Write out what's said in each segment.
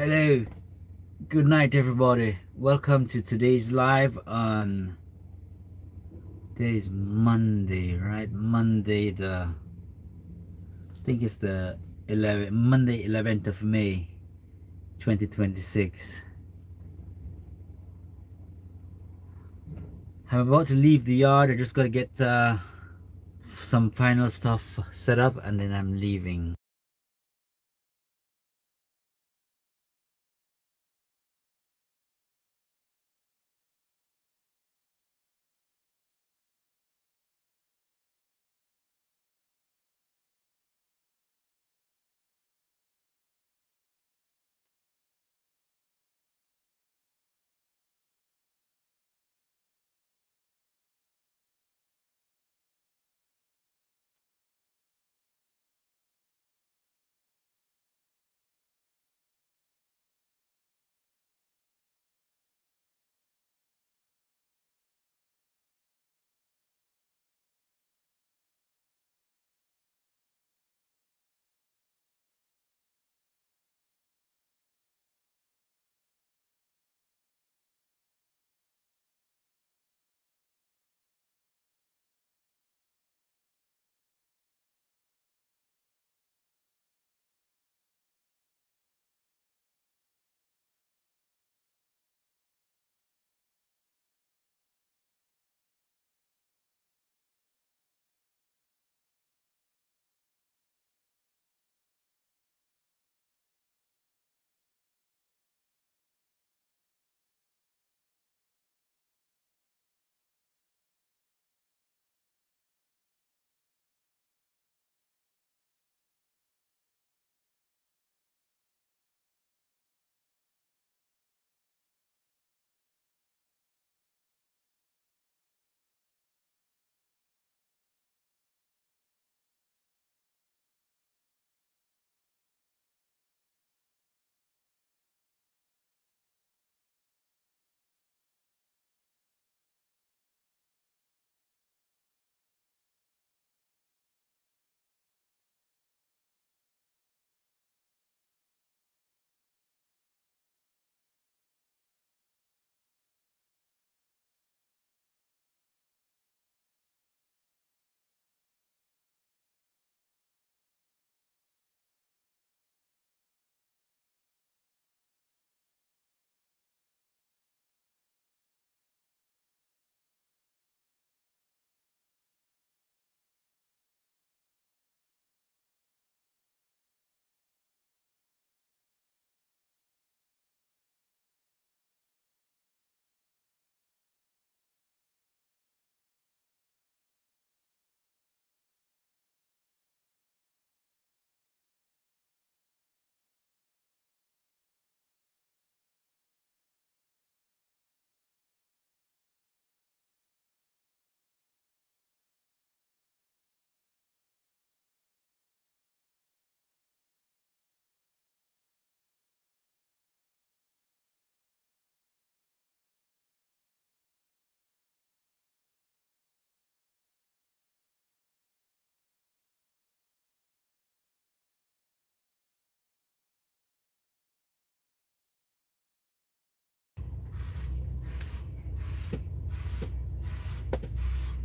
Hello, good night, everybody. Welcome to today's live on today's Monday, right? Monday, I think it's the 11th of May, 2026. I'm about to leave the yard. I just gotta get some final stuff set up, and then I'm leaving.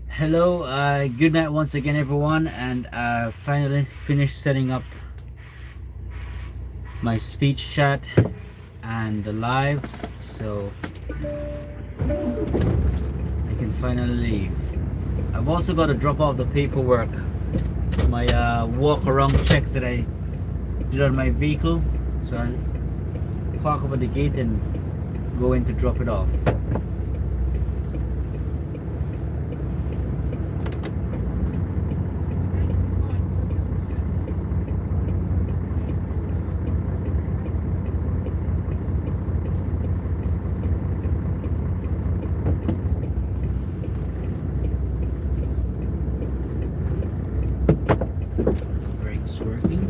Hello, good night once again, everyone, and finally finished setting up my speech chat and the live, so I can finally leave. I've also got to drop off the paperwork, my walk around checks that I did on my vehicle, so I'll park up at the gate and go in to drop it off. Brakes working.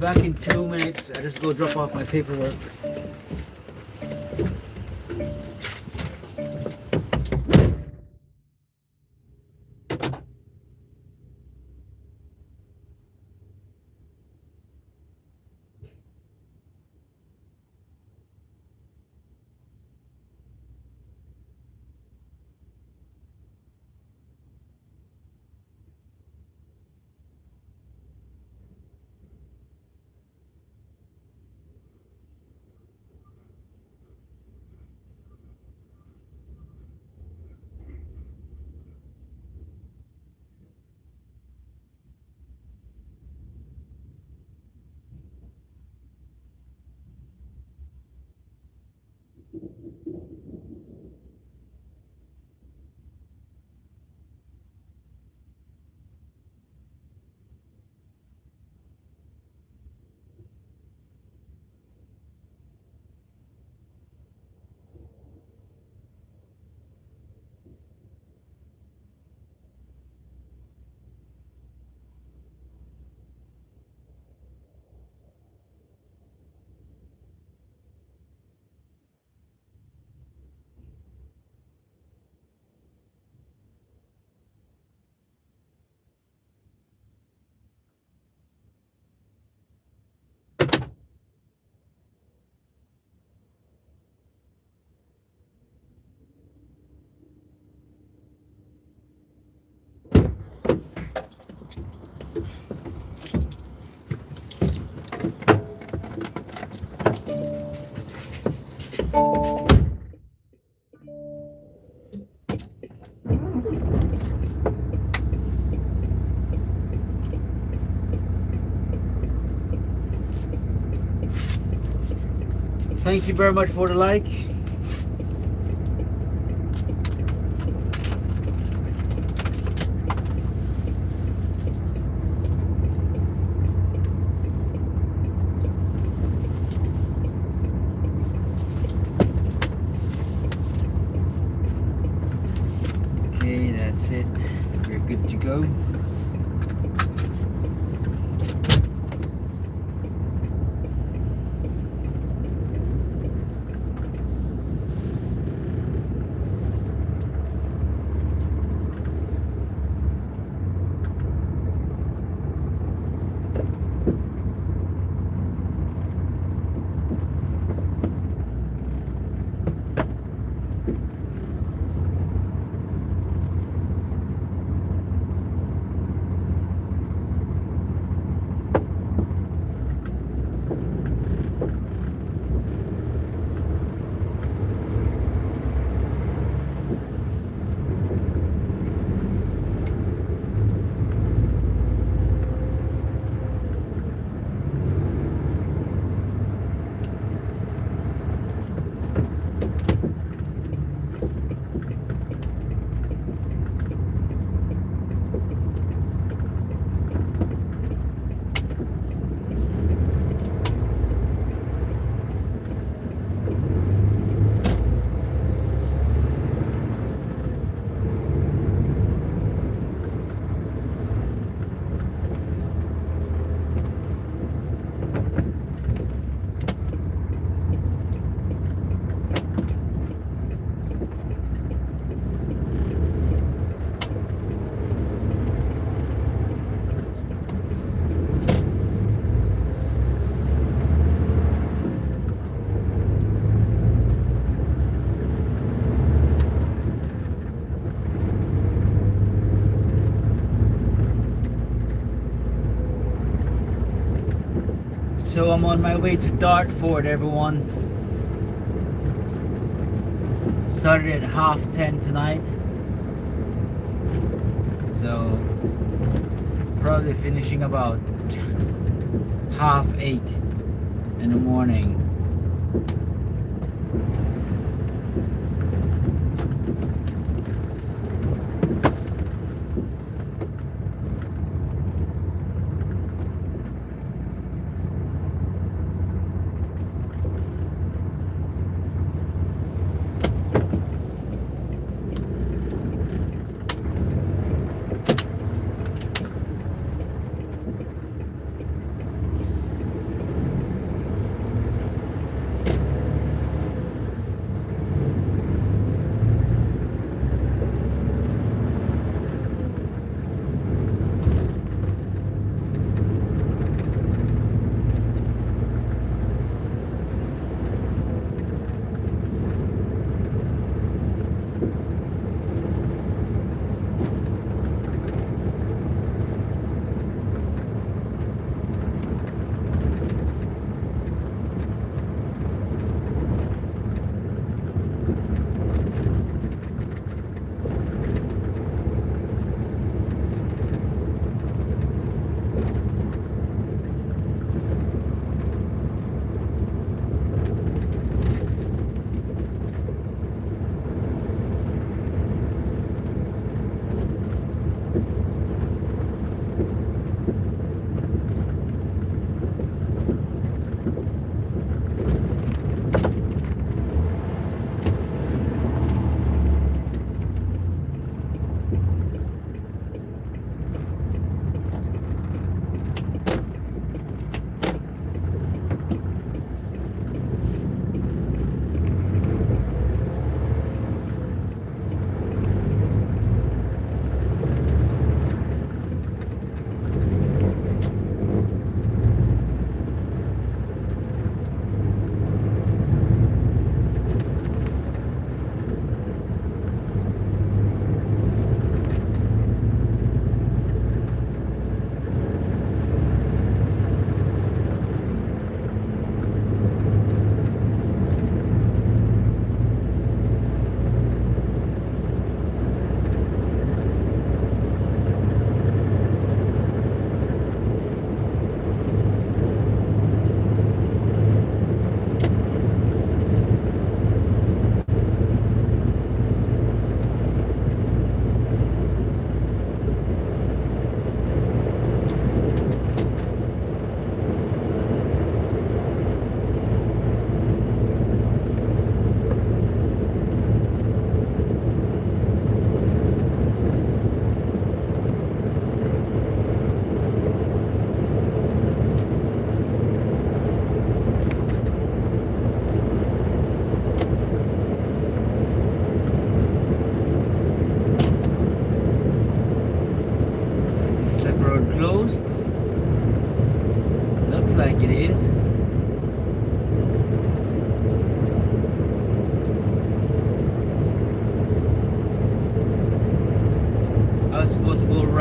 back in 2 minutes. I just go drop off my paperwork. Thank you very much for the like. Okay, that's it. We're good to go. So I'm on my way to Dartford, everyone. Started at 10:30 tonight. So probably finishing about 8:30 in the morning.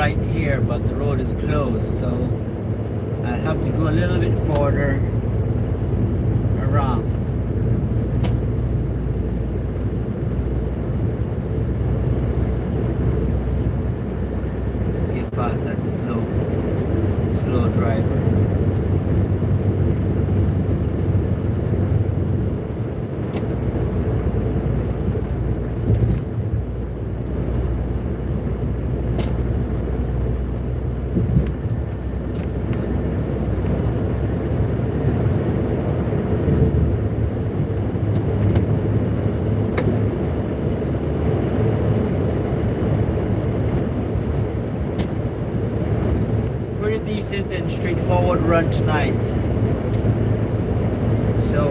right here, but the road is closed, so I have to go a little bit further around. Let's get past that slow driver. Decent and straightforward run tonight. So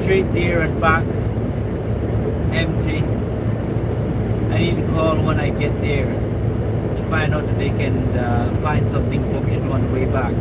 straight there and back, empty. I need to call when I get there to find out if they can find something for me to do on the way back.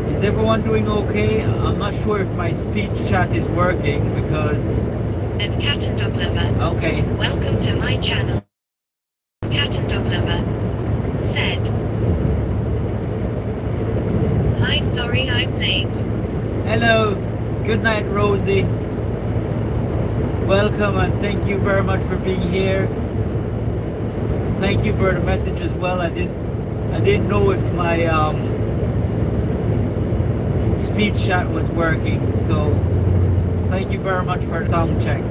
Is everyone doing okay? I'm not sure if my speech chat is working because... And Cat and Dog Lover. Okay. Welcome to my channel. Cat and Dog Lover said, "Hi, sorry I'm late." Hello. Good night, Rosie. Welcome and thank you very much for being here. Thank you for the message as well. I didn't know if my speech chat was working, so thank you very much for the sound check.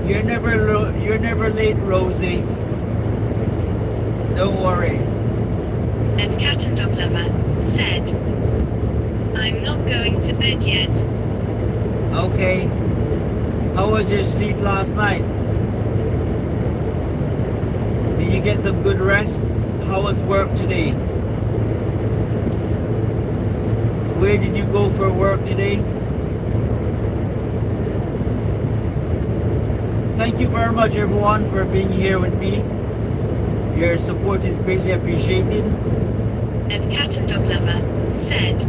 You're never late, Rosie. Don't worry. And Cat and Dog Lover said, "I'm not going to bed yet." Okay. How was your sleep last night? Did you get some good rest? How was work today? Where did you go for work today? Thank you very much everyone for being here with me. Your support is greatly appreciated. And Cat and Dog Lover said,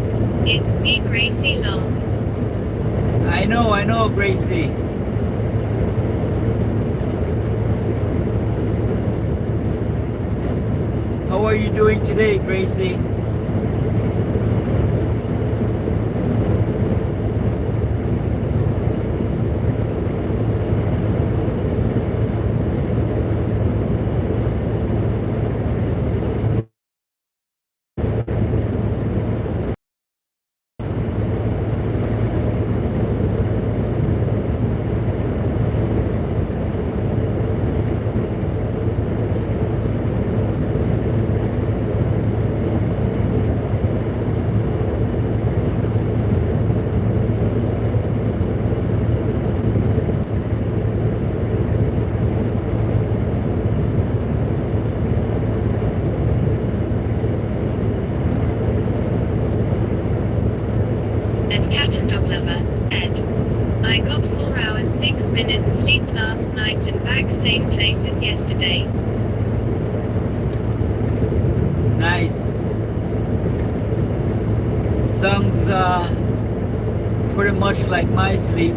"It's me, Gracie Long." I know, Gracie. How are you doing today, Gracie? And Cat and Dog Lover Ed, "I got 4 hours 6 minutes sleep last night and back same place as yesterday." Nice. Sounds pretty much like my sleep.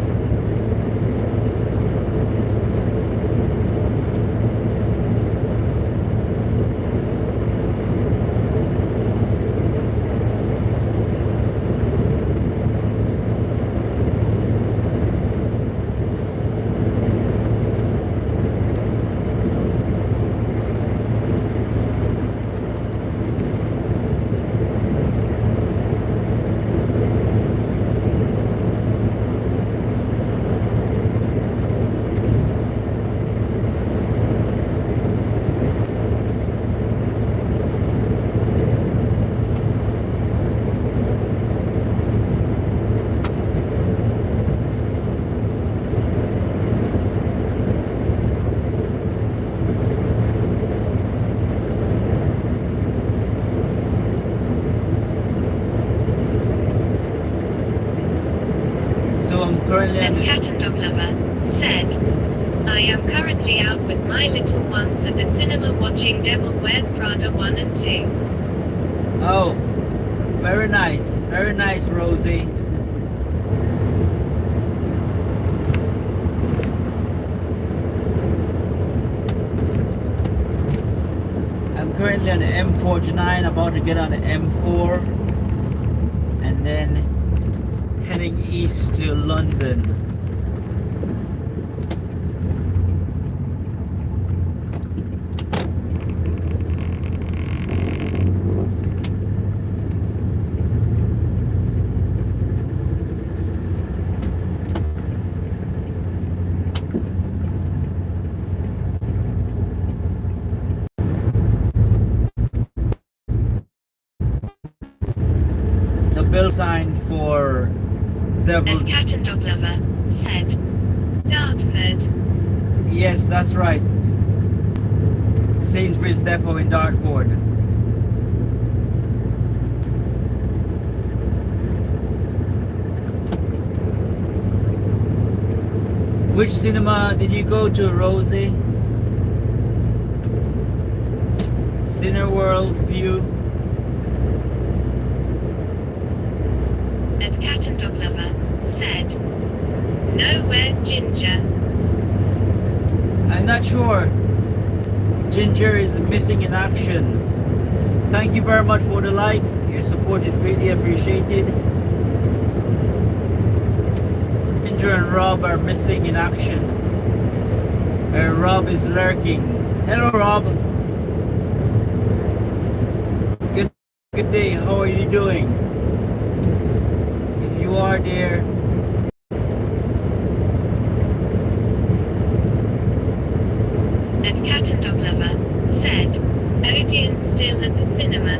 currently on And the... Cat and Dog Lover said, I am currently out with my little ones at the cinema watching Devil Wears Prada 1 and 2. Oh, very nice, Rosie. I'm currently on the M49, about to get on the M4, and then heading east to London. The bill sign for Devil... And Cat and Dog Lover said, Dartford. Yes, that's right. Sainsbury's Depot in Dartford. Which cinema did you go to, Rosie? Cineworld View? And Cat and Dog Lover said, No, where's Ginger? I'm not sure. Ginger is missing in action. Thank you very much for the like. Your support is greatly appreciated. Ginger and Rob are missing in action. Rob is lurking. Hello, Rob. Good day. How are you doing? If you are there, And Cat and Dog Lover said, Odeon's still at the cinema.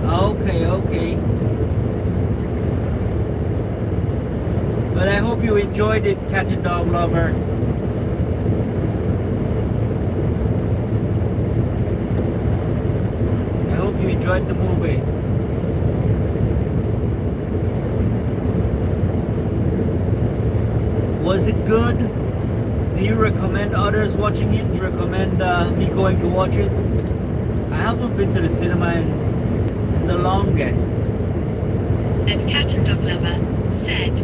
okay. But I hope you enjoyed it, Cat and Dog Lover. I hope you enjoyed the movie. Was it good? Do you recommend others watching it? Do you recommend me going to watch it? I haven't been to the cinema in the longest. And Cat and Dog Lover said,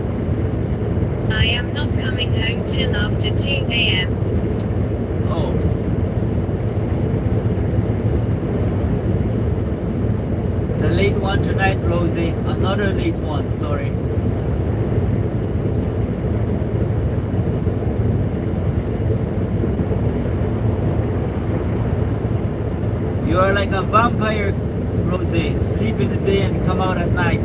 I am not coming home till after 2 a.m. Oh. It's a late one tonight, Rosie. Another late one, sorry. You are like a vampire, Rosie. Sleep in the day and come out at night.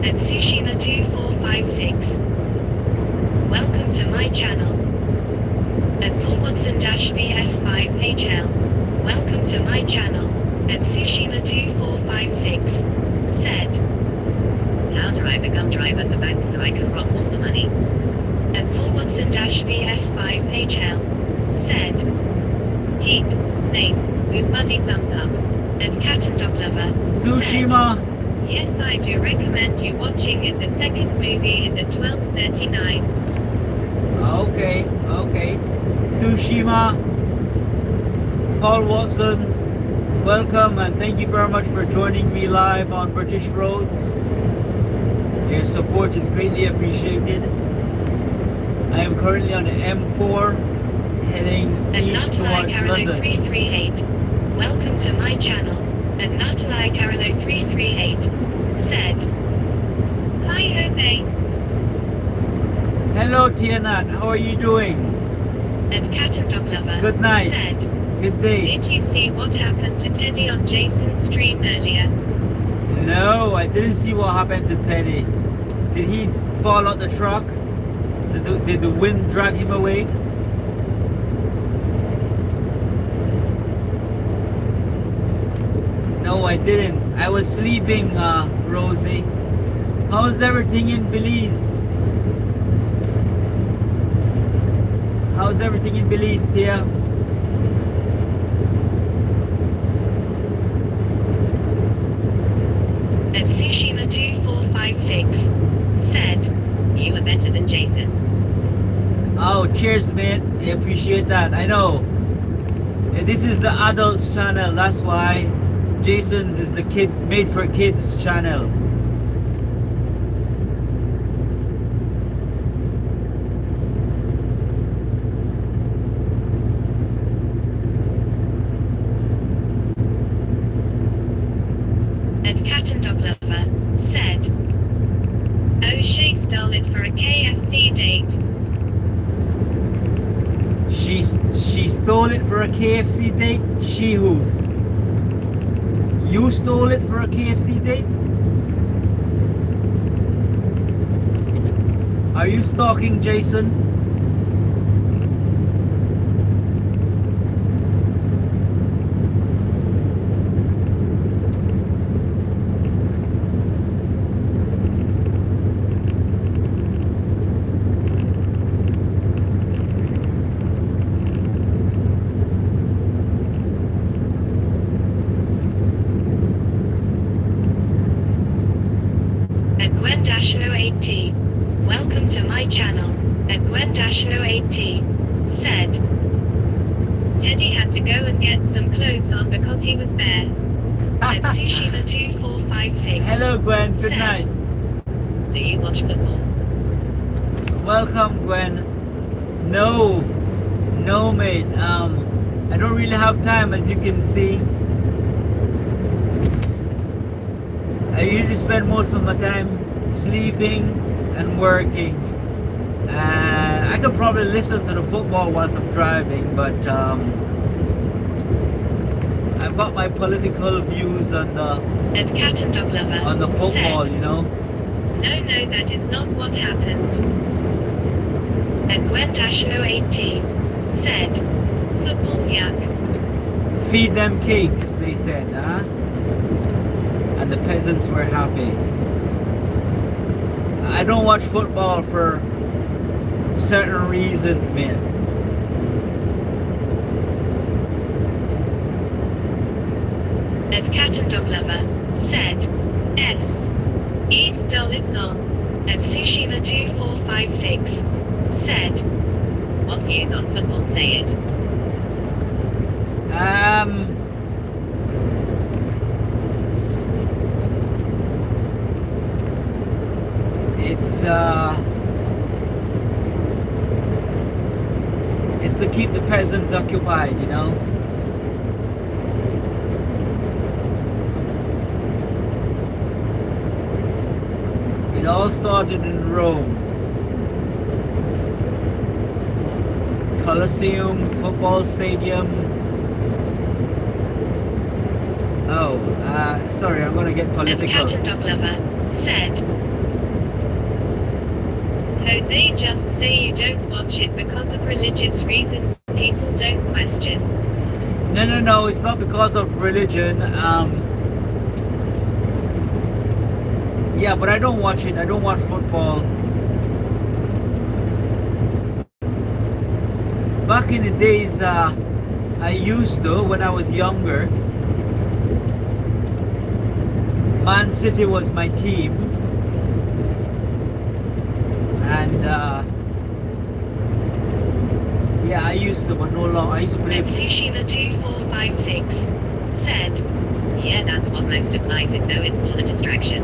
At Tsushima 2456. Welcome to my channel. At Paul Watson-VS5HL. Welcome to my channel. At Tsushima 2456. Said. How do I become driver for banks so I can rob all the money? At Paul Watson-VS5HL. Said. Keep. Lane. With buddy thumbs up. And Cat and Dog Lover. Tsushima. Said, yes, I do recommend you watching it. The second movie is at 12:39. Okay. Tsushima. Paul Watson. Welcome and thank you very much for joining me live on British Roads. Your support is greatly appreciated. I am currently on the M4 heading And east Natalai towards Carolo London. 338. Welcome to my channel. And Natalai Carolo 338 said, Hi Jose. Hello Tianat, how are you doing? And Cat and Dog Lover Good night. said, Good day. Did you see what happened to Teddy on Jason's stream earlier? No, I didn't see what happened to Teddy. Did he fall out the truck? Did the wind drag him away? No, I didn't. I was sleeping, Rosie. How's everything in Belize? How's everything in Belize, Tia? At Tsushima2456 said, "You are better than Jason." Oh, cheers, mate. I appreciate that. I know. This is the adults channel. That's why Jason's is the kid made for kids channel. At Cat and Dog Lover said, "O'Shea stole it for a KFC date." She stole it for a KFC date? She who? You stole it for a KFC date? Are you stalking Jason? At Gwen-08T, "Welcome to my channel." At Gwen-08T said, "Teddy had to go and get some clothes on because he was bare." At Tsushima2456 Hello, Gwen. Good said, night. "Do you watch football?" Welcome, Gwen. No, mate. I don't really have time, as you can see. I usually spend most of my time sleeping and working. I could probably listen to the football whilst I'm driving, but I've got my political views on At Cat and Dog Lover the football, said, you know. "No, that is not what happened." At Gwen-08T said, "Football yuck." Feed them cakes, they said, huh? And the peasants were happy. I don't watch football for certain reasons, man. At Cat and Dog Lover said, "S. E stole it lol." At Tsushima2456 said, "What views on football say it?" It's to keep the peasants occupied, you know. It all started in Rome. Colosseum, football stadium. Oh, sorry, I'm gonna get At political. Cat and Dog Lover said, "Jose, just say you don't watch it because of religious reasons. People don't question." No, it's not because of religion. Yeah, but I don't watch it. I don't watch football. Back in the days, I used to, when I was younger. Man City was my team. And, yeah, I used to, but no longer. I used to play. At Tsushima2456 said, "Yeah, that's what most of life is, though it's all a distraction."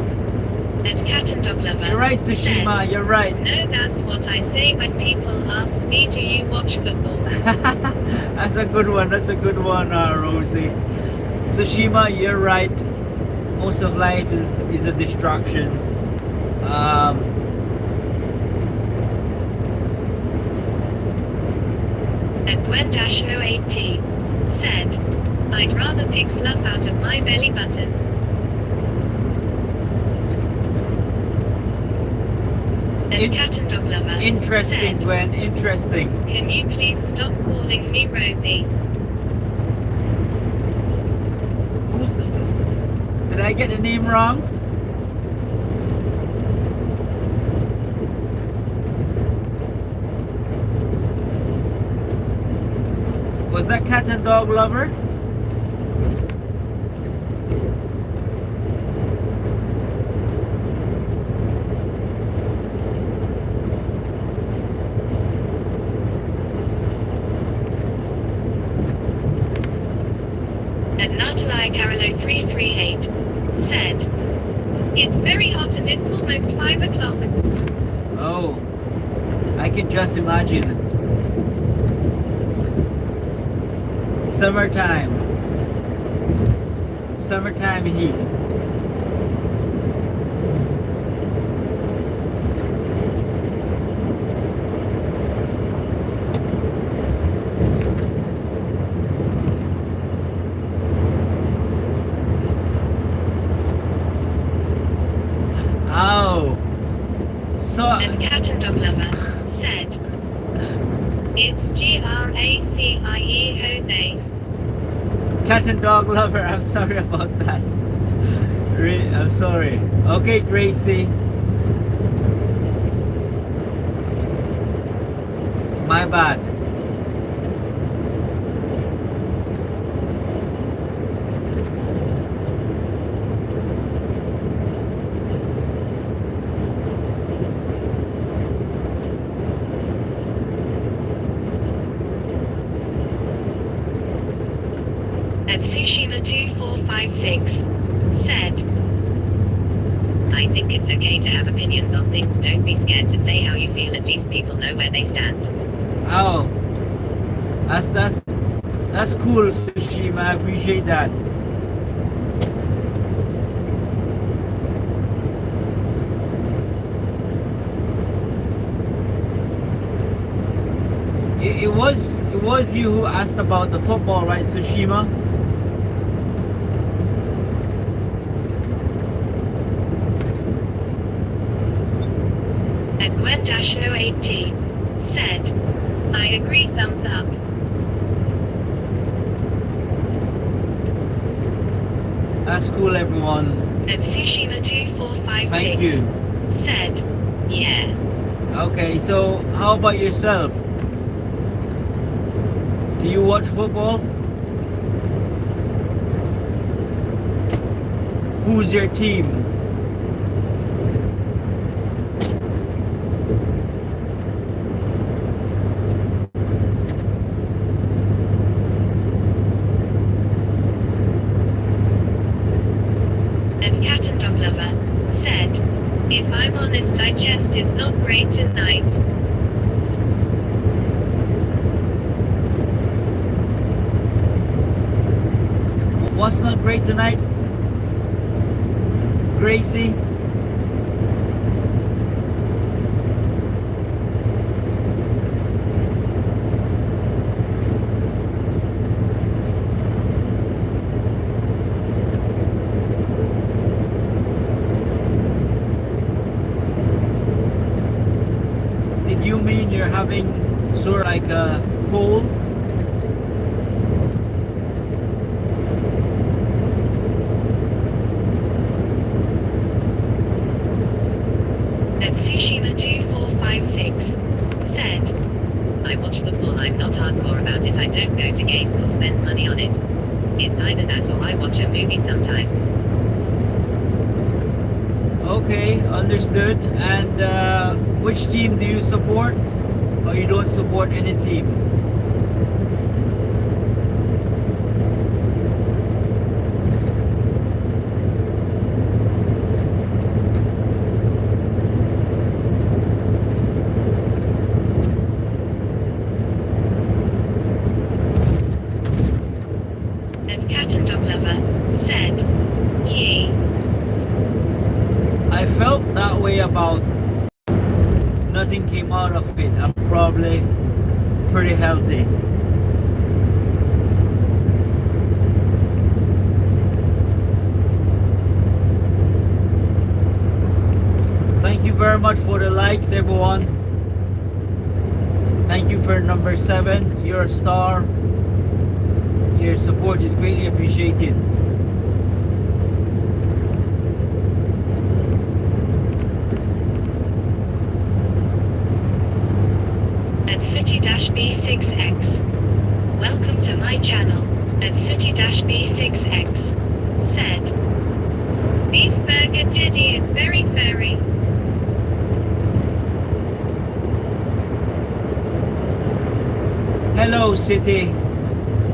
At Cat and Dog Lover You're right, Tsushima, said, you're right. "No, that's what I say when people ask me, do you watch football?" That's a good one, Rosie. Tsushima, you're right. Most of life is a distraction. At Gwen-08T said, "I'd rather pick fluff out of my belly button." At Cat and Dog Lover Interesting, said, Gwen, interesting. "Can you please stop calling me Rosie?" Who's the... I get the name wrong? Was that cat and dog lover? And Natalai Carolo 338 said, "It's very hot and it's almost 5 o'clock." Oh, I can just imagine. Summertime. Summertime heat. Oh. So And Cat and Dog Lover said, "It's GRACIE Jose." cat and dog lover, I'm sorry about that. I'm sorry. Okay, Gracie. It's my bad. And Tsushima 2456 said, "I think it's okay to have opinions on things. Don't be scared to say how you feel. At least people know where they stand." Oh, that's cool, Tsushima. I appreciate that. It was you who asked about the football, right, Tsushima? And Gwen-08T said, "I agree, thumbs up." That's cool, everyone. And Tsushima 2456 Thank you. said, "Yeah." Okay, so how about yourself? Do you watch football? Who's your team? And Cat and Dog Lover said, "If I'm honest, digest is not great tonight." What's not great tonight? Gracie? Did you mean you're having sort of like a cold? And Tsushima 2456 said, "I watch football. I'm not hardcore about it. I don't go to games or spend money on it. It's either that or I watch a movie sometimes." Okay, understood. And which team do you support? Or you don't support any team? And Cat and Dog Lover said, "Yay." I felt that way about nothing came out of it. I'm probably pretty healthy. Thank you very much for the likes, everyone. Thank you for number 7. You're a star. Your support is greatly appreciated. at City-B6X. Welcome to my channel, at City-B6X. Said. Beef Burger Teddy is very furry. Hello, City.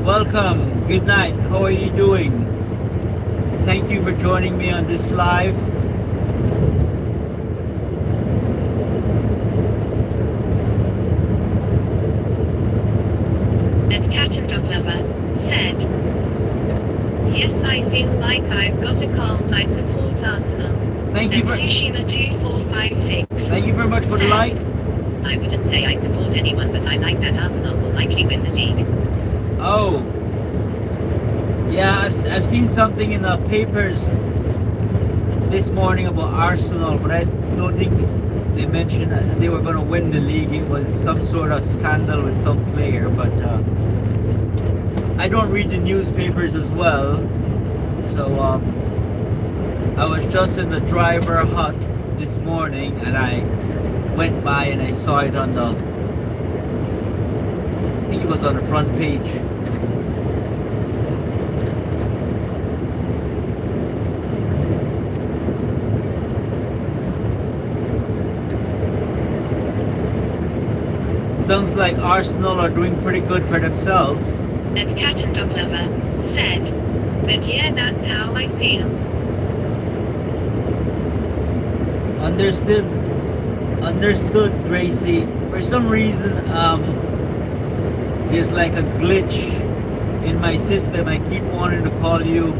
Welcome. Good night. How are you doing? Thank you for joining me on this live. And Cat and Dog Lover said, yes, I feel like I've got a cold. I support Arsenal. Thank you. And Tsushima2456. Thank you very much for the like. I wouldn't say I support anyone, but I like that Arsenal will likely win the league. Oh. Yeah, I've seen something in the papers this morning about Arsenal, but I don't think they mentioned that they were going to win the league. It was some sort of scandal with some player, but I don't read the newspapers as well. So I was just in the driver hut this morning and I went by and I saw it on the, I think it was on the front page. Sounds like Arsenal are doing pretty good for themselves. And Cat and Dog Lover said, but yeah, that's how I feel. Understood, Gracie. For some reason, there's like a glitch in my system. I keep wanting to call you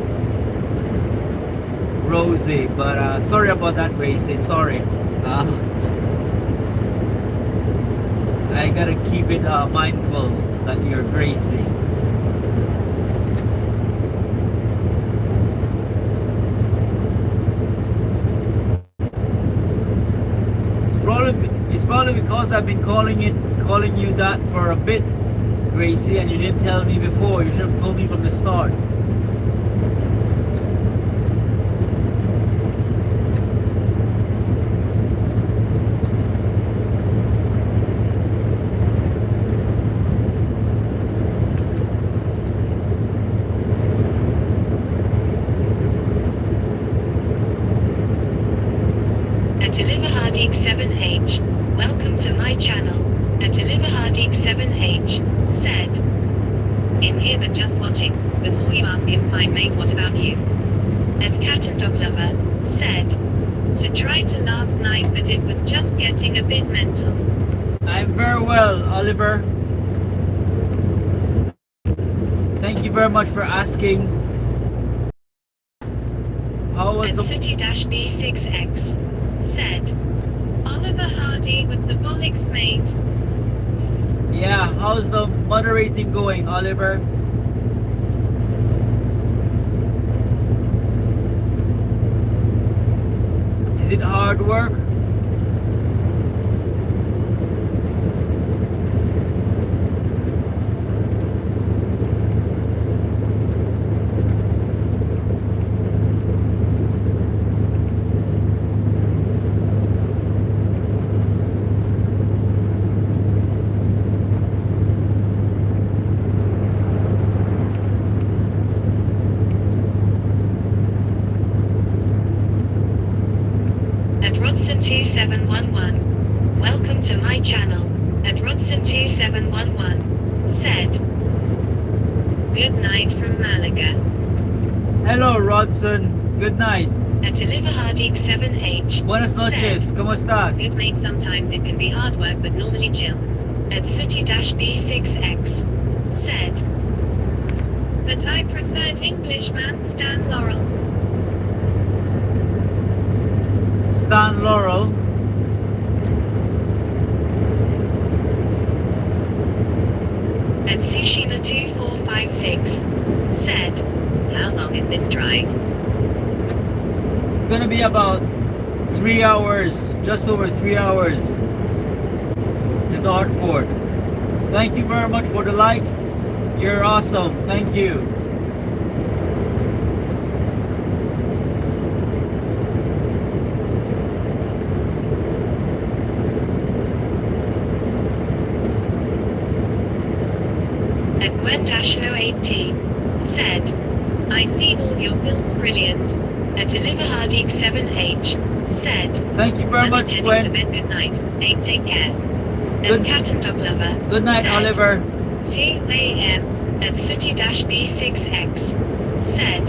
Rosie, but sorry about that, Gracie. Sorry. I gotta keep it mindful that you're Gracie. It's probably because I've been calling you that for a bit, Gracie, and you didn't tell me before. You should have told me from the start. At ETHEREUM7H, welcome to my channel, at ETHEREUM7H, said. In here but just watching, before you ask him fine mate what about you? And Cat and Dog Lover, said. To try to last night but it was just getting a bit mental. I'm very well, Oliver. Thank you very much for asking. How was and the... City-B6X, said. Oliver Hardy was the bollocks mate. Yeah, how's the moderating going, Oliver? Is it hard work? At Rodson2711, welcome to my channel, at Rodson2711, said. Good night from Malaga. Hello, Rodson. Good night. At ETHEREUM7H, Buenas noches. said. ¿Cómo estás? Good mate, sometimes it can be hard work but normally chill. At City-B6X, said. But I preferred Englishman Stan Laurel. Stan Laurel. At Tsushima2456, said. How long is this drive? It's gonna be about 3 hours, just over 3 hours to Dartford. Thank you very much for the like. You're awesome. Thank you. at Gwen-08T said, I see all your films brilliant. At Deliverhardik7H said, Thank you very much, heading Gwen. to bed, good night, take care. Good- At Cat and Dog Lover Good night, said, Oliver. 2 a.m. at City-B6X said,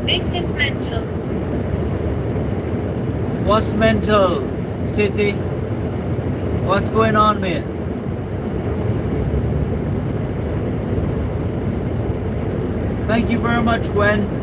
this is mental. What's mental, City? What's going on, mate? Thank you very much, Gwen.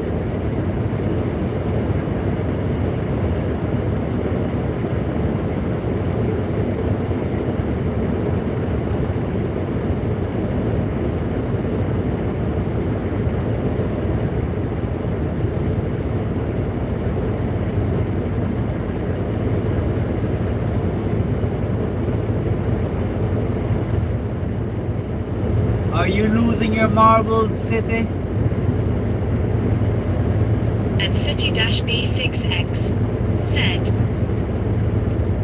Are you losing your marbles, City? At City-B6X said,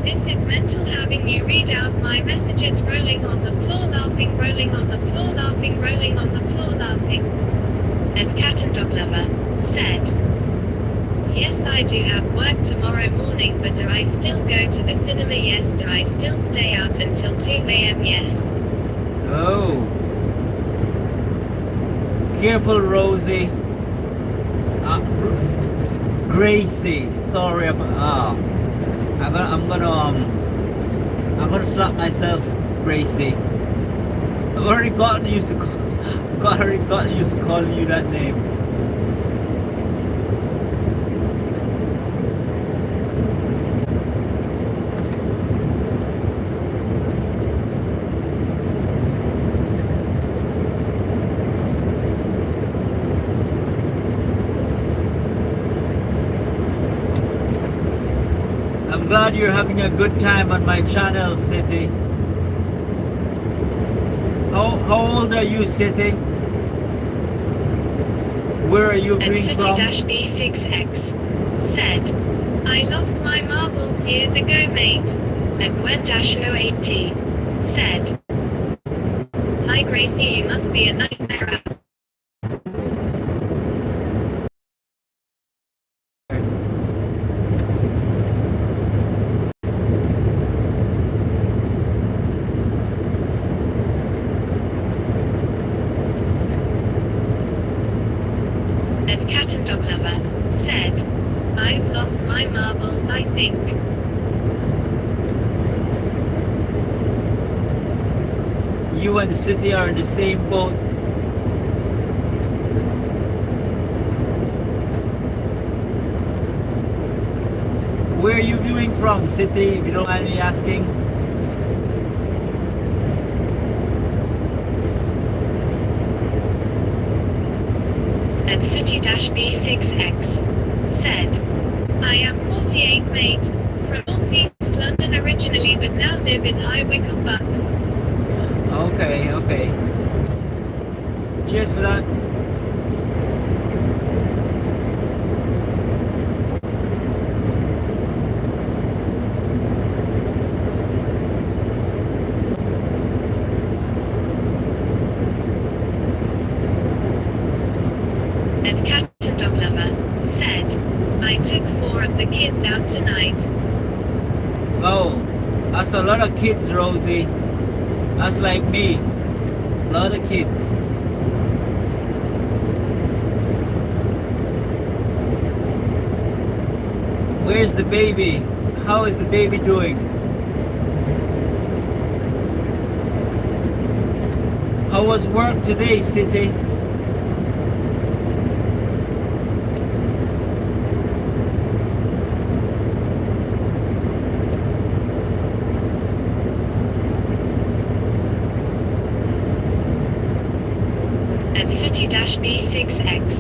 this is mental having you read out my messages, rolling on the floor laughing, rolling on the floor laughing, rolling on the floor laughing. And Cat and Dog Lover said, yes, I do have work tomorrow morning, but do I still go to the cinema? Yes. Do I still stay out until 2 a.m? Yes. Oh. Careful, Rosie. Gracie, sorry about. I'm gonna slap myself, Gracie. I've already gotten used to calling you that name. I'm glad you're having a good time on my channel, City. How old are you, City? Where are you At viewing from? City-B6X said, I lost my marbles years ago, mate. At Gwen-08T said, hi Gracie, you must be a nightmare. And Cat and Dog Lover said, I've lost my marbles, I think. You and the City are in the same boat. Where are you viewing from, City, if you don't mind me asking? At City-B6X said, I am 48, mate, from North East London originally, but now live in High Wycombe Bucks. Okay, okay. Cheers for that. And Cat and Dog Lover said, I took 4 of the kids out tonight. Oh, that's a lot of kids, Rosie. That's like me. A lot of kids. Where's the baby? How is the baby doing? How was work today, City? At City-B6X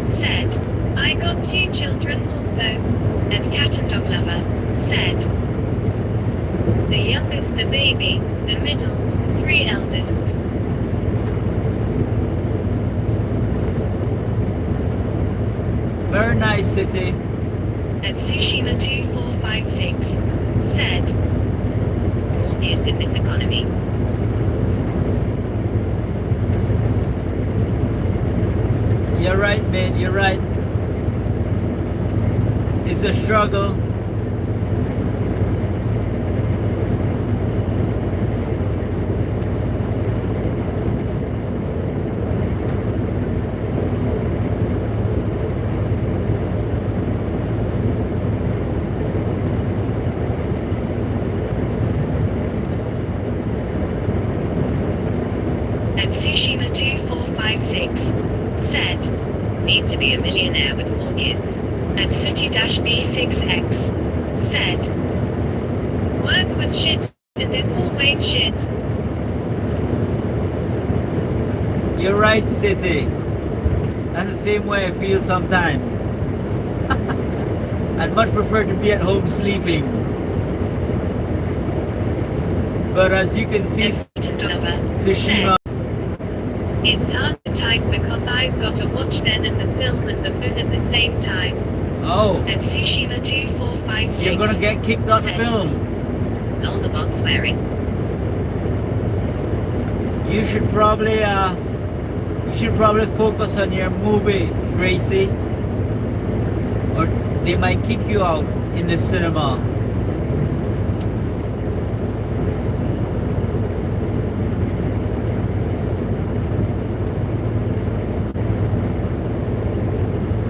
said, I got 2 children also. And Cat and Dog Lover said, the youngest the baby, the middles, 3 eldest. Very nice, City. At Tsushima2456 said, 4 kids in this economy. You're right, mate. You're right. It's a struggle. And Tsushima 2456 said, need to be a millionaire with 4 kids. And City-B6X said, work was shit and is always shit. You're right, City. That's the same way I feel sometimes. I'd much prefer to be at home sleeping. But as you can see, Tsushima. It's hard to type because I've got to watch then and the film and the phone at the same time. Oh. And Tsushima 2456. You're gonna get kicked out the film. Lol, the bot swearing. You should probably focus on your movie, Gracie. Or they might kick you out in the cinema.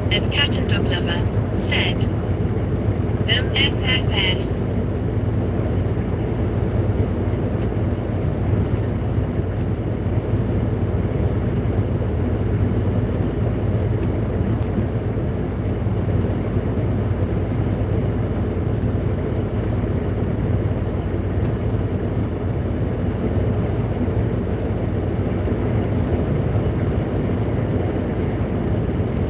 And Cat and Dog Lover said, them FFS.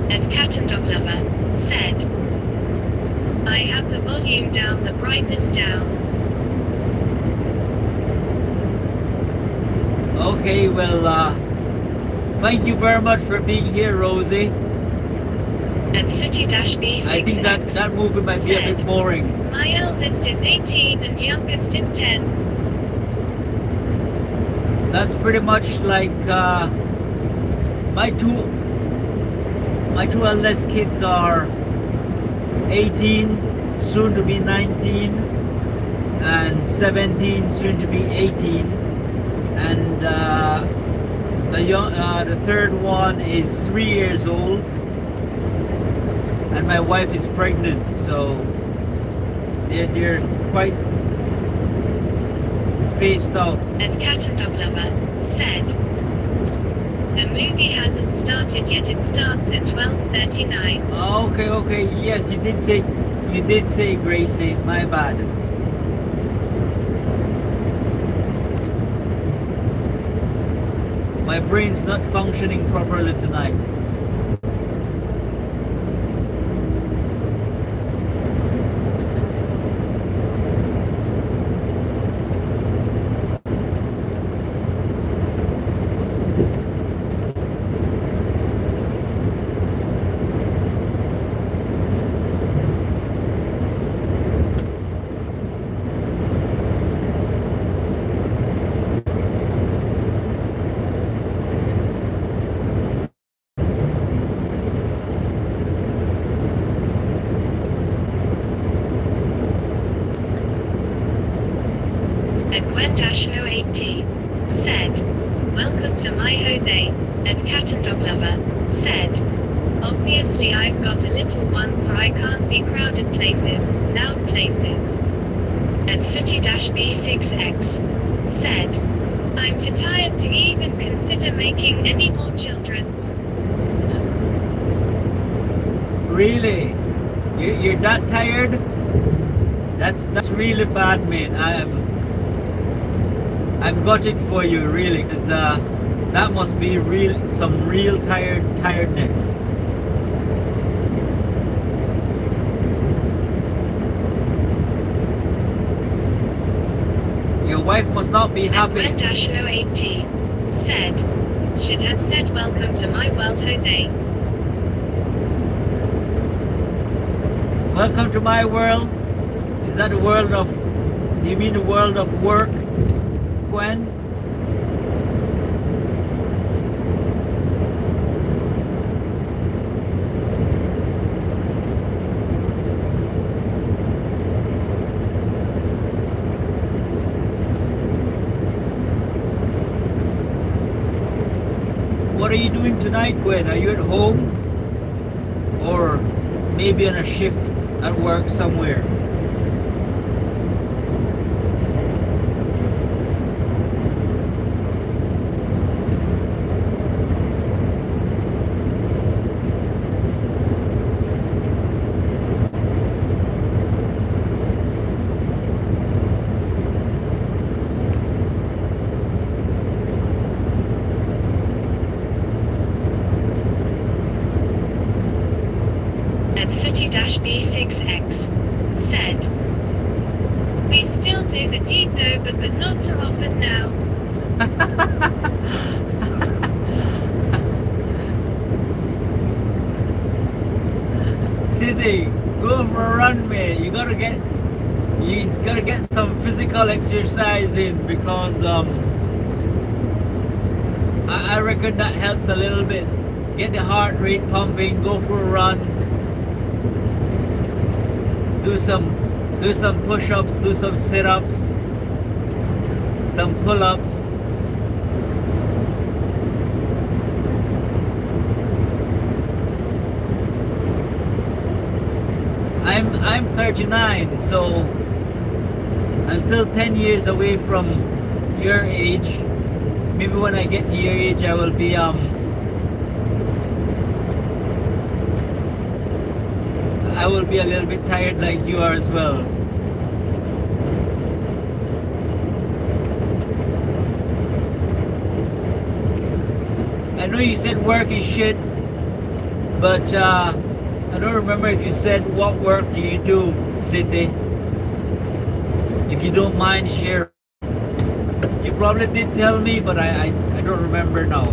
And Cat and Dog Lover said, I have the volume down, the brightness down. Okay, well, thank you very much for being here, Rosie. And City-B6X I think that movie might be a bit boring. My eldest is 18 and youngest is 10. That's pretty much like my two eldest kids are 18, soon to be 19, and 17, soon to be 18, and the third one is 3 years old, and my wife is pregnant, so they're quite spaced out. And Cat and Dog Lover said, the movie hasn't started yet, it starts at 12:39. Okay, yes, you did say Gracie, my bad. My brain's not functioning properly tonight. And Gwen-080 said, welcome to my Jose. And Cat and Dog Lover said, obviously I've got a little one so I can't be crowded places, loud places. And City-B6X said, I'm too tired to even consider making any more children. Really? You're that tired? That's really bad, man. I'm gutted for you, really, because that must be some real tiredness. Your wife must not be happy. And Gwen-080 said, should have said welcome to my world, Jose. Welcome to my world. Is that the world of? Do you mean the world of work, Gwen? what are you doing tonight, Gwen? Are you at home? Or maybe on a shift at work somewhere? At City-B6X said, "We still do the deed though, but not too often now." City, go for a run, man. You gotta get some physical exercise in, because I reckon that helps a little bit. Get the heart rate pumping. Go for a run. Do some push-ups. Do some sit-ups. Some pull-ups. I'm 39, so I'm still 10 years away from your age. Maybe when I get to your age, I will be I will be a little bit tired like you are as well. I know you said work is shit, but I don't remember if you said what work do you do, City. If you don't mind sharing. You probably did tell me, but I don't remember now.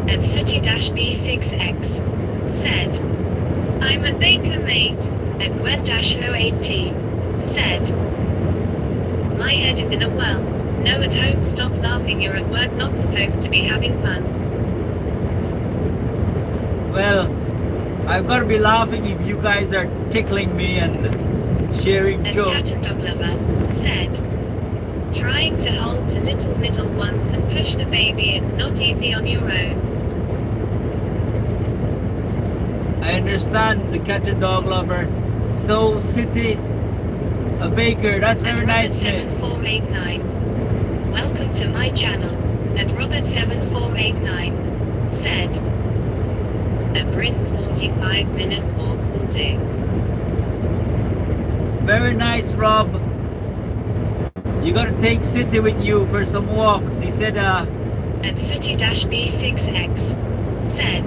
At City-B6X said, "I'm a baker mate." At Gwen-080 said, "My head is in a well. No, at home, stop laughing, you're at work, not supposed to be having fun." Well, I've got to be laughing if you guys are tickling me and sharing And jokes. Cat and Dog Lover said, "Trying to hold to little middle ones and push the baby, it's not easy on your own." I understand, the Cat and Dog Lover. So, City, a baker, that's very nice, man. Robert7489, "Welcome to my channel." At Robert7489 said, "A brisk 45-minute walk will do." Very nice, Rob. You gotta take City with you for some walks. He said, At City-B6X said,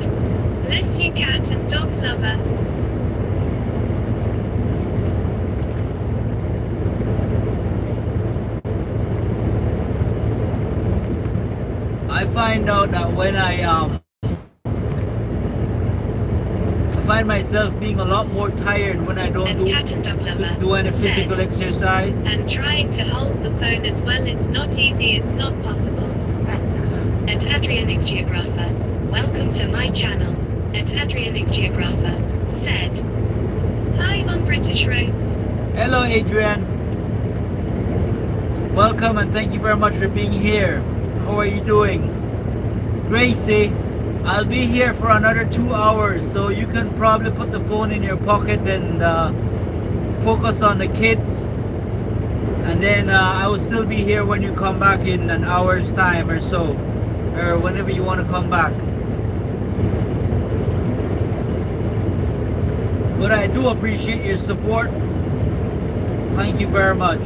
"Bless you, Cat and Dog Lover." I find out that when I find myself being a lot more tired when I don't And Cat and Dog Lover do any physical said, exercise. "And trying to hold the phone as well, it's not easy, it's not possible." At Adrianic Geographer, "Welcome to my channel." At Adrianic Geographer said, "Hi on British roads." Hello, Adrian. Welcome and thank you very much for being here. How are you doing? Gracie, I'll be here for another 2 hours, so you can probably put the phone in your pocket and focus on the kids. And then I will still be here when you come back in an hour's time or so, or whenever you want to come back. But I do appreciate your support. Thank you very much.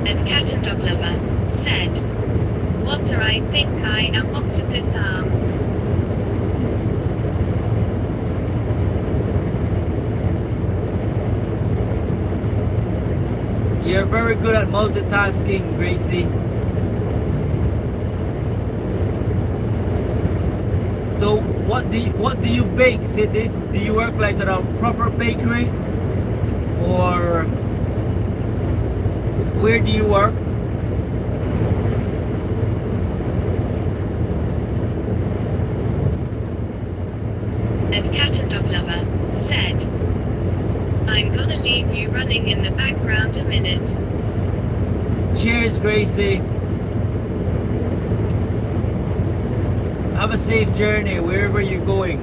And Cat and Dog Lover said, "What do I think I am, octopus arms?" You're very good at multitasking, Gracie. So what do you bake, City? Do you work like at a proper bakery, or where do you work? And Cat and Dog Lover said, I'm gonna leave you running in the background a minute. Cheers, Gracie. Have a safe journey wherever you're going.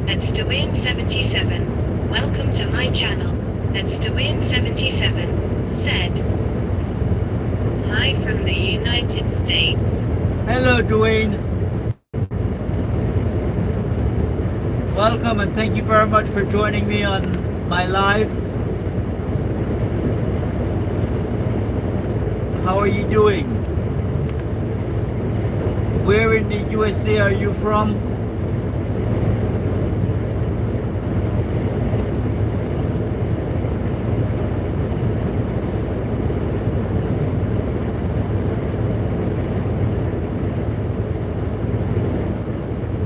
At Stewin77, welcome to my channel. At Stewin77 said, hi from the United States. Hello, Dwayne. Welcome and thank you very much for joining me on my live. How are you doing? Where in the USA are you from?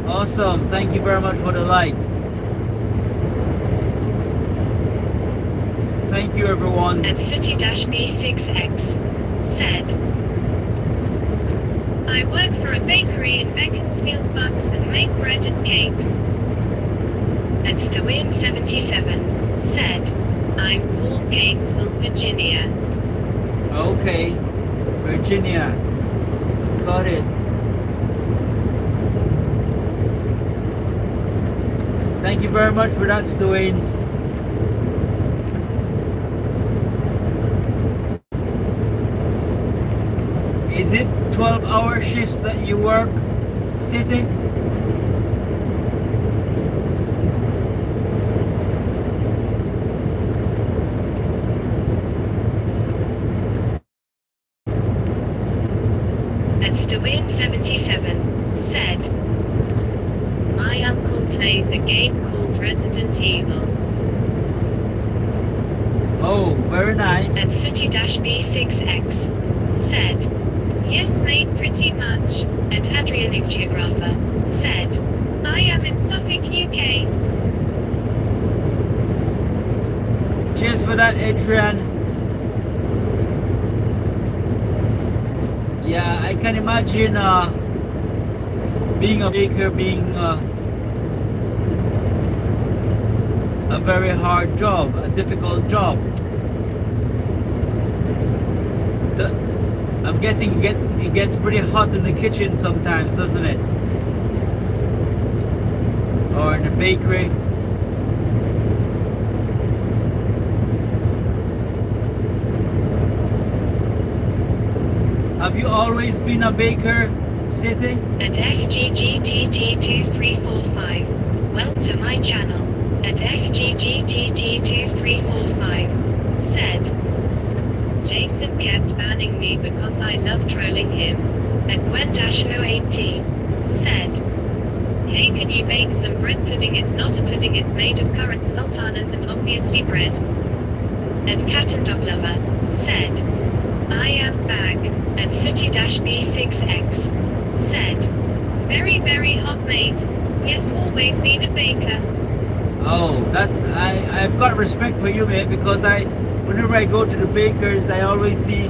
Awesome, thank you very much for the likes. Thank you, everyone. At City-B6X said, I work for a bakery in Beaconsfield, Bucks, and make bread and cakes. At Stewin77 said, I'm Fort Gainesville, Virginia. Okay, Virginia. Got it. Thank you very much for that, Dwayne. Is it 12-hour shifts that you work, City? At Stewin77 said, my uncle plays a game called Resident Evil. Oh, very nice. At City-B6X said, yes mate, pretty much. At Adrianic Geographer said, I am in Suffolk, UK. Cheers for that, Adrian. Yeah, I can imagine being a baker being a very hard job, a difficult job. I'm guessing it gets pretty hot in the kitchen sometimes, doesn't it? Or in the bakery. Have you always been a baker, City? At FGGTT2345, welcome to my channel. At FGGTT2345 said, Jason kept banning me because I love trolling him. At Gwen-080 said, hey, can you bake some bread pudding? It's not a pudding, it's made of currants, sultanas, and obviously bread. At Cat and Dog Lover said, I am back. At City-B6X said, very, very hot mate. Yes, always been a baker. Oh, I've got respect for you, mate, because whenever I go to the bakers, I always see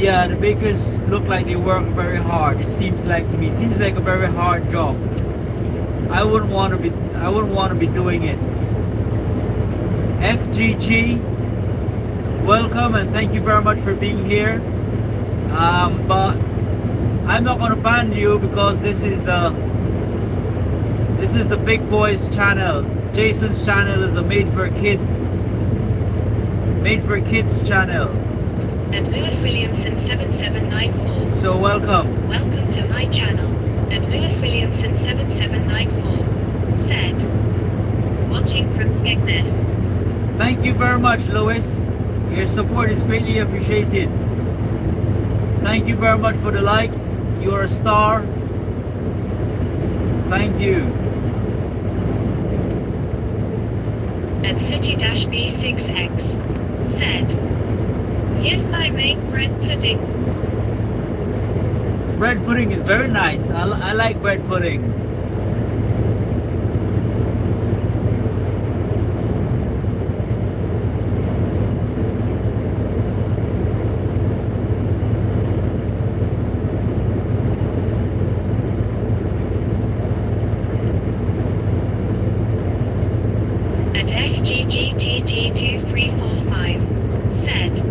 yeah, the bakers look like they work very hard. It seems like to me. It seems like a very hard job. I wouldn't want to be doing it. FGG, welcome and thank you very much for being here. But I'm not going to ban you because this is the big boys channel. Jason's channel is a made for kids channel. And Lewis Williamson 7794. So welcome. Welcome to my channel. And Lewis Williamson 7794 said, watching from Skegness. Thank you very much, Lewis. Your support is greatly appreciated. Thank you very much for the like. You're a star. Thank you. At City-B6X said, yes, I make bread pudding. bread pudding is very nice. I like bread pudding. At FGGTT2345 said,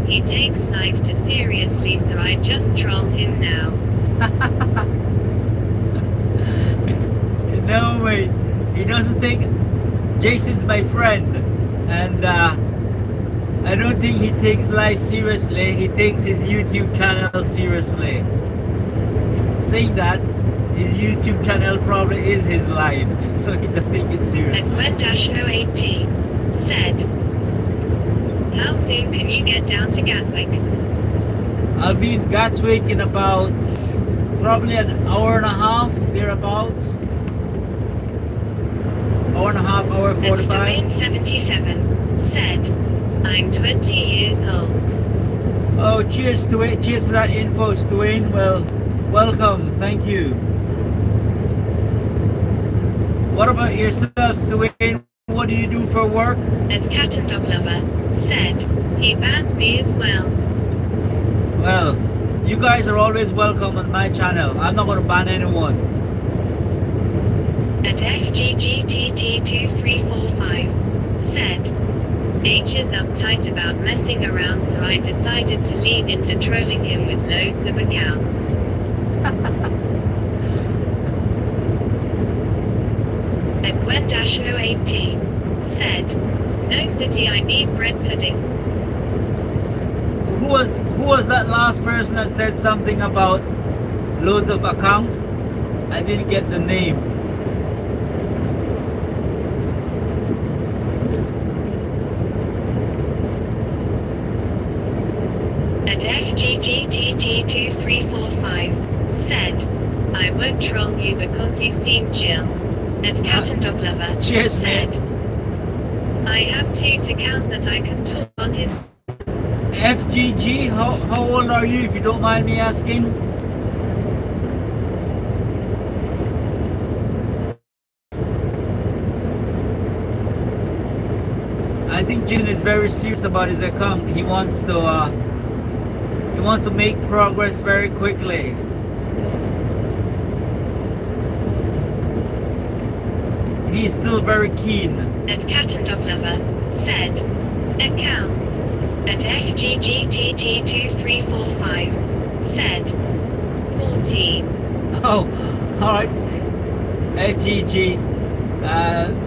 he takes life too seriously, so I just troll him now. No, wait. He doesn't think Jason's my friend, and I don't think he takes life seriously. He takes his YouTube channel seriously. Saying that, his YouTube channel probably is his life, so he doesn't take it At seriously. Gwen-08T said, how soon can you get down to Gatwick? I'll be in Gatwick in about probably an hour and a half, thereabouts. Hour and a half, hour At 45. Stewing77 said, I'm 20 years old. Oh, cheers to it. Cheers for that info, Stuane. Well, welcome. Thank you. What about yourself, Stuane? What do you do for work? At Cat and Dog Lover said, he banned me as well. Well, you guys are always welcome on my channel. I'm not going to ban anyone. At FGGTT2345 said, H is uptight about messing around, so I decided to lean into trolling him with loads of accounts. At Gwen-08T said, no city, I need bread pudding. Who was that last person that said something about loads of account? I didn't get the name. At FGGTT2345 said, I won't troll you because you seem chill. At Cat and Dog Lover Cheers, said, I have two to count that I can talk on his. FGG, how old are you, if you don't mind me asking? I think Jin is very serious about his account. He wants to make progress very quickly. He's still very keen. At Cat and Dog Lover said, accounts. At FGGTT2345 said, 14. Oh, alright. FGG,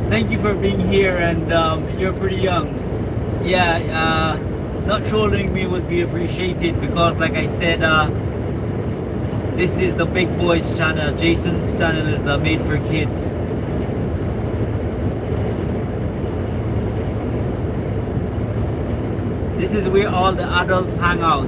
thank you for being here, and you're pretty young. Yeah, not trolling me would be appreciated, because like I said, this is the big boys channel. Jason's channel is the made for kids. This is where all the adults hang out.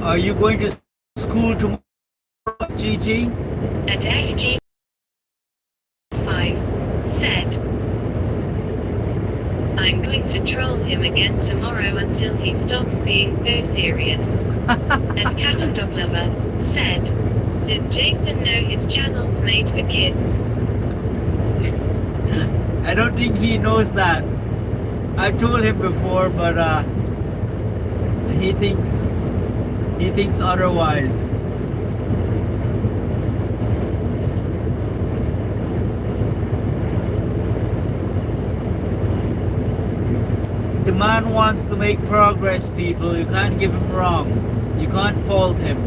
Are you going to school tomorrow, GG? At FG5 said, I'm going to troll him again tomorrow until he stops being so serious. At Cat and Dog Lover said, does Jason know his channel's made for kids? I don't think he knows that. I told him before, but he thinks otherwise. The man wants to make progress, people. You can't give him wrong. You can't fault him.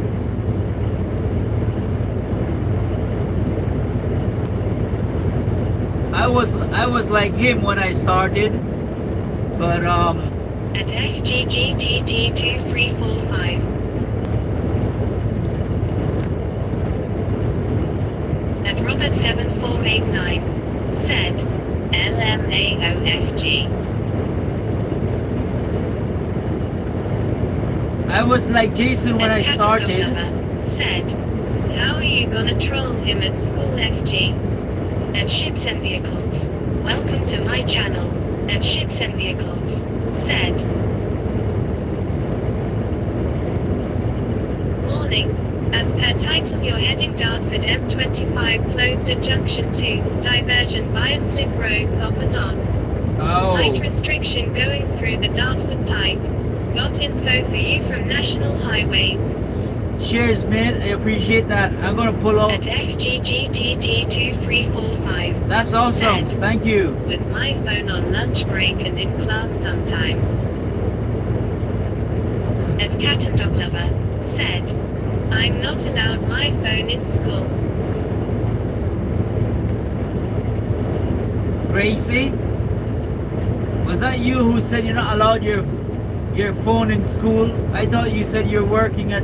I was like him when I started, but At FGGTT2345 at Robert7489 said, LMAOFG. I was like Jason when I And Cattle Dog started. Lover said, how are you gonna troll him at school, FG? And Ships and Vehicles, welcome to my channel. And Ships and Vehicles said, morning. As per title, you're heading Dartford M25 closed at junction 2, diversion via slip roads off and on. Height Oh, restriction going through the Dartford Pike. Got info for you from National Highways. cheers, man. I appreciate that. I'm gonna pull At up. FGGTT2345. That's awesome. Said, Thank you. with my phone on lunch break and in class sometimes. And Cat and Dog Lover said, I'm not allowed my phone in school. Gracie, was that you who said you're not allowed your phone in school? I thought you said you're working at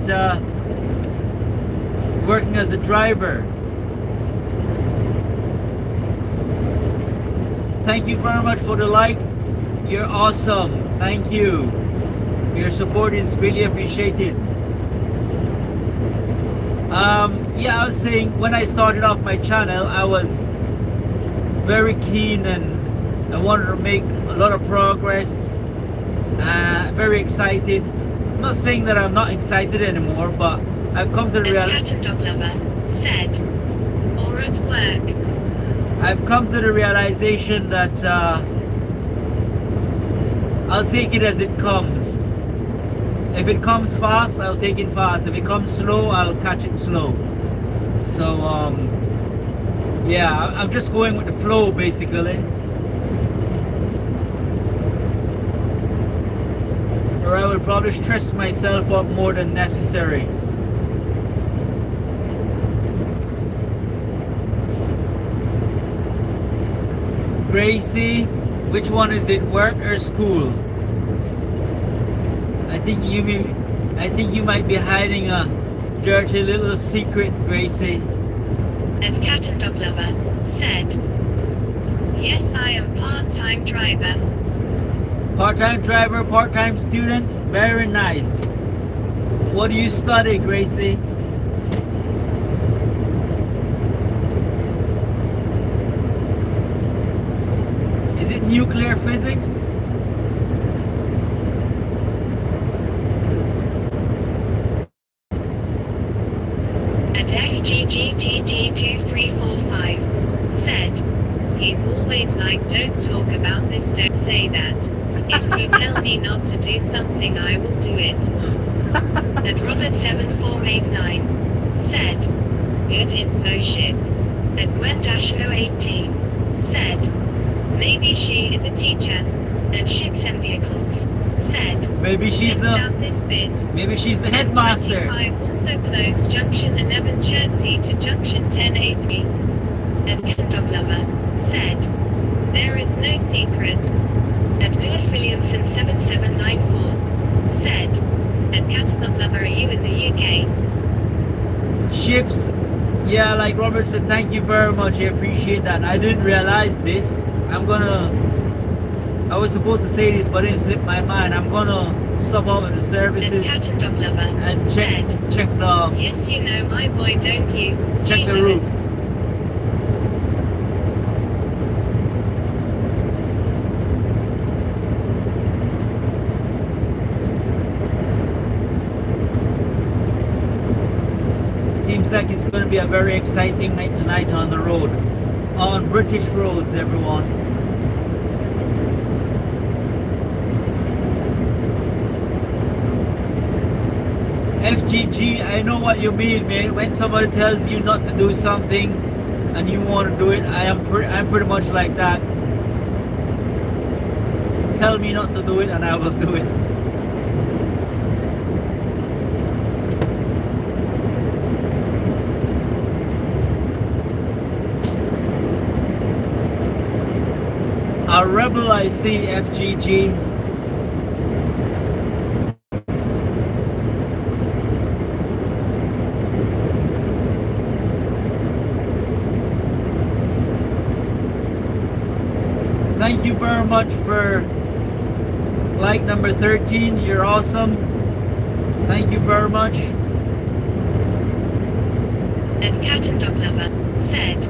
working as a driver. Thank you very much for the like. You're awesome. Thank you. Your support is greatly appreciated. Yeah, I was saying when I started off my channel, I was very keen and I wanted to make a lot of progress. Very excited. I'm not saying that I'm not excited anymore, but I've come to the And Cat and Dog Lover said, or at work. I've come to the realization that I'll take it as it comes. If it comes fast, I'll take it fast. If it comes slow, I'll catch it slow. So yeah, I'm just going with the flow basically. Or I will probably stress myself up more than necessary. Gracie, which one is it, work or school? I think you might be hiding a dirty little secret, Gracie. And Cat and Dog Lover said, yes, I am part-time driver. Part-time driver, part-time student, very nice. What do you study, Gracie? Is it nuclear physics? At FGGTT2345 said, he's always like, don't talk about this, don't say that. If you tell me not to do something, I will do it. At Robert7489 said, good info ships. At Gwen-018 said, maybe she is a teacher. And Ships and Vehicles said, Maybe she's missed the out this bit. maybe she's the headmaster. 25 also closed junction 11 Chertsey to junction 10 A3. And Cat Dog Lover said, there is no secret. And Lewis Williamson 7794 said, and Cat Dog Lover, are you in the UK? Ships, yeah, like Robert said, thank you very much. I appreciate that. I didn't realize this. I was supposed to say this, but it slipped my mind. I'm gonna stop off at the And services Cat and Dog Lover and said, check the yes, you know my boy, don't you? Check G. the Lewis. roof. Seems like it's going to be a very exciting night tonight on the road. On British roads, everyone. FGG, I know what you mean, man. When somebody tells you not to do something and you want to do it, I'm pretty much like that. Tell me not to do it and I will do it. A rebel, I see, FGG. Thank you very much for like number 13. You're awesome. Thank you very much. And Cat and Dog Lover said,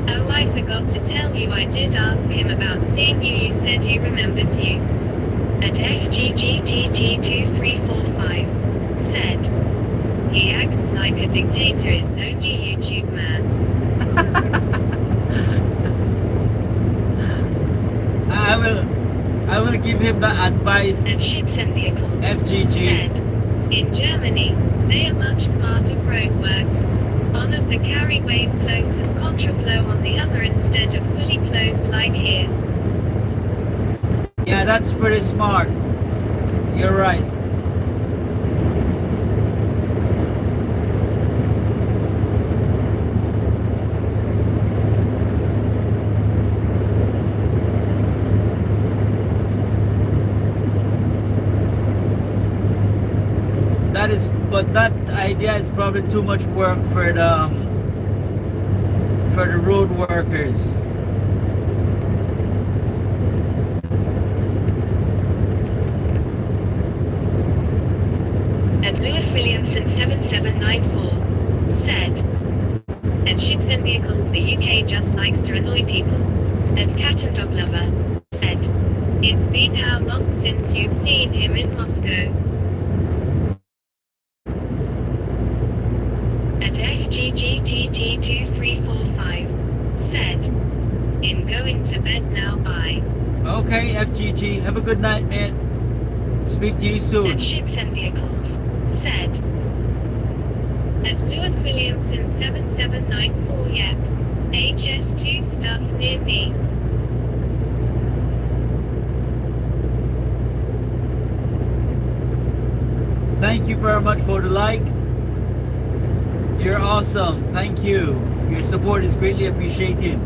"Oh, I forgot to tell you I did ask him about seeing you. You said he remembers you." At FGGTT2345 said, "He acts like a dictator. It's only YouTube, man." I will give him that advice. And Ships and Vehicles FGG said, "In Germany, they are much smarter roadworks. One of the carryways close and contraflow on the other instead of fully closed like here." Yeah, that's pretty smart. You're right. But that idea is probably too much work for the road workers. And Lewis Williamson 7794 said, "And Ships and Vehicles, the UK just likes to annoy people." And Cat and Dog Lover said, "It's been how long since you've seen him in Moscow?" At FGGTT2345 said, "In going to bed now, bye." Okay, FGG. Have a good night, man. Speak to you soon. And Ships and Vehicles said, at Lewis Williamson 7794, "Yep. HS2 stuff near me." Thank you very much for the like. You're awesome. Thank you. Your support is greatly appreciated.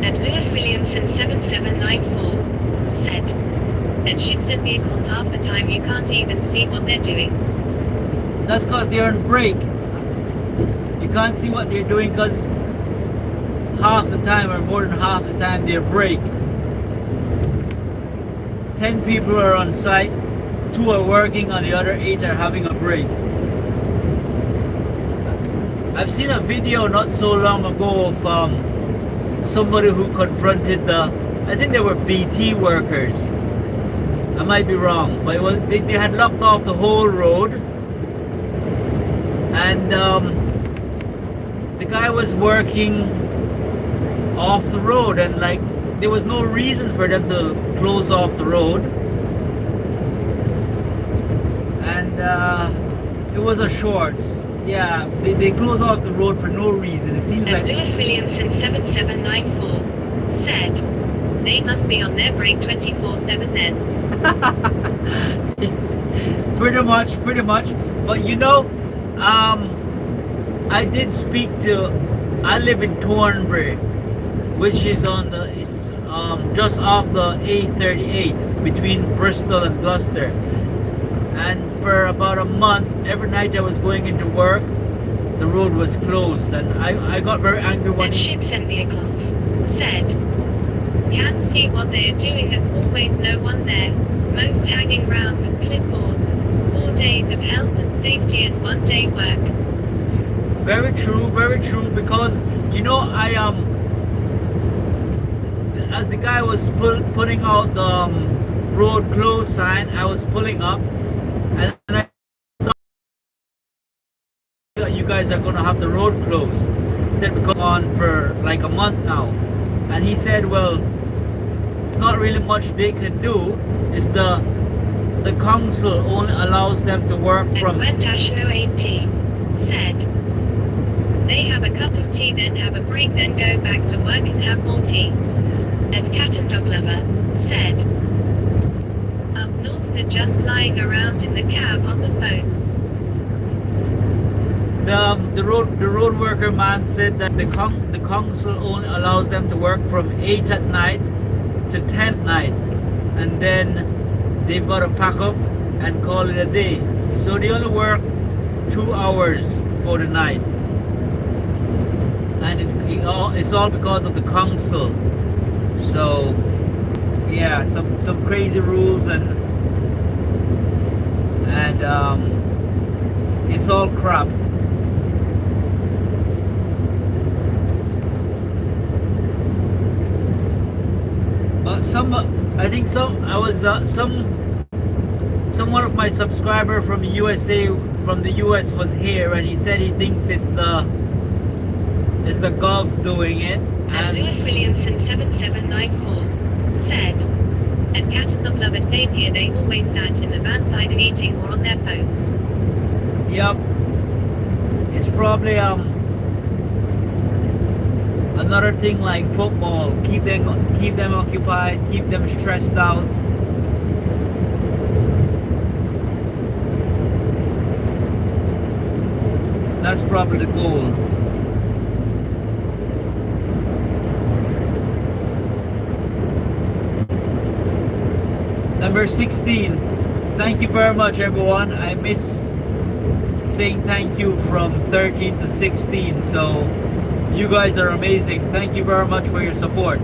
At Lewis Williamson 7794 said, "And Ships and Vehicles, half the time you can't even see what they're doing." That's because they're on break. You can't see what they're doing because half the time, or more than half the time, they're break. 10 people are on site, 2 are working, and the other 8 are having a break. I've seen a video not so long ago of somebody who confronted I think they were BT workers. I might be wrong, but they had locked off the whole road, and the guy was working off the road, and like there was no reason for them to close off the road, and it was a shorts. Yeah, they close off the road for no reason. It seems And like Lewis Williamson 7794 said, "They must be on their break 24/7 then." pretty much. But you know, I did speak to. I live in Thornbury, which is just off the A38 between Bristol and Gloucester. And for about a month, every night I was going into work, the road was closed, and I got very angry when And Ships and Vehicles said, "Can't see what they're doing, there's always no one there. Most hanging round with clipboards. 4 days of health and safety and 1 day work." Very true, because you know as the guy was putting out the road closed sign, I was pulling up, and I thought, "You guys are gonna have the road closed." He said, "Because on for like a month now," and he said, "Well, it's not really much they can do. It's the council only allows them to work And from." Gwen-080 said, "They have a cup of tea, then have a break, then go back to work and have more tea." And Cat and Dog Lover said, Up north they're just lying around in the cab on the phones. The road worker man said that the council only allows them to work from 8 at night to 10 at night, and then they've got to pack up and call it a day. So they only work 2 hours for the night, and it's all because of the council. So yeah, some crazy rules, and it's all crap. One of my subscriber from USA, from the US, was here, and he said he thinks it's the Gov doing it. And Lewis Williamson 7794 said, "At Cat and Dog Lover same here, they always sat in the vans either eating or on their phones." Yep, it's probably another thing like football. Keep them occupied, keep them stressed out. That's probably the goal. Number 16. Thank you very much, everyone. I missed saying thank you from 13 to 16, so you guys are amazing. Thank you very much for your support.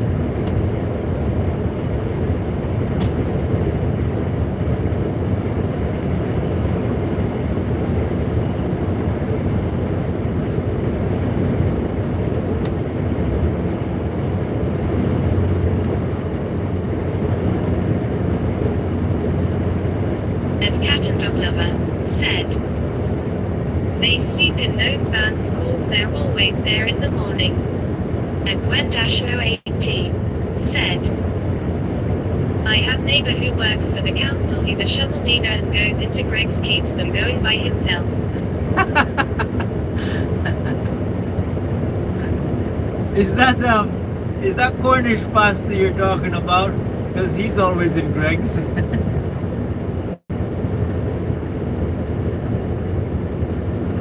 And Cat and Dog Lover said, "They sleep in those vans cause they're always there in the morning." And Gwen-080 said, "I have neighbor who works for the council. He's a shovel leader and goes into Greg's, keeps them going by himself." Is that Cornish pasta you're talking about? Because he's always in Greg's.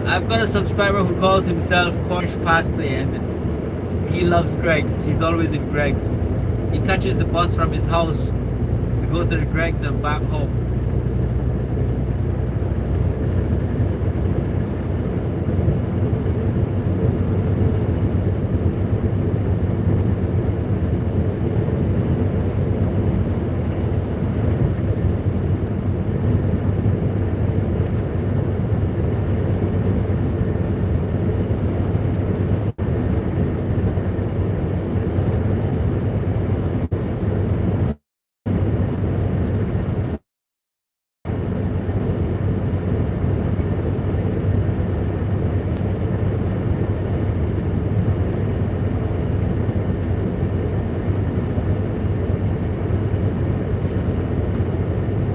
I've got a subscriber who calls himself Cornish Pasta, and he loves Greg's. He's always in Greg's. He catches the bus from his house to go to the Greg's and back home.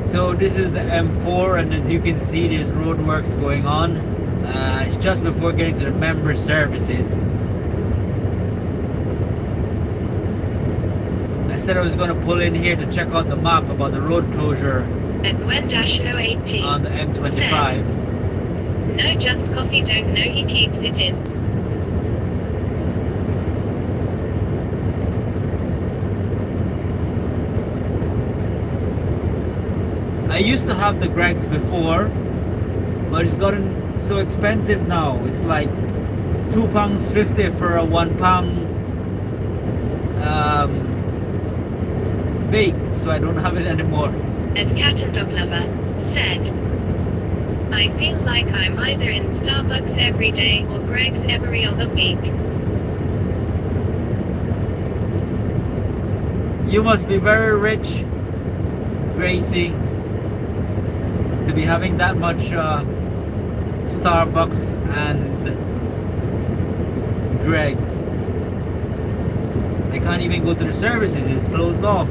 So this is the M4, and as you can see, there's roadworks going on. It's just before getting to the member services. I said I was going to pull in here to check out the map about the road closure And Gwen-080 on the M25. said, "No, just coffee, don't know he keeps it in." I used to have the Greg's before, but it's gotten so expensive now. It's like £2.50 for a £1 bake, so I don't have it anymore. And Cat and Dog Lover said, "I feel like I'm either in Starbucks every day or Greg's every other week." You must be very rich, Gracie, to be having that much Starbucks and Greg's. I can't even go to the services, it's closed off.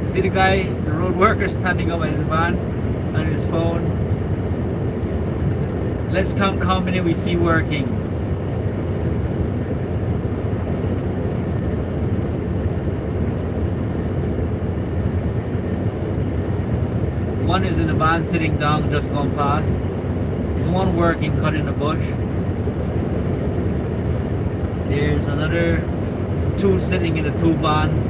See the guy, the road worker, standing up at his van on his phone. Let's count how many we see working. One is in the van sitting down, just gone past. There's one working, cutting the bush. There's another two sitting in the two vans.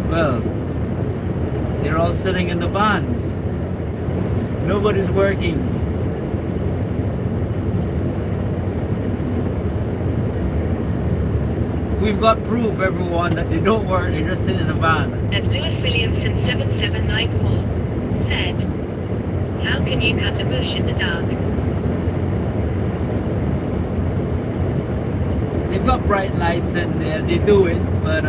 Well, they're all sitting in the vans. Nobody's working. We've got proof, everyone, that they don't work, they just sit in a van. And Lewis Williamson 7794 said, "How can you cut a bush in the dark?" They've got bright lights and they do it, but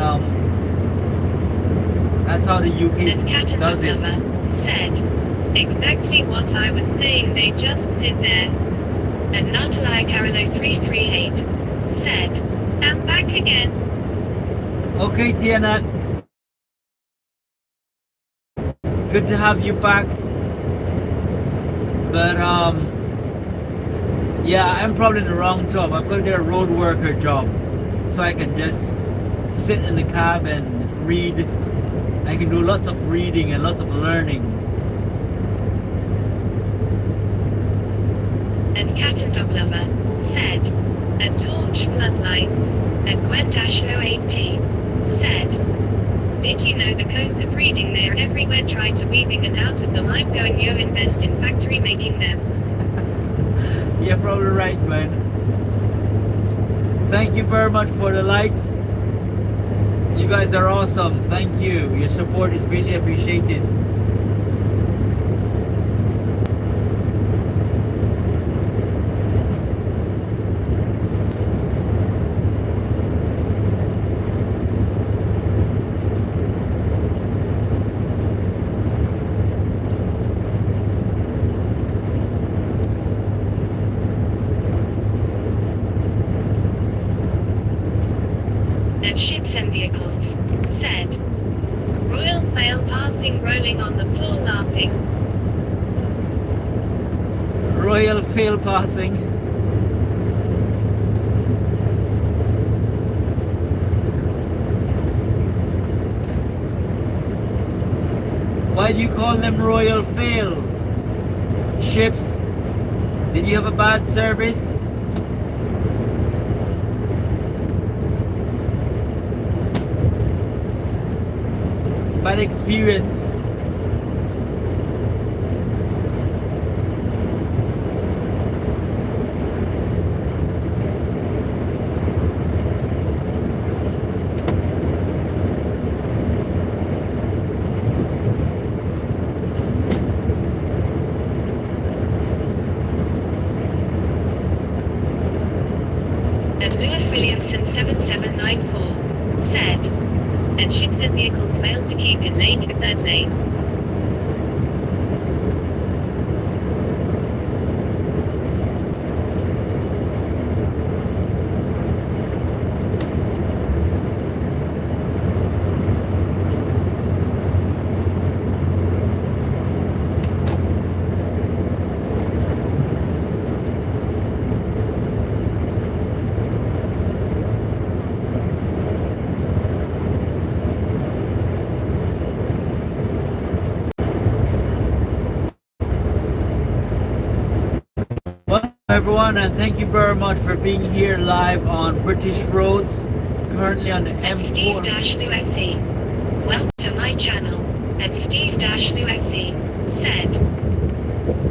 that's how the UK And Cat and does Dog it. Lover said, "Exactly what I was saying, they just sit there." And Natalai Carolo 338 said, "I'm back again." Okay, Tiana. Good to have you back. But yeah, I'm probably in the wrong job. I've got to get a road worker job so I can just sit in the cab and read. I can do lots of reading and lots of learning. And Cat and Dog Lover said, "A torch floodlights." And Gwen-080 said, "Did you know the cones are breeding? They're everywhere. Try to weaving and out of them. I'm going yo invest in factory making them." You're probably right, Gwen. Thank you very much for the likes. You guys are awesome. Thank you. Your support is greatly appreciated. And Ships and Vehicles said, "Royal fail passing, rolling on the floor laughing." Royal fail passing. Why do you call them royal fail? Ships? Did you have a bad service? Bad experience? And Lewis Williamson 7794 said, "And Ships and Vehicles failed to keep in lane the third lane." Welcome everyone, and thank you very much for being here live on British Roads, currently on the And Steve M4. Luexi, "Welcome to my channel." And Steve Luexi said,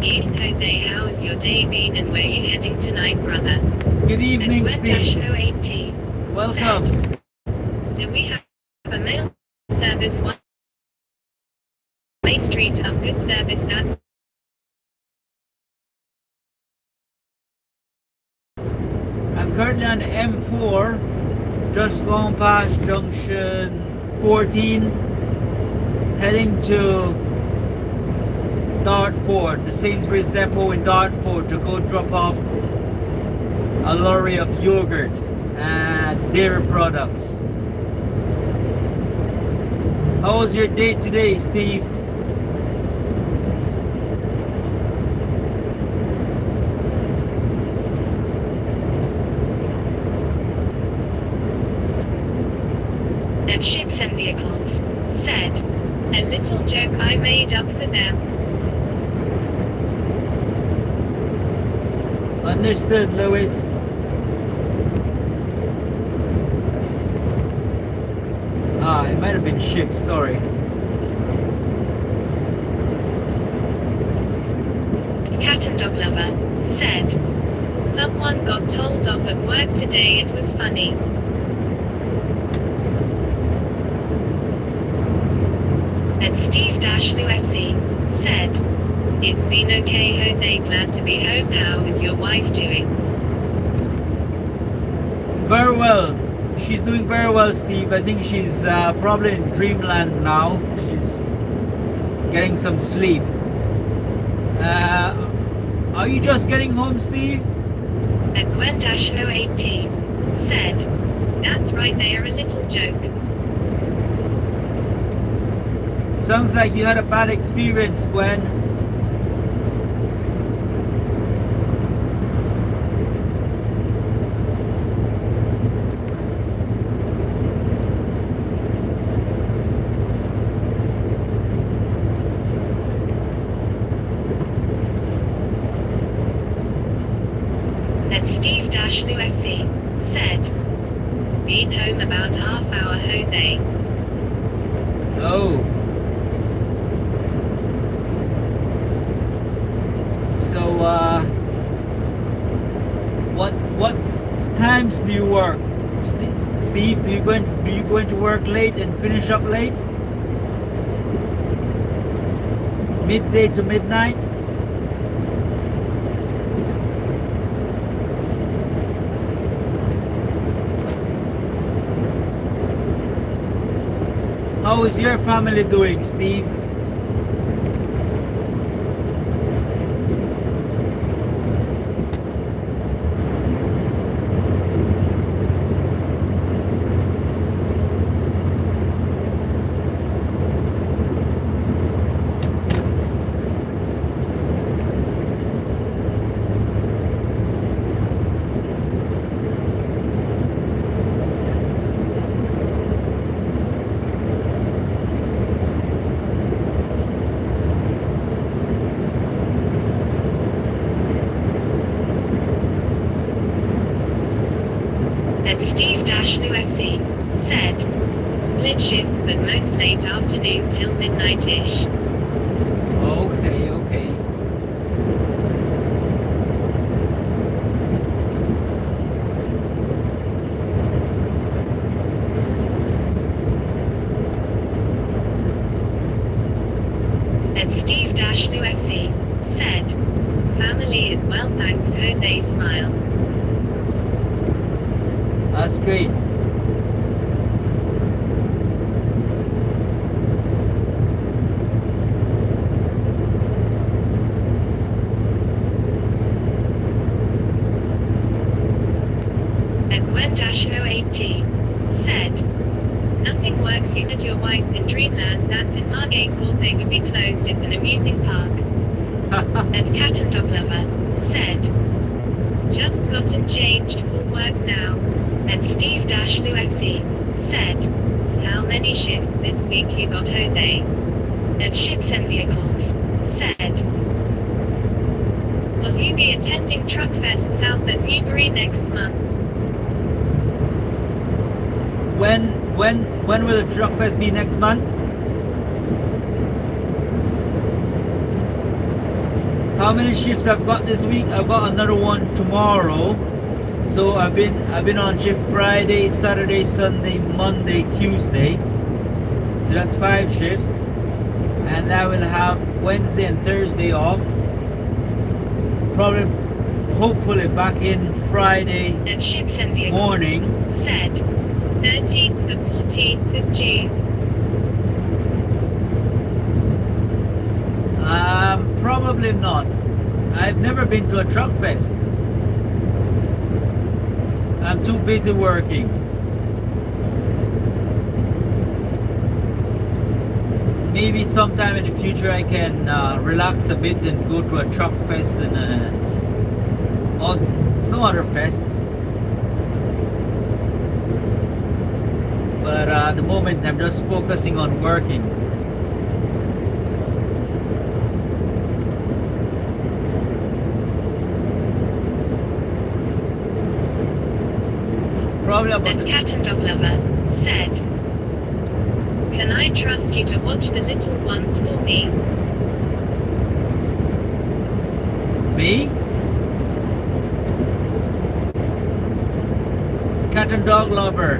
"Eve Jose, how's your day been and where you heading tonight, brother?" Good evening, And Steve. Gwen-080 Welcome. said, "Do we have a mail service one May Street of good service that's..." I'm currently on the M4, just going past junction 14, heading to Dartford, the Sainsbury's depot in Dartford, to go drop off a lorry of yogurt and dairy products. How was your day today, Steve? at Ships and Vehicles, said, "A little joke I made up for them." Understood, Lewis. It might have been ships, sorry. Cat and Dog Lover said, "Someone got told off at work today. It was funny." At Steve-Luexi said, "It's been okay, Jose. Glad to be home. How is your wife doing?" Very well. She's doing very well, Steve. I think she's probably in dreamland now. She's getting some sleep. Are you just getting home, Steve? At Gwen-018 said, "That's right, they are a little joke." Sounds like you had a bad experience, Gwen. At Steve-Luexi said, "Been home about half hour, Jose." Oh. So, what times do you work, Steve? Do you going to work late and finish up late? Midday to midnight? How is your family doing, Steve? At Steve-Luexi said, "Split shifts but most late afternoon till midnight-ish." Okay. At Steve-Luexi said, "Family is well, thanks, Jose." Smile. That's great. At Gwen-080 said, "Nothing works. You said your wife's in dreamland. That's in Margate. Thought they would be closed. It's an amusing park." At Cat and Dog Lover said, "Just gotten changed for work now." At Steve-Luexi said, "How many shifts this week you got, Jose?" At Ships and Vehicles said, "Will you be attending Truckfest South at Newbury next month?" When will the Truckfest be next month? How many shifts I've got this week? I've got another one tomorrow. So I've been on shift Friday, Saturday, Sunday, Monday, Tuesday. So that's 5 shifts. And I will have Wednesday and Thursday off. Probably, hopefully back in Friday And Ships and Vehicles morning. said, 13th to 14th of June. Probably not. I've never been to a truck fest. I'm too busy working. Maybe sometime in the future I can relax a bit and go to a truck fest and or some other fest. But at the moment, I'm just focusing on working. Probably about And Cat and Dog Lover said, "Can I trust you to watch the little ones for me?" me? Cat and Dog Lover.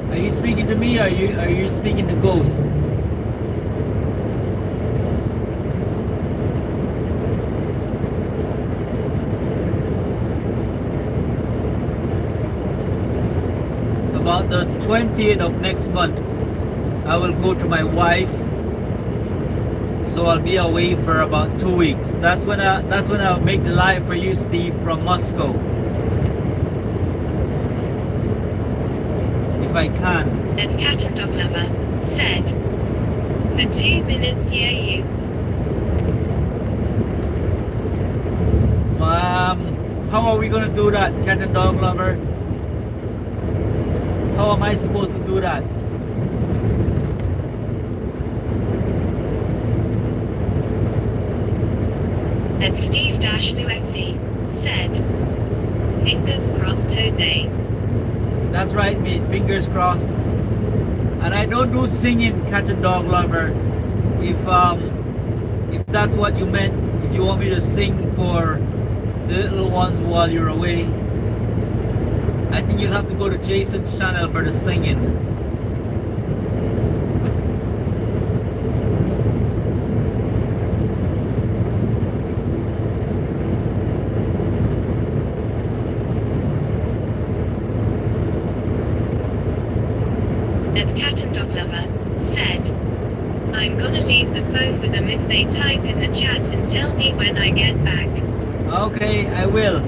Are you speaking to me or are you speaking to Ghost? About the 20th of next month, I will go to my wife. So I'll be away for about 2 weeks. That's when I'll make the live for you, Steve, from Moscow. If I can. And Cat and Dog Lover said, "For 2 minutes, yeah, you." How are we gonna do that, Cat and Dog Lover? How am I supposed to do that? And Steve-Lufc said, "Fingers crossed, Jose." That's right, mate. Fingers crossed. And I don't do singing, Cat and Dog Lover. If that's what you meant, if you want me to sing for the little ones while you're away, I think you'll have to go to Jason's channel for the singing. And Cat and Dog Lover said, "I'm gonna leave the phone with them if they type in the chat and tell me when I get back." Okay, I will.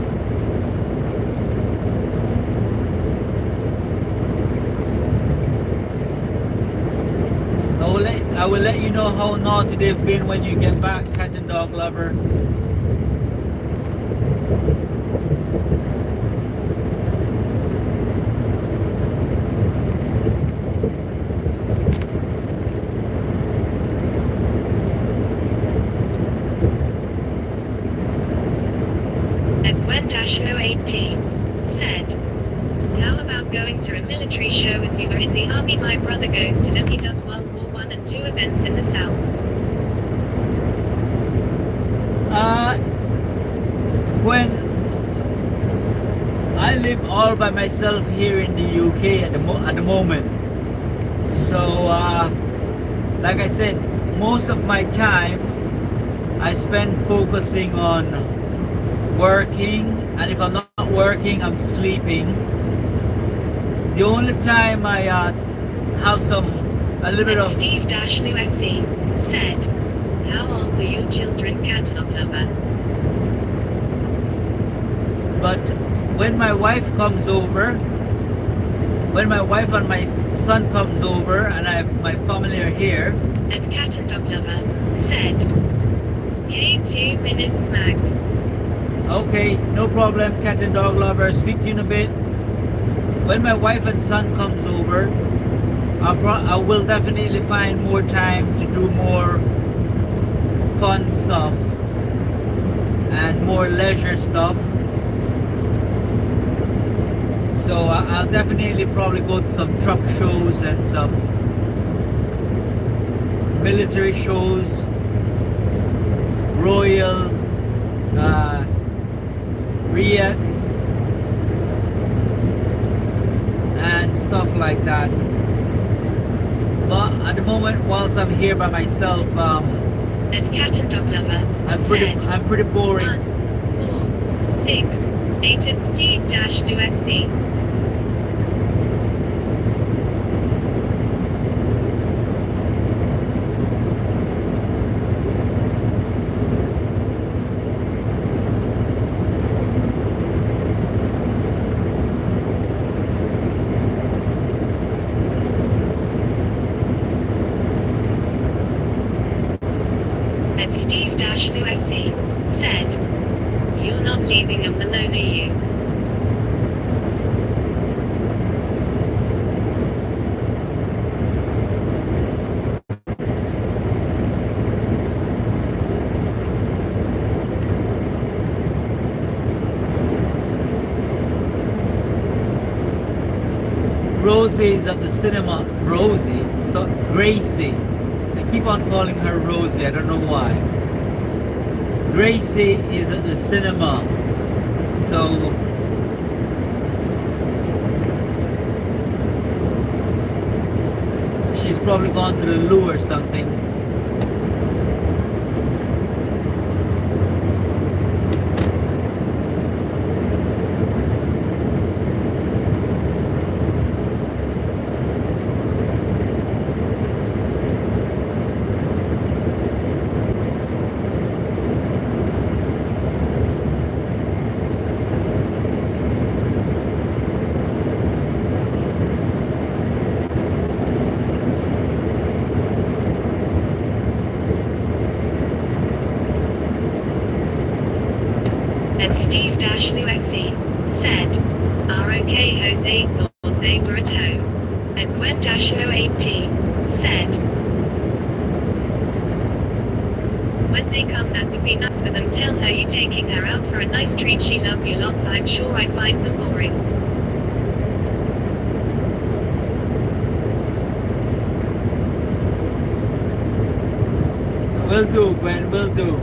I will let you know how naughty they've been when you get back, Cat and Dog Lover. And Gwen-080 said, "How about going to a military show as you were in the army? My brother goes to them. He does World War I and II events in the South." When I live all by myself here in the UK at the moment, so like I said, most of my time I spend focusing on working, and if I'm not working, I'm sleeping. The only time I have a little bit And of Steve-Lufc said, "How old are your children, Cat Dog Lover?" But when my wife comes over, when my wife and my son comes over, and my family are here. And Cat and Dog Lover said, "Hey, 2 minutes max." Okay, no problem, Cat and Dog Lover. Speak to you in a bit. When my wife and son comes over, I will definitely find more time to do more fun stuff and more leisure stuff. So I'll definitely probably go to some truck shows and some military shows, Royal, Riyadh, and stuff like that. But at the moment, whilst I'm here by myself, And Cat and Dog Lover said, I'm pretty boring. 1, 4, 6, 8 at Steve-Lufc. And Steve-Lufc said, "You're not leaving them alone, are you?" Rosie is at the cinema. Rosie? So, Gracie. I keep on calling her Rosie. I don't know why. Gracie is at the cinema. So, she's probably gone to the loo or something. And Steve-Luexi said, "ROK Jose thought they were at home." And Gwen-080 said, "When they come that would be nice for them. Tell her you taking her out for a nice treat. She love you lots. I'm sure I find them boring." Will do, Gwen, will do.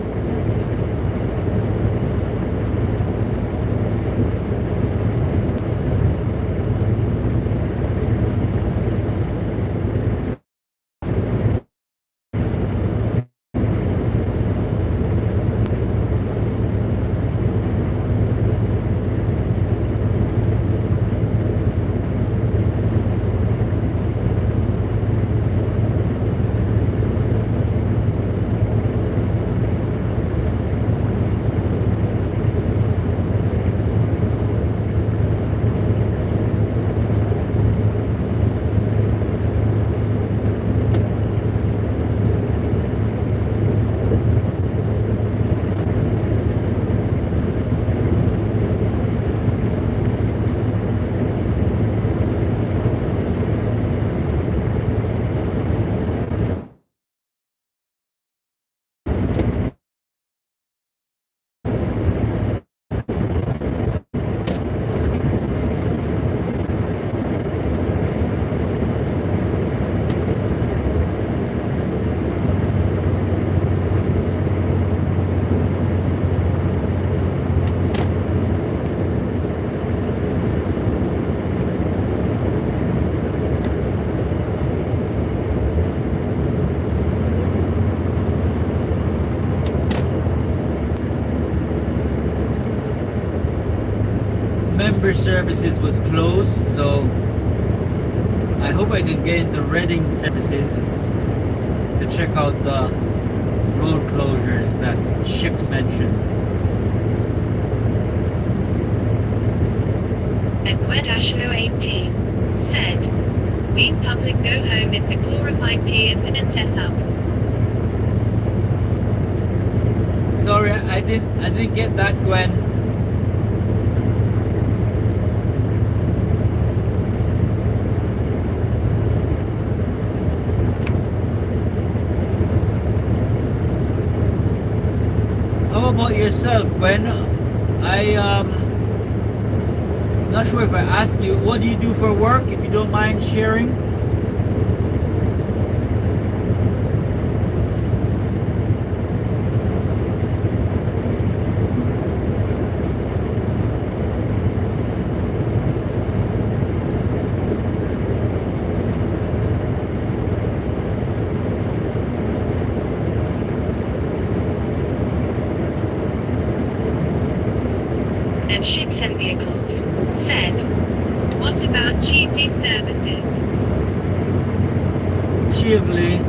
Member services was closed, so I hope I can get into Reading services to check out the road closures that Ships mentioned. And Gwen-080 said, "We public go home. It's a glorified P and present us up." Sorry, I didn't get that, Gwen. How about yourself, Gwen? Not sure if I asked you, what do you do for work, if you don't mind sharing? And Ships and Vehicles said, "What about Cheveley services?" Cheveley.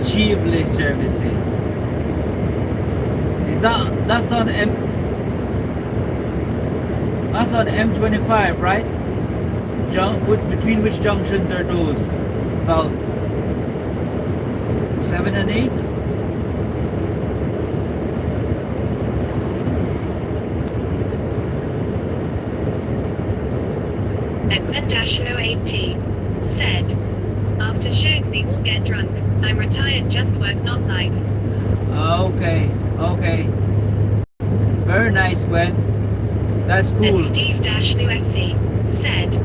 Cheveley services. Is that's on that's on M25, right? Between which junctions are those? About 7 and 8? And Gwen-080 said, "After shows they all get drunk. I'm retired, just work, not life." Okay, Okay. Very nice, Gwen. That's And cool. Steve-Luxy said,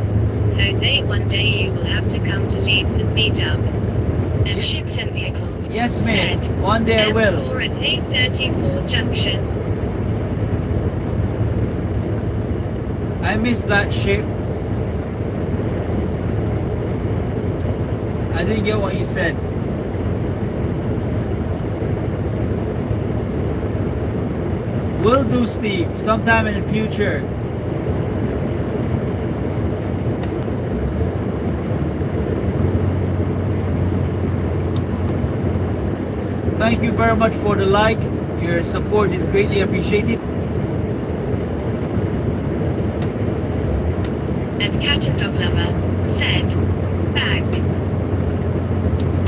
Jose, one day you will have to come to Leeds and meet up. And Ships and Vehicles Yes, mate. said, One day I will. M4 at 834 junction. I missed that ship. I didn't get what you said. Will do, Steve. Sometime in the future. Thank you very much for the like. Your support is greatly appreciated. And Cat and Dog Lover said, back.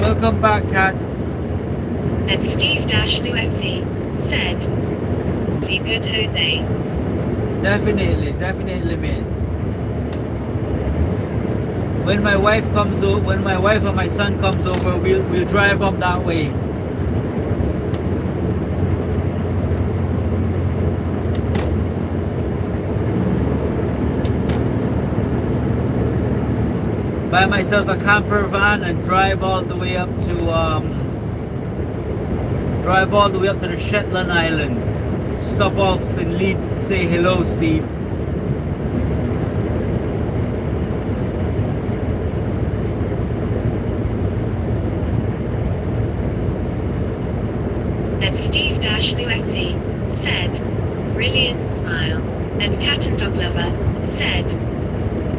Welcome back, Kat. And Steve-Luxy said, be good, Jose. Definitely, man. When my wife comes over, when my wife and my son comes over, we'll drive up that way. Buy myself a camper van and drive all the way up to the Shetland Islands. Stop off in Leeds to say hello, Steve. And Steve-Luxy said, brilliant smile. And Cat and Dog Lover said,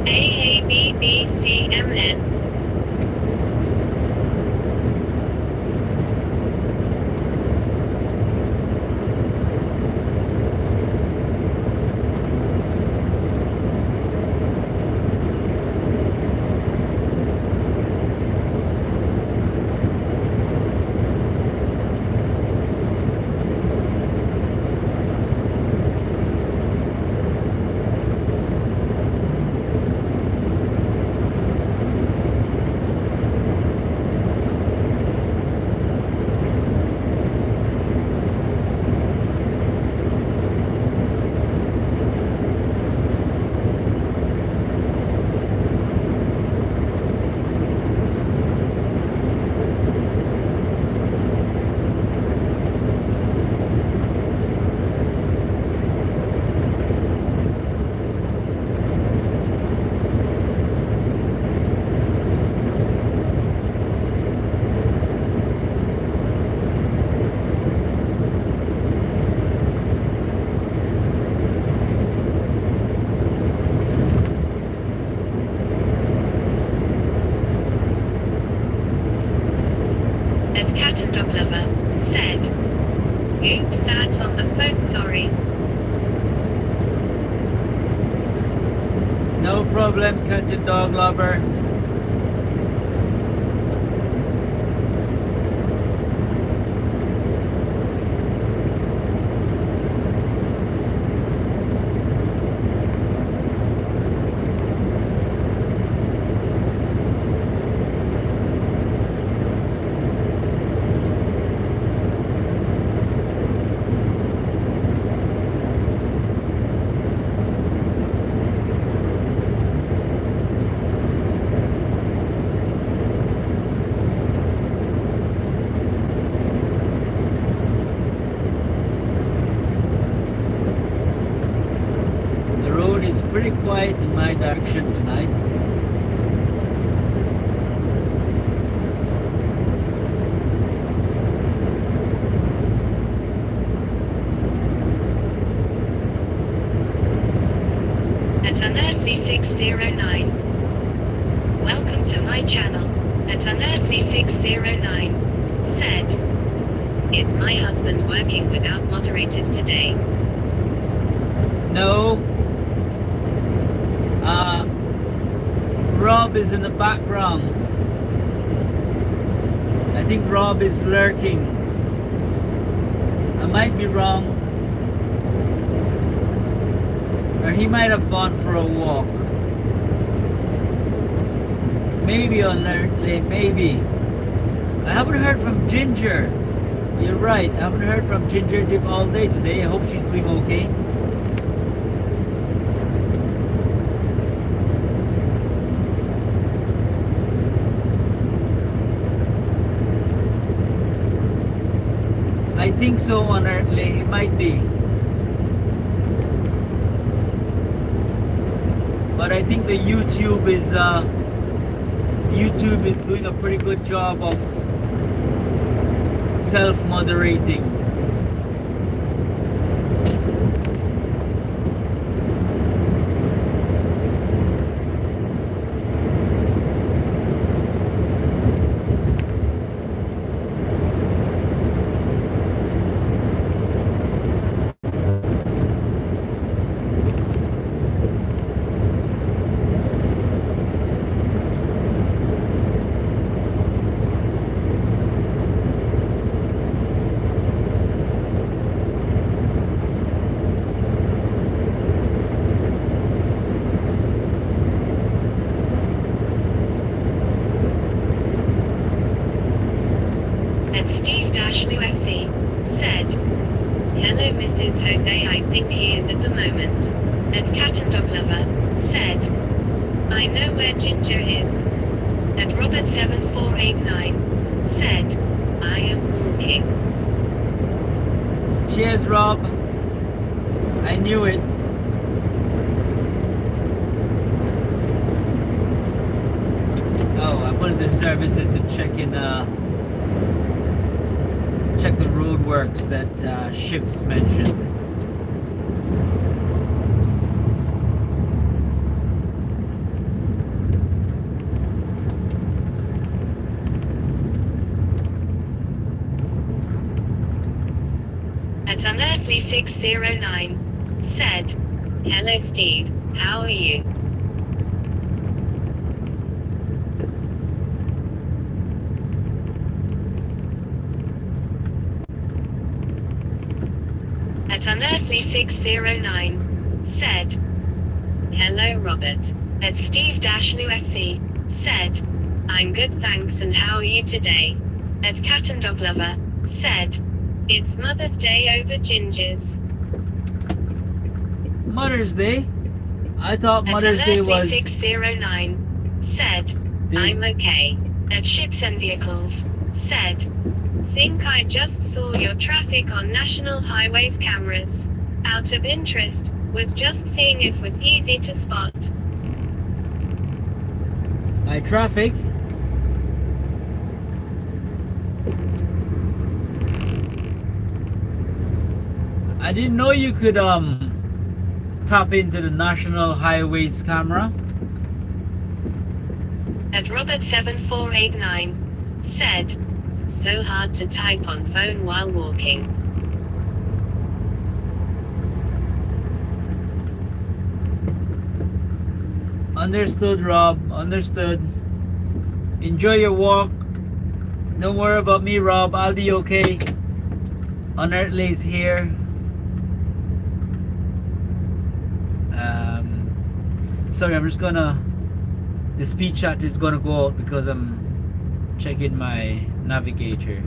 AABBCMN. And Cat and Dog Lover said, oops, sat on the phone, sorry. No problem, Cat and Dog Lover. Pretty quiet in my direction tonight. At Unearthly 609. Welcome to my channel. At Unearthly 609 said, is my husband working without moderators today? No. Rob is in the background. I think Rob is lurking. I might be wrong. Or he might have gone for a walk. Maybe on Lately, maybe. I haven't heard from Ginger. You're right. I haven't heard from Ginger Dip all day today. I hope she's doing okay. I think so, Unearthly. It might be. But I think the YouTube is doing a pretty good job of self-moderating. And Steve-Lufc said, "Hello Mrs. Jose, I think he is at the moment." And Cat and Dog Lover said, "I know where Ginger is." And Robert7489 said, "I am walking." Cheers, Rob. I knew it. Oh, I put in the services to check the road works that Ships mentioned. At Unearthly609 said, "Hello Steve, how are you?" At Unearthly609 said, "Hello Robert." At Steve-Lufc said, "I'm good thanks, and how are you today?" At Cat and Dog Lover said, "It's Mother's Day over Ginger's." Mother's Day? I thought At Mother's Day was... Unearthly609 said, "I'm okay." At Ships and Vehicles said, "Think I just saw your traffic on National Highways cameras. Out of interest, was just seeing if was easy to spot." My traffic? I didn't know you could tap into the National Highways camera. At Robert7489 said, "So hard to type on phone while walking." Understood, Rob. Understood. Enjoy your walk. Don't worry about me, Rob. I'll be okay. Unearthly's here. Sorry, I'm just gonna... The speed chat is gonna go out because I'm checking my navigator.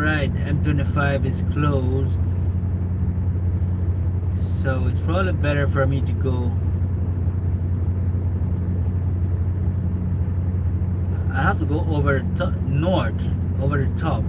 Right, M25 is closed, so it's probably better for me to go. I have to go over north, over the top.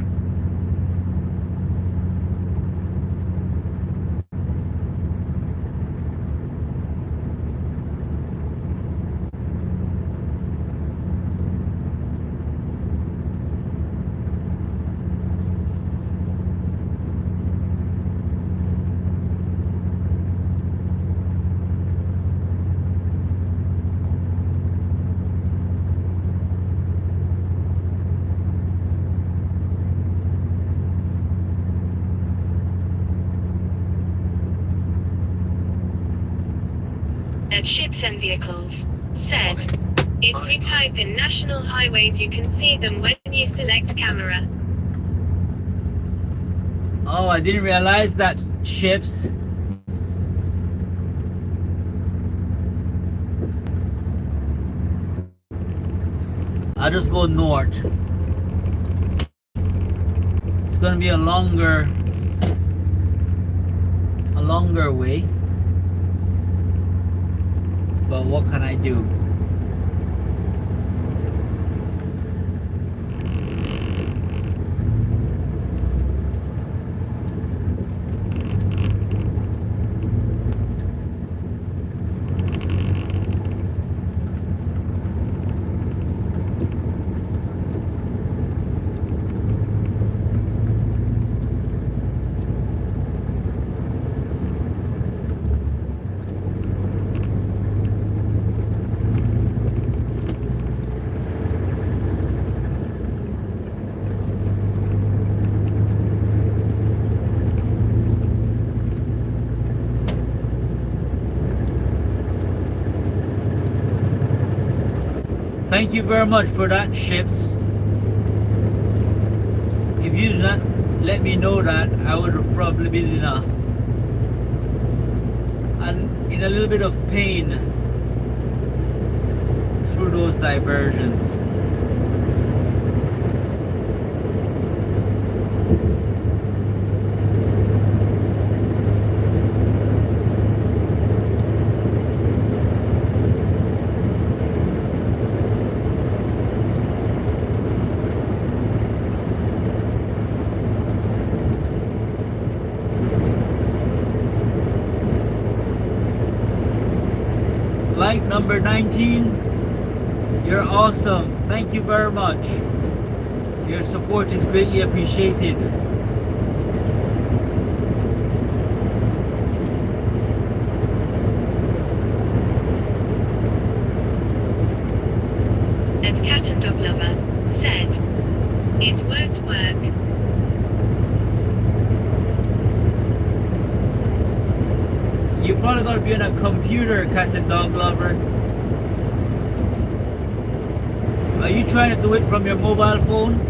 at Ships and Vehicles said, if you type in national highways you can see them when you select camera. Oh, I didn't realize that. Ships. I'll just go north. It's gonna be a longer way. But what can I do? Thank you very much for that, Ships. If you did not let me know that, I would have probably been in a little bit of pain through those diversions. Like number 19, you're awesome. Thank you very much. Your support is greatly appreciated. And Cat and Dog Lover said, it won't work. You probably gotta be on a computer, Cat and Dog Lover. Are you trying to do it from your mobile phone?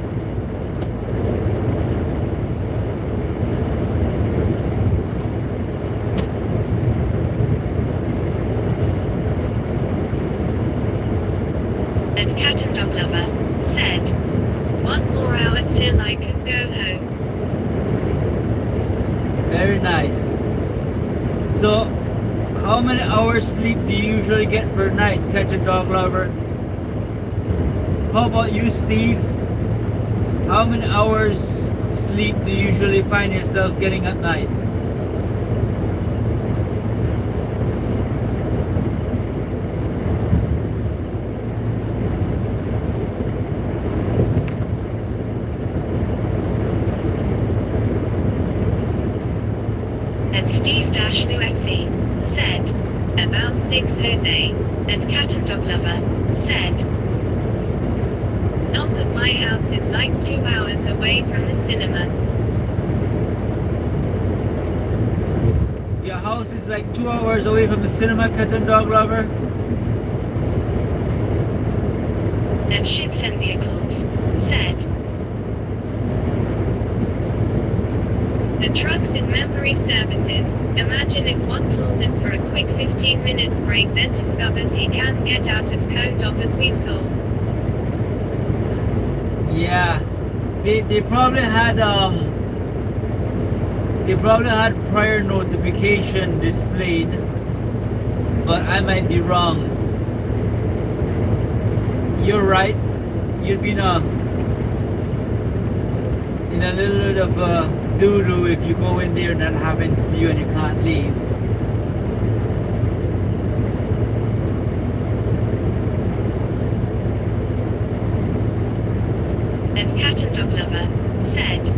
And Cat and Dog Lover said, 1 more hour till I can go home. Very nice. So, how many hours sleep do you usually get per night, Cat and Dog Lover? How about you, Steve? How many hours sleep do you usually find yourself getting at night? And Steve-UFC said, about 6 Jose. And Cat and Dog Lover said, not that my house is like 2 hours away from the cinema. Your house is like 2 hours away from the cinema, Cat and Dog Lover? And Ships and Vehicles said, the trucks in memory services, imagine if one pulled in for a quick 15 minutes break then discovers he can't get out as coned off as we saw. Yeah. They probably had prior notification displayed, but I might be wrong. You're right. You'd be in a little bit of a doo-doo if you go in there and that happens to you and you can't leave. And Cat and Dog Lover said,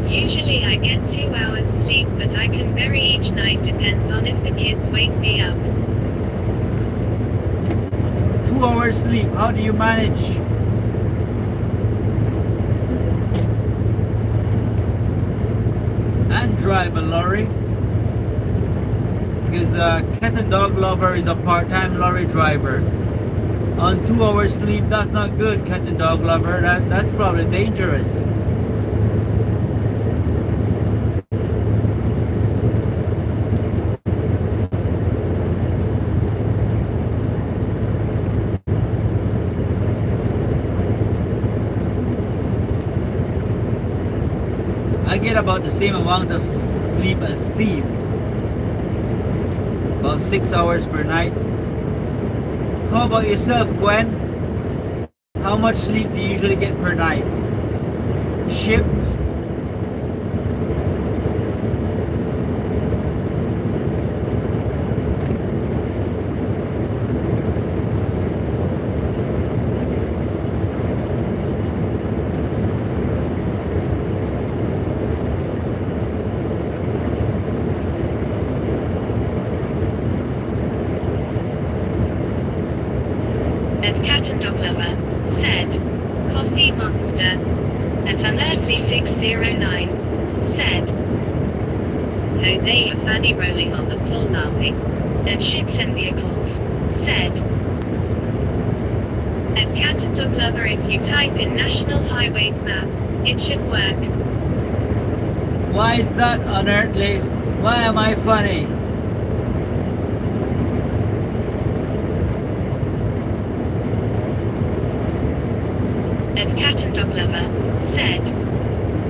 usually I get 2 hours sleep but I can vary each night, depends on if the kids wake me up. 2 hours sleep, how do you manage? And drive a lorry. Because Cat and Dog Lover is a part-time lorry driver. On 2 hours sleep, that's not good, Cat and Dog Lover. That's probably dangerous. I get about the same amount of sleep as Steve. About 6 hours per night. How about yourself, Gwen? How much sleep do you usually get per night? Ships? And Cat and Dog Lover said, Coffee Monster. At Unearthly 609 said, Jose, your fanny rolling on the floor laughing. And Ships and Vehicles said, and Cat and Dog Lover, if you type in National Highways map, it should work. Why is that unearthly? Why am I funny? And Cat and Dog Lover said,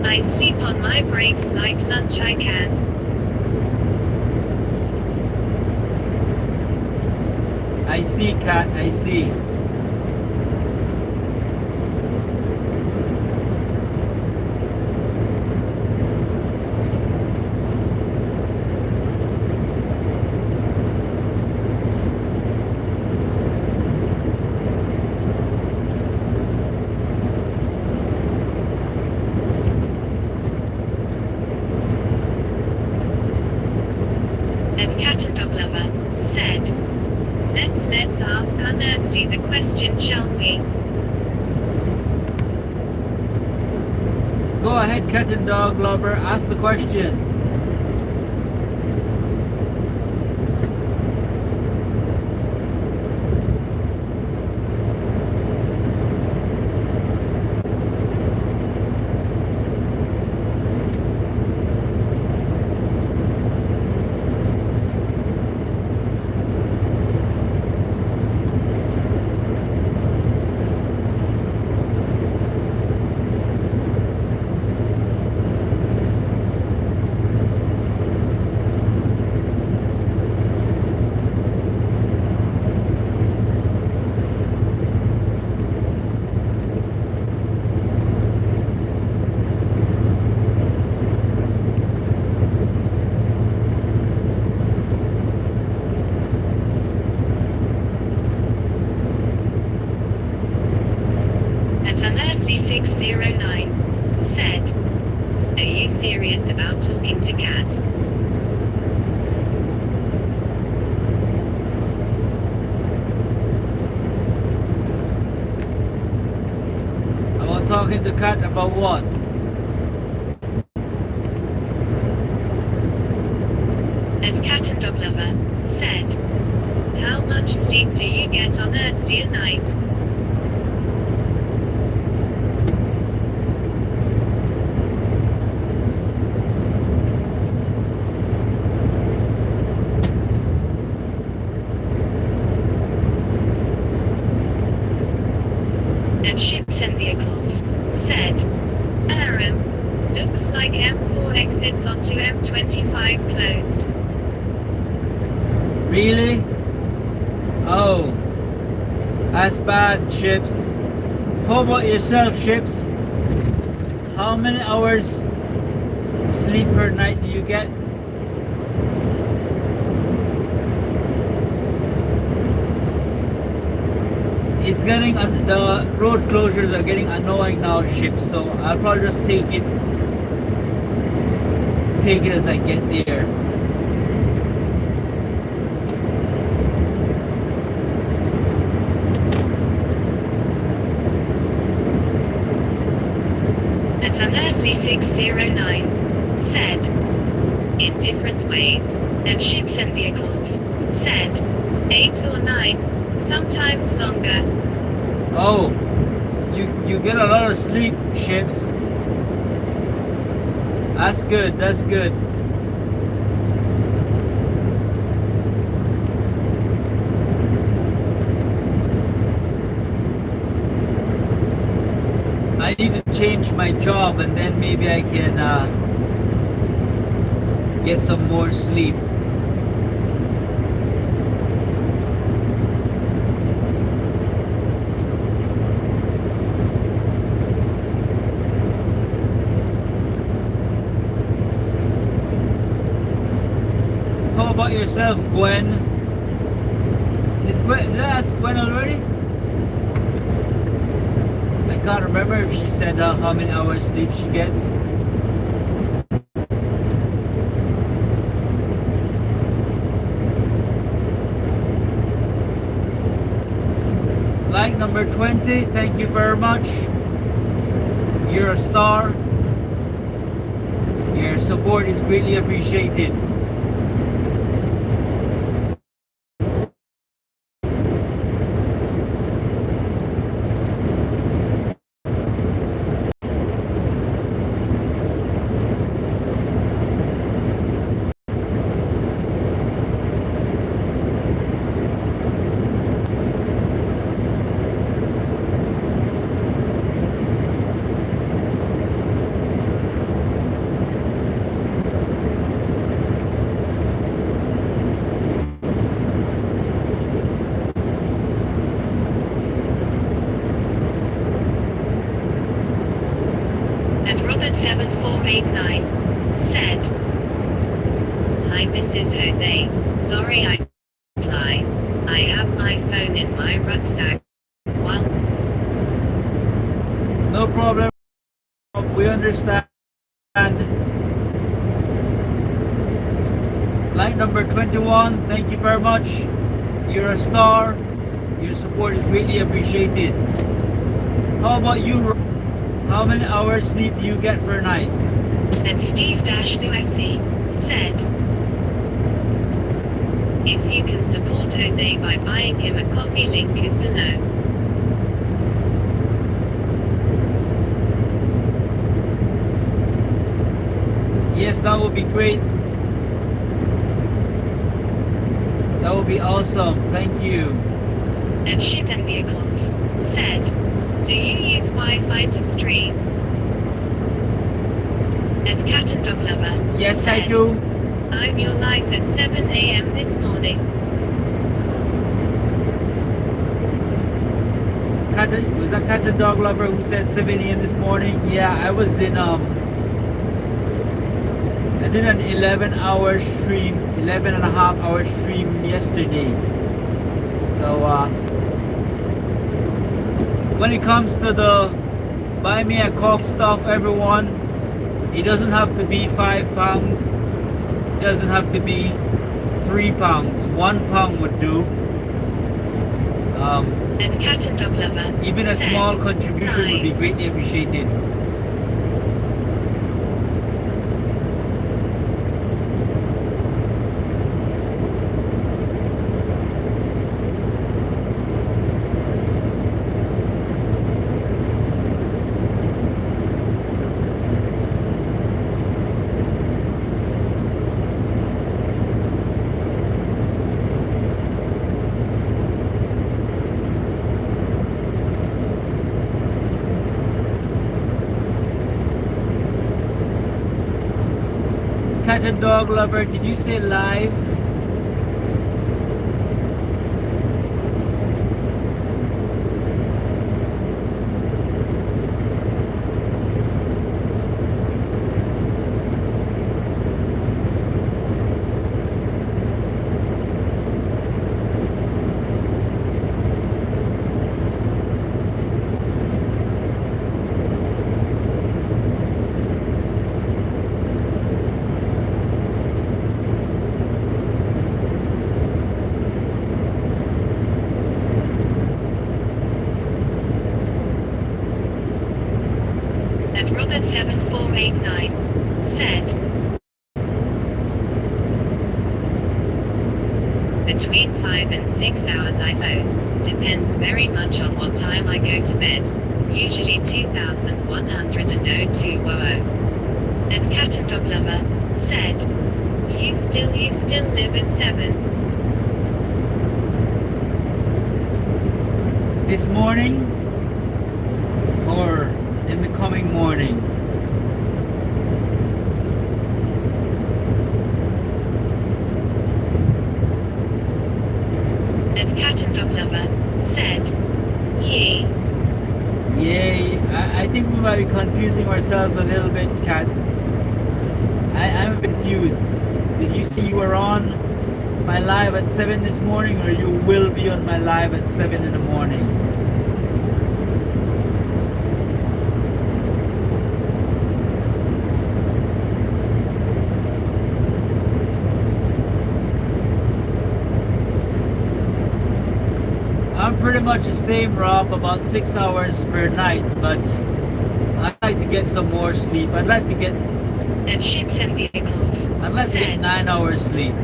I sleep on my breaks like lunch I can. I see, Cat, I see. And Cat and Dog Lover said, let's ask Unearthly the question, shall we? Go ahead, Cat and Dog Lover, ask the question. At Unearthly 609 said, are you serious about talking to Cat? About talking to Cat about what? And Cat and Dog Lover said, how much sleep do you get on Earthly a night? And Ships and Vehicles said, ETHEREUM, looks like M4 exits onto M25 closed. Really? Oh, that's bad, Ships. How about yourself, Ships? How many hours sleep per night do you get? It's getting, the road closures are getting annoying now, Ships, so I'll probably just take it as I get there. At Unearthly 609 said, in different ways, And ships and vehicles said 8 or 9, sometimes longer. Oh, you get a lot of sleep, ships. That's good, that's good. I need to change my job and then maybe I can get some more sleep. How about yourself, Gwen? Did I ask Gwen already? I can't remember if she said how many hours sleep she gets. Like number 20, thank you very much. You're a star. Your support is greatly appreciated. And Robert 7489 said, "Hi Mrs. Jose, sorry I reply. I have my phone in my rucksack. Well, No problem. We understand. Like number 21, thank you very much. You're a star. Your support is greatly appreciated. How about you? How many hours sleep do you get per night? And Steve-Luexi said, if you can support Jose by buying him a coffee, link is below. Yes, that would be great. That would be awesome. Thank you. And Ship and Vehicles said, do you use Wi-Fi to stream? And Cat and Dog Lover Yes, said, I do. I'm your live at 7 a.m. this morning. Was that Cat and Dog Lover who said 7 a.m. this morning? Yeah, I was in I did an 11-hour stream, 11 and a half hour stream yesterday. So when it comes to the buy me a coffee stuff, everyone, it doesn't have to be £5. It doesn't have to be £3. £1 would do. And Cat and Dog Lover Even a said, small contribution would be "Live." greatly appreciated. Cat and Dog Lover, did you say live? And Robert 7489 said, between 5 and 6 hours I suppose. Depends very much on what time I go to bed. Usually 2102. And Cat and Dog Lover said, you still live at 7. This morning or in the coming morning? And Cat and Dog Lover said, ye. Yay. I think we might be confusing ourselves a little bit, Kat. I'm a bit confused. Did you see you were on my live at 7 this morning, or you will be on my live at 7 in the morning? I'm pretty much the same, Rob, about 6 hours per night, but I'd like to get some more sleep. I'd like to get And Ships and Vehicles I'd like to get said, 9 hours sleep.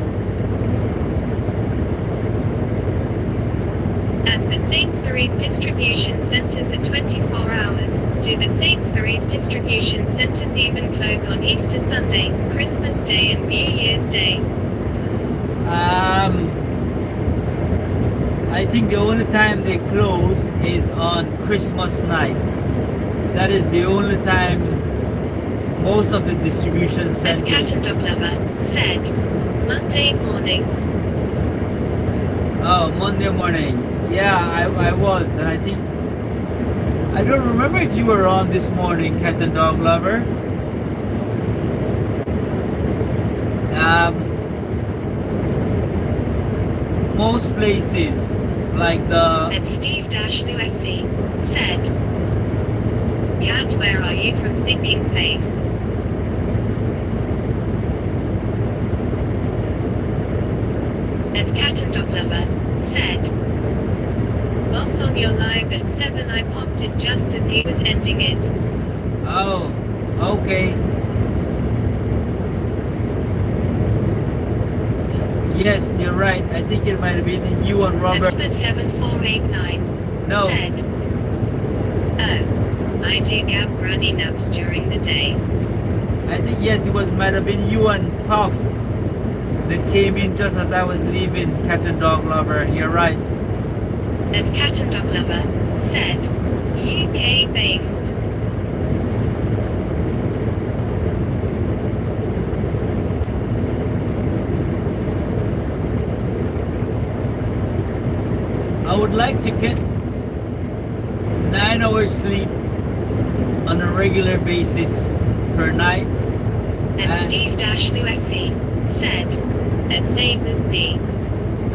as the Sainsbury's distribution centres are 24 hours, do the Sainsbury's distribution centres even close on Easter Sunday, Christmas Day and New Year's Day? I think the only time they close is on Christmas night. That is the only time most of the distribution And Cat and centers. Dog Lover said, Monday morning. Oh, Monday morning. Yeah, I was, and I think I don't remember if you were on this morning, Cat and Dog Lover. Most places, like the And Steve-Luexi said, Cat, where are you from Thinking Face? And Cat and Dog Lover said, Boss on your live at 7. I popped in just as he was ending it. oh, okay. Yes, you're right. I think it might have been you and And Robert. Robert 7489 No. said, Oh, I do gab granny naps during the day. I think yes, it might have been you and Puff that came in just as I was leaving, Cat and Dog Lover. You're right. And Cat and Dog Lover said, UK based. I would like to get 9 hours sleep on a regular basis per night. And Steve-Luexi said, the same as me.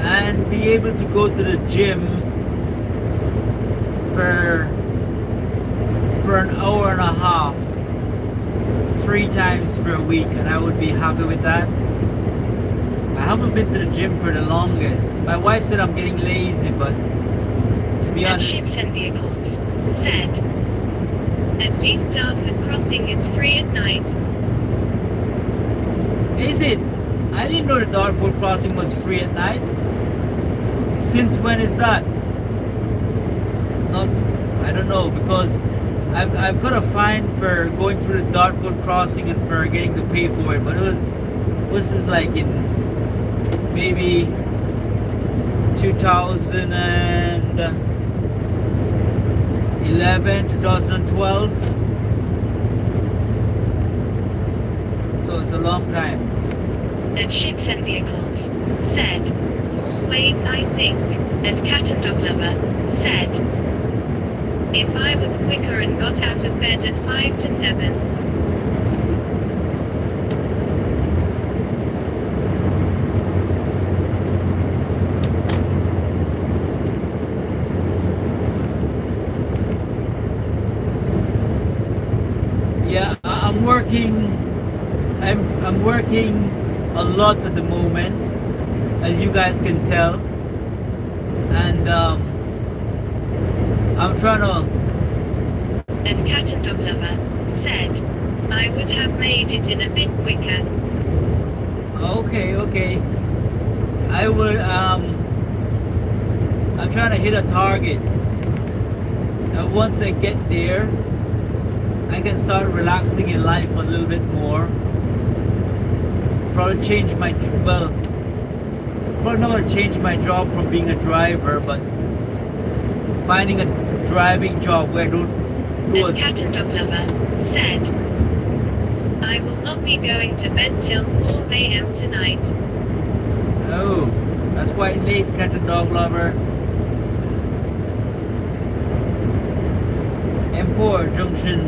And be able to go to the gym for an hour and a half 3 times per week, and I would be happy with that. I haven't been to the gym for the longest. My wife said I'm getting lazy, but to be And honest, Ships and Vehicles said, at least Dartford Crossing is free at night. is it? I didn't know the Dartford crossing was free at night. Since when is that? Not, I don't know, because I've got a fine for going through the Dartford crossing and for getting to pay for it, but this is like in maybe 2011, 2012. So it's a long time. And Ships and Vehicles said, always I think. And Cat and Dog Lover said, if I was quicker and got out of bed at 5 to 7. Yeah, I'm working. I'm working a lot at the moment, as you guys can tell, and I'm trying to. And Cat and Dog Lover said, I would have made it in a bit quicker. Okay. I would I'm trying to hit a target, and once I get there I can start relaxing in life a little bit more. Probably change my probably not going to change my job from being a driver, but finding a driving job where I don't do And Cat and Dog Lover said, I will not be going to bed till 4 a.m. tonight. Oh, that's quite late, Cat and Dog Lover. M4 junction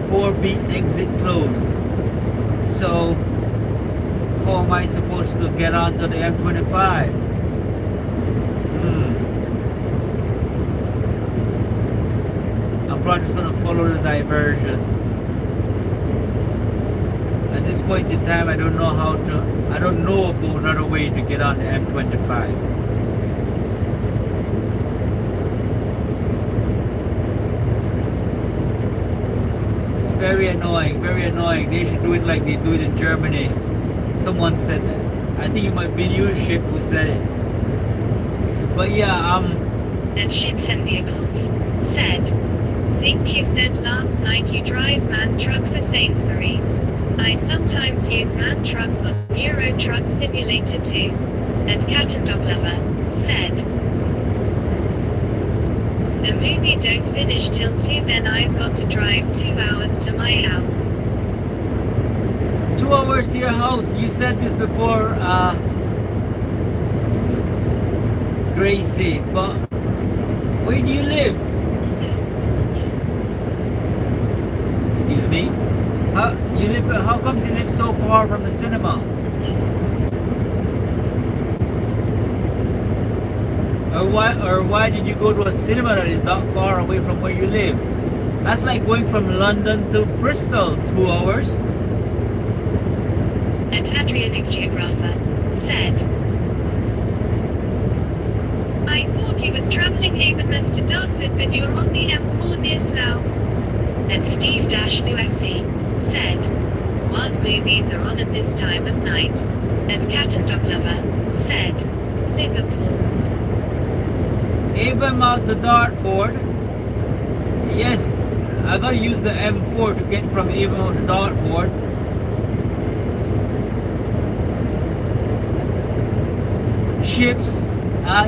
4B exit closed. So how am I supposed to get onto the M25? I'm probably just gonna follow the diversion. At this point in time, I don't know of another way to get on the M25. It's very annoying, very annoying. They should do it like they do it in Germany. Someone said that. I think it might be news ship who said it. But yeah, And Ships and Vehicles said, think you said last night you drive man truck for Sainsbury's. I sometimes use man trucks on Euro Truck Simulator too. And Cat and Dog Lover said, the movie don't finish till 2, then I've got to drive 2 hours to my house. 2 hours to your house. You said this before, Gracie, but where do you live? Excuse me. How comes you live so far from the cinema? Or why did you go to a cinema that is not far away from where you live? That's like going from London to Bristol, 2 hours. And Adrianic Geographer said, I thought you was travelling Avonmouth to Dartford, but you're on the M4 near Slough. And Steve Luexi said, what movies are on at this time of night? And Cat and Dog Lover said, Liverpool. Avonmouth to Dartford. Yes, I gotta use the M4 to get from Avonmouth to Dartford. Ships.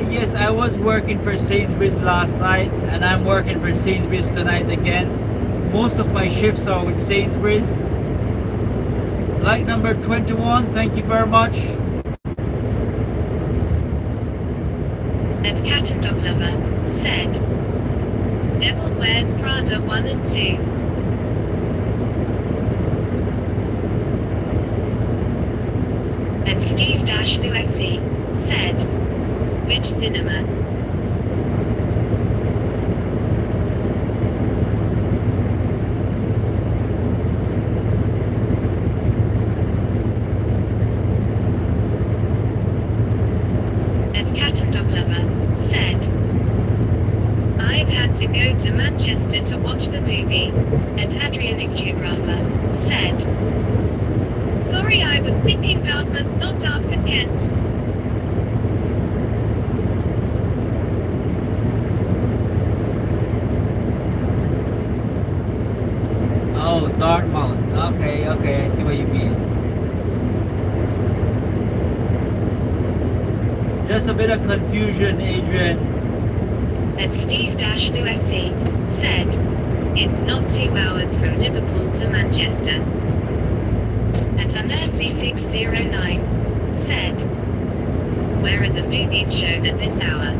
Yes, I was working for Sainsbury's last night, and I'm working for Sainsbury's tonight again. Most of my shifts are with Sainsbury's. Like number 21, thank you very much. And Cat and Dog Lover said, Devil Wears Prada 1 and 2. And Steve Luexi said, which cinema? And Cat and Dog Lover said, I've had to go to Manchester to watch the movie. And Adrianic Geographer said, sorry, I was thinking Dartmouth, not Dartford, Kent. Oh, Dartmouth. Okay, I see what you mean. Just a bit of confusion, Adrian. And Steve Luexi said, it's not 2 hours from Liverpool to Manchester. And Unearthly 609 said, where are the movies shown at this hour?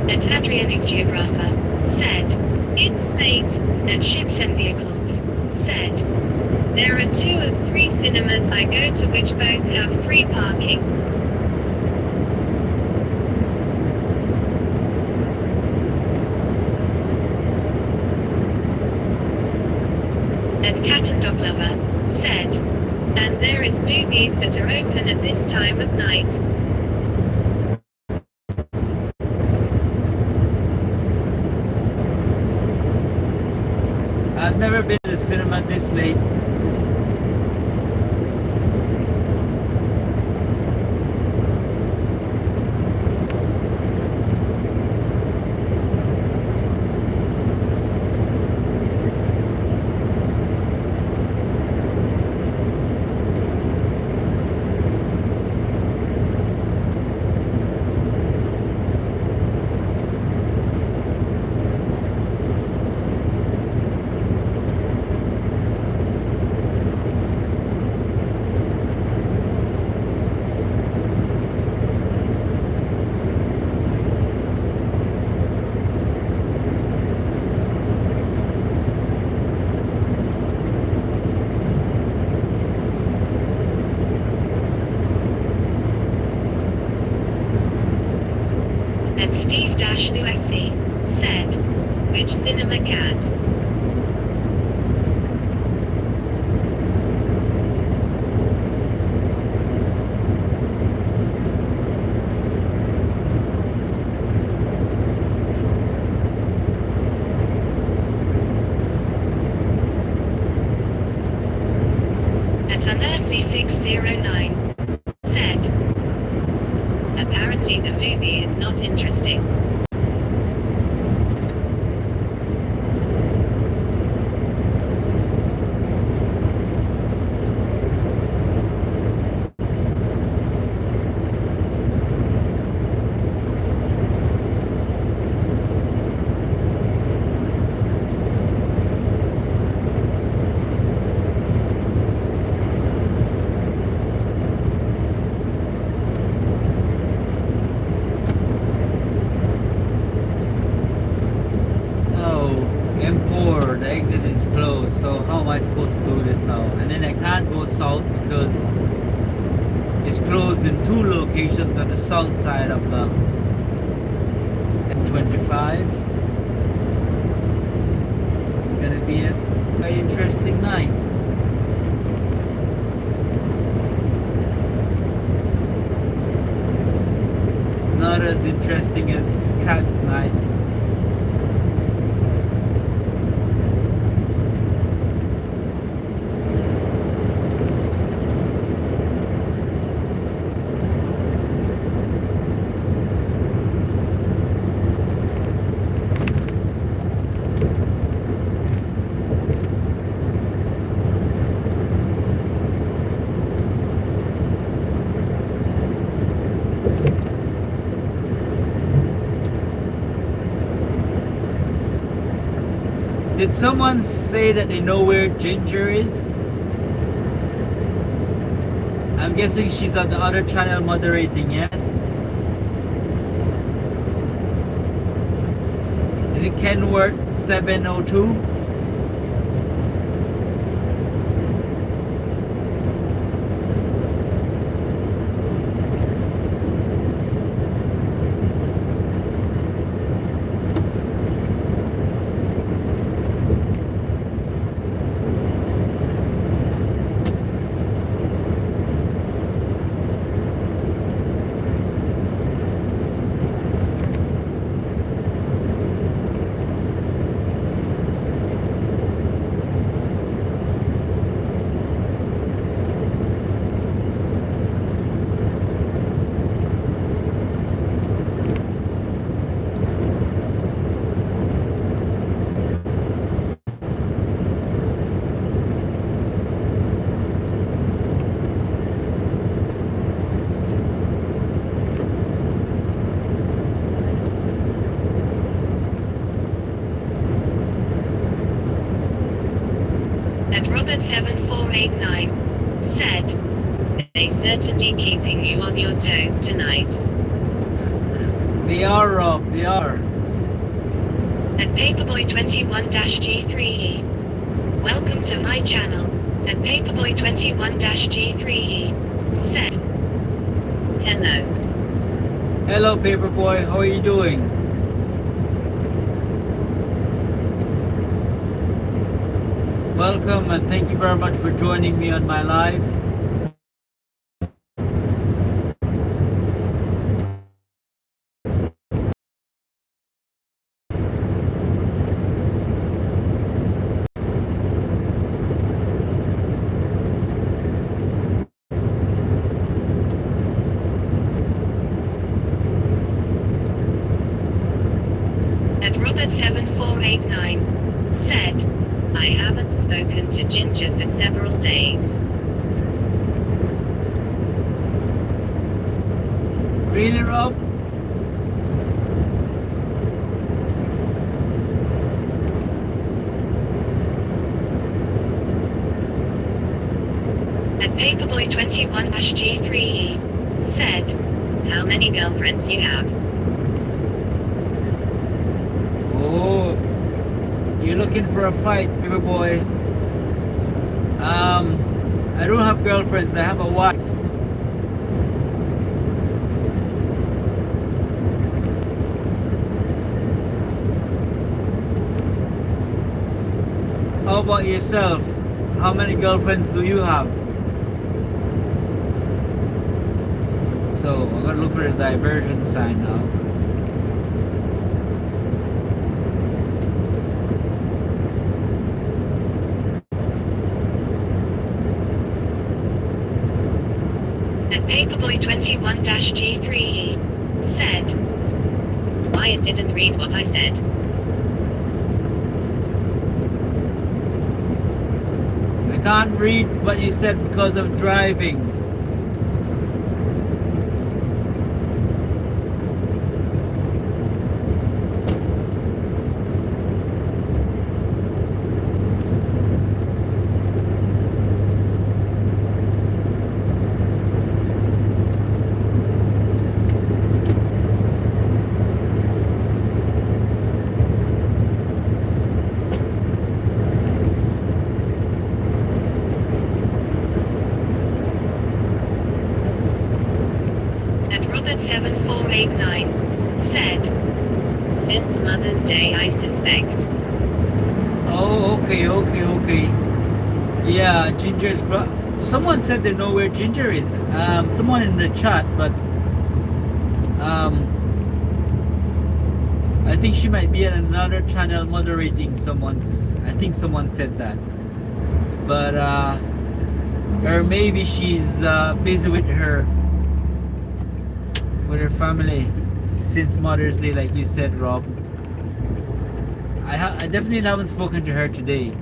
And Adrianic Geographer said, it's late. And Ships and Vehicles said, there are 2 of 3 cinemas I go to which both have free parking. And Cat and Dog Lover said, and there is movies that are open at this time of night. I've never been to the cinema this late. Steve-Luexi said, which cinema cat? At Unearthly 609 said, apparently the movie is not interesting. M4, the exit is closed, so how am I supposed to do this now? And then I can't go south because it's closed in two locations on the south side of the M25. It's gonna be a very interesting night. Not as interesting as Cat's night. Did someone say that they know where Ginger is? I'm guessing she's on the other channel moderating, yes? Is it Kenworth 702? And Robert7489 said, they certainly keeping you on your toes tonight. They are, Rob, they are. And Paperboy21-G3E. Welcome to my channel. And Paperboy21-G3E said, hello. Hello, Paperboy, how are you doing? Welcome and thank you very much for joining me on my live. And Robert7489 said, I haven't spoken to Ginger for several days. Really, Rob? And Paperboy21-G3E said, how many girlfriends you have? Oh, you're looking for a fight, Paperboy. I don't have girlfriends, I have a wife. How about yourself? How many girlfriends do you have? So I'm gonna look for the diversion sign now. And Paperboy 21-G3E said, Wyatt didn't read what I said. I can't read what you said because I'm driving. And Robert7489 said, Since Mother's Day I suspect. Oh, okay. Yeah, Ginger's someone said they know where Ginger is. Someone in the chat, but I think she might be on another channel moderating I think someone said that. But or maybe she's busy with her family since Mother's Day, like you said, Rob. I definitely haven't spoken to her today.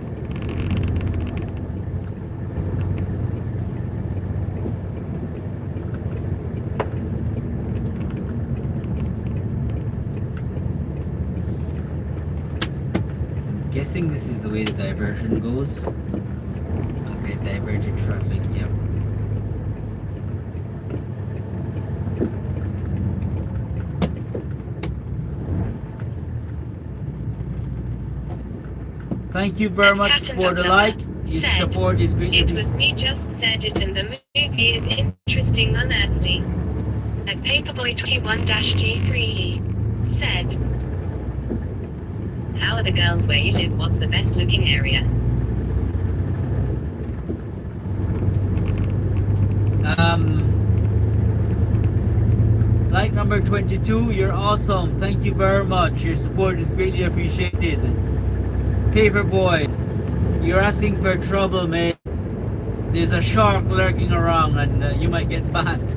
I'm guessing this is the way the diversion goes. Okay, diverted traffic, yep. Thank you very much for the like. Your support is greatly It was me just said it and the movie is interesting unearthly. And Paperboy 21-G3E said, How are the girls where you live? What's the best looking area? Like number 22, you're awesome. Thank you very much. Your support is greatly appreciated. Paperboy, you're asking for trouble, mate. There's a shark lurking around and you might get banned.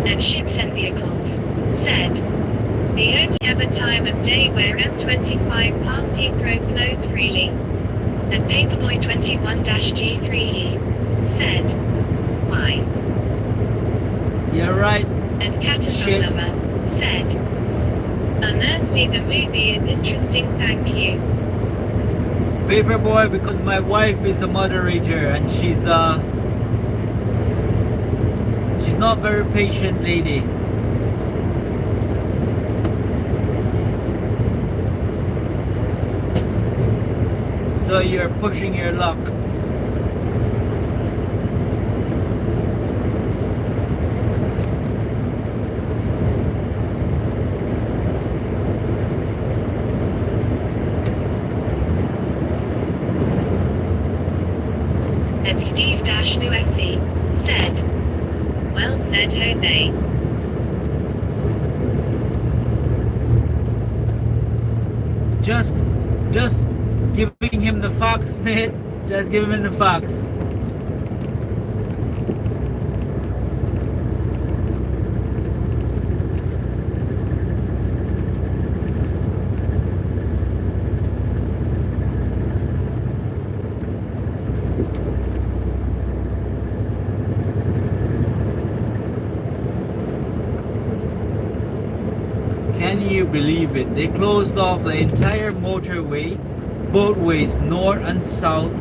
And Ships and Vehicles said, The only ever time of day where M25 past Heathrow flows freely. And Paperboy 21-G3E said, Why? You're right. And Cat and Dog Lover said, Unearthly, the movie is interesting, thank you. Paperboy, because my wife is a moderator and she's not very patient lady. So you're pushing your luck. And Steve-Lufc said, Well said, Jose. Just giving him the fox, mate. Just give him the fox. Can you believe it? They closed off the entire motorway, both ways, north and south,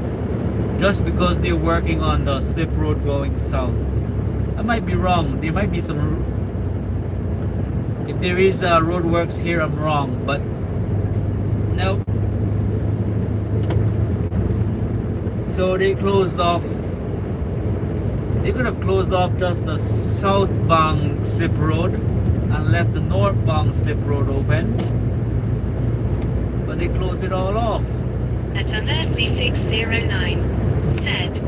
just because they're working on the slip road going south. I might be wrong. There might be some. If there is road works here, I'm wrong. But no. So they closed off. They could have closed off just the southbound slip road and left the northbound slip road open. But they closed it all off. At Unearthly 609 said,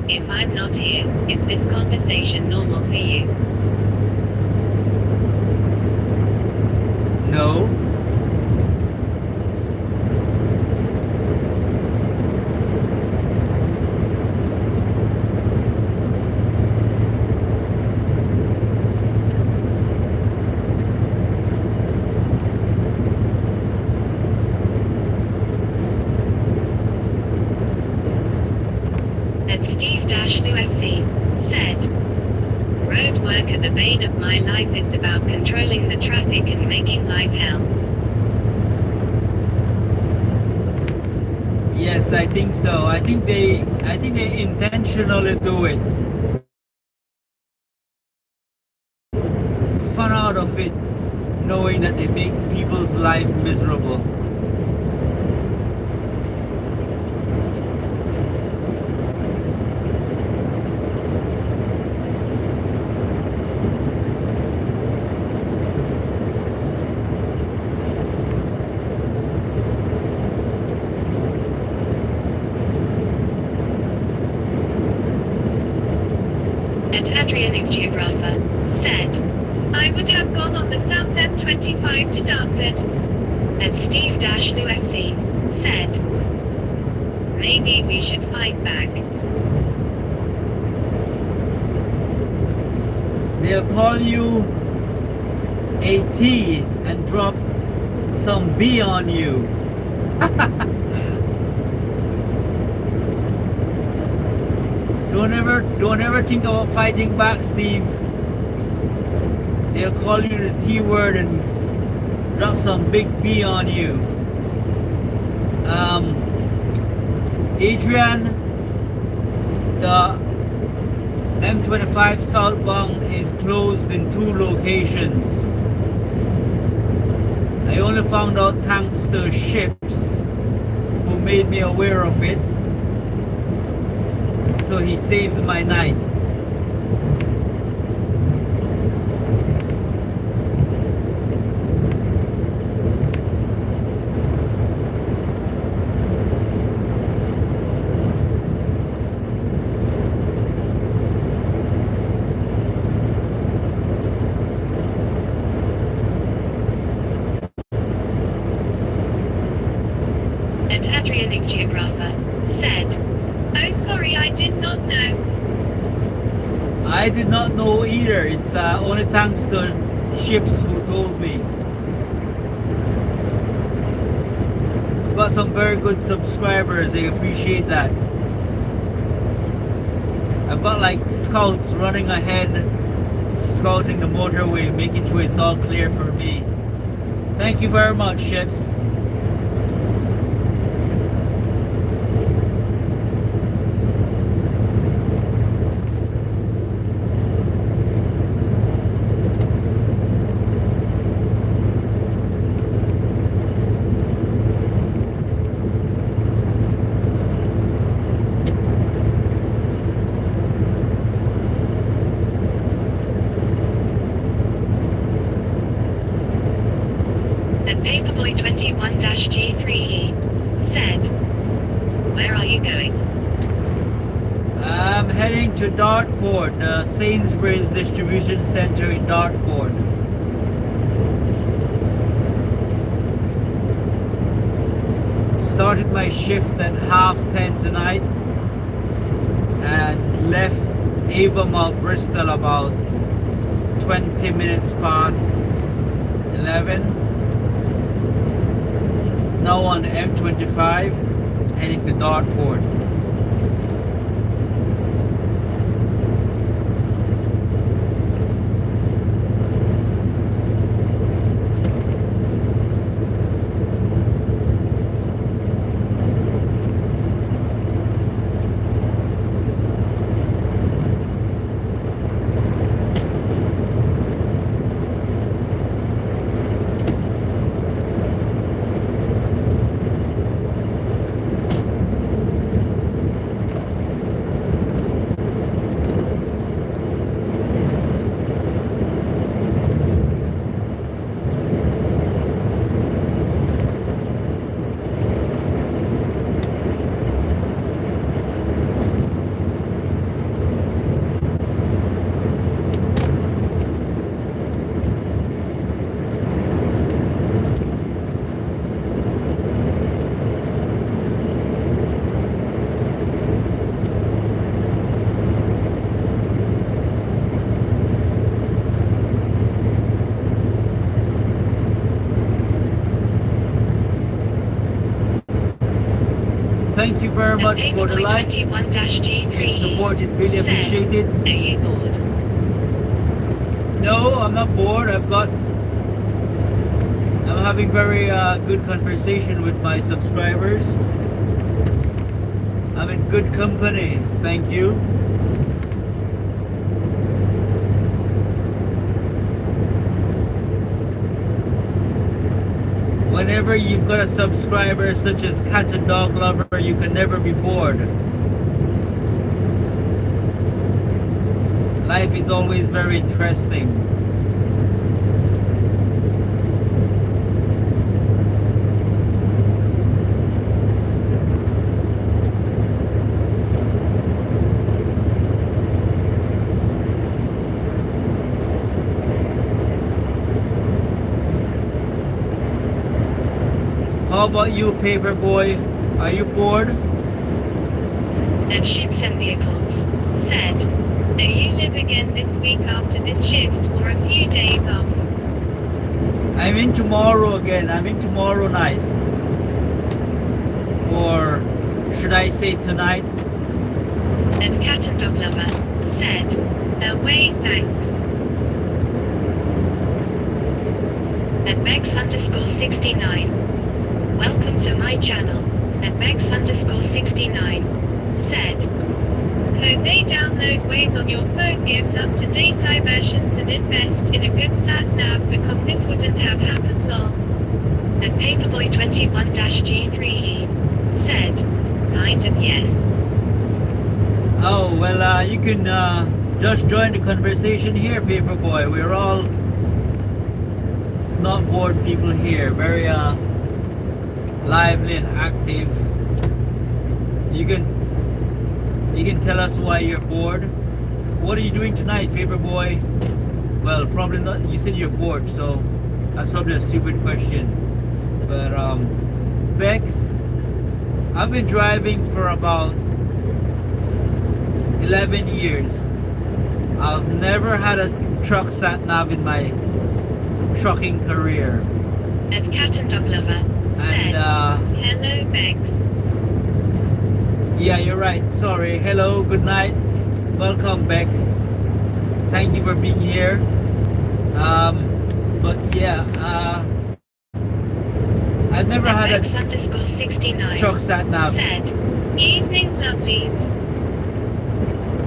"If I'm not here, is this conversation normal for you?" No. At Steve-Lufc said, "Road work are the bane of my life. It's about controlling the traffic and making life hell." Yes, I think so. I think they intentionally do it. Fun out of it, knowing that they make people's life miserable. At Adrianic Geographer said, "I would have gone on the South M25 to Dartford." At Steve-Lufc said, "Maybe we should fight back." They'll call you a T and drop some B on you. Don't ever think about fighting back, Steve. They'll call you the T word and drop some big B on you. Adrian, the M25 southbound is closed in 2 locations. I only found out thanks to ships who made me aware of it. So he saved my night. At Adrianic Geographer said, "Oh sorry, I did not know." I did not know either. It's only thanks to ships who told me. I've got some very good subscribers. I appreciate that. I've got like scouts running ahead, scouting the motorway, making sure it's all clear for me. Thank you very much, ships. And Paperboy 21-G3E said, "Where are you going?" I'm heading to Dartford, the Sainsbury's distribution center in Dartford. Started my shift at 10:30 tonight and left Avonmouth, Bristol about 20 minutes past 11. Now on the M25, heading to Dartford. thank you very much for the like. 21-G3 Your support is really said, appreciated. Are you bored? No, I'm not bored. I'm having very good conversation with my subscribers. I'm in good company. Thank you. Whenever you've got a subscriber such as Cat and Dog Lover, you can never be bored. Life is always very interesting. How about you, Paperboy? Are you bored? And Ships and Vehicles said, Do you live again this week after this shift or a few days off? I'm in tomorrow again. I'm in tomorrow night. Or should I say tonight? And Cat and Dog Lover said, Away, thanks. And Bex_69. Welcome to my channel. And Bex_69 said, Jose, download Waze on your phone, gives up-to-date diversions and invest in a good sat-nav because this wouldn't have happened lol. And Paperboy21-G3 said, kind of yes. Oh, well, you can just join the conversation here, Paperboy. We're all not bored people here. Very lively and active. You can tell us why you're bored. What are you doing tonight, Paperboy? Well, probably not. You said you're bored, so that's probably a stupid question. But Bex, I've been driving for about 11 years. I've never had a truck sat nav in my trucking career. And Cat and Dog Lover said, Hello, Bex. Yeah, you're right. Sorry. Hello, good night. Welcome, Bex. Thank you for being here. But yeah, I've never had a Bex_69 truck sat nav. said, Evening, lovelies.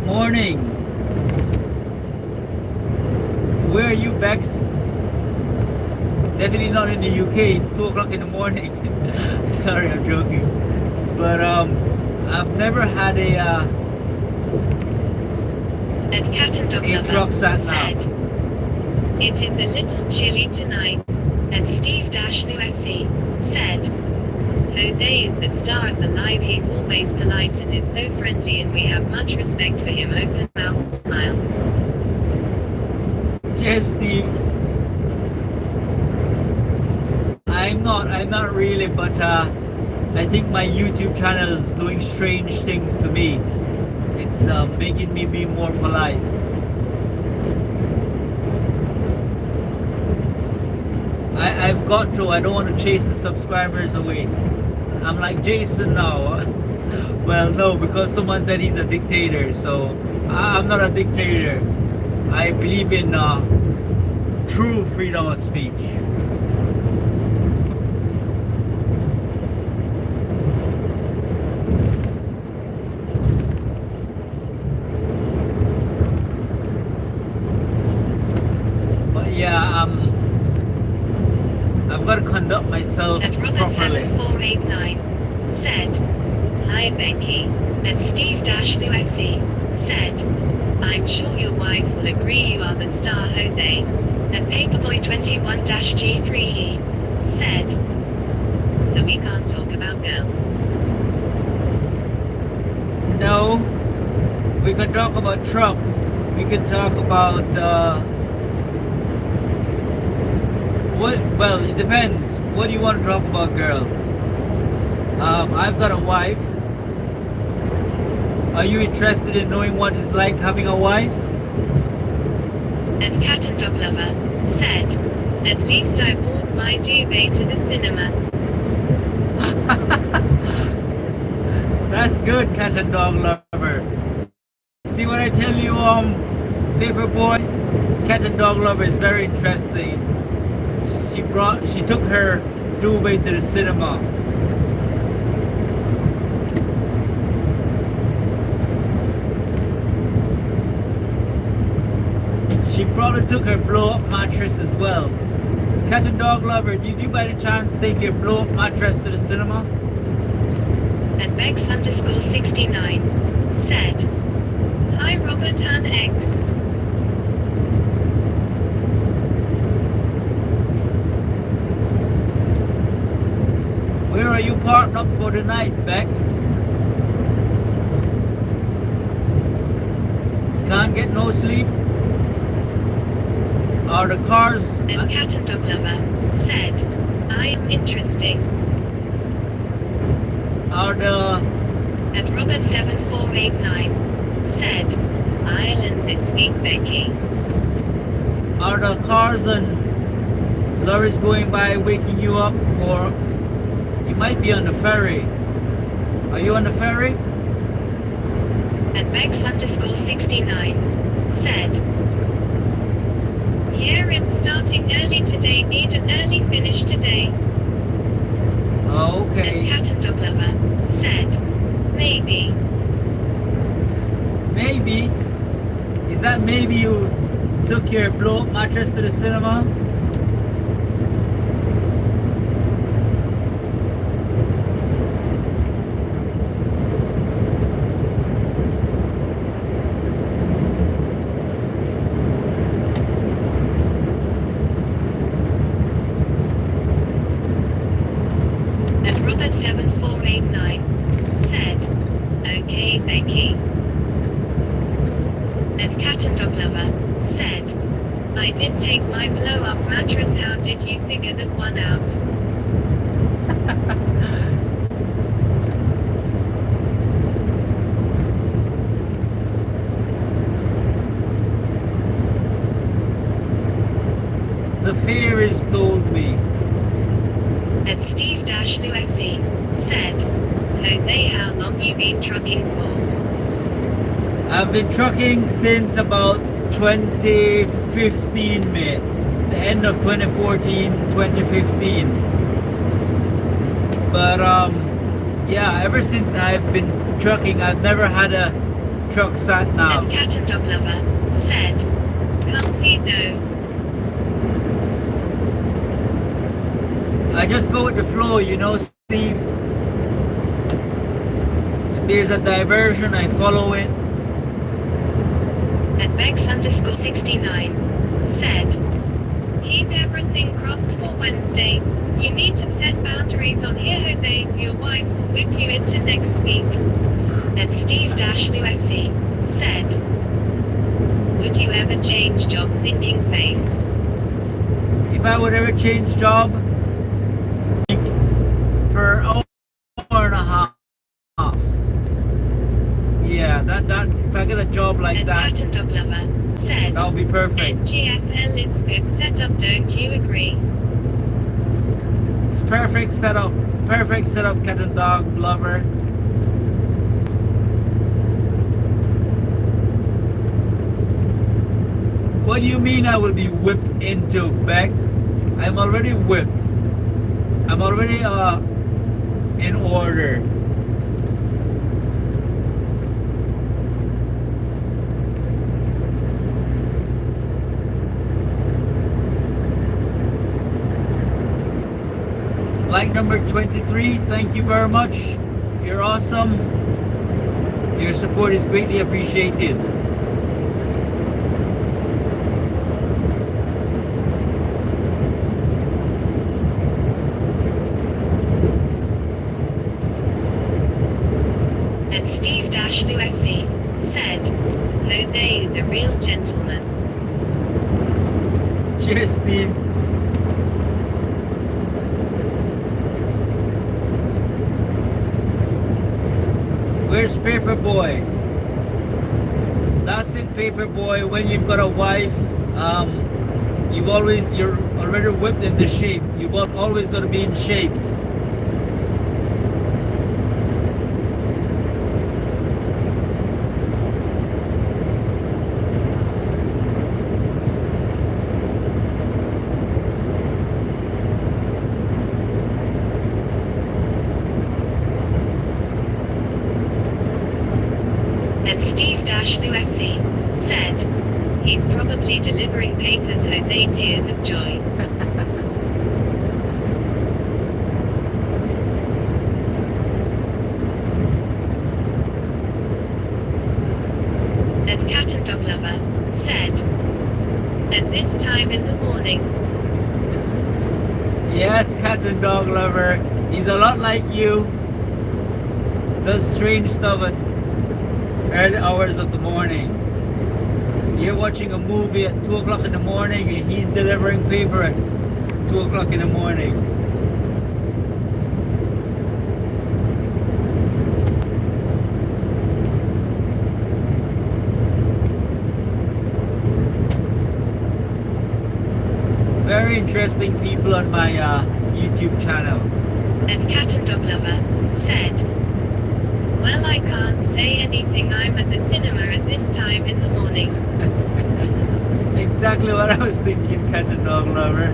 Morning. Where are you, Bex? Definitely not in the UK. It's 2 o'clock in the morning. Sorry, I'm joking. But I've never had a And Cat and Dog Lover truck sat nav. said, It is a little chilly tonight. And Steve-UFC said, Jose is the star of the live. He's always polite and is so friendly, and we have much respect for him. Open mouth smile. Cheers, Steve. I'm not really, but I think my YouTube channel is doing strange things to me. It's making me be more polite. I've got to. I don't want to chase the subscribers away. I'm like Jason now. Well, no, because someone said he's a dictator. So I'm not a dictator. I believe in true freedom of speech. But yeah, I've got to conduct myself And properly. Robert7489 said, Hi Becky. And Steve-UFC said, I'm sure your wife will agree you are the star, Jose. And Paperboy21-G3 said, So we can't talk about girls. No, we can talk about trucks. We can talk about what? Well, it depends. What do you want to talk about, girls? I've got a wife. Are you interested in knowing what it's like having a wife? And Cat and Dog Lover said, At least I brought my duvet to the cinema. That's good, cat and dog lover. See what I tell you, paper boy? Cat and dog lover is very interesting. She took her duvet to the cinema. She probably took her blow-up mattress as well. Cat and dog lover, did you by any chance take your blow-up mattress to the cinema? At Bex_69 said, "Hi Robert and X. Where are you parked up for the night, Bex? Can't get no sleep? Are the cars... And Cat and Dog Lover said, "I am interesting." Are the... At Robert7489 said, "Ireland this week, Becky." Are the cars and lorries going by waking you up, or you might be on the ferry? Are you on the ferry? At Bex_69 said, "Yeah, I'm starting early today, need an early finish today." Oh, And okay. Cat and Dog Lover said, "Maybe." Maybe. Is that maybe you took your blow-up mattress to the cinema? And Robert7489 said, "Okay, Becky." And Cat and Dog Lover said, "I did take my blow-up mattress. How did you figure that one out?" The fairies told me. And Steve-Lufc said, "Jose, how long you been trucking for?" I've been trucking since about 2015, mate. The end of 2014, 2015. But yeah, ever since I've been trucking, I've never had a truck sat nav. And Cat and Dog Lover said, "Comfy though." I just go with the flow, you know, Steve. If there's a diversion, I follow it. At Bex_69 said, "Keep everything crossed for Wednesday. You need to set boundaries on here, Jose. Your wife will whip you into next week." And Steve-Lufc said, "Would you ever change job, thinking face?" If I would ever change job for an hour and a half. Yeah, that if I get a job like And that, Cat and Dog Lover said, that would be perfect. "NGFL, it's good setup, don't you agree?" It's perfect setup. Perfect setup, cat and dog lover. What do you mean I will be whipped into, Bex? I'm already whipped. I'm already in order. Like number 23, thank you very much. You're awesome. Your support is greatly appreciated. And Steve-Lufc said, "Jose is a real gentleman." Cheers, Steve. Where's Paperboy? That's it, Paperboy. When you've got a wife, you're already whipped into shape. You've always got to be in shape. He's probably delivering papers, Jose. Tears of joy. And Cat and Dog Lover said, at this time in the morning. Yes, Cat and Dog Lover. He's a lot like you. Does strange stuff at early hours of the morning. You're watching a movie at 2 o'clock in the morning and he's delivering paper at 2 o'clock in the morning. Very interesting people on my YouTube channel. And Cat and Dog Lover said, well, I can't say anything. I'm at the cinema at this time in the morning. Exactly what I was thinking, Cat and Dog Lover.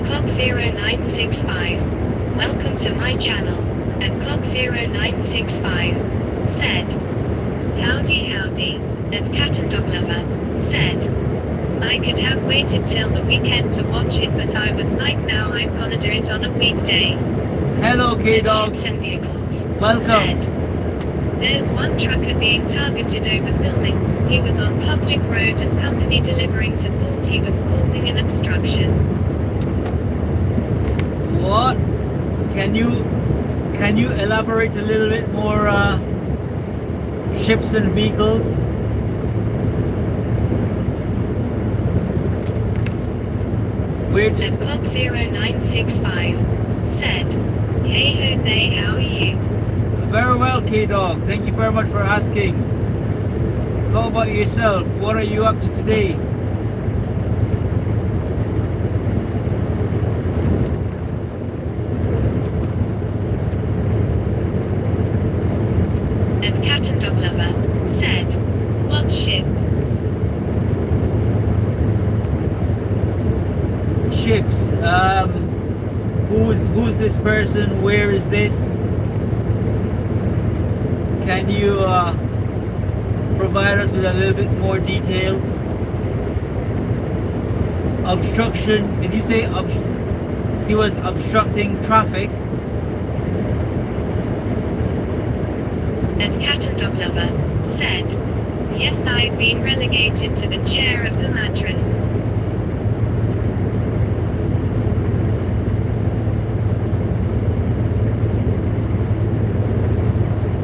Cock0965. Welcome to my channel. And Cock0965 said, howdy howdy. And Cat and Dog Lover said, I could have waited till the weekend to watch it, but I was like, now I'm gonna do it on a weekday. Hello, K-Dog. Ships and vehicles Welcome. said, there's one trucker being targeted over filming. He was on public road and company delivering to thought he was causing an obstruction. What? Can you elaborate a little bit more? Ships and vehicles. Weird. And Cock0965 said, hey Jose, how are you? Very well, K-Dog. Thank you very much for asking. How about yourself? What are you up to today? And Cat and Dog Lover said, what ships? Ships. Who's this person? Where is this? Can you provide us with a little bit more details? Obstruction. Did you say he was obstructing traffic? And Cat and Dog Lover said, yes, I've been relegated to the chair of the mattress.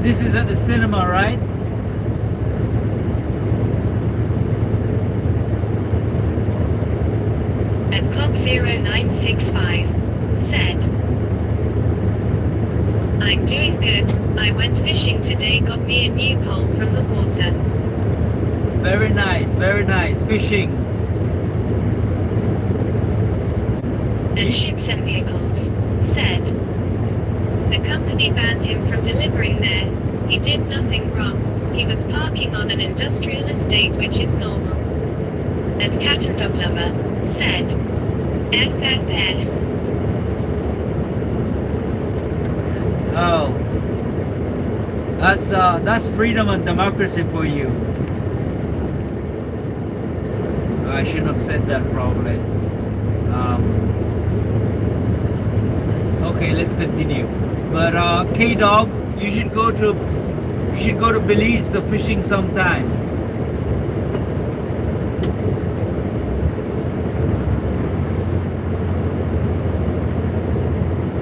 This is at the cinema, right? And Cock0965 said, I'm doing good. I went fishing today, got me a new pole from the water. Very nice, very nice. Fishing. And Ships and Vehicles said, the company banned him from delivering there. He did nothing wrong. He was parking on an industrial estate, which is normal. And Cat and Dog Lover said, FFS. Oh, that's freedom and democracy for you. I shouldn't have said that probably. Okay, let's continue. But K-Dog, you should go to Belize the fishing sometime.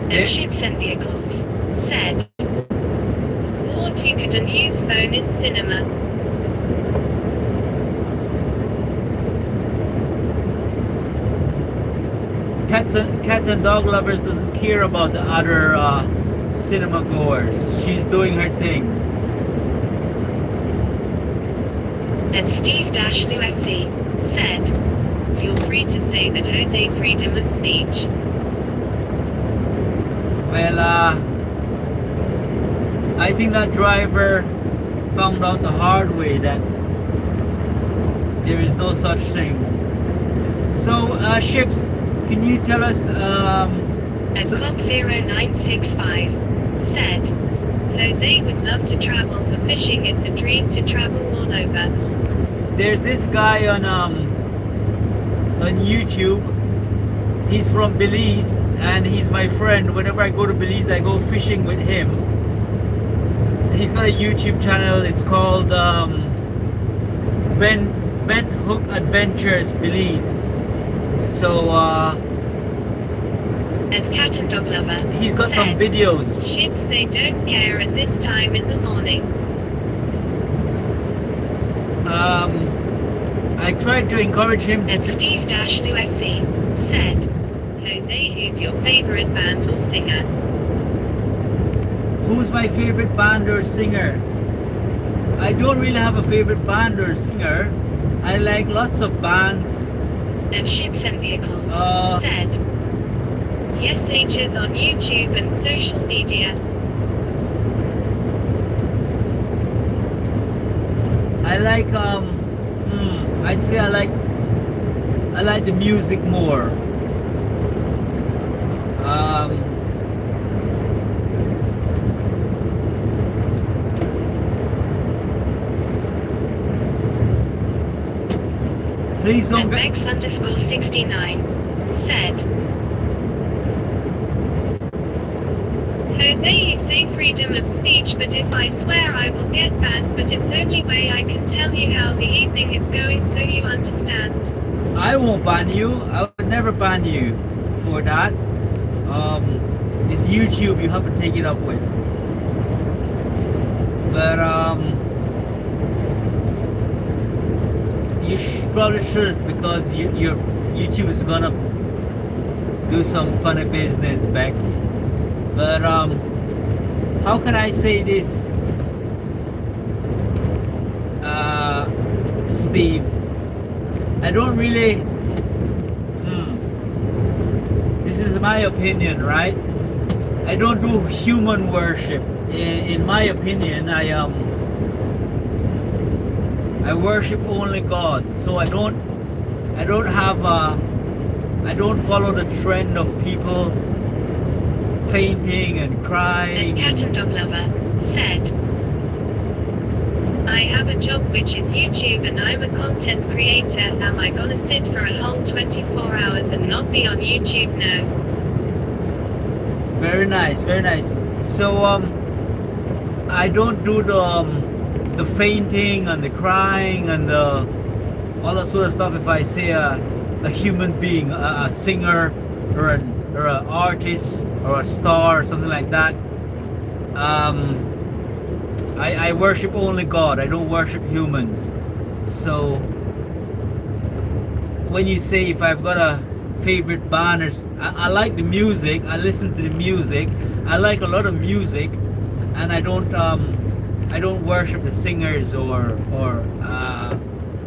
And Ships and Vehicles said, thought you couldn't use phone in cinema. Cat and Dog Lovers doesn't care about the other cinema goers. She's doing her thing. And Steve-UFC said, You're free to say that, Jose. Freedom of speech. Well, I think that driver found out the hard way that there is no such thing. So, Ships, can you tell us, At clock 0965 said, Jose would love to travel for fishing. It's a dream to travel all over. there's this guy on YouTube. He's from Belize and he's my friend. Whenever I go to Belize, I go fishing with him. He's got a YouTube channel. It's called Bent Hook Adventures Belize. So And Cat and Dog Lover he's got some said, videos. Ships, they don't care at this time in the morning. I tried to encourage him And to Steve-Luxy said, Jose, who's your favorite band or singer? who's my favorite band or singer? I don't really have a favorite band or singer. I like lots of bands. And Ships and Vehicles said, Yes, H is on YouTube and social media. I like I'd say I like the music more. Please don't And get Bex_69 said, Jose, you say freedom of speech, but if I swear I will get banned, but it's only way I can tell you how the evening is going so you understand. I won't ban you. I would never ban you for that. It's YouTube. You have to take it up with. But you probably shouldn't because your YouTube is gonna do some funny business, Bex. But how can I say this, Steve? I don't really. This is my opinion, right? I don't do human worship. In my opinion, I worship only God. So I don't follow the trend of people fainting and crying. And Cat and Dog Lover said, I have a job which is YouTube and I'm a content creator. Am I gonna sit for a whole 24 hours and not be on YouTube? No. Very nice, very nice. So I don't do the fainting and the crying and all that sort of stuff. If I say a human being, a singer or an artist or a star or something like that, I worship only God. I don't worship humans. So when you say if I've got a favorite band, I like the music. I listen to the music. I like a lot of music, and I don't worship the singers or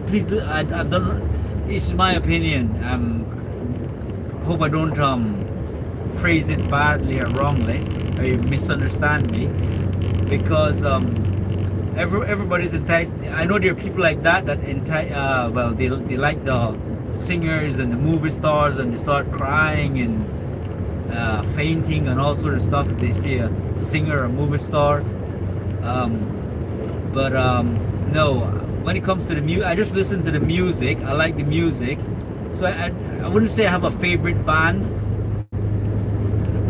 please do, I don't. This is my opinion. Hope I don't phrase it badly or wrongly or you misunderstand me, because everybody's entitled. I know there are people like that well, they like the singers and the movie stars and they start crying and fainting and all sort of stuff if they see a singer or movie star. No, when it comes to the music, I just listen to the music. I like the music. So I wouldn't say I have a favorite band.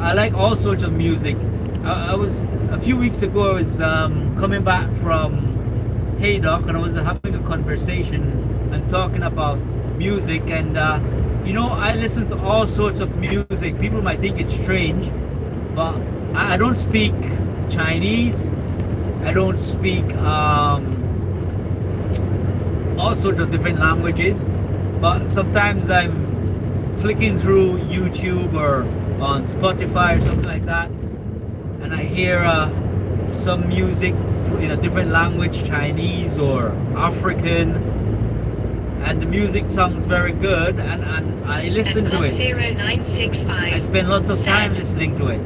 I like all sorts of music. I was a few weeks ago. I was coming back from Haydock, and I was having a conversation and talking about music. And I listen to all sorts of music. People might think it's strange, but I don't speak Chinese. I don't speak all sorts of different languages. But sometimes I'm flicking through YouTube or on Spotify or something like that, and I hear some music in a different language, Chinese or African, and the music sounds very good, and I listen to it. 0965 I spend lots of time said, listening to it.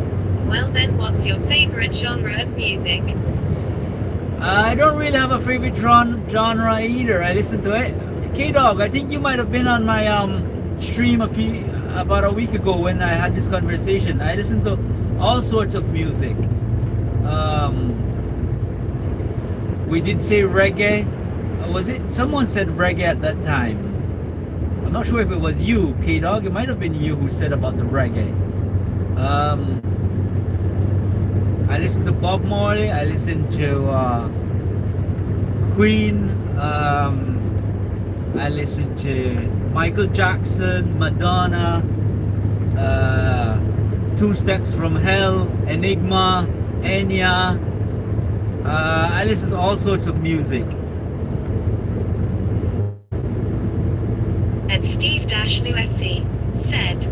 well then, what's your favorite genre of music? I don't really have a favorite genre either. I listen to it. K-Dog, I think you might have been on my stream about a week ago when I had this conversation. I listen to all sorts of music. We did say reggae. Was it? Someone said reggae at that time. I'm not sure if it was you, K-Dog. It might have been you who said about the reggae. I listen to Bob Marley. I listen to Queen. I listen to Michael Jackson, Madonna, Two Steps from Hell, Enigma, Enya. I listen to all sorts of music. And Steve-Lufc said,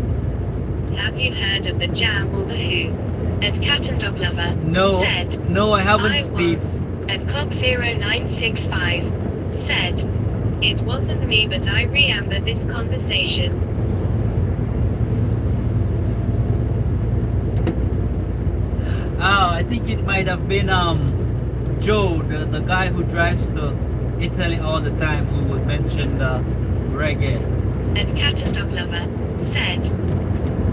have you heard of the Jam or the Who? And Cat and Dog Lover said, no, I haven't, I Steve. was. And Cock0965 said, it wasn't me, but I remember this conversation. Oh, I think it might have been Joe, the guy who drives to Italy all the time, who would mention the reggae. And Cat and Dog Lover said,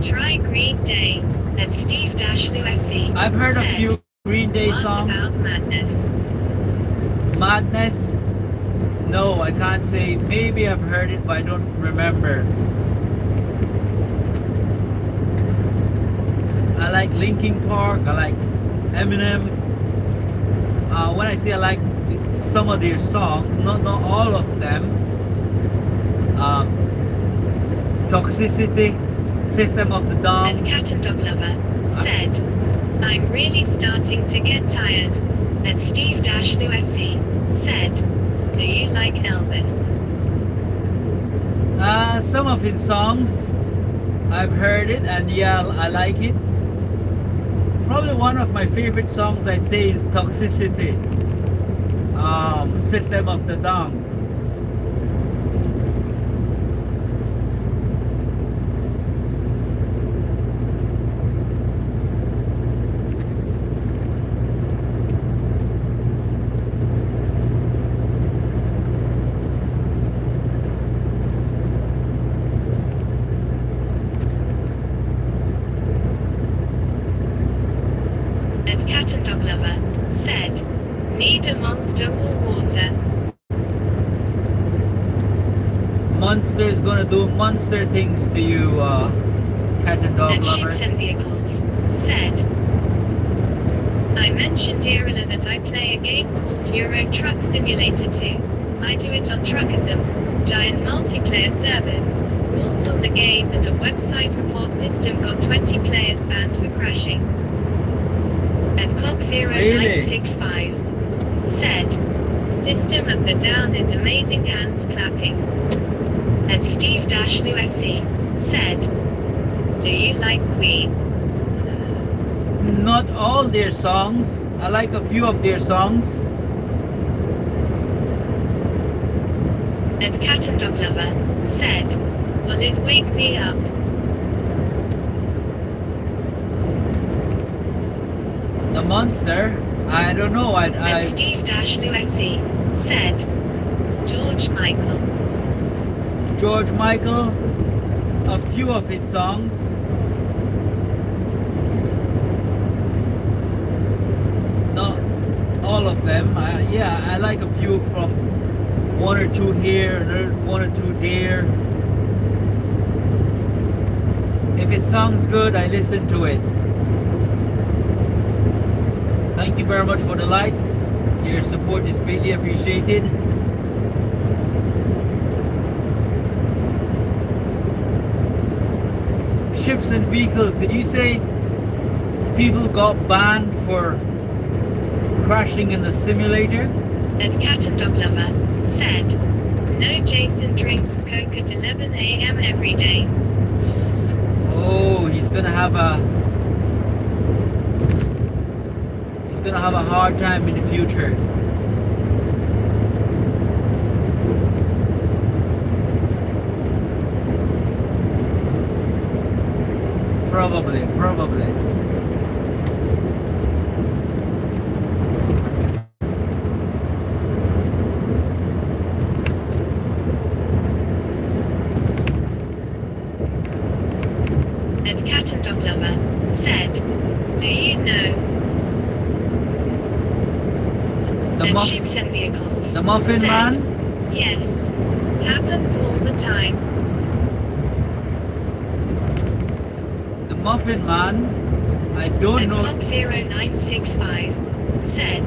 try Green Day. And Steve-Lufc I've heard said, a few Green Day what songs. about Madness? Madness? No, I can't say. Maybe I've heard it, but I don't remember. I like Linkin Park. I like Eminem. When I say I like some of their songs, not all of them. Toxicity, System of the Down. And Cat and Dog Lover said, I'm really starting to get tired. And Steve-Lufc said, do you like Elvis? Some of his songs, I've heard it, and yeah, I like it. Probably one of my favorite songs, I'd say, is Toxicity, System of the Down. And Cat and Dog Lover said, need a monster or water? Monster's gonna do monster things to you, Cat and Dog And Lover. Ships and Vehicles said, I mentioned earlier that I play a game called Euro Truck Simulator 2. I do it on Truckism, giant multiplayer servers, rules on the game, and a website report system got 20 players banned for crashing. And Cock0965 said, System of the Down is amazing, hands clapping. And Steve-Lufc said, do you like Queen? Not all their songs. I like a few of their songs. And Cat and Dog Lover said, will it wake me up? The Monster, I don't know. And Steve-Lufc said, George Michael. George Michael, a few of his songs. Not all of them. Yeah, I like a few, from one or two here, one or two there. If it sounds good, I listen to it. Thank you very much for the like. Your support is greatly appreciated. Ships and Vehicles, did you say people got banned for crashing in the simulator? And Cat and Dog Lover said, no, Jason drinks Coke at 11 a.m. every day. Oh, he's gonna have a hard time in the future. Probably. And Cat and Dog Lover said, do you know? And Ships and Vehicles The Muffin said, Man? yes. Happens all the time. The Muffin Man? I don't And know. Clock 0965 said,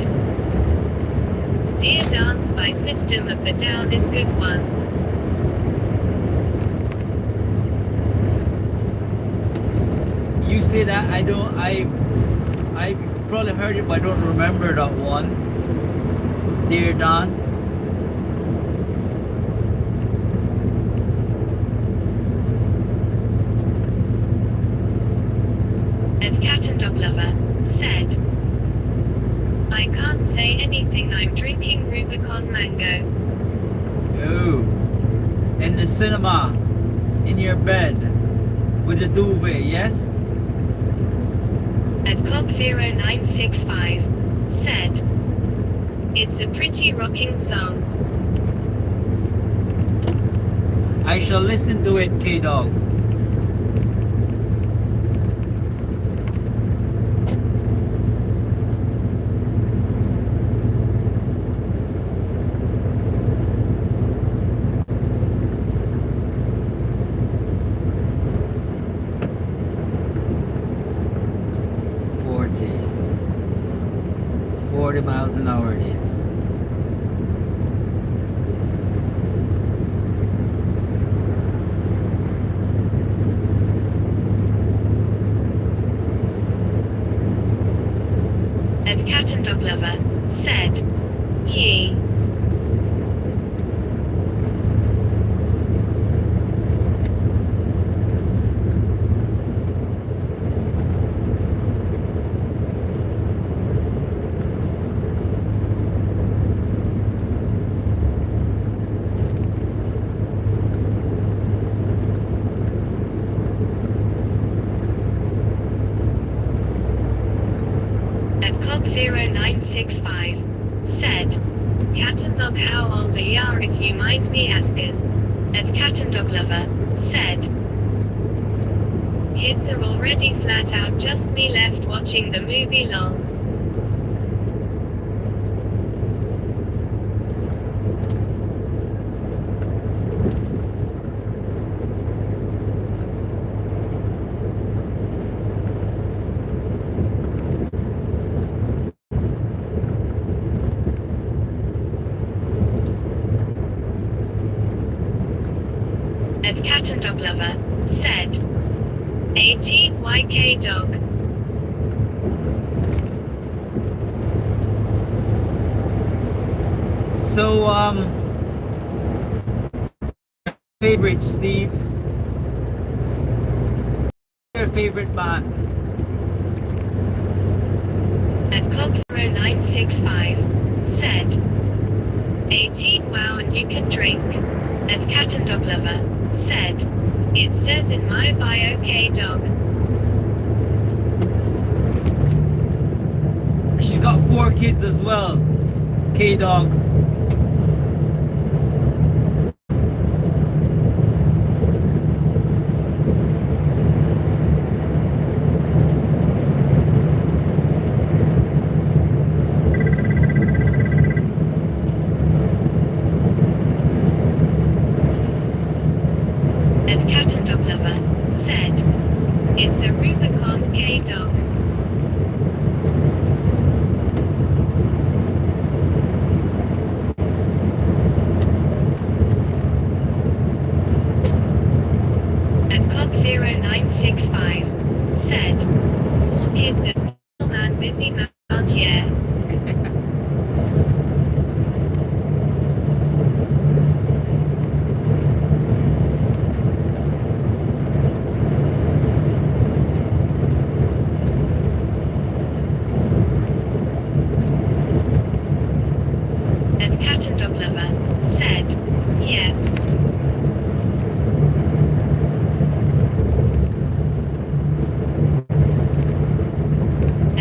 Dear Dance by System of the Down is good one. You say that I probably heard it, but I don't remember that one. Dear Dance. And Cat and Dog Lover said, I can't say anything, I'm drinking Rubicon Mango. Oh, in the cinema, in your bed, with a duvet, yes? And Cock 0965 said, it's a pretty rocking song. I shall listen to it, K-Dog. Forty miles an hour it is. And Cat and Dog Lover said, yee. And Cock 0965 said, Cat and Dog, how old are ya if you mind me asking? And Cat and Dog Lover said, kids are already flat out, just me left watching the movie lol. And Cat and Dog Lover said, 18 YK dog. So, favorite, Steve? Your favorite band? And Cock 0965 said, 18 wow and you can drink. And Cat and Dog Lover said, it says in my bio K-Dog. She's got 4 kids as well, K-Dog. And Cat and Dog Lover said, it's a Rubicon K-Dog. And Cock 0965 said, 4 kids as well man busy man, yeah. And Cat and Dog Lover said, yeah.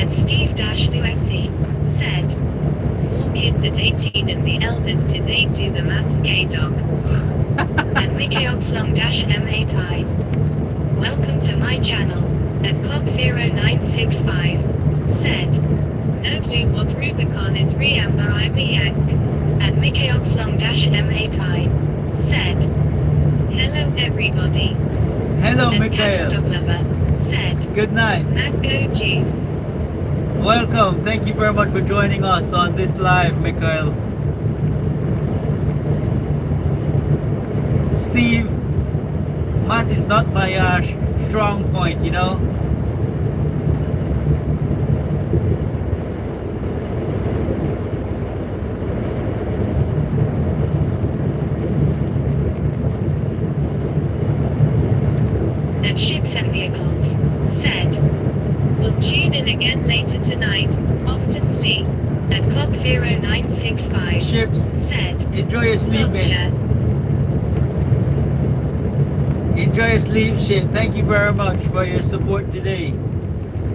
And Steve-Lucy said, 4 kids at 18 and the eldest is 8. Do the maths, K-Dog. And Mickey Oxlong-M8I. Welcome to my channel. And Cog0965 said, no clue what Rubicon is. Remember I'm a Yank. And Mickey Oxlong-M8I said, hello everybody. Hello, And Mikhail. Dog Lover said, Good night. mango juice. Welcome. Thank you very much for joining us on this live, Mikhail. Steve, math is not my strong point, you know. And Ships and Vehicles said, we'll tune in again later tonight, off to sleep. And Cog0965 Ships, said, enjoy your sleep, gotcha. man. Enjoy your sleep, Ship. Thank you very much for your support today.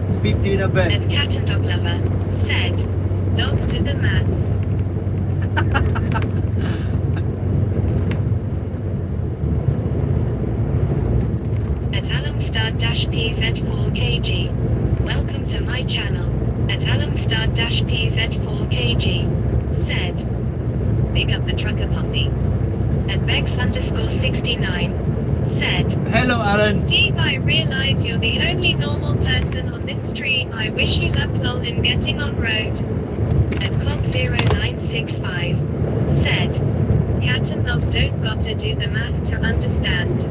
Speak to you in a bit. And Cat and Dog Lover said, dog to the maths. At Alumstar-PZ4KG. Welcome to my channel. At Alumstar-PZ4KG said, big up the trucker posse. At Bex_69 said, Hello, Alan. Steve, I realize you're the only normal person on this stream. I wish you luck lol in getting on road. And Cog0965 said, cat and dog don't gotta do the math to understand.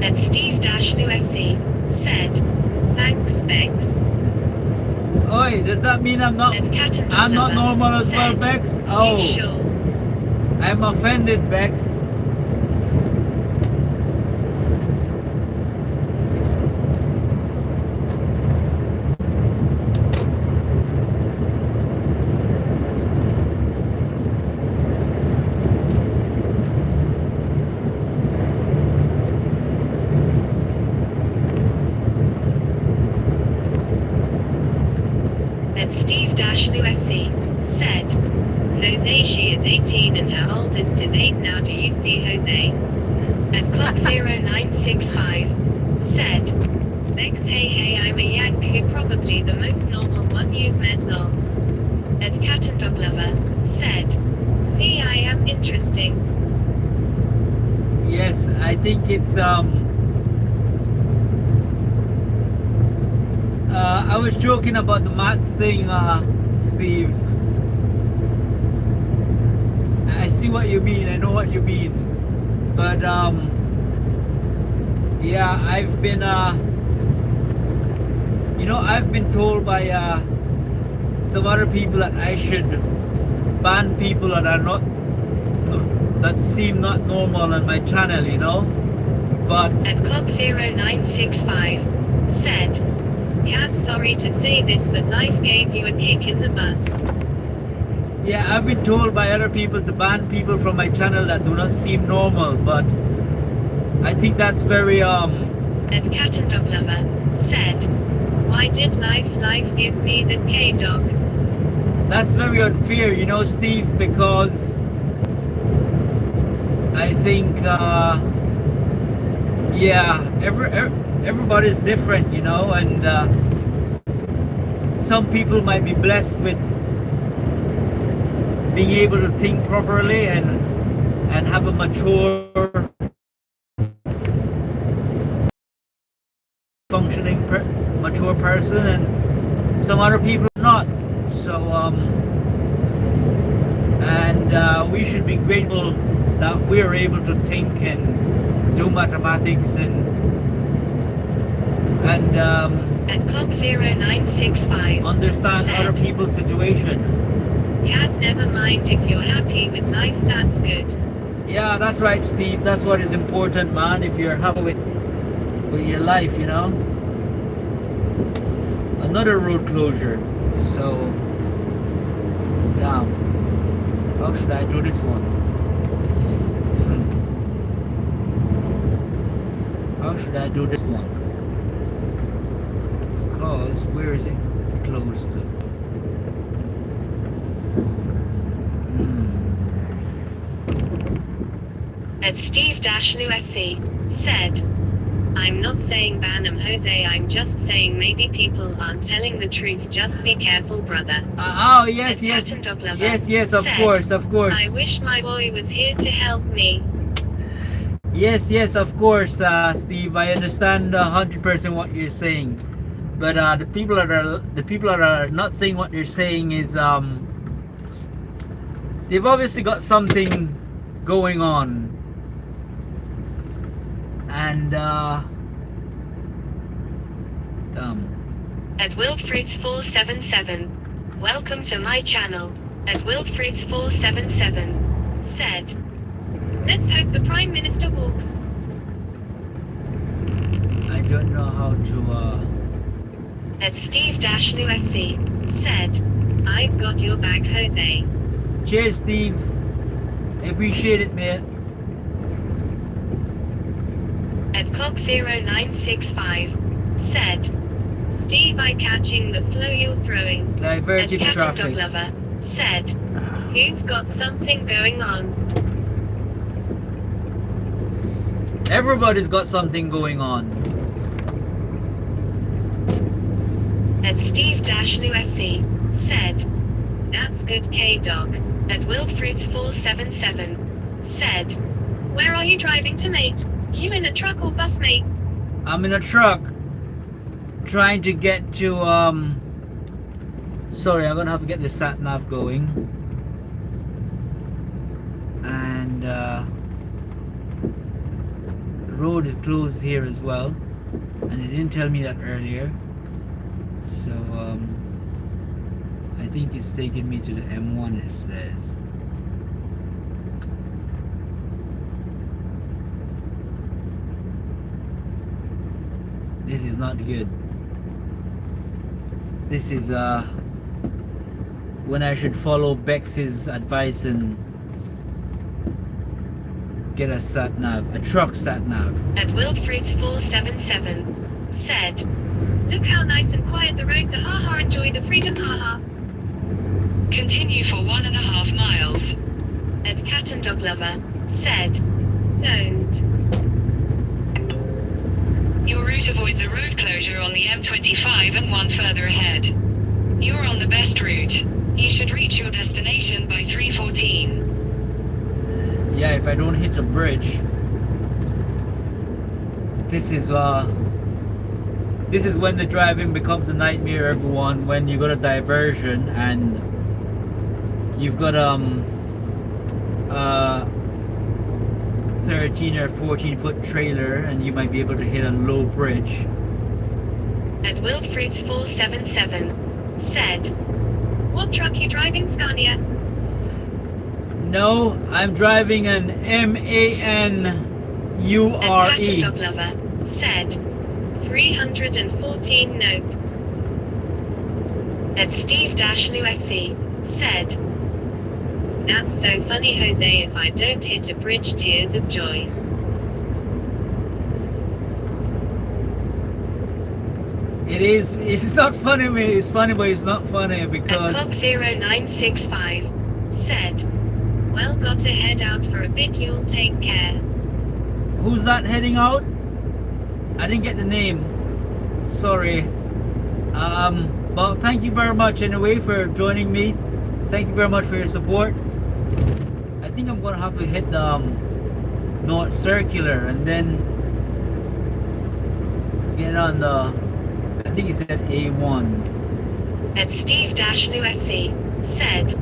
And Steve-Lucy said, thanks Bex. Oi, does that mean I'm not And Cat and Dog I'm not Lover normal as well, said, Bex? you Oh, sure? I'm offended, Bex. And Steve-Lucy said, Jose, she is 18 and her oldest is 8 now. Do you see Jose? And Clock0965 said, Bex, hey, I'm a Yank who probably the most normal one you've met lol. And Cat and Dog Lover said, see, I am interesting. Yes, I think it's I was joking about the maths thing, Steve. I see what you mean, I know what you mean. But yeah, I've been I've been told by some other people that I should ban people that are not that seem not normal on my channel, you know. But And Cog0965 said, Cat, sorry to say this, but life gave you a kick in the butt. yeah, I've been told by other people to ban people from my channel that do not seem normal, but I think that's very And Cat and Dog Lover said, why did life give me the K-Dog? that's very unfair, you know, Steve, because I think yeah, everybody's different, you know, and some people might be blessed with being able to think properly and have a mature functioning mature person, and some other people not. So we should be grateful that we are able to think and do mathematics and And Cog0965 understand said, other people's situation. Cat, never mind if you're happy with life, that's good. Yeah, that's right, Steve. That's what is important, man. If you're happy with your life, you know. Another road closure. So, damn. How should I do this one? How should I do this one? Because, where is it? close to? At Steve-Luetzi said, I'm not saying ban 'em, Jose, I'm just saying maybe people aren't telling the truth, just be careful, brother. Oh, yes, At yes. Cat and Dog Lover Yes, of said, course, of course. I wish my boy was here to help me. Yes, of course, Steve. I understand 100% what you're saying, but the people that are not saying what they're saying is they've obviously got something going on, and At Wilfrieds477, welcome to my channel. At Wilfrieds477 said, let's hope the Prime Minister walks. I don't know how to. At Steve-Luetzi said, I've got your back, Jose. Cheers, Steve. Appreciate it, mate. At Cock0965 said, Steve, I catching the flow you're throwing. Divergent At Cat and Dog traffic. Lover said, who's got something going on? Everybody's got something going on. At Steve-Luetzi said, that's good, K-Dog. At Wilfrieds477 said, where are you driving to, mate? You in a truck or bus, mate? I'm in a truck trying to get to sorry, I'm gonna have to get the sat nav going, and the road is closed here as well, and they didn't tell me that earlier, so I think it's taking me to the M1, it says. This is not good. This is when I should follow Bex's advice and get a sat nav, a truck sat nav. At Wilfrieds477 said, look how nice and quiet the roads are, haha, enjoy the freedom, haha. Continue for 1.5 miles. At Cat and Dog Lover said, zoned. Your route avoids a road closure on the M25 and one further ahead. You're on the best route. You should reach your destination by 3:14. Yeah, if I don't hit a bridge. This is when the driving becomes a nightmare, everyone, when you got a diversion and you've got 13 or 14 foot trailer and you might be able to hit a low bridge. At Wilfrieds477 said, what truck you driving, Scania? No, I'm driving an MANURE. At Cat and Dog Lover said, 314 nope. At Steve-Luetzi said, that's so funny, Jose, if I don't hit a bridge, tears of joy. It's not funny, mate. It's funny, but it's not funny because... At Cock0965 said, well, got to head out for a bit, you'll take care. Who's that heading out? I didn't get the name. Sorry. But thank you very much anyway for joining me. Thank you very much for your support. I think I'm gonna have to hit the North Circular and then get on the, I think it said A1. At Steve-Luetzi said,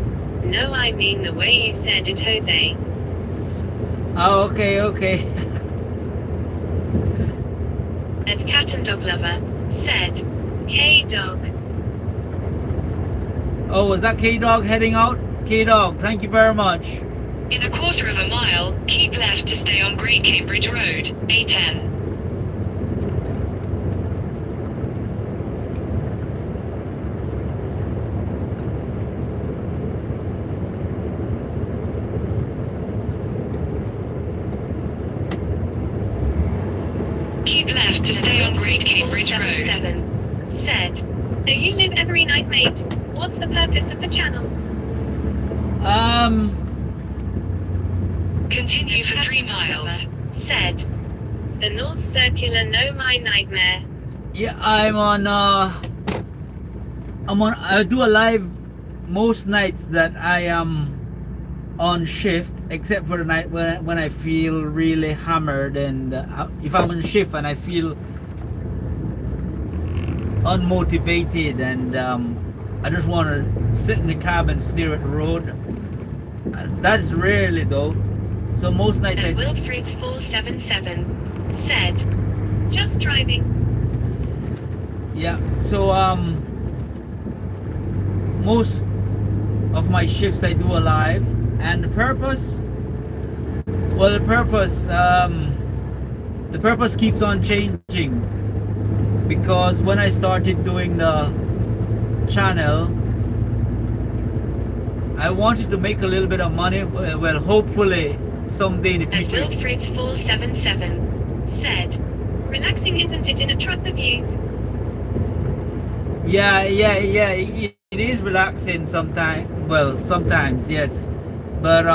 no, I mean the way you said it, Jose. Oh, okay. At Cat and Dog Lover said, K-Dog. Oh, was that K-Dog heading out? K-Dog, thank you very much. In 1/4 mile, keep left to stay on Great Cambridge Road, A10. Keep left to stay on Great Cambridge Road. Said, Do you live every night, mate? What's the purpose of the channel? Continue for 3 miles. Said. The North Circular, no my nightmare. Yeah, I do a live most nights that I am on shift, except for the night when I feel really hammered, and if I'm on shift and I feel unmotivated, and I just want to sit in the cab and stare at the road. That's rarely though. So most nights And Wilfred's 477 said, just driving. Yeah, so most of my shifts I do alive, and the purpose, well, the purpose keeps on changing, because when I started doing the channel, I wanted to make a little bit of money. Well, hopefully someday in the And future. Wilfred's 477 said, relaxing, isn't it, in a truck, the views? Yeah, it is relaxing sometimes. Well, sometimes, yes, but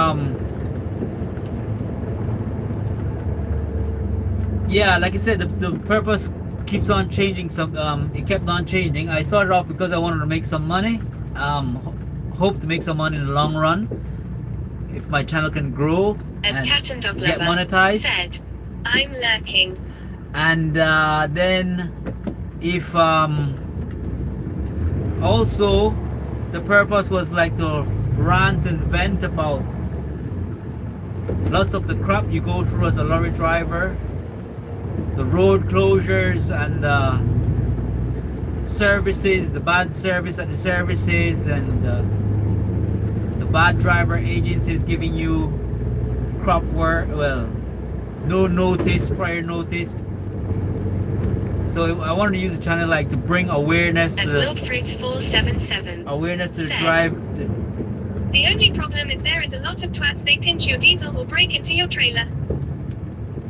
yeah, like I said, the purpose keeps on changing. It kept on changing. I started off because I wanted to make some money. Hope to make some money in the long run if my channel can grow And Cat and Dog get Lover monetized. said, I'm lurking. And then if also the purpose was like to rant and vent about lots of the crap you go through as a lorry driver, the road closures and services, the bad service at the services, and the bad driver agencies giving you crap work, well, no notice, prior notice. So I wanted to use the channel like to bring awareness And to the Wilfred's 477 awareness to the said, drive. the only problem is there is a lot of twats, they pinch your diesel or break into your trailer.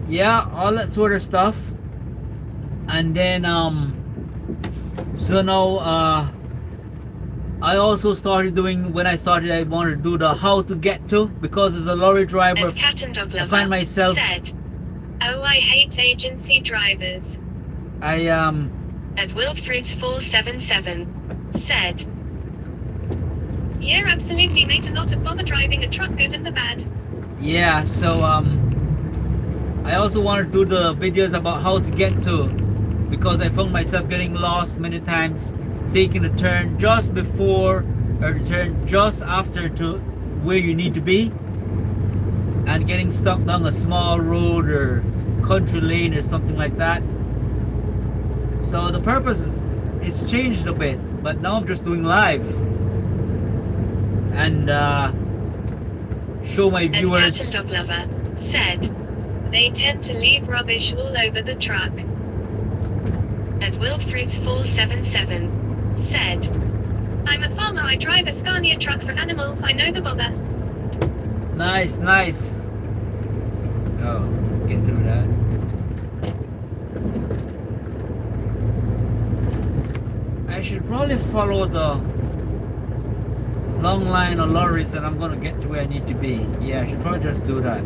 Yeah, all that sort of stuff. And then so now I also started doing, when I started, I wanted to do the how to get to, because as a lorry driver And Cat and Dog I Lover find myself said, oh, I hate agency drivers. And Wilfred's 477 said, yeah, absolutely, mate, a lot of bother driving a truck, good and the bad. yeah, so I also want to do the videos about how to get to, because I found myself getting lost many times, taking a turn just before or the turn just after to where you need to be, and getting stuck down a small road or country lane or something like that. So the purpose, it's changed a bit, but now I'm just doing live and show my viewers. And Cat and Dog Lover said, they tend to leave rubbish all over the truck. And Wilfred's 477 said, I'm a farmer, I drive a Scania truck for animals, I know the bother. Nice. Oh, get through that. I should probably follow the long line of lorries and I'm gonna get to where I need to be. Yeah, I should probably just do that.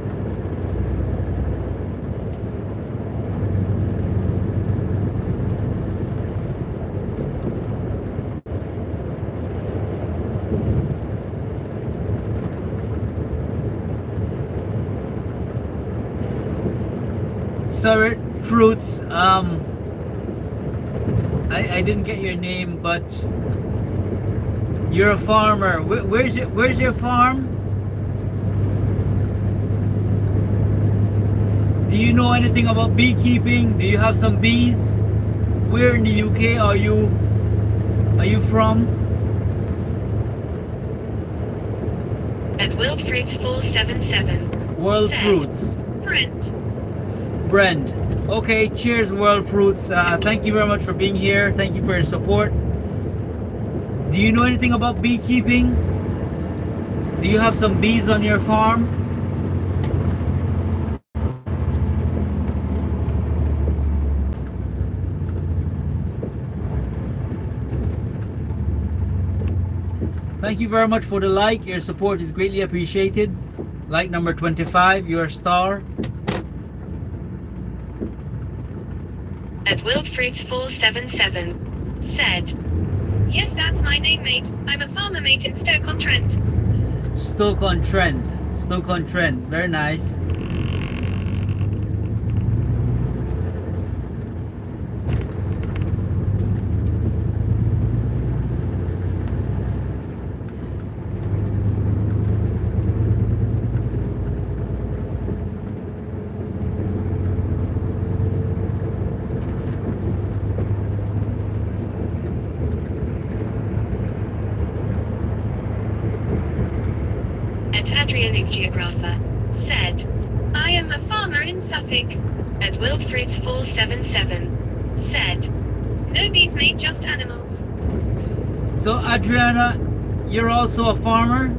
Sorry, fruits. I didn't get your name, but you're a farmer. Where's your farm? Do you know anything about beekeeping? Do you have some bees? Where in the UK are you from? And Wilfred's 477 World said, Fruits. Brent. Okay, cheers, World Fruits. Thank you very much for being here. Thank you for your support. Do you know anything about beekeeping? Do you have some bees on your farm? Thank you very much for the like. Your support is greatly appreciated. Like number 25, you're a star. At Wilfrids477 said, yes, that's my name, mate. I'm a farmer, mate, in Stoke-on-Trent. Stoke-on-Trent. Stoke-on-Trent. Very nice. Geographer said, I am a farmer in Suffolk. At Wilfrids477 said, no bees, mate, just animals. So Adriana, you're also a farmer?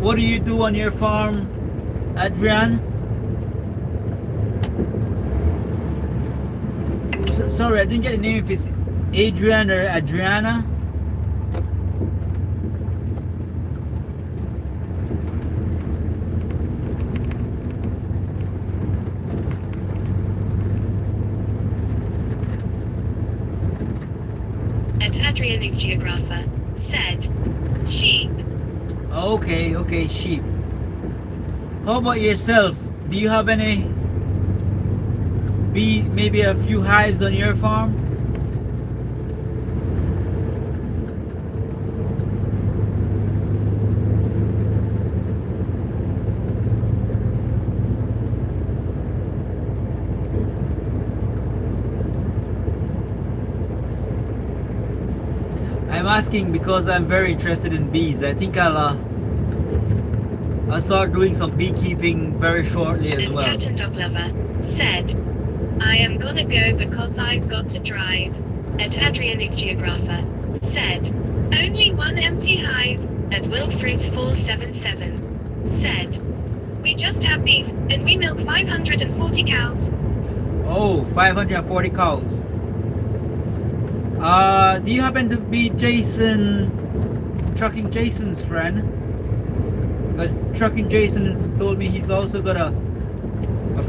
What do you do on your farm, Adrian? Sorry, I didn't get the name, if it's Adrian or Adriana. Adrianic Geographer said, sheep. Okay, sheep. How about yourself? Do you have any bee, maybe a few hives on your farm? I'm asking because I'm very interested in bees. I think I'll start doing some beekeeping very shortly as well. Cat and Dog Lover said, I am gonna go because I've got to drive. At Adrianic Geographer said, only one empty hive. At Wilfrids477 said, we just have beef and we milk 540 cows. Oh, 540 cows. Do you happen to be Trucking Jason's friend? Because Trucking Jason told me he's also got a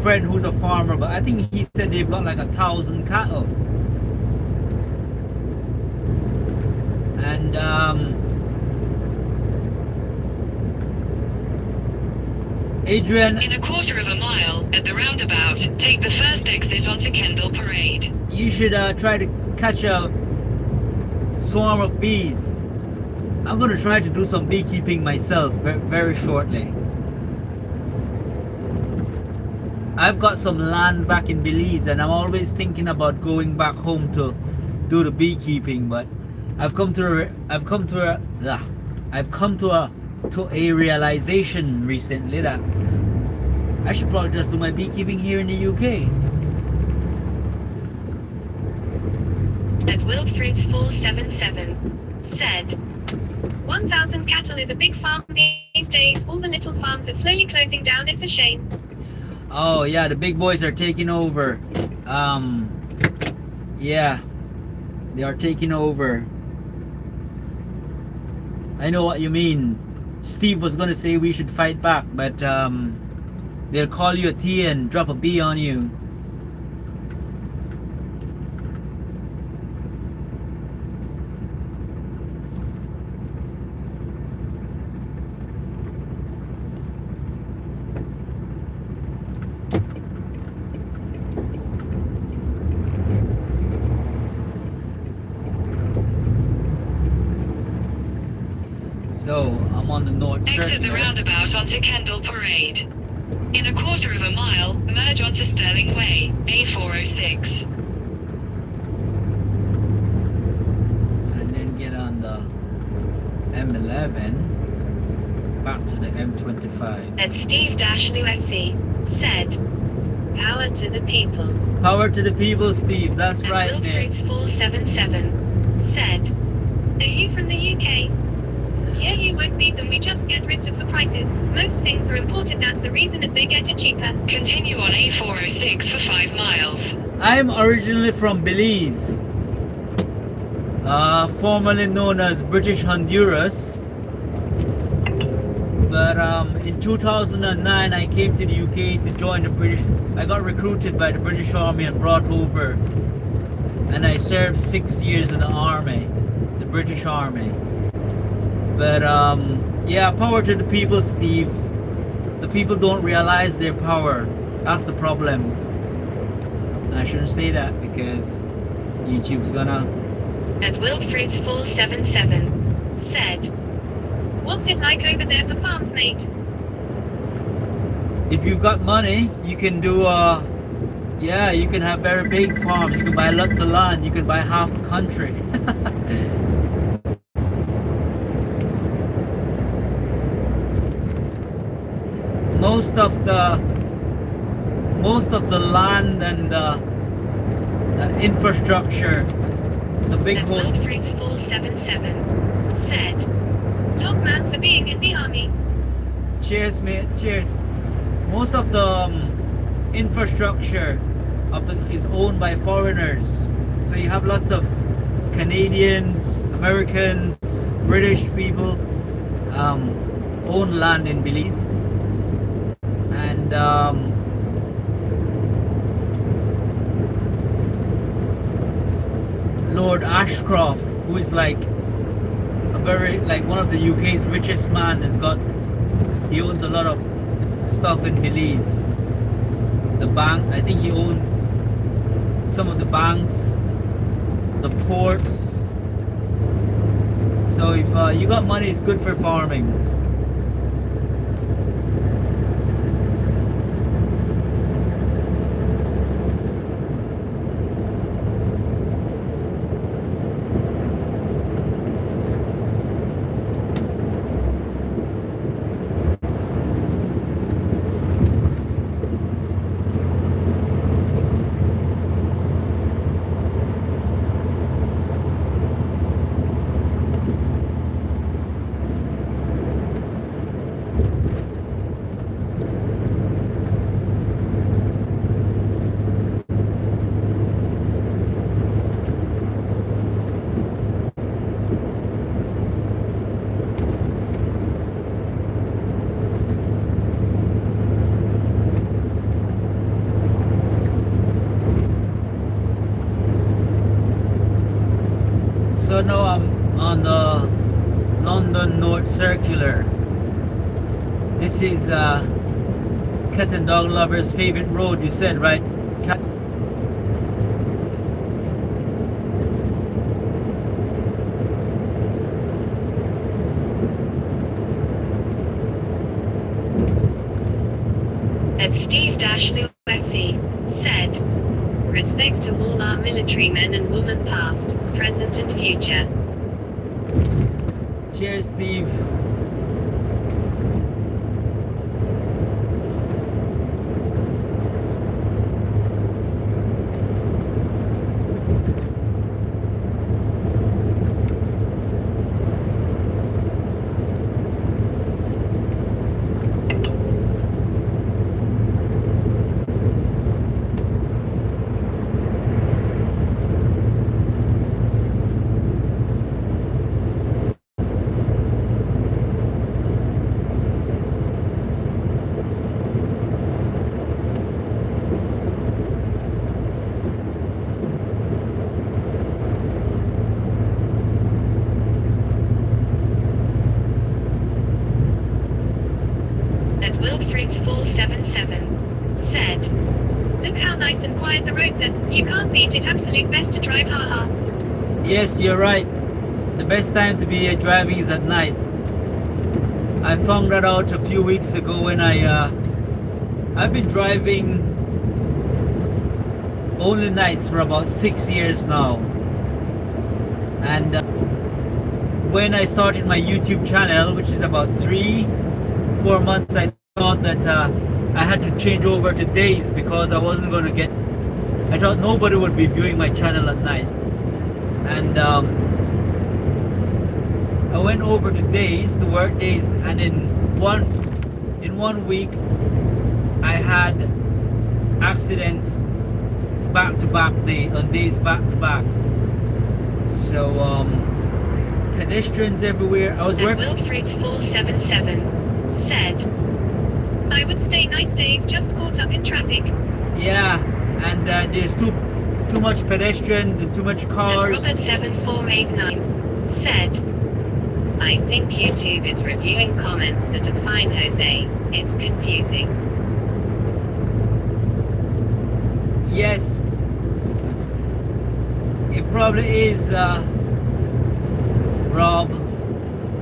friend who's a farmer, but I think he said they've got like 1,000 cattle. And Adrian, in a quarter of a mile, at the roundabout, take the first exit onto Kendal Parade. You should try to catch a swarm of bees. I'm going to try to do some beekeeping myself very shortly. I've got some land back in Belize and I'm always thinking about going back home to do the beekeeping, but I've come to a realization recently that I should probably just do my beekeeping here in the UK. At Wilfrids477 said, 1,000 cattle is a big farm these days. All the little farms are slowly closing down. It's a shame. Oh yeah, the big boys are taking over. Yeah, they are taking over. I know what you mean. Steve was gonna say we should fight back, but they'll call you a T and drop a B on you. So, I'm on the north Exit the roundabout onto Kendal Parade. In a quarter of a mile, merge onto Stirling Way, A406. And then get on the M11 back to the M25. At Steve-Lufc said, power to the people. Power to the people, Steve. That's And right, man. Wilfrids477 said, are you from the UK? Yeah, you won't beat them, we just get ripped off for prices. Most things are imported, that's the reason, as they get it cheaper. Continue on A406 for 5 miles. I'm originally from Belize. Formerly known as British Honduras. But in 2009, I came to the UK to join the British. I got recruited by the British Army and brought over, and I served 6 years in the Army, the British Army. But yeah, power to the people, Steve. The people don't realize their power. That's the problem. And I shouldn't say that because YouTube's gonna. And Wilfred's 477 said, "What's it like over there for farms, mate?" If you've got money, you can do yeah, you can have very big farms. You can buy lots of land. You can buy half the country. Most of the land and the infrastructure, the big And hole. Wilfred's 477 said, "Top man for being in the army." Cheers, mate. Cheers. Most of the infrastructure is owned by foreigners. So you have lots of Canadians, Americans, British people own land in Belize. And Lord Ashcroft, who is like one of the UK's richest man, he owns a lot of stuff in Belize. The bank, I think he owns some of the banks, the ports. So if you got money, it's good for farming. So now I'm on the London North Circular. This is cat and dog lovers' favorite road, you said, right? Cat. And Steve Dashley said, "Respect to all our military men and women past, present and future." Cheers, Steve. And Wilfred's 477 said, "Look how nice and quiet the roads are. You can't beat it. Absolute best to drive, haha." Yes, you're right. The best time to be driving is at night. I found that out a few weeks ago when I've been driving only nights for about 6 years now. And when I started my YouTube channel, which is about 3-4 months, I thought that I had to change over to days because I wasn't going to get. I thought nobody would be viewing my channel at night, and I went over to days, to work days, and in one week I had accidents back to back, on days back to back. So pedestrians everywhere. I was And working. Wilfrids 477 said, I would stay night stays just caught up in traffic. Yeah, and there's too much pedestrians and too much And cars. Robert 7489 said, I think YouTube is reviewing comments that are fine, Jose. It's confusing. Yes, it probably is, Rob.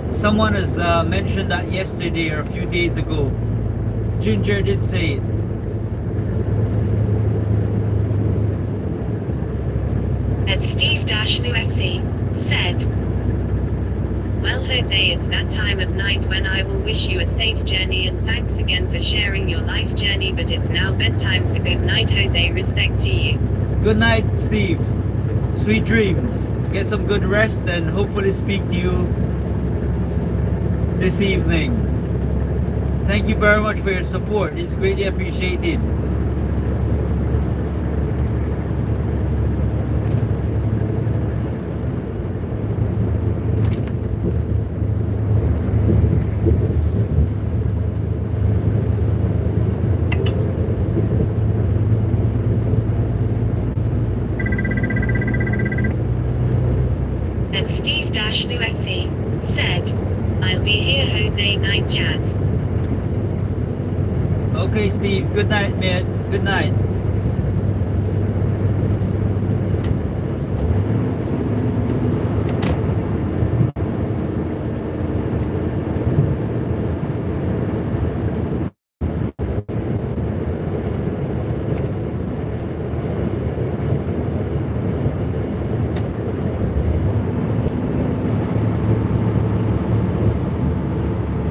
Someone has mentioned that yesterday or a few days ago. Ginger did say it. And Steve-Luxy said, well, Jose, it's that time of night when I will wish you a safe journey and thanks again for sharing your life journey, but it's now bedtime, so good night, Jose. Respect to you. Good night, Steve. Sweet dreams. Get some good rest and hopefully speak to you this evening. Thank you very much for your support. It's greatly appreciated. And Steve-Luxy said, I'll be here, Jose. Night chat. Okay, Steve. Good night, mate. Good night.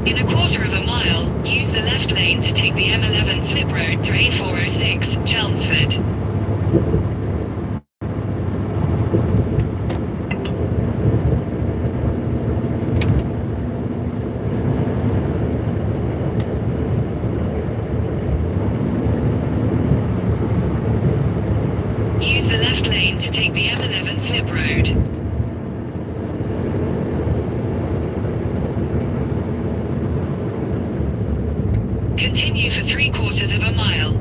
In a quarter of a mile, use the left lane to take the M11 slip road to A406, Chelmsford. Use the left lane to take the M11 slip road. Continue for 3/4 of a mile.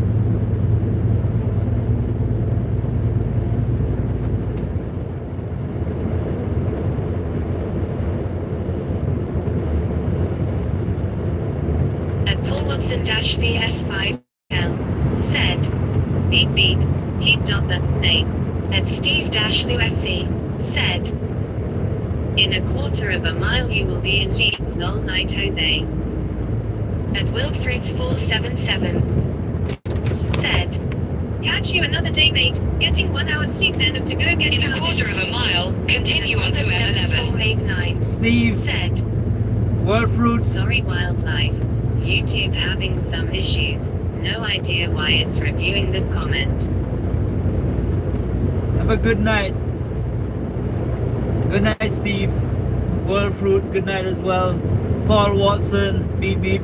And Paul Watson-VS5L said, beep beep, keep up the lane. And Steve-Luxy said, in a quarter of a mile you will be in Leeds. Lol. Night, Jose. And Wilfrids 477 said, catch you another day, mate. Getting 1 hour sleep then have to go get In a quarter of a mile, continue on to M11. 7489 Steve, said, World Fruits. sorry wildlife. YouTube having some issues. No idea why it's reviewing the comment. Have a good night. Good night, Steve. World Fruit, good night as well. Paul Watson, beep beep.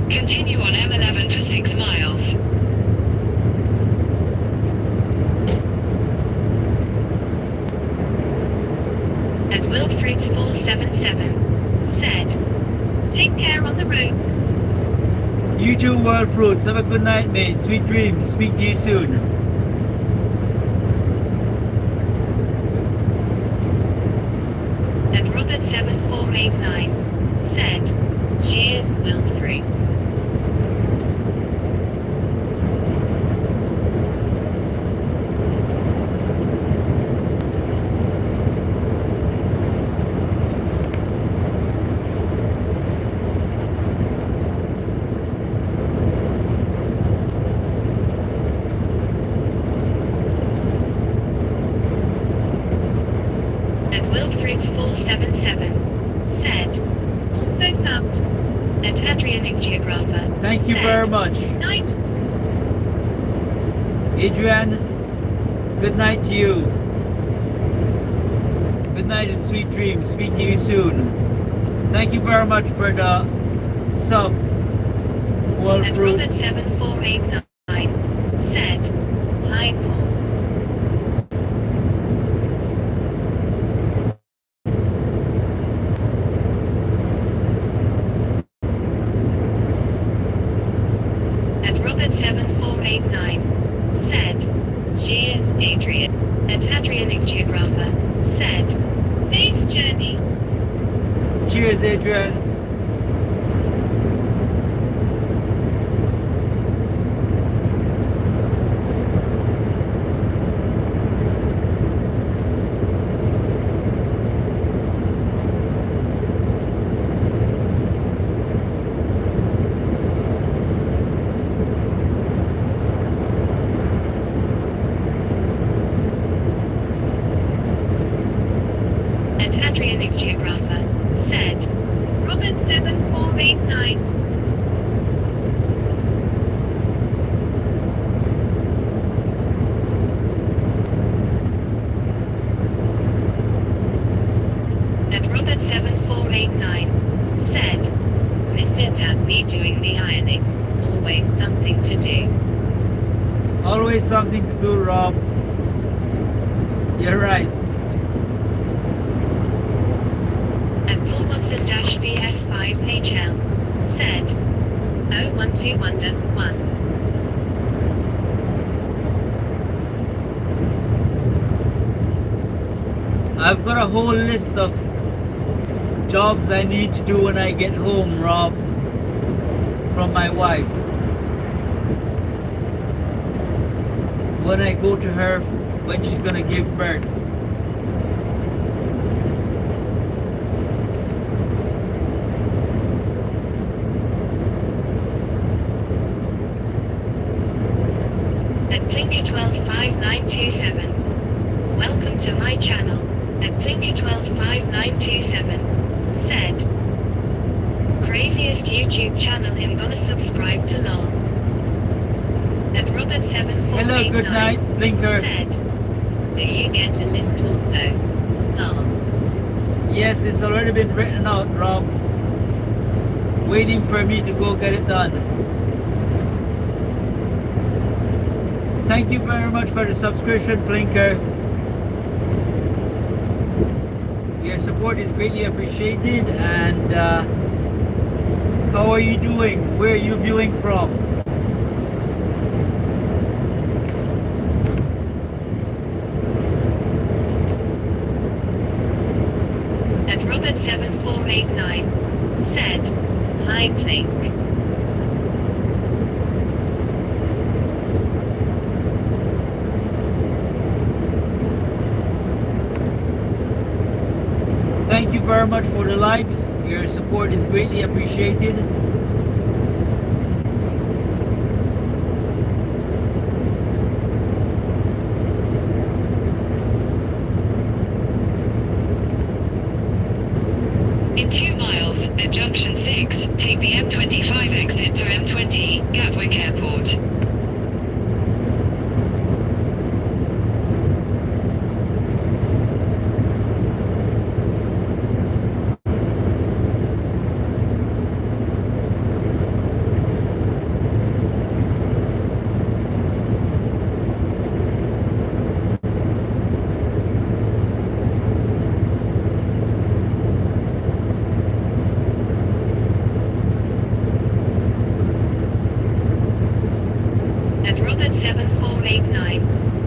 Continue on M11 for 6 miles. And Wilfrids 477 said, take care on the roads. You too, World Fruits. Have a good night, mate. Sweet dreams. Speak to you soon. And Robert 7489 said, cheers, Wilfrids. And Wilfrids 477 said, also subbed. And Adrian Geographer Thank you said, very much. night. Adrian, good night to you. Good night and sweet dreams. Speak to you soon. Thank you very much for the sub, Well, And fruit. Robert 7489 said, "Hi Paul. And Robert 7489 said, "Cheers, Adrian." And Adrian Geographer said, "Safe journey." Cheers, Adrian. And Adrian Geographer said, "Robert 7489. And Robert 7489 said, "Mrs. has me doing the ironing. Always something to do." Always something to do, Rob. You're right. And Paul Watson VS5HL said, "Oh, 12 Wonder 1. I've got a whole list of jobs I need to do when I get home, Rob, from my wife. When I go to her when she's gonna give birth. At Plinker125927. Welcome to my channel. At Plinker125927 said, "Craziest YouTube channel, I'm gonna subscribe to lol." At Robert Hello, good 7489 night, Blinker. said, "Do you get a list also? Lol." Yes, it's already been written out, Rob. Waiting for me to go get it done. Thank you very much for the subscription, Blinker. Your support is greatly appreciated. And how are you doing? Where are you viewing from? And Robert 7489 said, "Hi Plink." Thank you very much for the likes. Your support is greatly appreciated. In 2 miles, at junction 6, take the M25 exit to M20, Gatwick Airport. And Robert 7489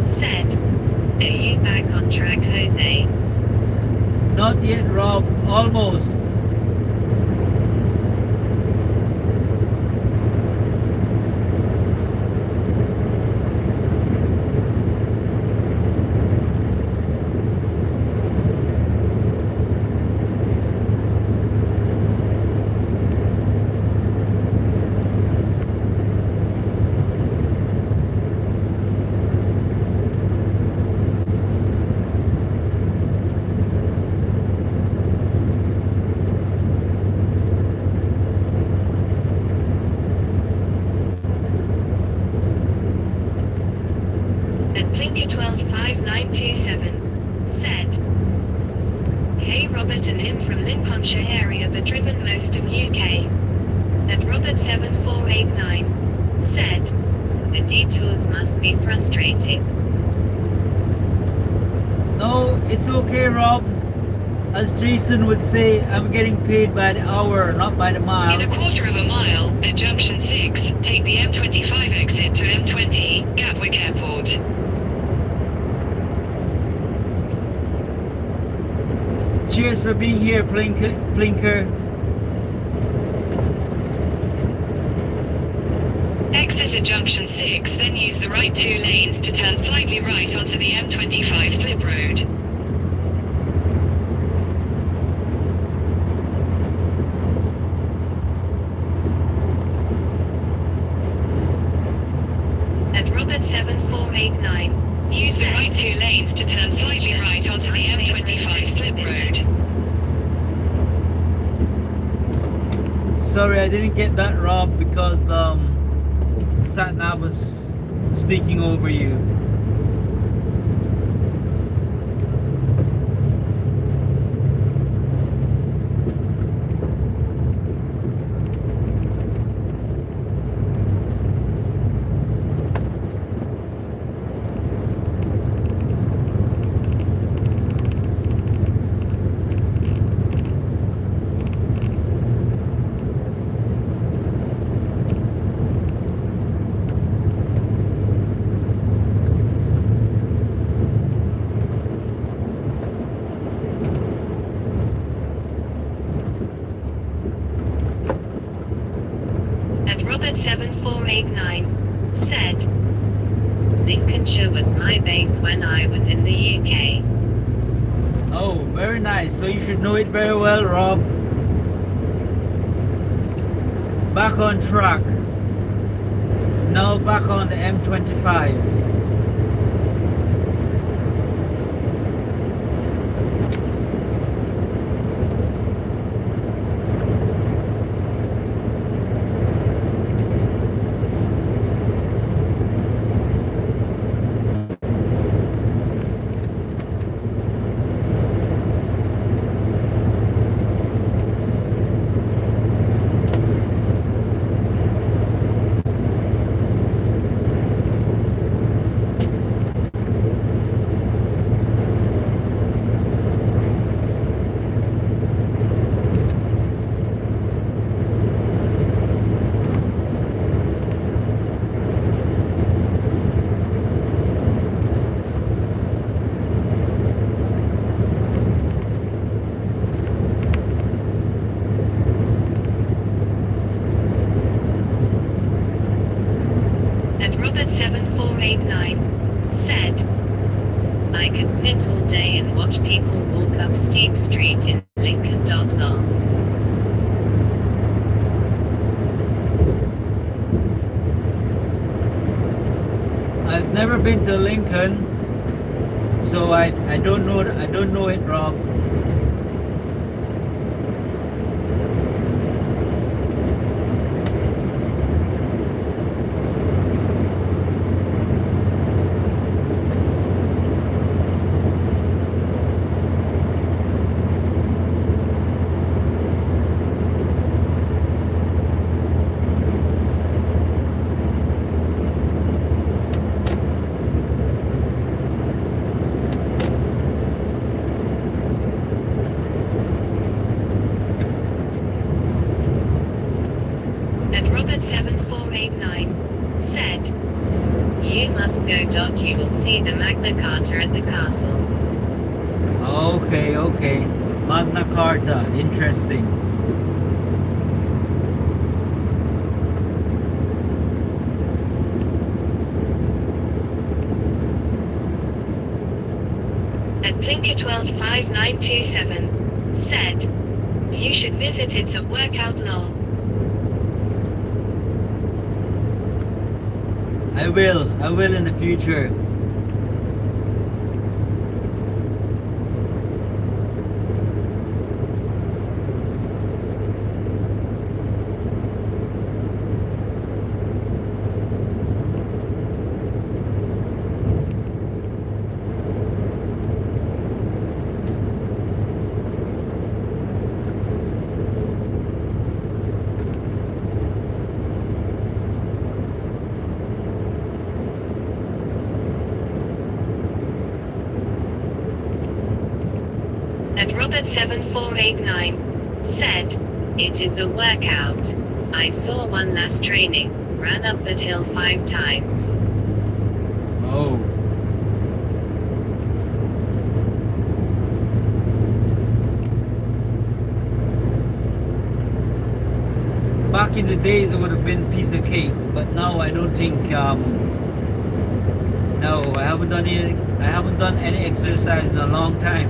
said, "Are you back on track, Jose?" Not yet, Rob. Almost. And Plinker125927 said, "Hey Robert and him from Lincolnshire area but driven most of UK." At Robert7489 said, the detours must be frustrating. No, it's okay, Rob. As Jason would say, I'm getting paid by the hour, not by the In mile. a quarter of a mile, at junction 6, take the M25 exit to M20, Gatwick Airport. Cheers for being here, Blinker. Exit at junction 6, then use the right 2 lanes to turn slightly right onto the M25 slip road. At Robert7489, Use the right 2 lanes to turn slightly right onto the M25 slip road. Sorry, I didn't get that, Rob, because Satnav was speaking over you. at Robert7489 said, Lincolnshire was my base when I was in the UK. Oh, very nice. So you should know it very well, Rob. Back on track. Now back on the M25. At Robert7489 said, I could sit all day and watch people walk up steep street in Lincoln. Law. I've never been to Lincoln, so I don't know it, Rob. At Robert7489 said, You must go. You will see the Magna Carta at the castle. Okay. Magna Carta, interesting. At Blinker125927 said, You should visit It's a Workout Lol. I will in the future. At Robert7489 said, "It is a workout. I saw one last training, ran up that hill 5 times." Oh. Back in the days, it would have been piece of cake, but now I don't think. No, I haven't done any. I haven't done any exercise in a long time.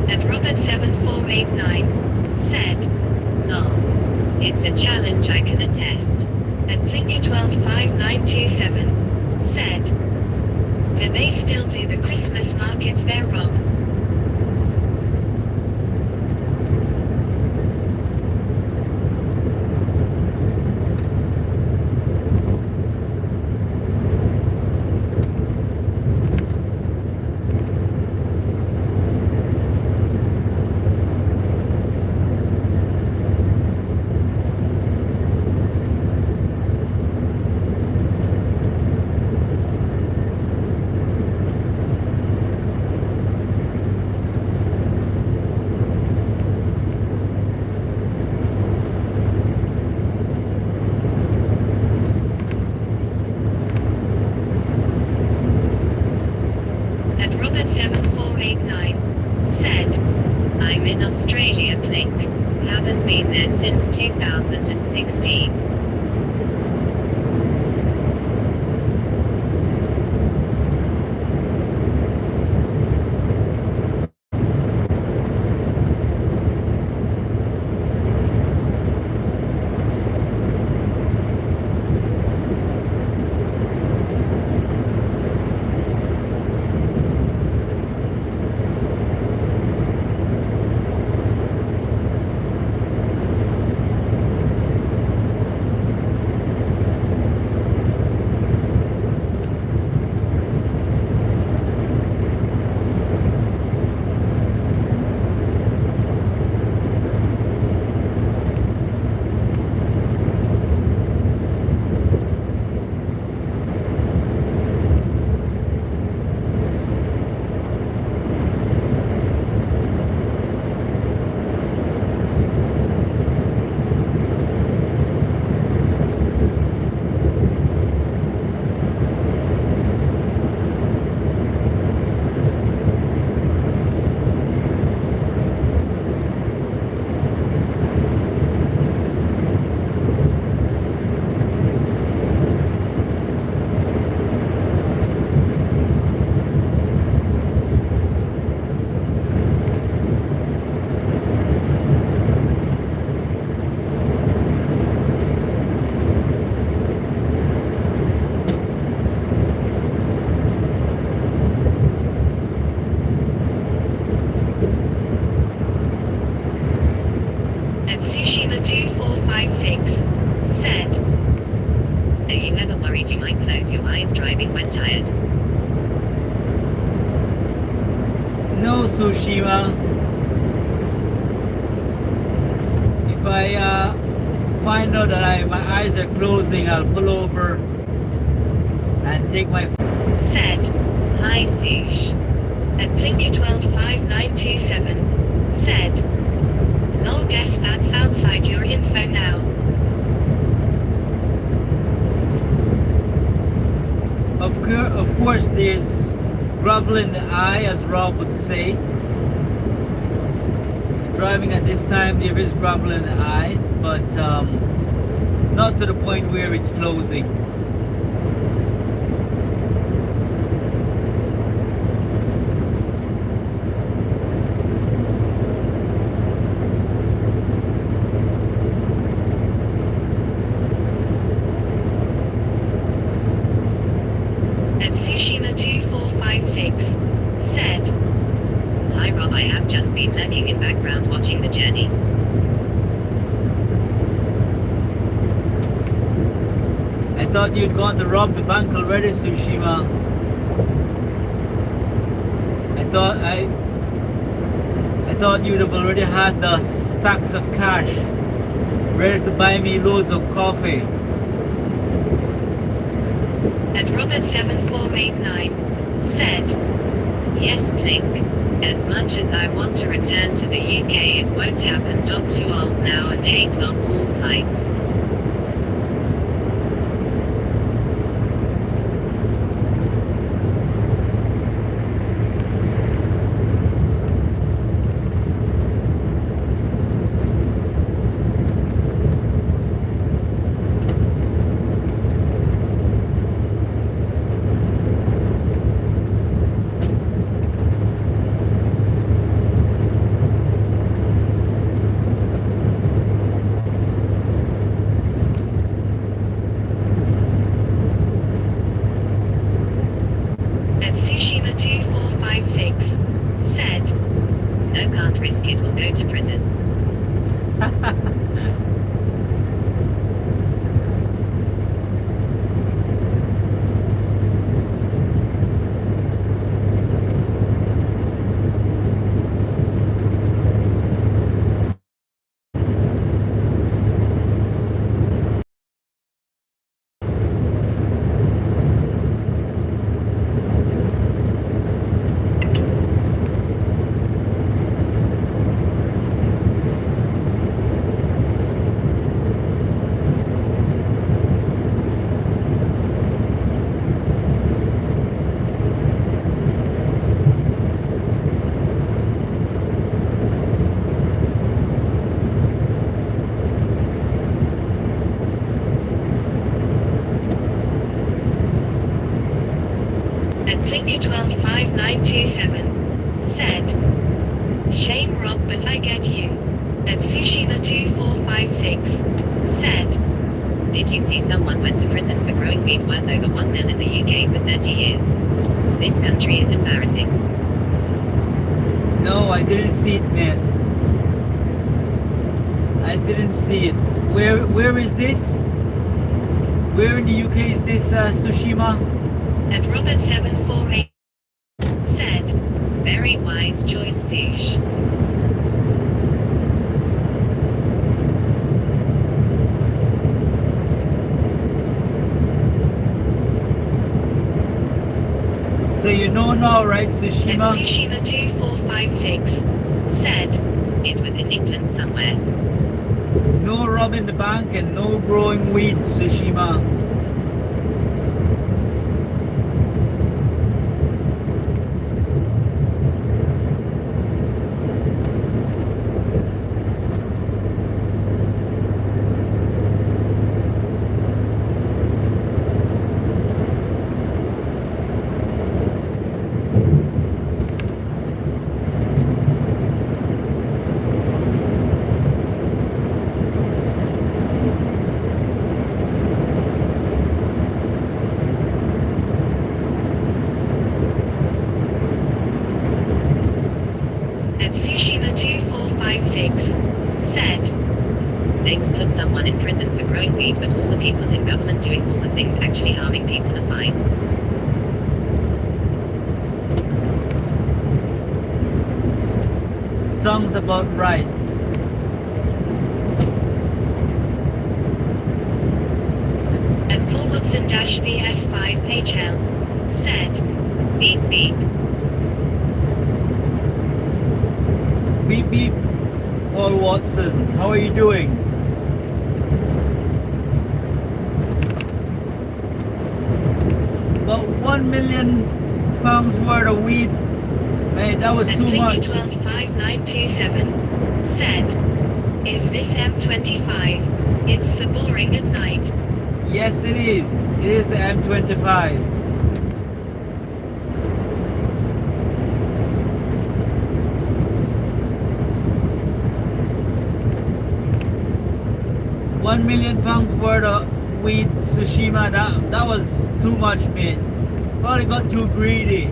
At Robert7489 said, "Lol. It's a challenge I can attest." At Plinker125927 said, "Do they still do the Christmas markets there, Rob?" At Robert7489 said, "I'm in Australia, Plink. Haven't been there since 2016. At Tsushima2456 said, "Are you ever worried you might close your eyes driving when tired?" No, Tsushima. If I find out that my eyes are closing, I'll pull over and take my. Said, "Hi Sush." At Plinker125927 said, "Lol, guess that's outside your info now." Of course, there's gravel in the eye, as Rob would say. Driving at this time, there is gravel in the eye, but not to the point where it's closing. background watching the journey. I thought you'd gone to rob the bank already, Tsushima. I thought you'd have already had the stacks of cash ready to buy me loads of coffee. And Robert7489 said, "Yes, Blink. As much as I want to return to the UK, it won't happen. Too old now and hate long haul flights." And Tsushima2456 said, "No, can't risk it, will go to prison." And Blinker125927 said, "Shame, Rob, but I get you." And Tsushima2456 said, "Did you see someone went to prison for growing weed worth over 1 mil in the UK for 30 years? This country is embarrassing." No, I didn't see it, man. I didn't see it. Where is this? Where in the UK is this, Tsushima? And Robert748 said, "Very wise choice, Sush." So you know now, right, And Tsushima? Tsushima2456 said, "It was in England somewhere." No robbing the bank and no growing weed, Tsushima. And Tsushima2456 said, "They will put someone in prison for growing weed, but all the people in government doing all the things actually harming people are fine." Sounds about right. And Paul Watson-VS5HL said, "Beep beep." Beep beep, Paul Watson. How are you doing? About £1 million worth of weed. Man, that was And too much. Blinky125927 said, "Is this M25? It's so boring at night." Yes, it is. It is the M25. £1 million worth of weed, Tsushima. That was too much, mate. Probably got too greedy.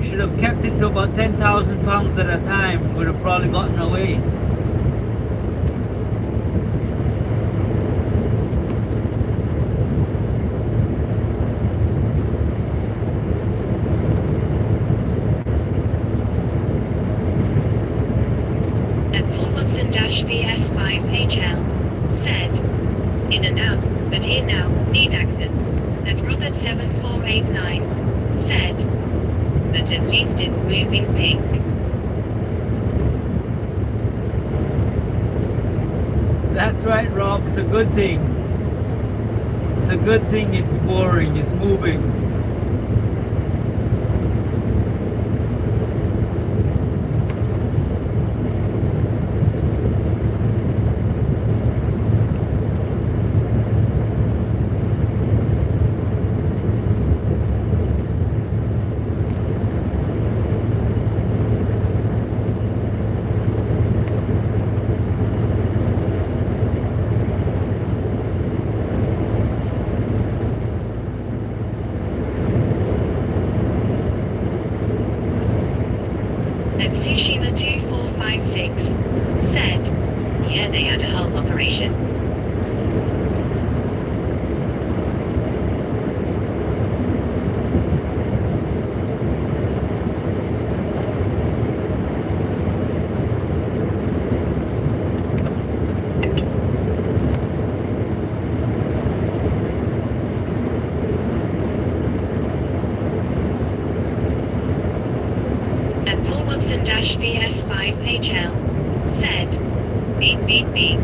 Should have kept it to about 10,000 pounds at a time. Would have probably gotten away. At Paul Watson-VS5HL said, in and out, but here now, need accent. At Robert 7489 said, but at least it's moving pink. That's right, Rob. It's a good thing. It's a good thing it's boring. It's moving. At Tsushima 2456 said, yeah, they had a whole operation. At Paul Watson-VS5HL said, beep beep beep.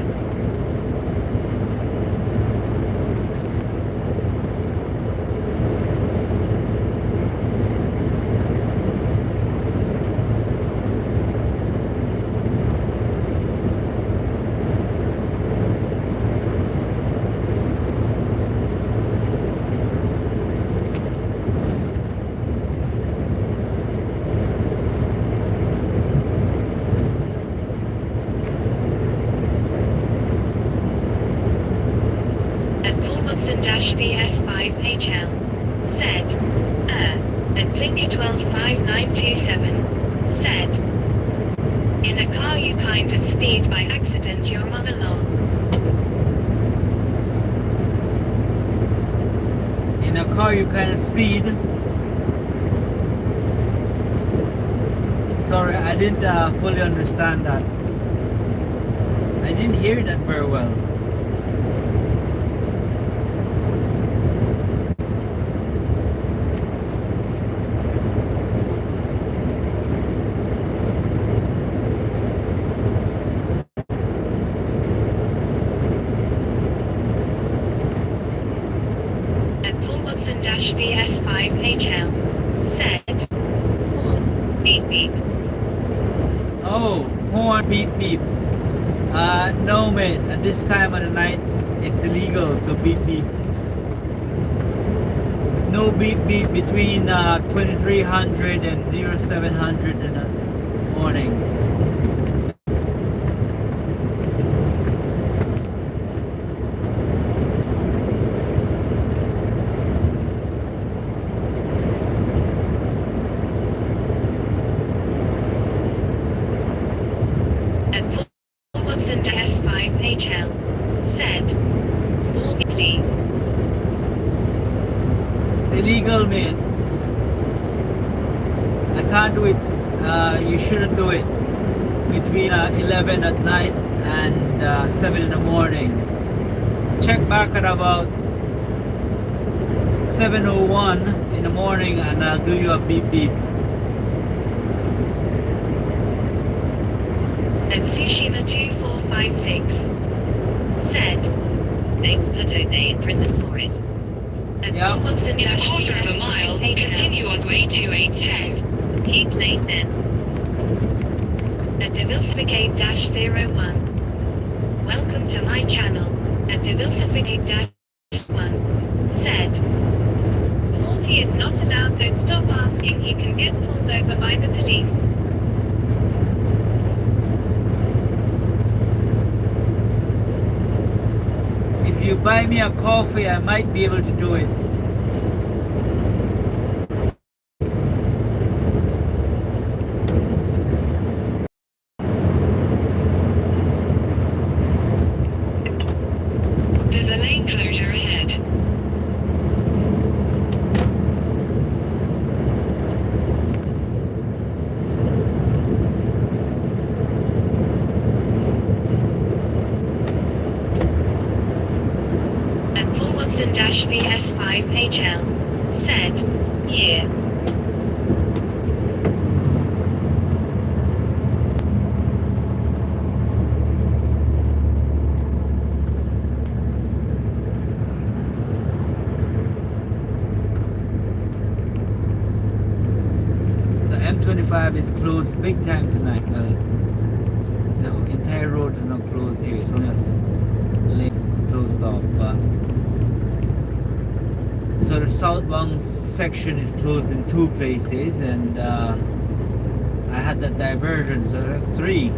At Paul Watson-VS5HL said, at Blinker 125927 said, in a car you kind of speed by accident, you're on a law. In a car you kind of speed. Sorry, I didn't fully understand that. I didn't hear that very well. At Paul Watson-VS5HL said, horn, beep beep. Oh, horn beep beep. No mate, at this time of the night it's illegal to beep beep. No beep beep between 2300 and 0700 in the morning. At Paul Watson-VS5HL said, for me please. It's illegal, mate. I can't do it. You shouldn't do it between 11 at night and 7 in the morning. Check back at about 7:01 in the morning and I'll do you a beep beep. At Tsushima 2456 said, they will put Jose in prison for it. At Yeah. Paul Watson In a quarter of a mile, continue on way 2810. Keep late then. At Diversificate-01. Welcome to my channel. At Diversificate-1 said, Paul, he is not allowed, so stop asking, he can get pulled over by the police. If you buy me a coffee, I might be able to do it. Watson-VS5HL said, yeah. The M25 is closed big time tonight. The entire road is not closed here. It's only a lane's closed off, but so the southbound section is closed in 2 places, and I had that diversion, so that's 3.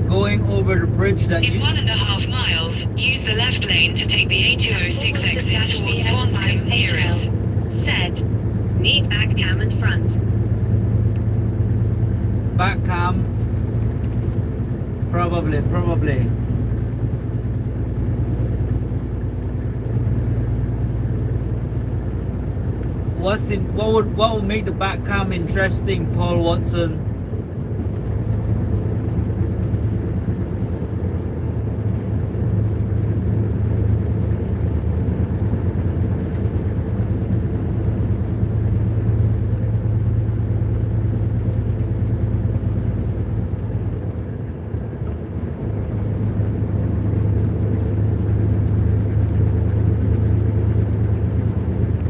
Going over the bridge that In you 1.5 miles, use the left lane to take the A206 exit towards Swanscombe, Erith. Said, need back cam and front. back cam, probably. What would make the back cam interesting, Paul Watson?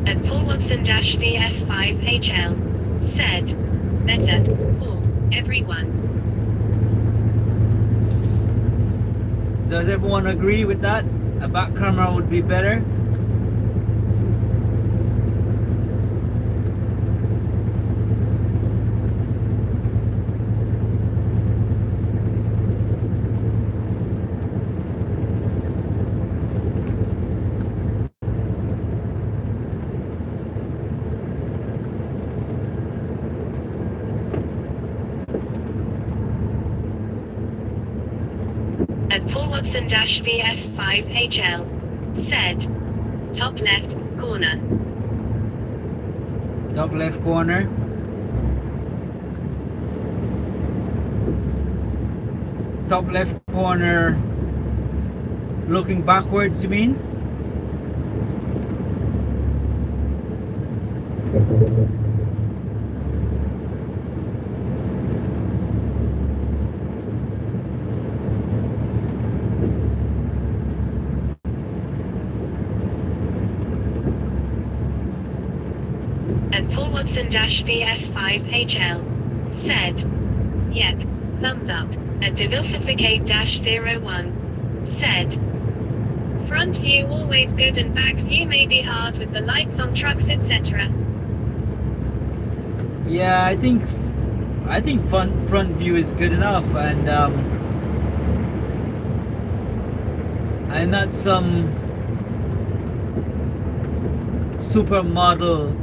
At Paul Watson-VS5HL said, better for everyone. Does everyone agree with that? A back camera would be better? At Paul Watson-VS5HL said, top left corner. Top left corner. Top left corner. Looking backwards, you mean? At Paul Watson-VS5HL said, yep, thumbs up. At Diversificate-01 said, front view always good and back view may be hard with the lights on trucks etc. Yeah, I think front view is good enough, and I'm not some supermodel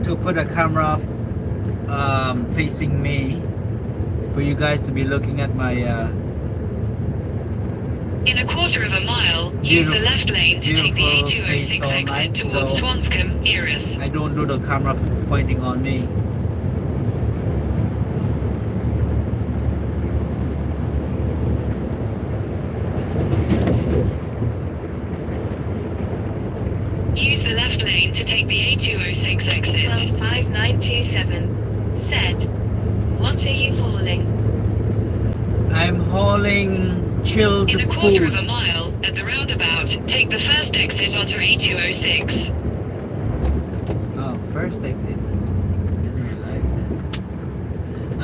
to put a camera facing me for you guys to be looking at my In 1/4 mile, use the left lane to take the beautiful A206 face all exit night, towards so Swanscombe, Erith. I don't do the camera pointing on me. Use the left lane to take the A206 exit. 125927 said, what are you hauling? I'm hauling chilled In food. 1/4 mile, at the roundabout, take the first exit onto A206. Oh, first exit. Didn't realize that.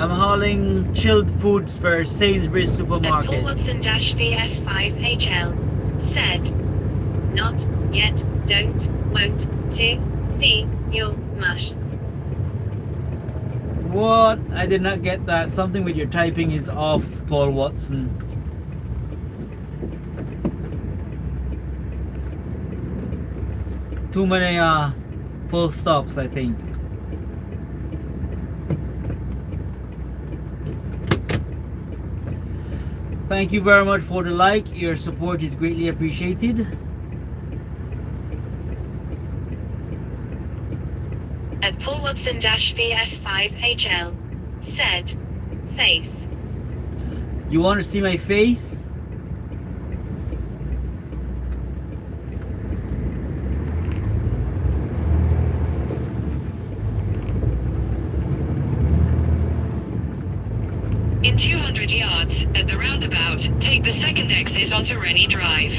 I'm hauling chilled foods for Sainsbury's At Paul supermarket. Watson-VS5HL said, not yet, don't, won't, to, see, your mush. What? I did not get that. Something with your typing is off, Paul Watson. Too many full stops, I think. Thank you very much for the like. Your support is greatly appreciated. At Paul Watson VS5HL said, face. You want to see my face? In 200 yards, at the roundabout, take the second exit onto Rennie Drive.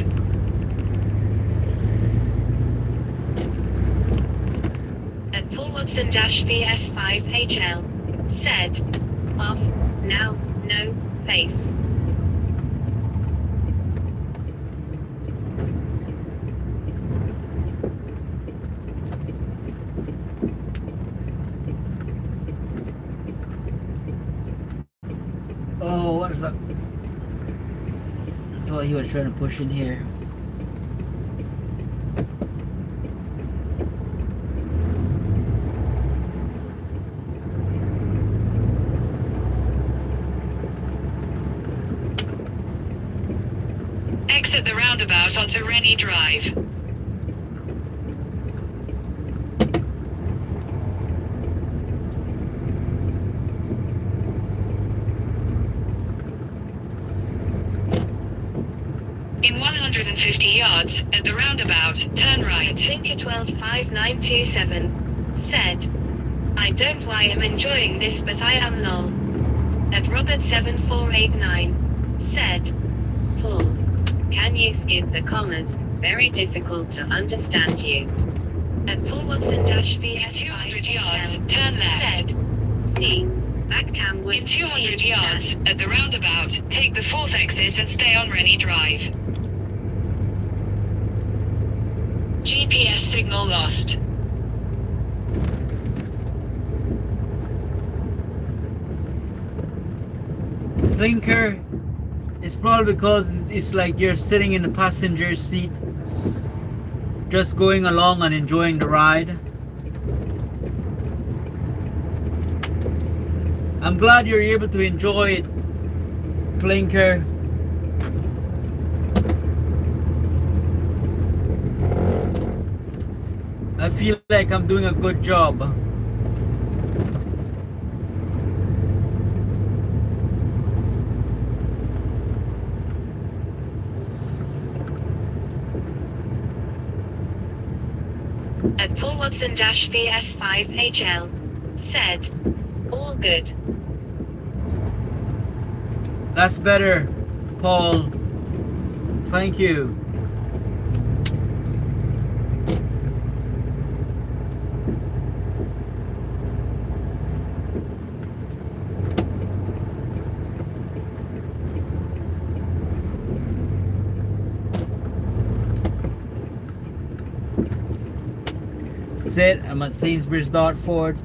At Paul Watson VS5HL said, off, now, no, face. Oh, what is that? I thought he was trying to push in here. Exit the roundabout onto Rennie Drive. In 150 yards, at the roundabout, turn right. Tinker125927 said, I don't why I'm enjoying this but I am lol. At Robert7489 said, Paul, can you skip the commas? Very difficult to understand you. At Paul Watson VS 200 yards, turn left. said, see, back cam would In 200 yards, at the roundabout, take the fourth exit and stay on Rennie Drive. GPS signal lost. Blinker. It's probably because it's like you're sitting in the passenger seat, just going along and enjoying the ride. I'm glad you're able to enjoy it, Blinker. I feel like I'm doing a good job. At Paul Watson VS5HL said, all good. That's better, Paul. Thank you. That's it. I'm at Sainsbury's Dartford.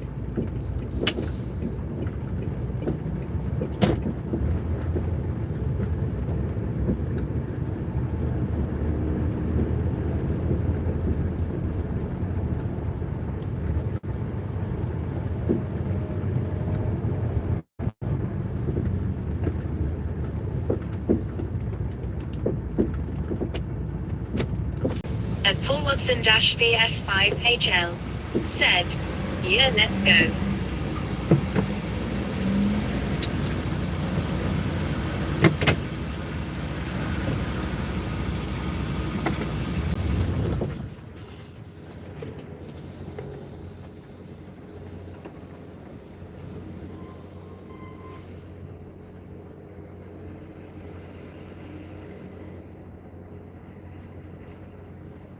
At Paul Watson VS5HL said, yeah, let's go.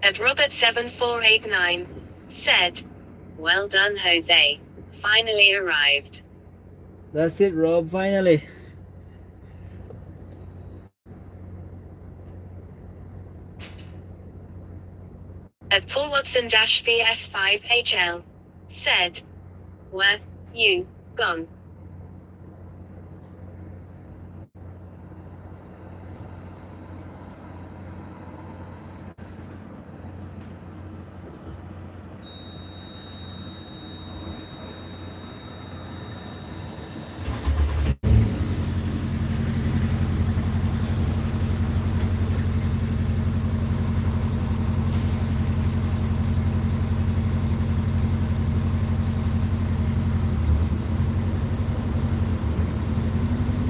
At Robert7489 said, well done, Jose. Finally arrived. That's it, Rob. Finally. At Paul Watson VS5HL said, where you gone?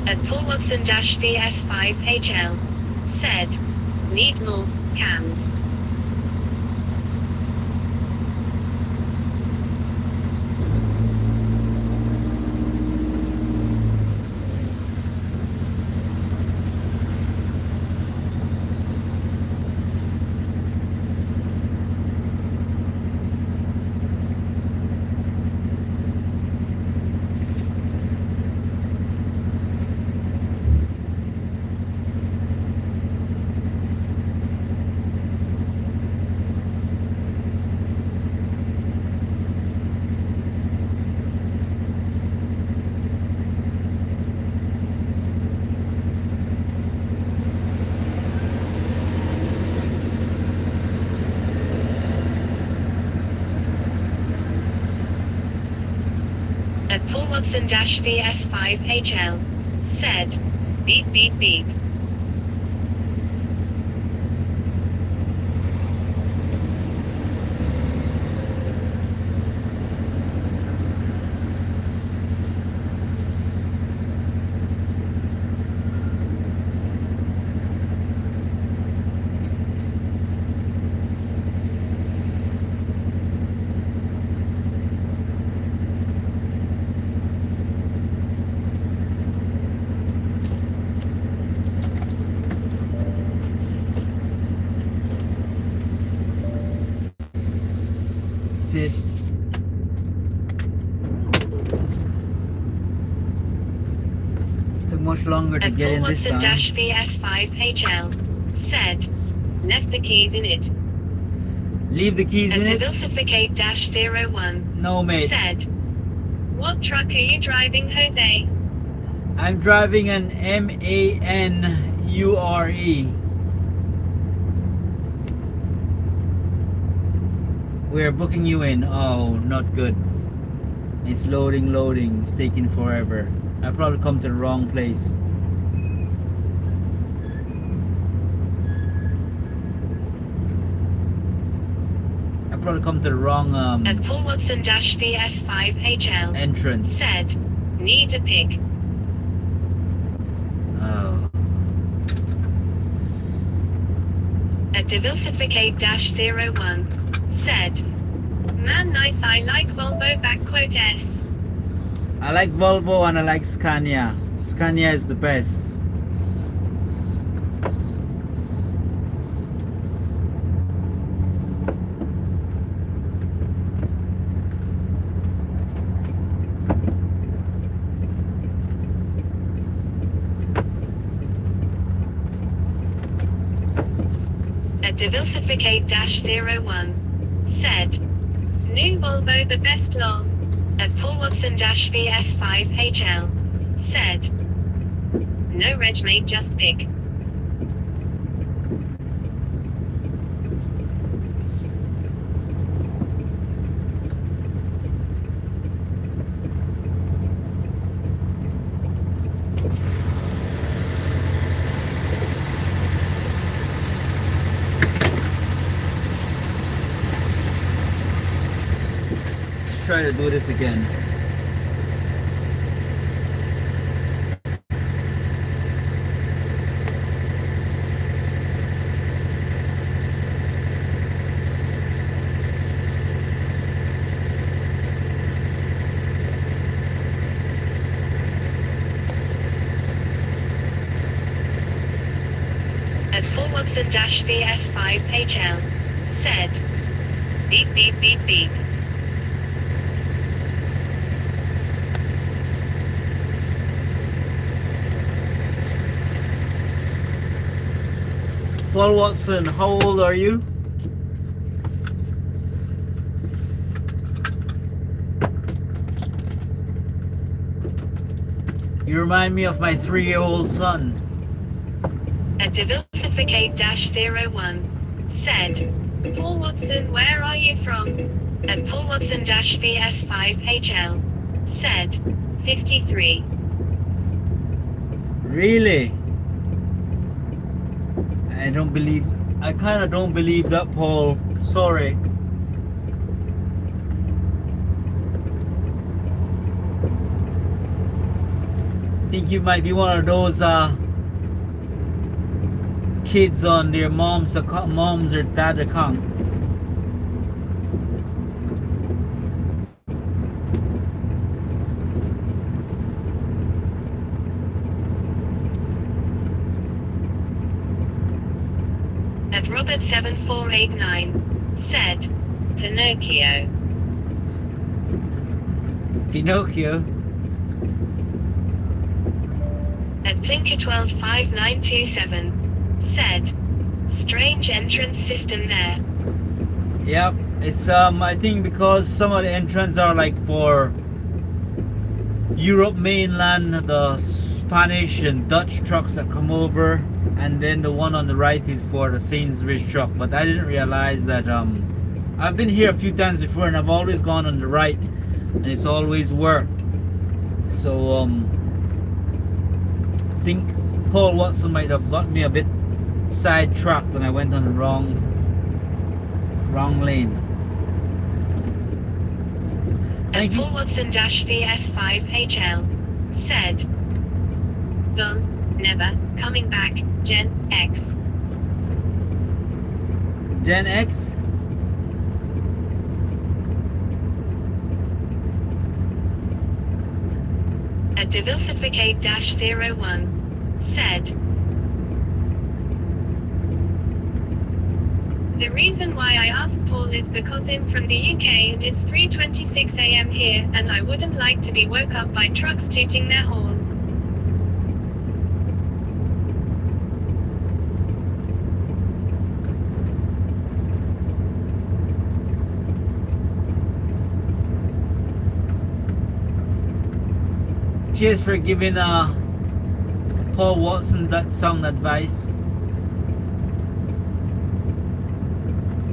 At Paul Watson VS5HL said, need more cams. At Paul Watson VS5HL said, beep beep beep. Sit. Took much longer to At get Paul in this Watson time. VS5HL said, left the keys in it. Leave the keys At in it? Diversificate-01 No, mate. said, what truck are you driving, Jose? I'm driving an MANURE. We're booking you in. Oh, not good. It's loading. It's taking forever. I probably come to the wrong place. I probably come to the wrong At Paul Watson VS5HL entrance. said, need a pick. Oh. At Diversificate-01 said, man nice, I like Volvo backquote S. I like Volvo and I like Scania. Scania is the best. At Diversificate-01 said, new Volvo the best lol. At Paul Watson VS5HL said, no reg mate, just pick. Let's try to do this again. At Paul Watson VS5HL said, beep beep beep beep. Paul Watson, how old are you? You remind me of my 3-year-old son. At Diversificate-01 said, Paul Watson, where are you from? At Paul Watson VS5HL said, 53. Really? I kind of don't believe that, Paul. Sorry. think you might be one of those kids on their mom's or dad account. At Robert7489 said, Pinocchio. Pinocchio. At Plinker125927 said, strange entrance system there. Yep, it's I think because some of the entrance are like for Europe mainland, the Spanish and Dutch trucks that come over, and then the one on the right is for the Sainsbury's truck. But I didn't realize that I've been here a few times before and I've always gone on the right and it's always worked. So I think Paul Watson might have got me a bit sidetracked when I went on the wrong lane. And Paul Watson-VS5HL said, gone, never, coming back, Gen X. Gen X? At Diversificate-01 said, the reason why I asked Paul is because I'm from the UK and it's 3:26 AM here, and I wouldn't like to be woke up by trucks tooting their horn. Cheers for giving Paul Watson that sound advice.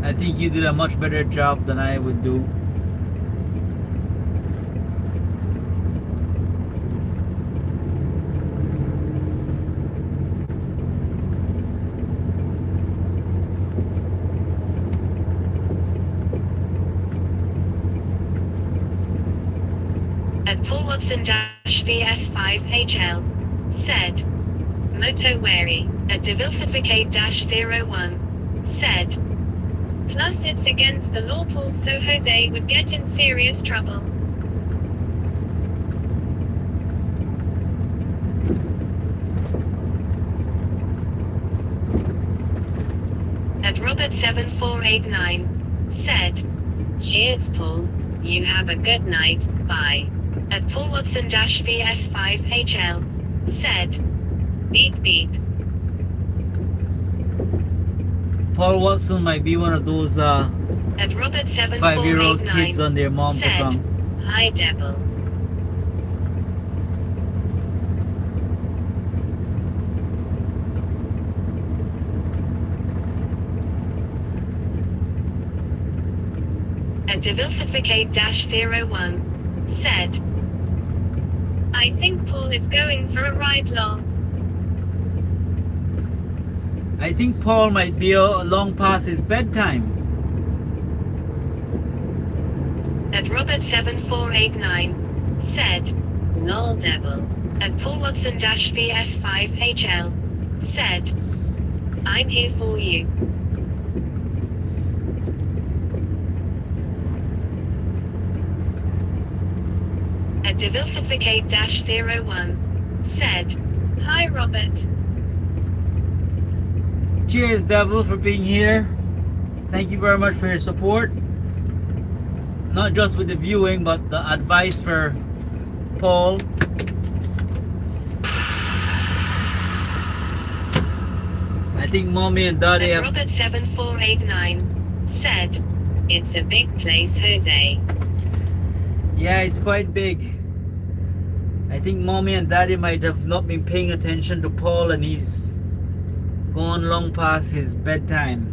I think you did a much better job than I would do. At Paul Watson-VS5HL said, Moto wary. At Diversificate-01 said, plus it's against the law, Paul, so Jose would get in serious trouble. At Robert7489 said, cheers, Paul. You have a good night, bye. At Paul Watson-VS5HL said, beep beep. Paul Watson might be one of those At Robert7489 5-year-old kids on their mom's said, account. hi devil. At Diversificate-01 said, I think Paul is going for a ride, lol. I think Paul might be long past his bedtime. At Robert7489 said, lol devil. At Paul Watson-VS5HL said, I'm here for you. At Diversificate-01 said, hi Robert. Cheers, Devil, for being here. Thank you very much for your support. Not just with the viewing, but the advice for Paul. I think Mommy and Daddy At have... Robert7489 said, it's a big place, Jose. Yeah, it's quite big. I think Mommy and Daddy might have not been paying attention to Paul and he's gone long past his bedtime.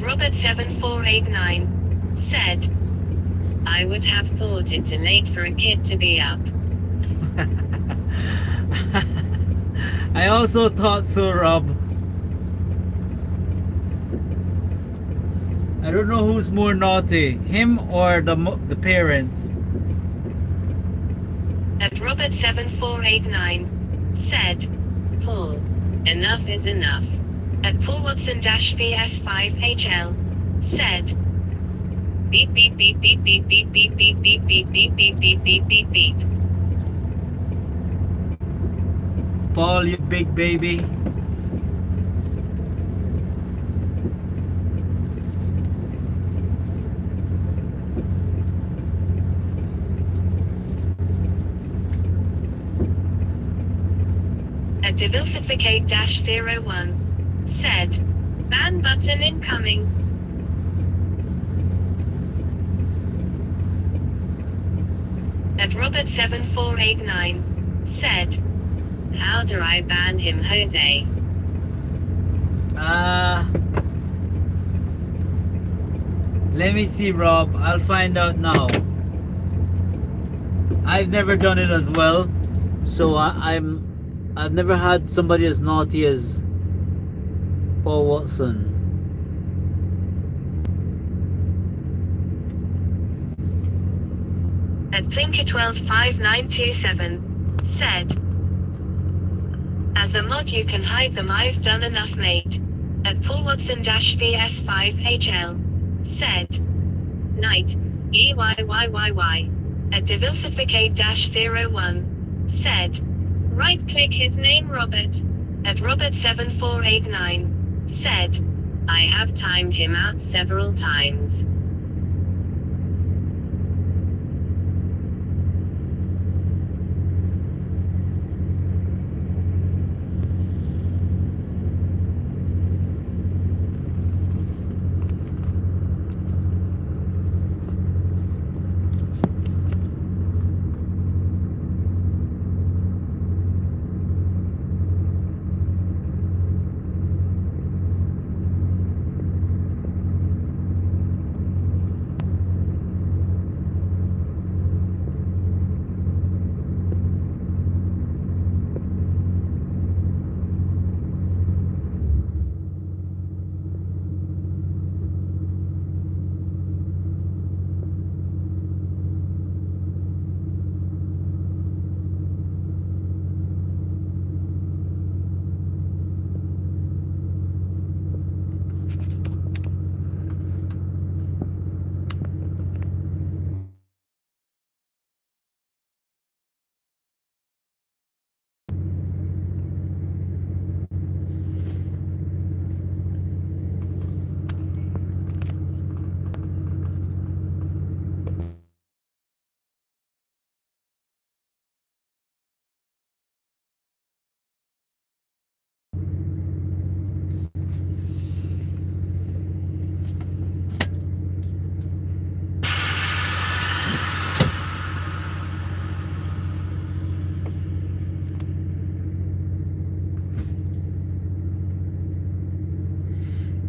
Robert7489 said, I would have thought it too late for a kid to be up. I also thought so, Rob. I don't know who's more naughty, him or the parents. At Robert7489 said, Paul, enough is enough. At Paul Watson-VS5HL said, beep beep beep beep beep beep beep beep beep beep beep beep beep beep beep beep. Paul, you big baby. At Diversificate-01 said, ban button incoming. At Robert7489 said, how do I ban him, Jose? Let me see, Rob. I'll find out now. I've never done it as well, so I've never had somebody as naughty as Paul Watson. At Plinker125927 said, as a mod you can hide them, I've done enough, mate. At Paul Watson-VS5HL said, night, EYYYY. At Diversificate-01 said, right click his name Robert. At Robert7489 said, I have timed him out several times.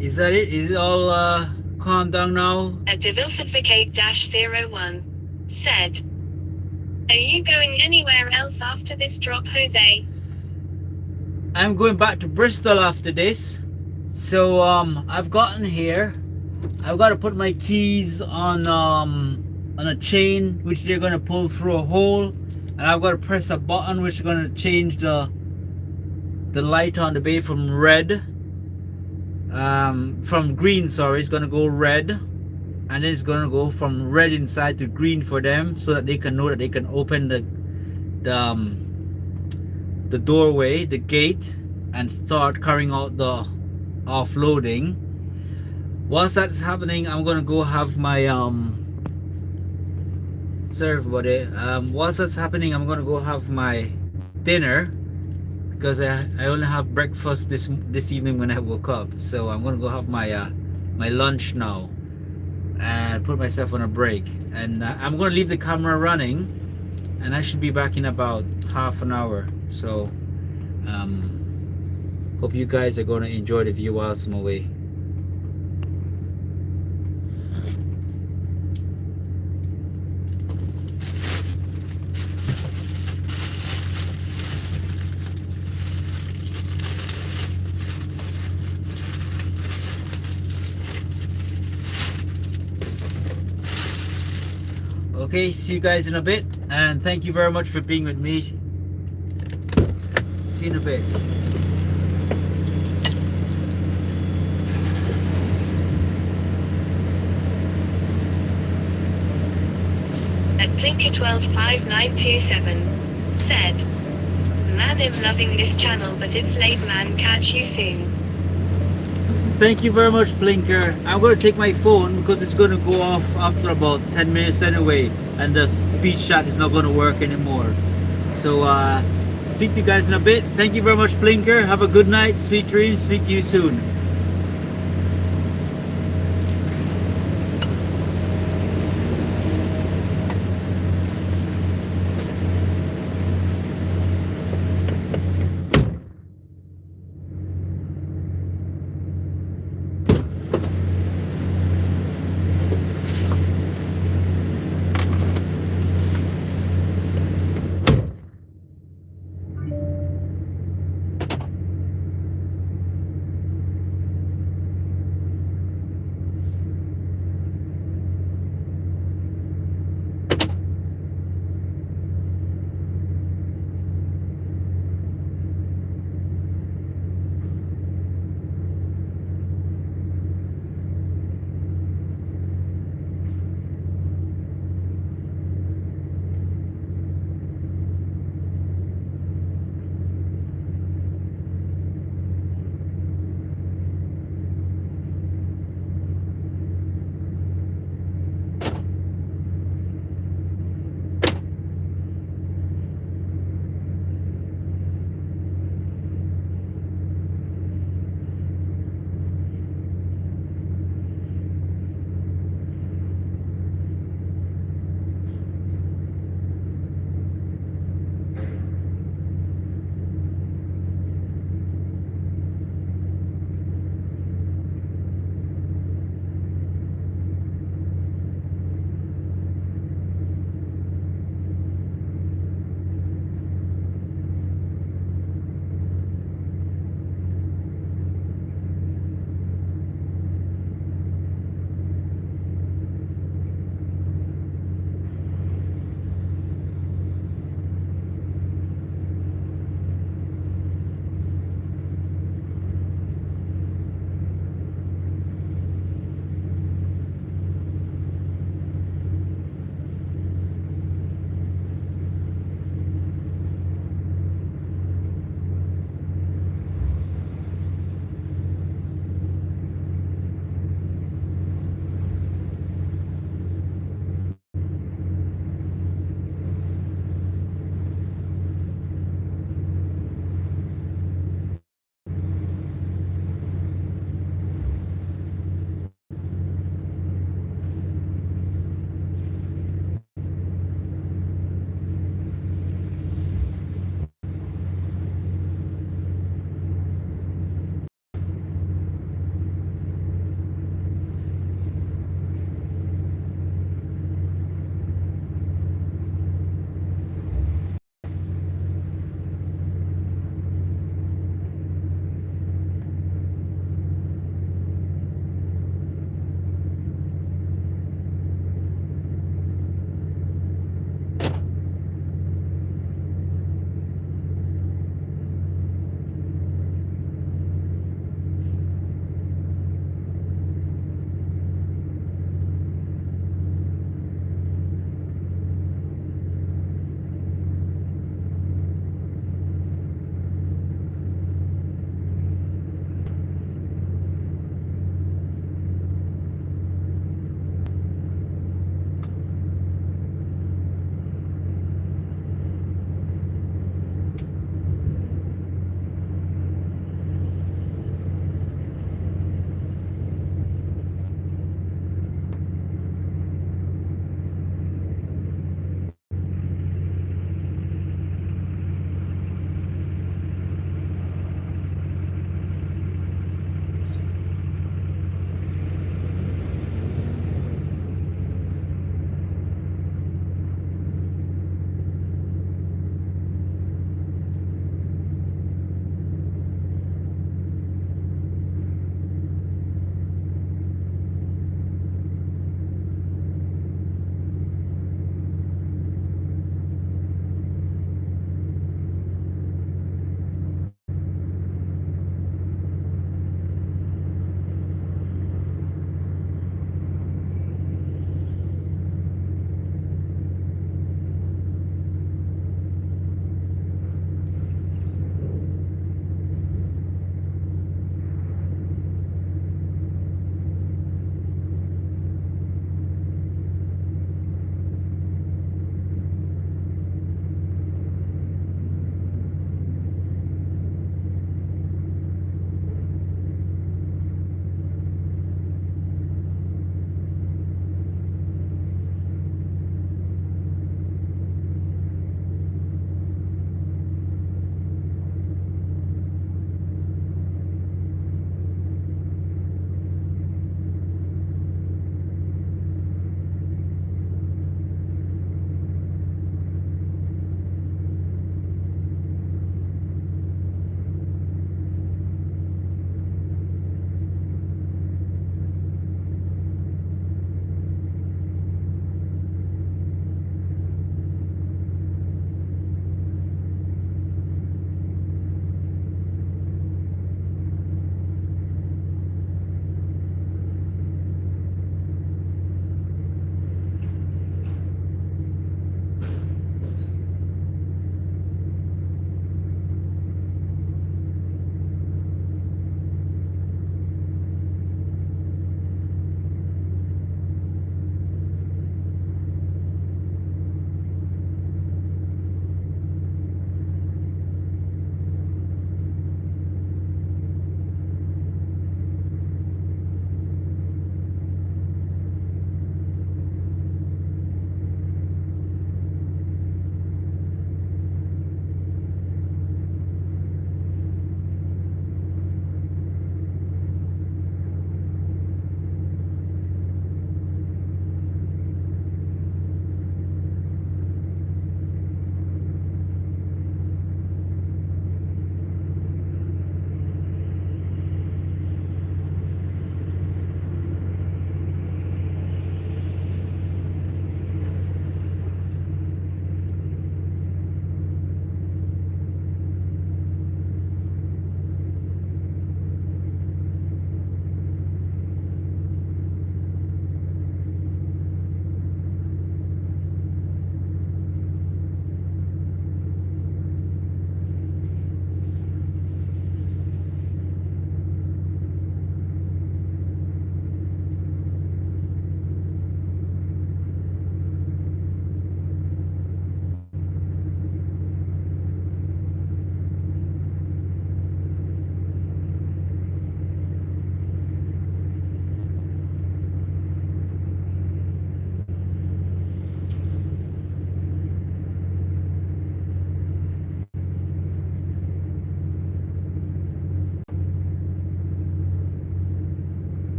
Is that it? Is it all calmed down now? At Diversificate-01 said, are you going anywhere else after this drop, Jose? I'm going back to Bristol after this. So I've gotten here. I've got to put my keys on a chain which they're going to pull through a hole, and I've got to press a button which is going to change the light on the bay from red, from green, sorry, it's going to go red, and then it's going to go from red inside to green for them, so that they can know that they can open the doorway, the gate, and start carrying out the offloading. Whilst that's happening, I'm gonna go have my sorry everybody, whilst that's happening, I'm gonna go have my dinner, because I only have breakfast this evening when I woke up. So I'm gonna go have my my lunch now and put myself on a break, and I'm gonna leave the camera running, and I should be back in about half an hour. So hope you guys are gonna enjoy the view whilst I'm away. Okay, see you guys in a bit, and thank you very much for being with me. See you in a bit. At Plinker125927 said, "Man, I'm loving this channel, but it's late, man. Catch you soon." Thank you very much, Blinker. I'm going to take my phone because it's going to go off after about 10 minutes anyway, and the speech chat is not going to work anymore. So, speak to you guys in a bit. Thank you very much, Blinker. Have a good night. Sweet dreams. Speak to you soon.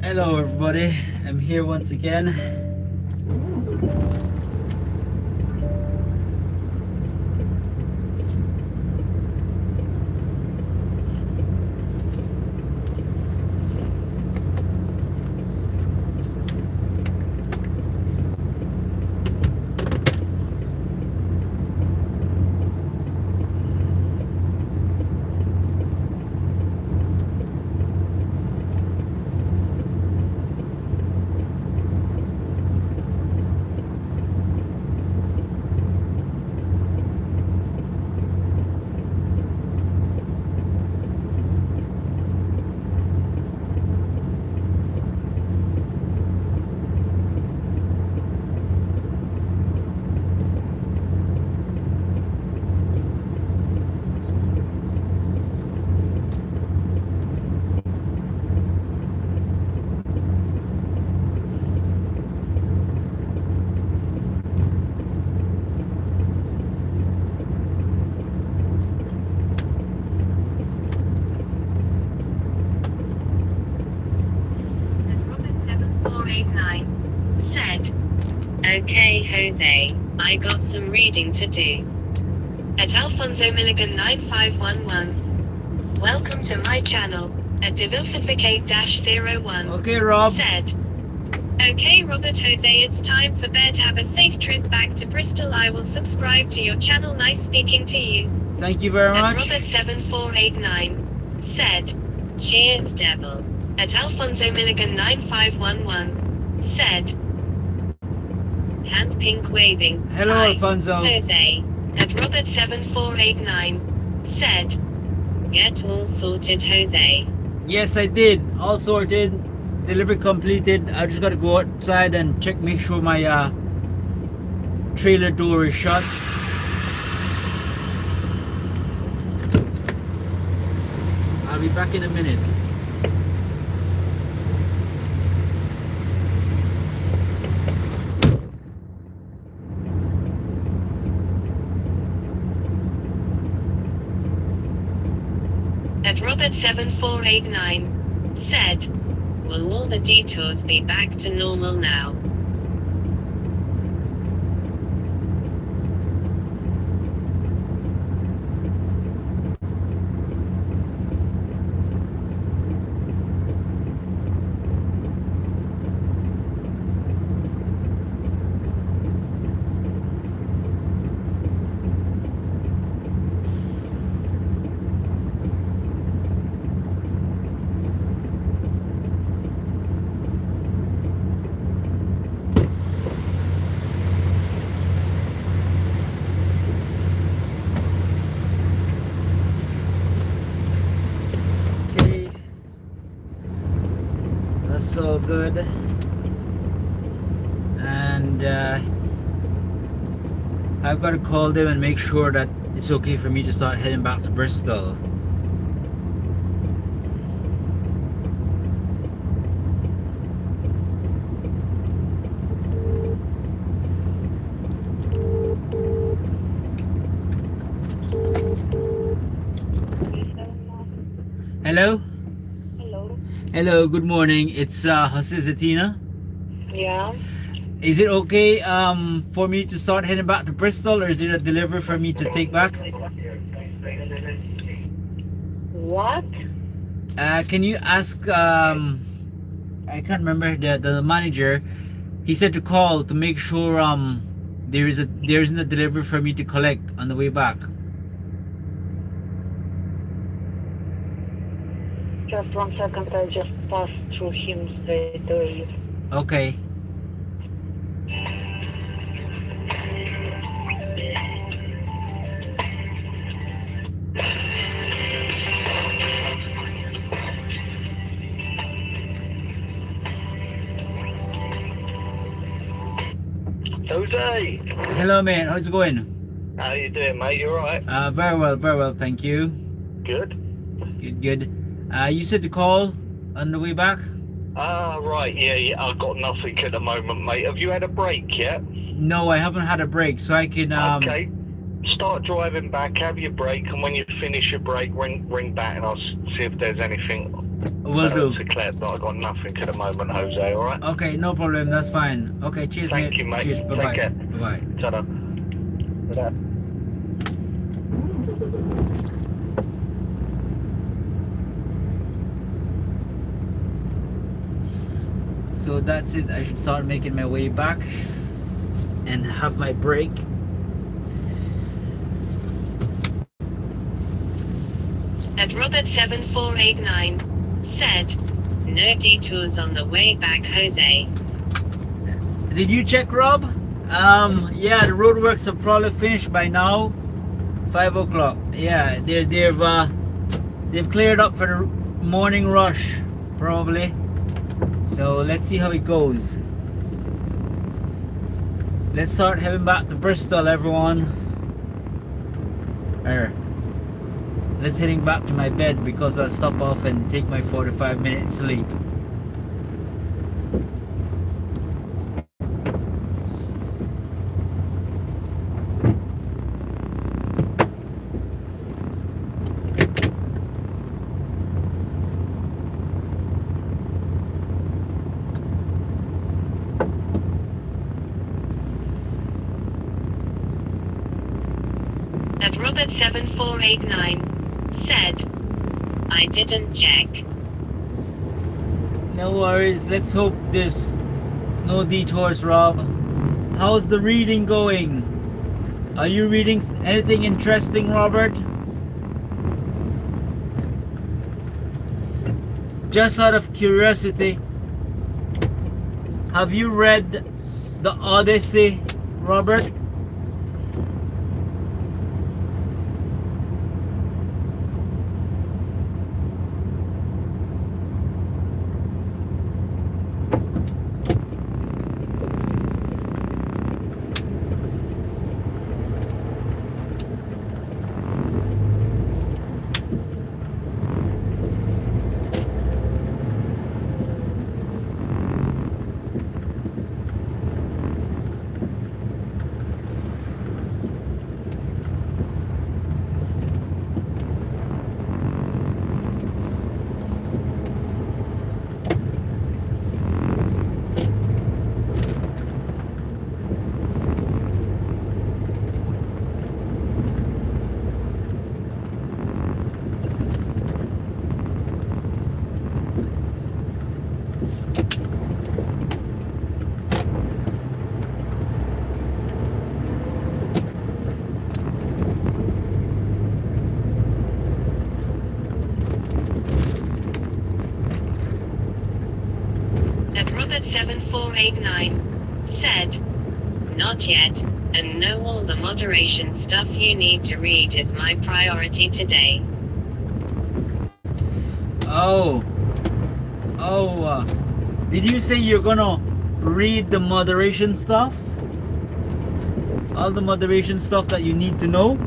Hello everybody, I'm here once again. Said, "Okay, Jose, I got some reading to do." At Alfonso Milligan 9511. Welcome to my channel. At Diversificate-01. Okay, Rob. Said, "Okay, Robert Jose, it's time for bed. Have a safe trip back to Bristol. I will subscribe to your channel. Nice speaking to you." Thank you very At much. Robert7489. Said, "Cheers, devil." At Alfonso Milligan 9511. Said, hand pink waving. Hello, Hi, Alfonso. Jose. At Robert7489. Said, "Get all sorted, Jose." Yes, I did. All sorted. Delivery completed. I just gotta go outside and check, make sure my trailer door is shut. I'll be back in a minute. At Robert7489. Said, "Will all the detours be back to normal now?" Okay. That's all good. And I've got to call them and make sure that it's okay for me to start heading back to Bristol. Hello? Hello. Hello, good morning. It's Jose Zatina. Yeah. Is it okay for me to start heading back to Bristol, or is it a delivery for me to take back? What? Can you ask I can't remember the manager. He said to call to make sure there isn't a delivery for me to collect on the way back. Just 1 second. I just passed through him straight away. Okay. Jose, Hello, man. How's it going? how you doing, mate? You alright? Very well, thank you. Good. Good. You said to call on the way back? Right, yeah, I've got nothing at the moment, mate. Have you had a break yet? No, I haven't had a break, so I can Okay. Start driving back, have your break, and when you finish your break, ring back and I'll see if there's anything Will do. To Claire, but I got nothing at the moment, Jose. All right. Okay, no problem. That's fine. Okay, cheers, Thank mate. you, mate. Cheers. Bye Take bye. care. Bye bye. Ta-da. Ta-da. So that's it. I should start making my way back and have my break. At Robert 7489 said, no detours on the way back, Jose. Did you check, Rob? Yeah, the roadworks have probably finished by now. 5 o'clock. Yeah, they've cleared up for the morning rush, probably. So let's see how it goes. Let's start heading back to Bristol, everyone. Let's heading back to my bed because I'll stop off and take my 45-minute sleep. At Robert 7489 said, I didn't check. No worries. Let's hope there's no detours, Rob. How's the reading going? Are you reading anything interesting, Robert? Just out of curiosity, have you read the Odyssey, Robert? At Robert 7489 said, not yet, and know all the moderation stuff you need to read is my priority today. Did you say you're gonna read the moderation stuff? All the moderation stuff that you need to know?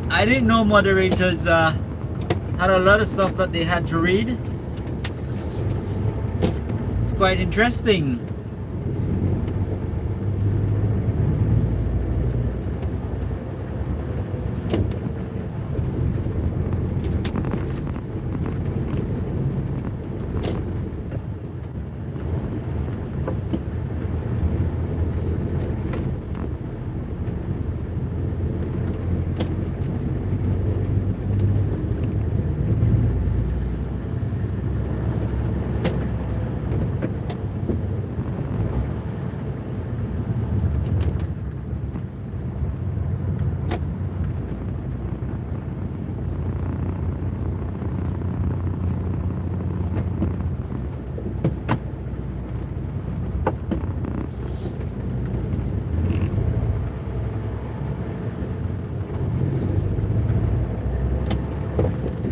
I didn't know moderators had a lot of stuff that they had to read. It's quite interesting.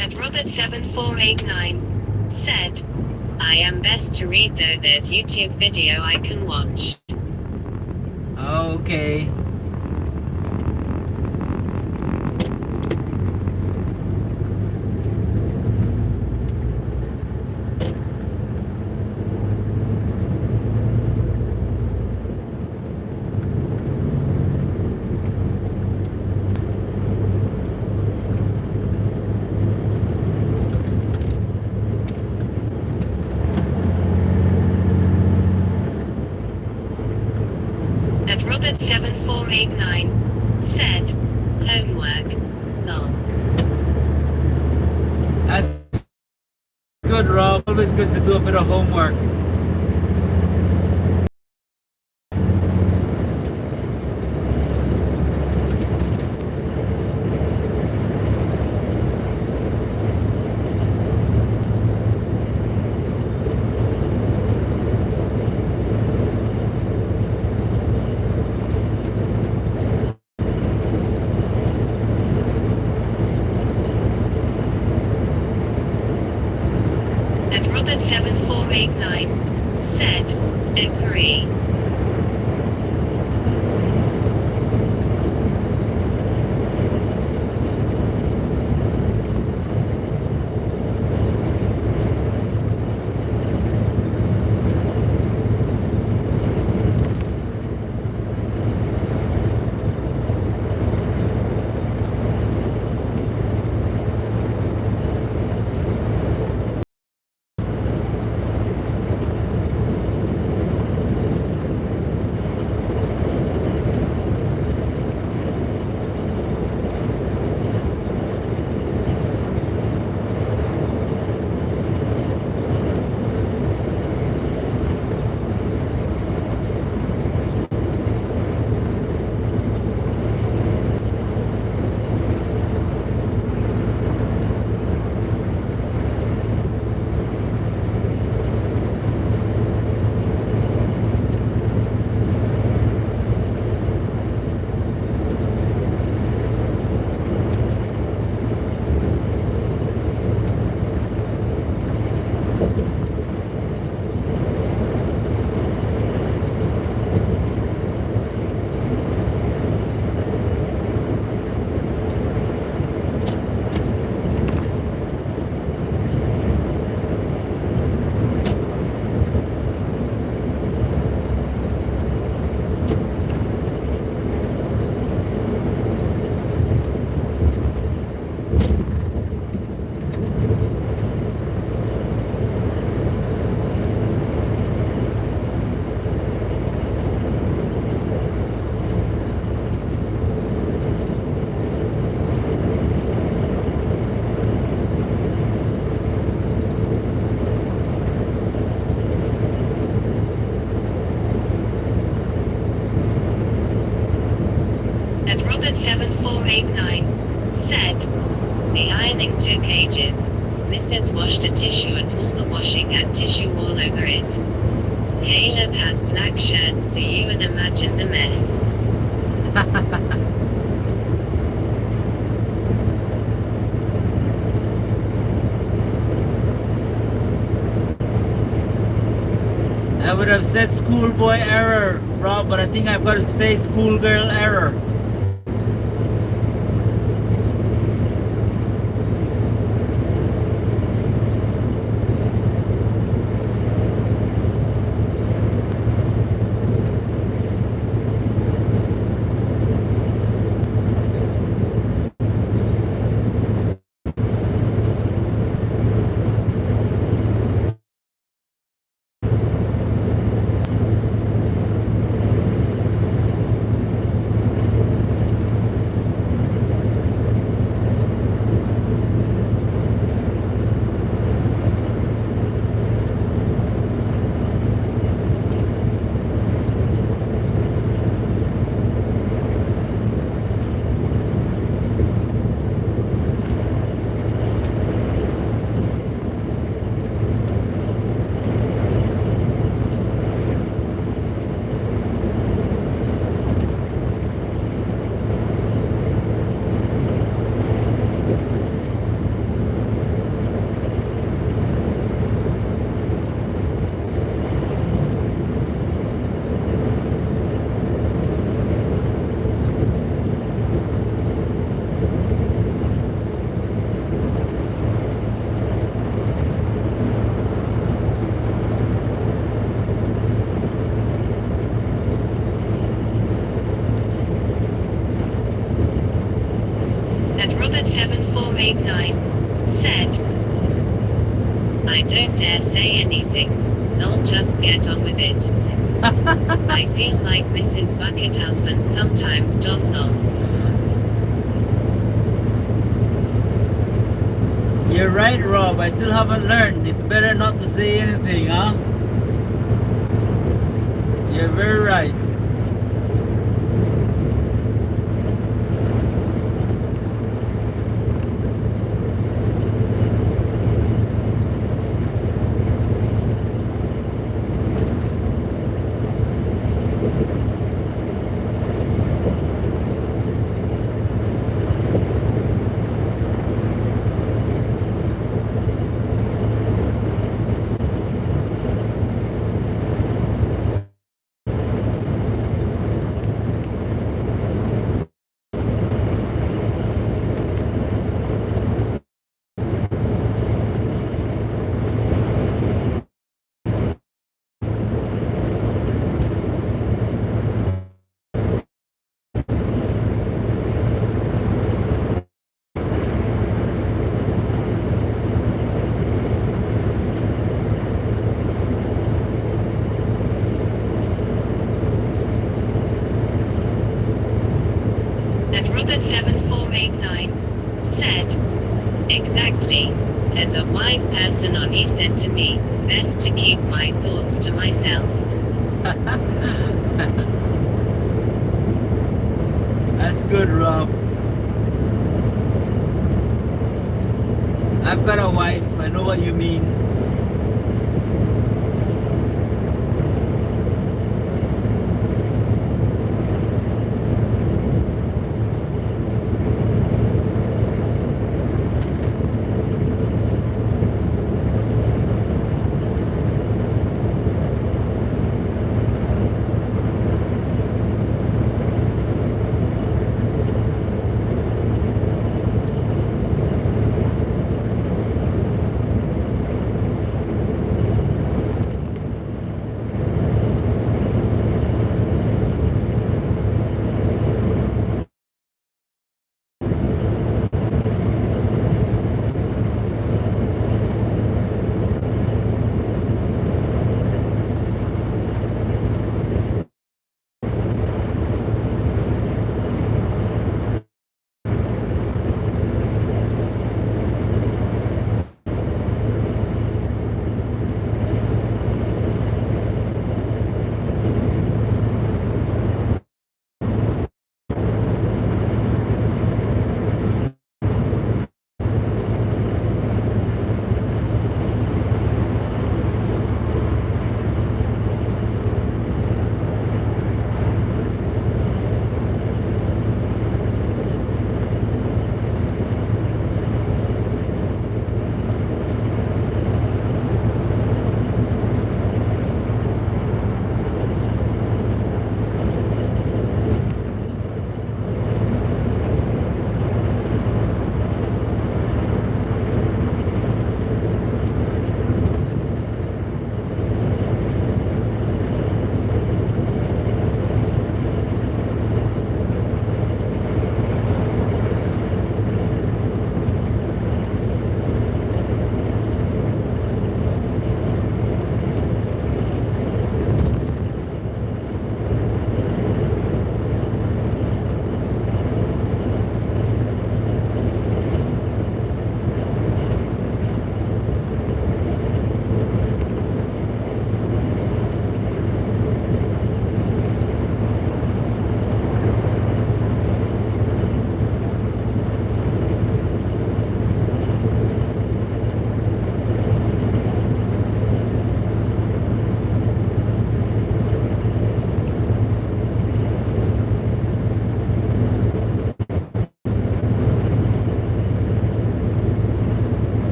At Robert 7489 said, I am best to read though there's YouTube video I can watch. Okay. 489 said, homework, lol. That's good, Rob. Always good to do a bit of homework. And Robert 7489 said, agree. And Robert 7489 said, the ironing took ages. Mrs. washed a tissue and all the washing had tissue all over it. Caleb has black shirts, so you can imagine the mess. I would have said schoolboy error, Rob, but I think I've got to say schoolgirl error. And Robert 7489 said, I don't dare say anything. Lol, just get on with it. I feel like Mrs. Bucket husband sometimes don't know. You're right, Rob. I still haven't learned. It's better not to say anything, huh? You're very right. At Robert7489 said, exactly. As a wise person on he said to me, best to keep my thoughts to myself. That's good, Rob. I've got a wife. I know what you mean.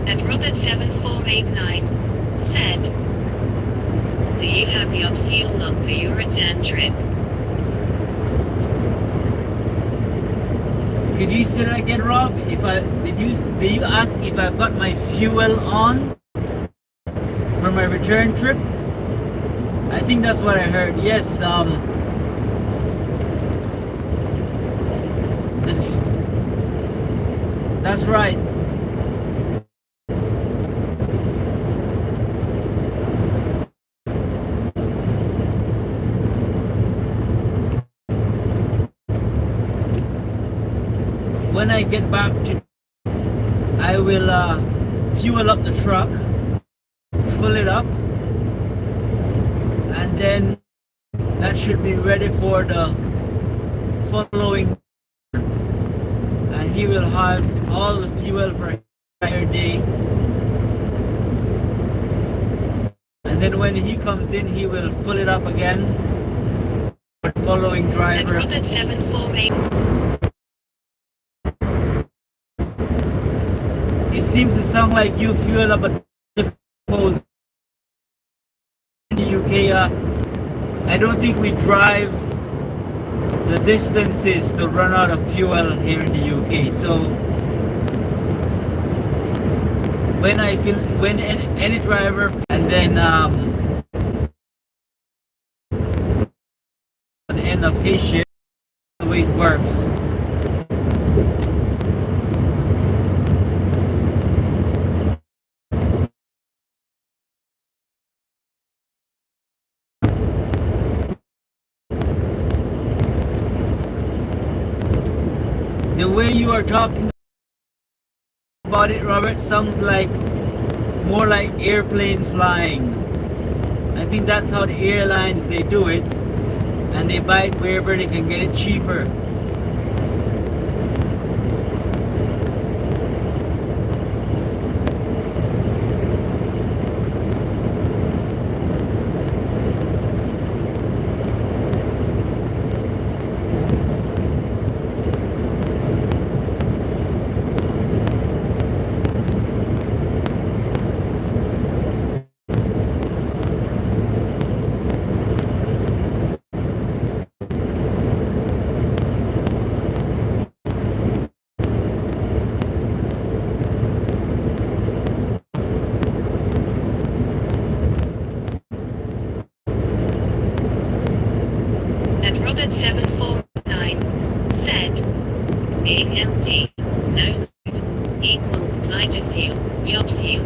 At Robert7489 said, so you have your fuel up for your return trip. Could you say that again, Rob? Did you ask if I've got my fuel on for my return trip? I think that's what I heard. Yes, that's right. when I get back to, I will fuel up the truck, fill it up, and then that should be ready for the following, and he will have all the fuel for the entire day. And then when he comes in, he will fill it up again for the following At driver. Robert 748. It seems to sound like you fuel up a different in the UK. I don't think we drive the distances to run out of fuel here in the UK. So when I feel, when any driver, and then at the end of his shift, the way it works. The way you are talking about it, Robert, sounds like more like airplane flying. I think that's how the airlines, they do it, and they buy it wherever they can get it cheaper. At Robert 749 said, being empty, no load, equals glider fuel, yacht fuel.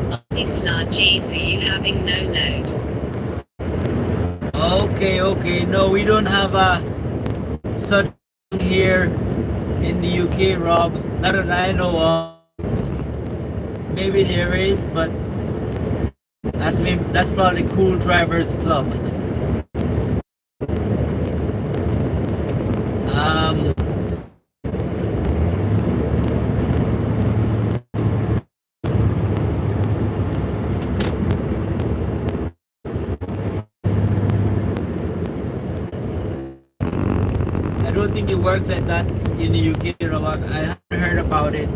Aussie slar G for you having no load. Okay, no, we don't have a such thing here in the UK, Rob. Not that I know of. Maybe there is, but that's probably Cool Drivers Club. I don't think it works like that in the UK, Rob. I haven't heard about it.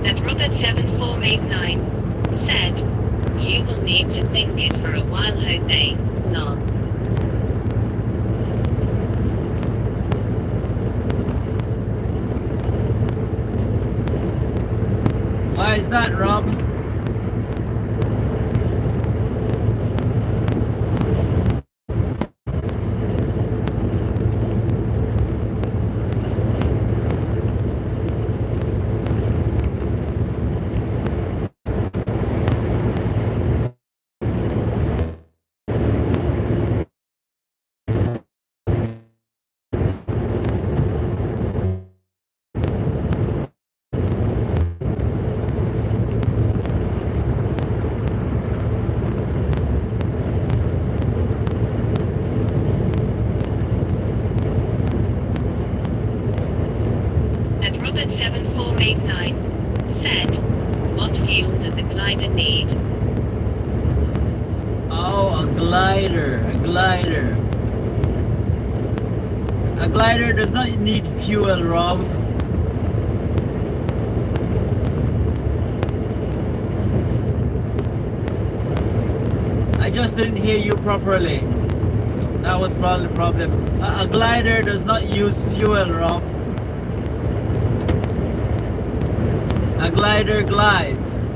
At Robert 7489 said, you will need to think it for a while, Jose, lol. Why is that, Rob? At Robert 7489 said, what fuel does a glider need? Oh, a glider, A glider does not need fuel, Rob. I just didn't hear you properly. That was probably the problem. A glider does not use fuel, Rob. A glider glides.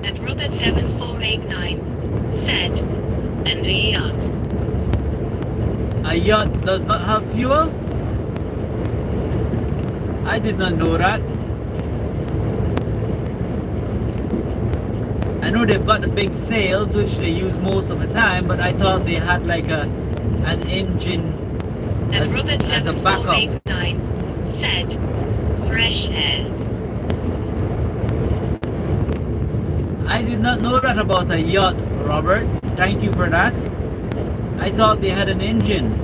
At Robert 7489 said, and a yacht. A yacht does not have fuel? I did not know that. I know they've got the big sails which they use most of the time, but I thought they had like an engine At Robert as a backup. 7489 said, fresh air. I did not know that about a yacht, Robert. Thank you for that. I thought they had an engine.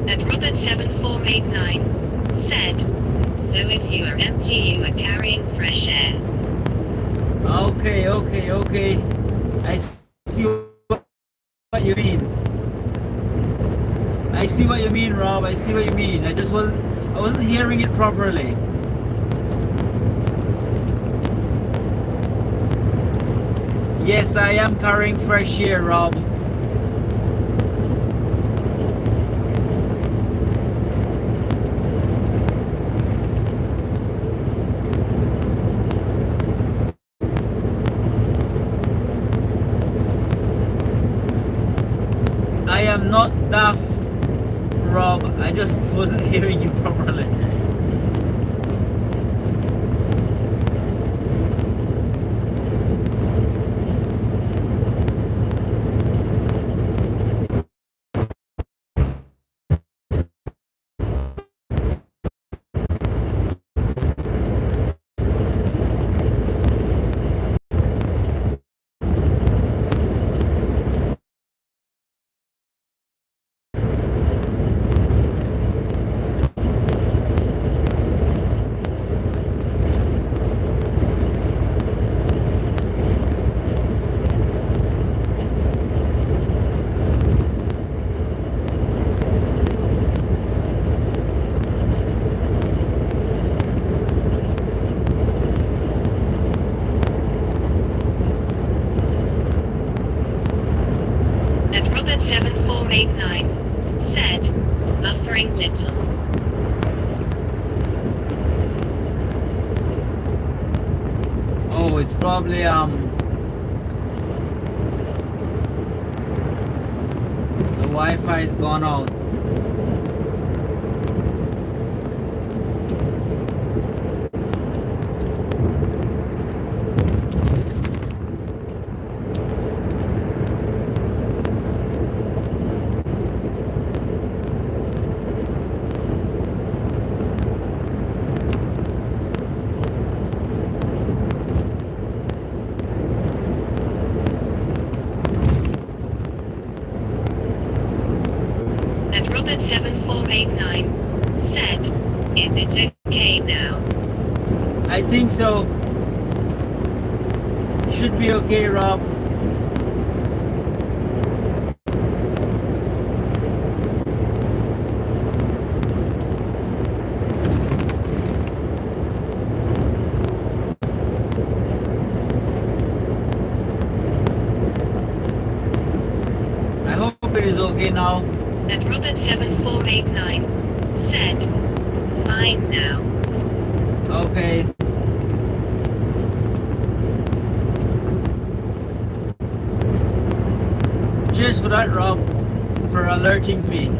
At Robert 7489 said, so if you are empty you are carrying fresh air. Okay. I see what you mean. I see what you mean, Rob. I see what you mean. I wasn't hearing it properly. Yes, I am carrying fresh air, Rob. I am not daft, Rob. I just wasn't hearing you properly. At Robert 7489 said, buffering little. Oh, it's probably the Wi-Fi is gone out. At Robert 7489 said, is it okay now? I think so. Should be okay, Rob. I hope it is okay now. At Robert 7489 said, fine now. Okay. Cheers for that, Rob, for alerting me.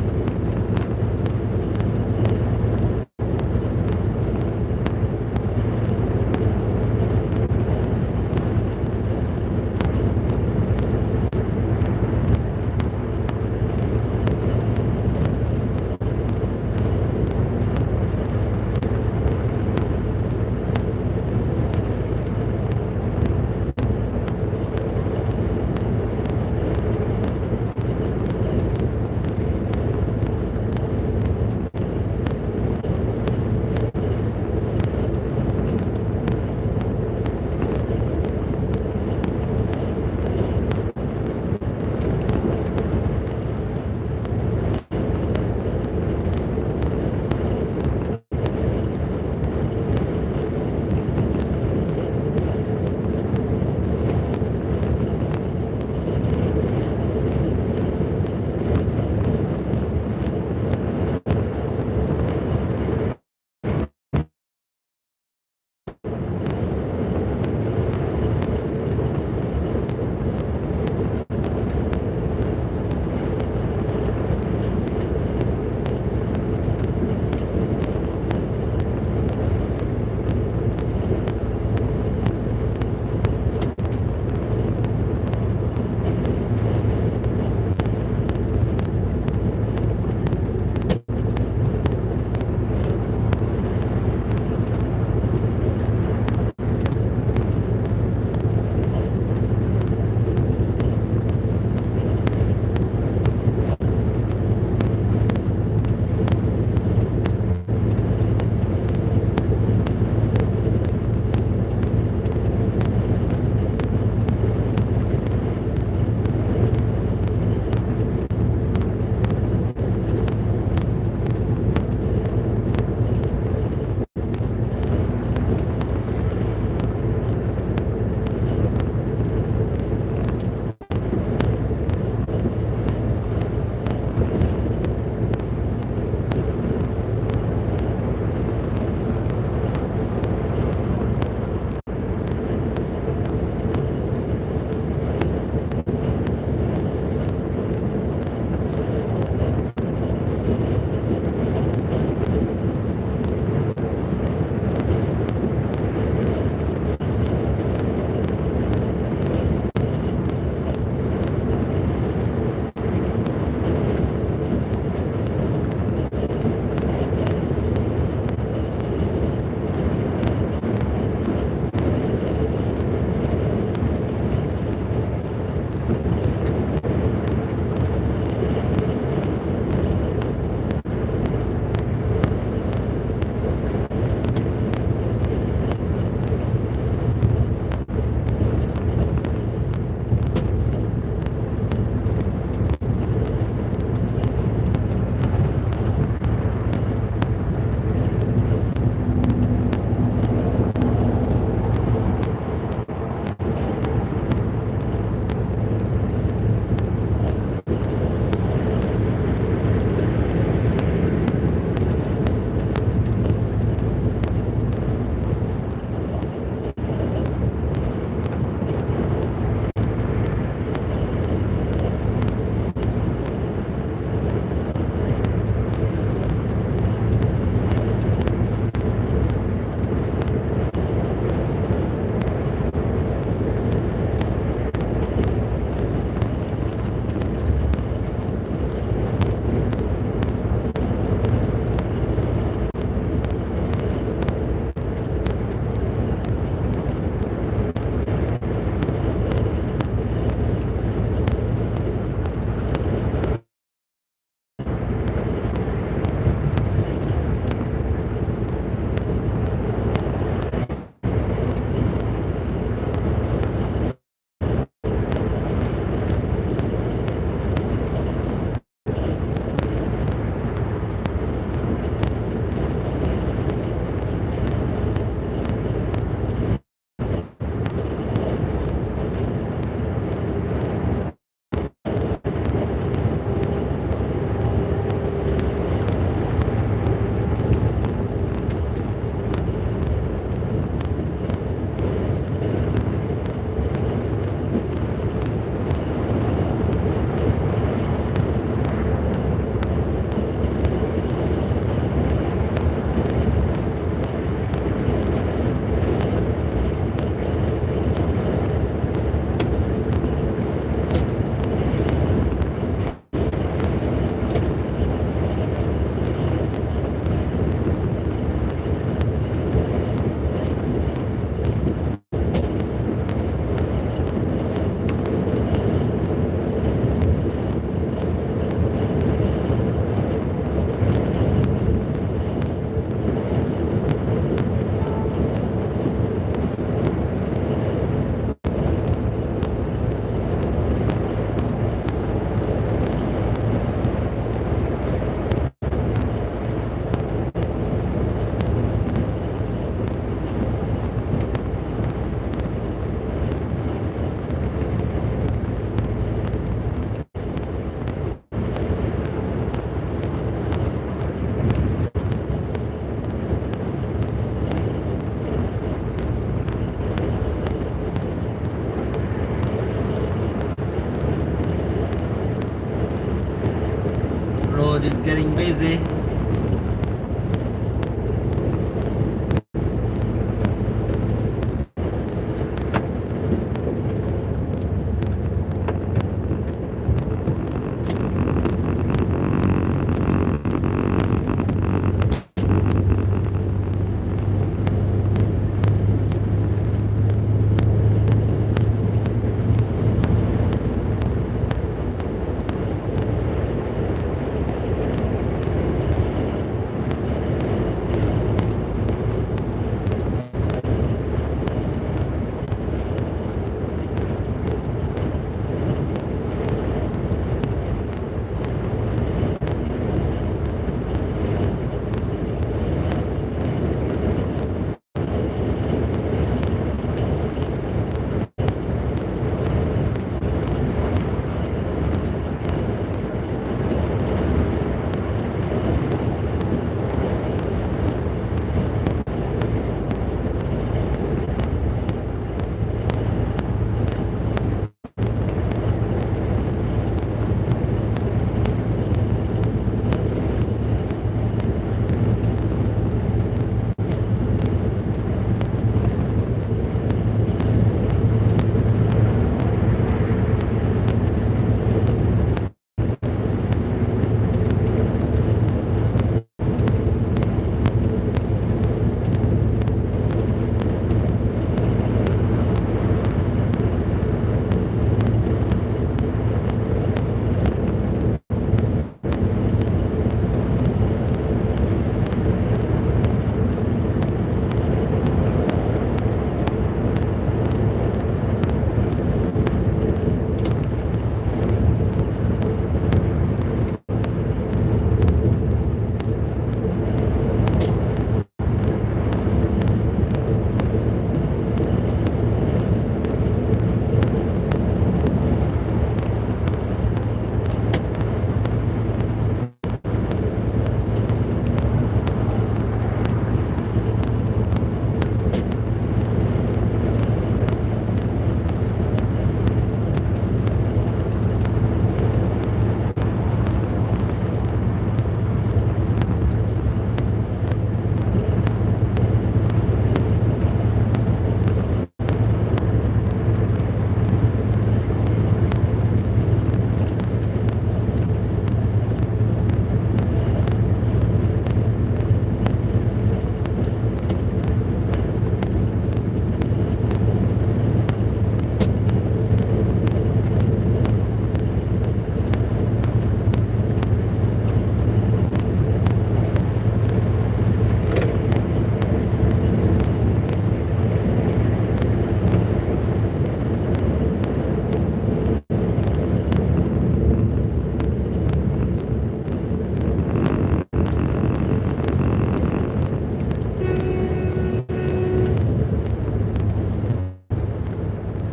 road is getting busy.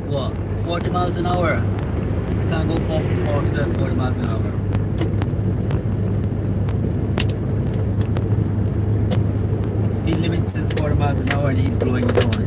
What? 40 miles an hour? I can't go 40 miles an hour. Speed limit says 40 miles an hour and he's blowing his horn.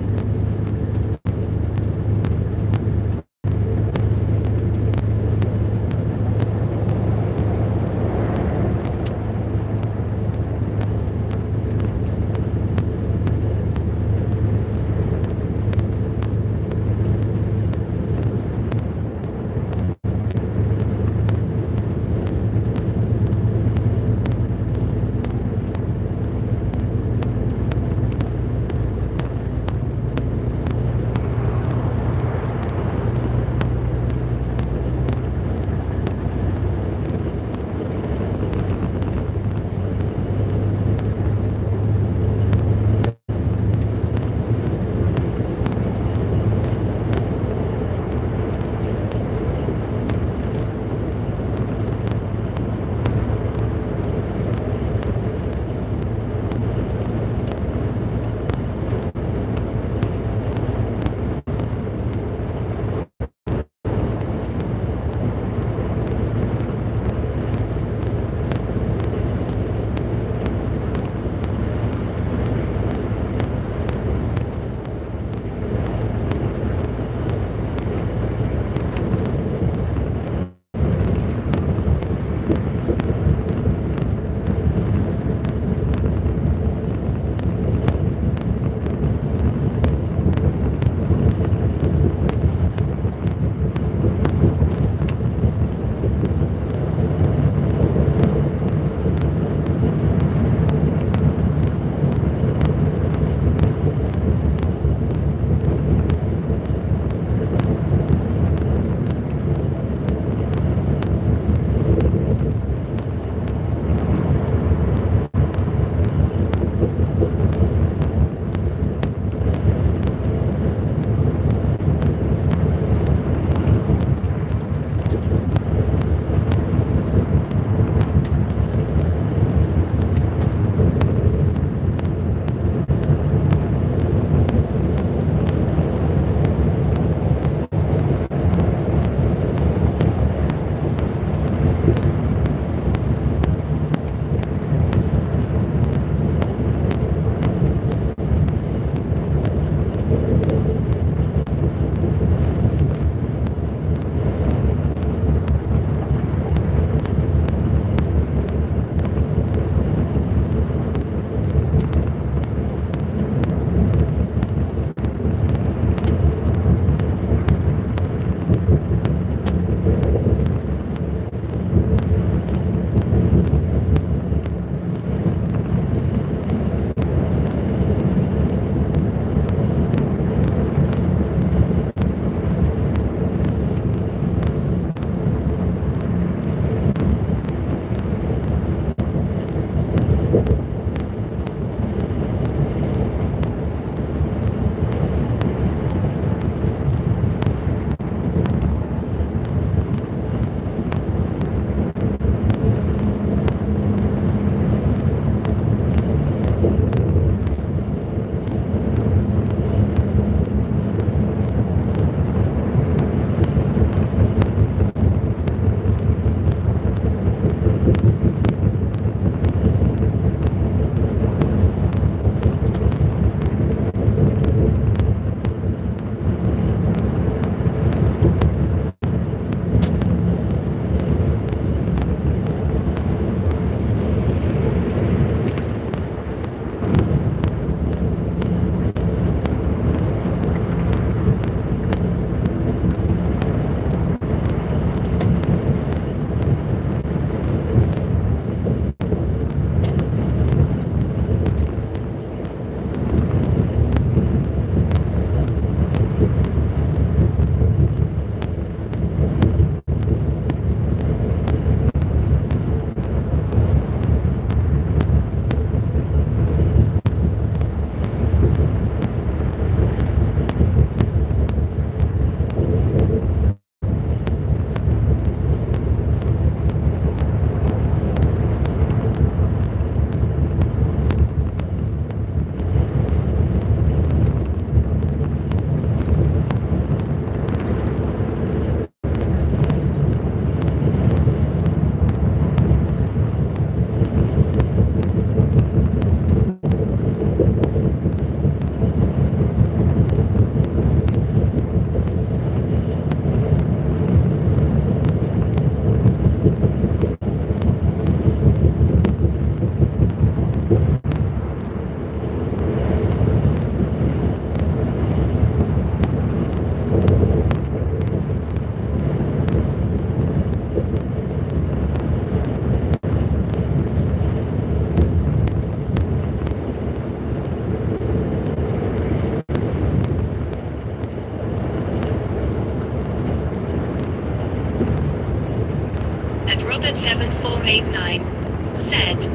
At Robert7489 said,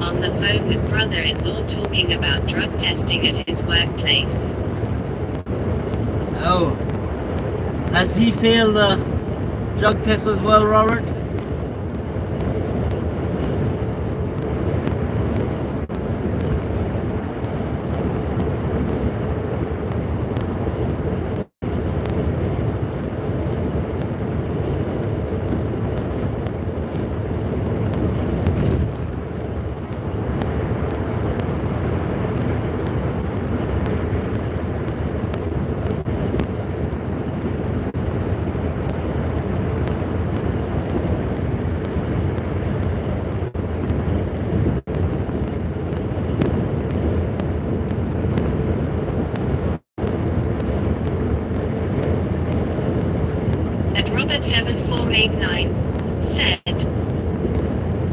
on the phone with brother-in-law talking about drug testing at his workplace. Oh, has he failed the drug test as well, Robert? At Robert7489 said,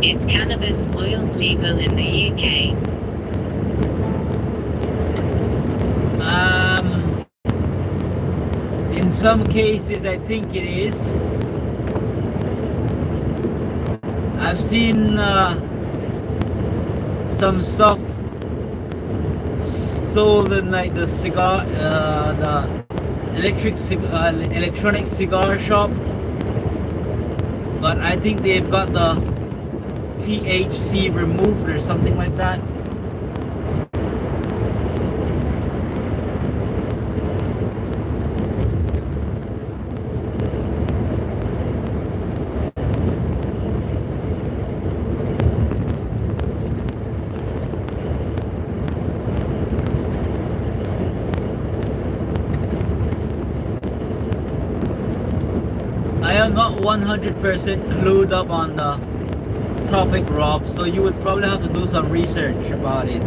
is cannabis oils legal in the UK? In some cases, I think it is. I've seen some stuff sold in like the cigar, the electronic cigar shop, but I think they've got the THC removed or something like that. I am not 100% clued up on the topic, Rob, so you would probably have to do some research about it.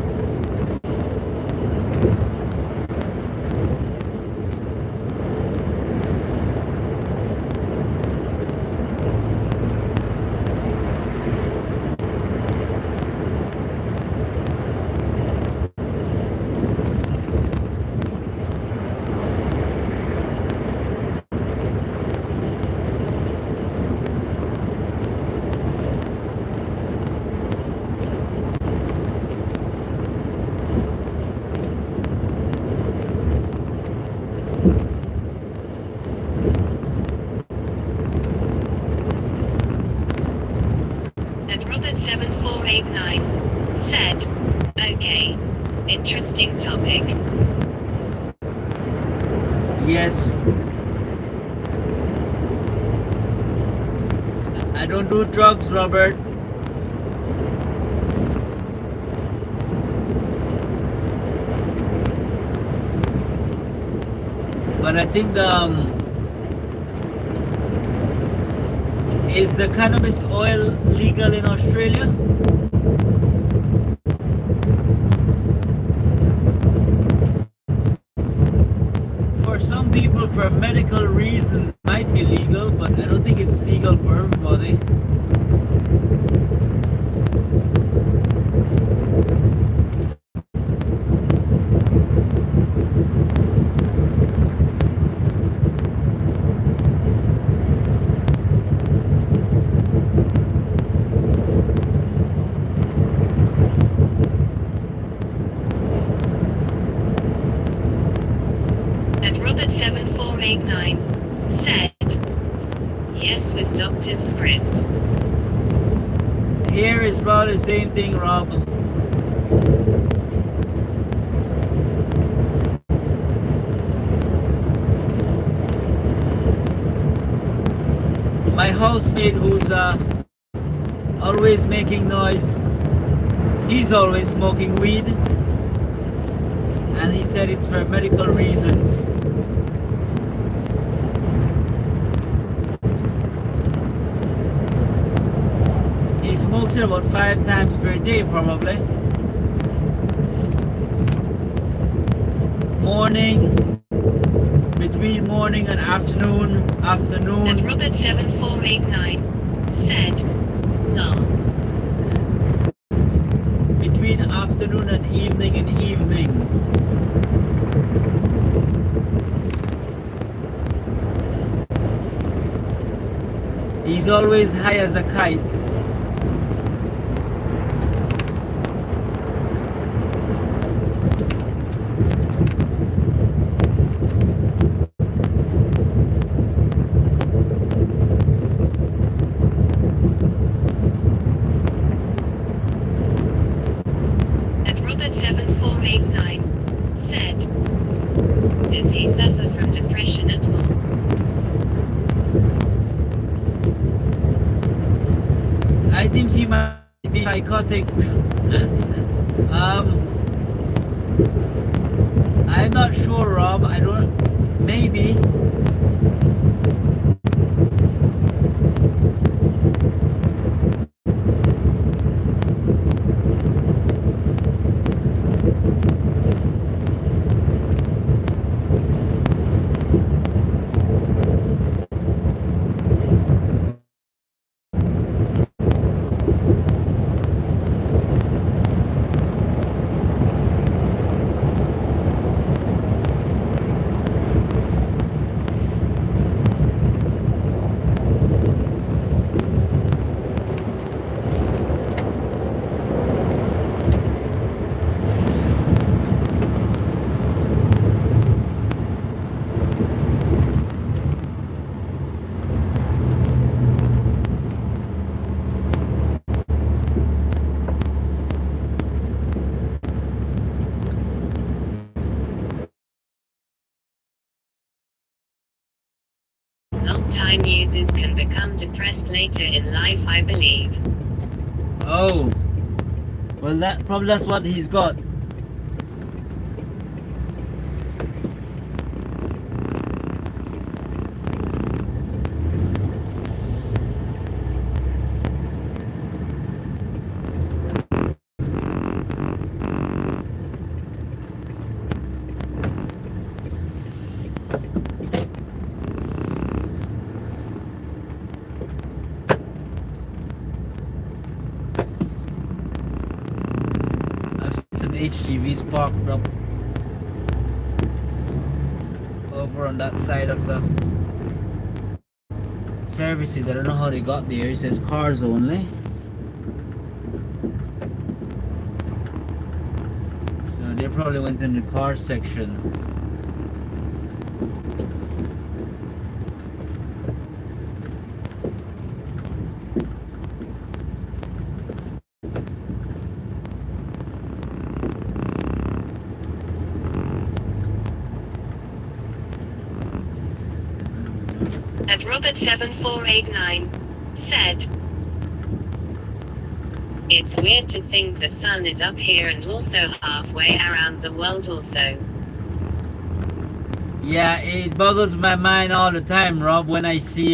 7489 said, okay. Interesting topic. Yes. I don't do drugs, Robert. But I think is the cannabis oil legal in Australia? For some people, for medical reasons, it might be legal, but I don't think it's legal for everybody. And Robert7489 said, yes with doctor's script. Here is probably the same thing, Rob. My housemate who's always making noise, he's always smoking weed, and he said it's for medical reasons. He smokes it about 5 times per day probably. Morning, between morning and afternoon. And Robert7489 said, lol. Between afternoon and evening and evening. He's always high as a kite. And Robert7489 said, does he suffer from depression at all? I think he might be psychotic. I'm not sure, Rob. I don't. Maybe. Long-time users can become depressed later in life, I believe. Oh. Well, that's what he's got. HGVs parked up over on that side of the services. I don't know how they got there. It says cars only. So they probably went in the car section. At Robert7489 said, it's weird to think the sun is up here and also halfway around the world also. Yeah, it boggles my mind all the time, Rob, when I see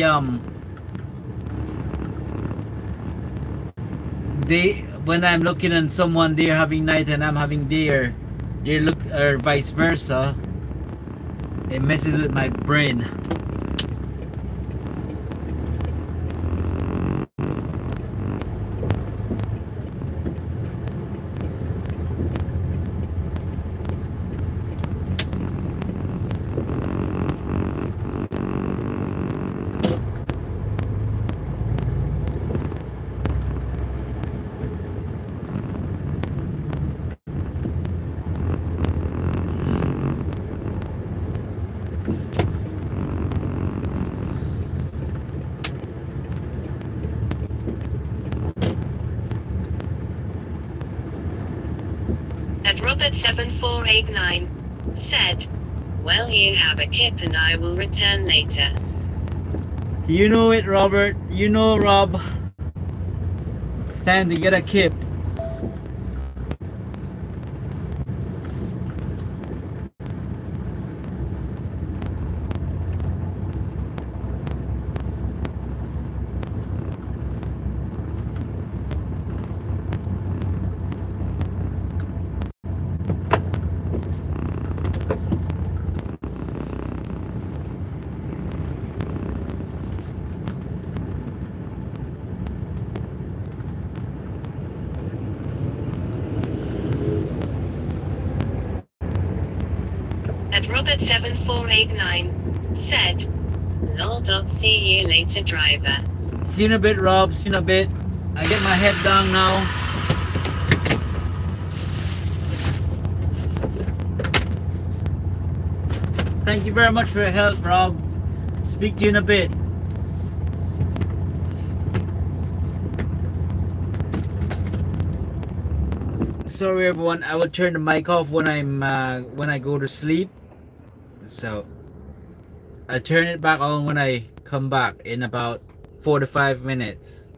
when I'm looking at someone, they're having night and I'm having day, or or vice versa. It messes with my brain. At Robert7489 said, well, you have a kip and I will return later. You know it, Robert. You know, Rob. It's time to get a kip. At Robert7489 said, lol. See you later, driver. See you in a bit, Rob. See you in a bit. I get my head down now. Thank you very much for your help, Rob. Speak to you in a bit. Sorry, everyone. I will turn the mic off when I go to sleep. So I turn it back on when I come back in about 4 to 5 minutes.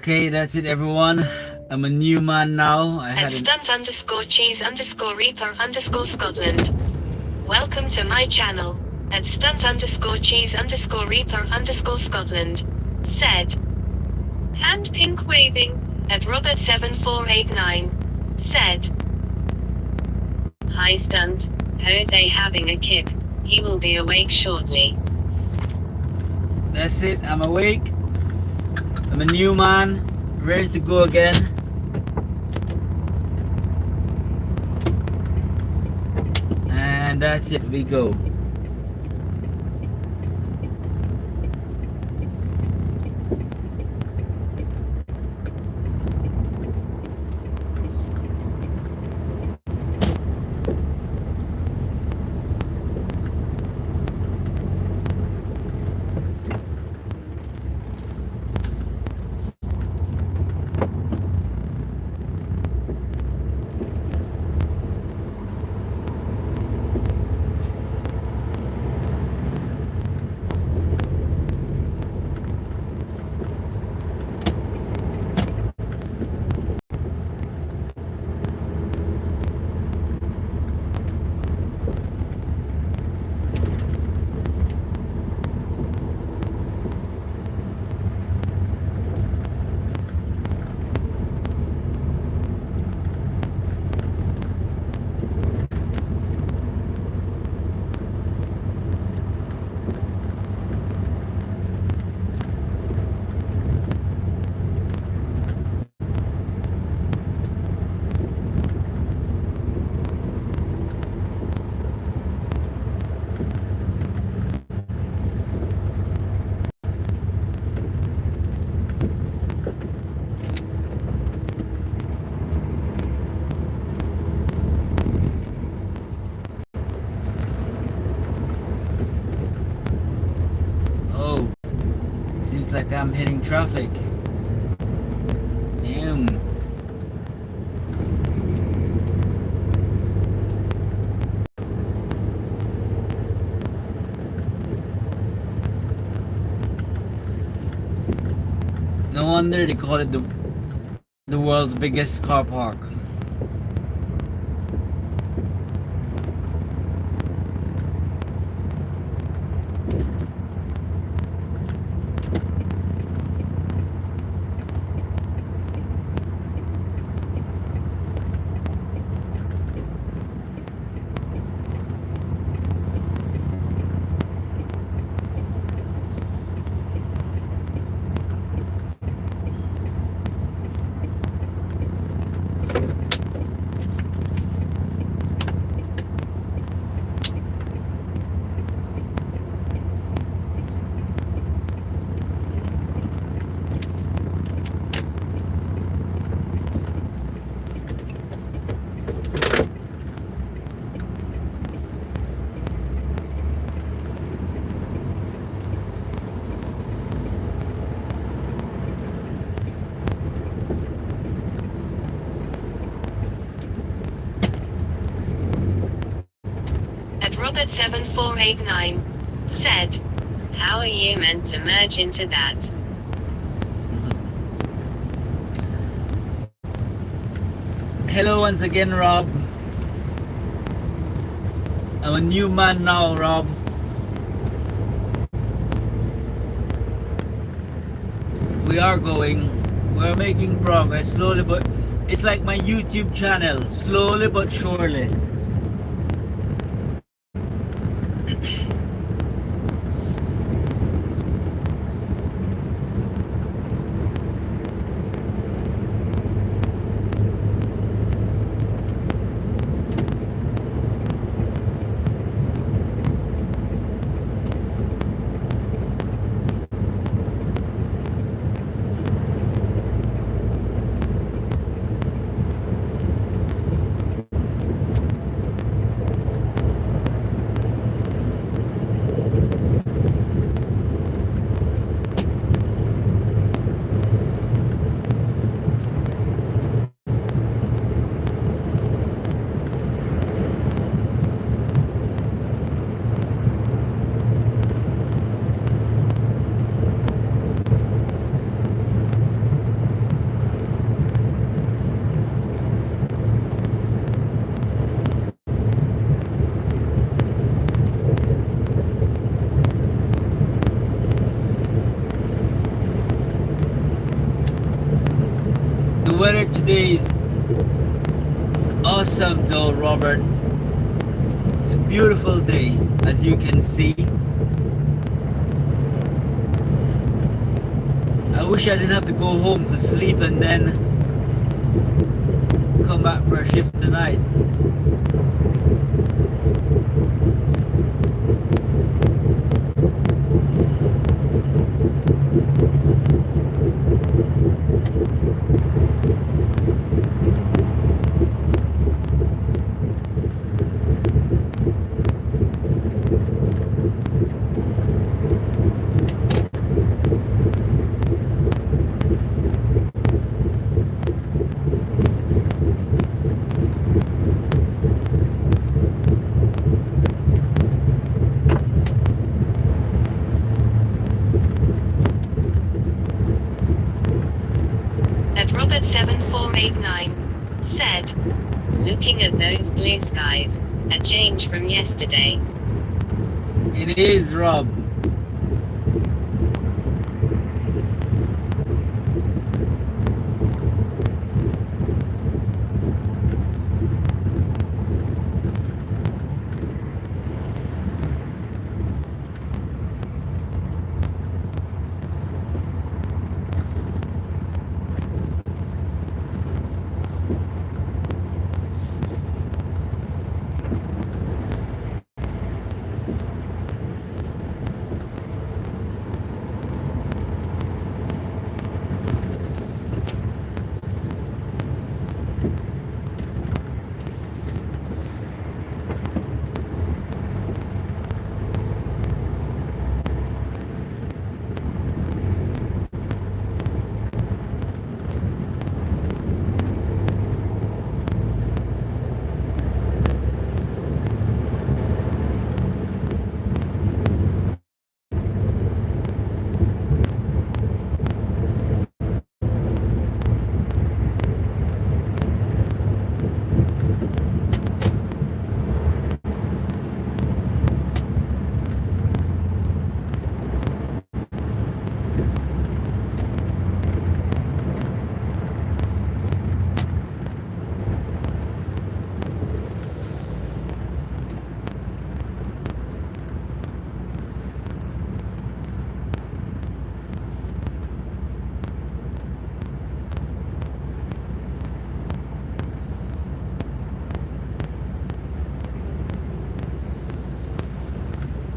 Okay, that's it, everyone. I'm a new man now. At stunt_cheese_reaper_Scotland. Welcome to my channel. At stunt_cheese_reaper_Scotland. Said. Hand pink waving. At Robert7489. Said. Hi stunt. Jose having a kip. He will be awake shortly. That's it. I'm awake. I'm a new man, ready to go again. And that's it. We go. Oh, seems like I'm hitting traffic. Damn. No wonder they call it the world's biggest car park. Robert7489 said, how are you meant to merge into that? Hello once again, Rob. I'm a new man now, Rob. We're making progress slowly, but it's like my YouTube channel, slowly but surely. weather today is awesome though, Robert. It's a beautiful day, as you can see. I wish I didn't have to go home to sleep and then come back for a shift tonight. At Robert7489 said, looking at those blue skies, a change from yesterday. It is, Rob.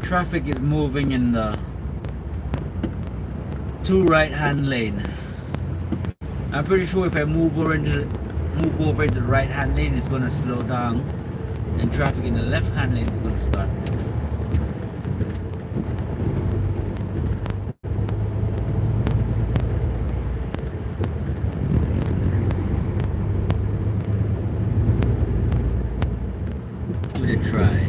Traffic is moving in the two right-hand lane. I'm pretty sure if I move over into the right-hand lane, it's gonna slow down, and traffic in the left-hand lane is gonna start moving. Let's give it a try.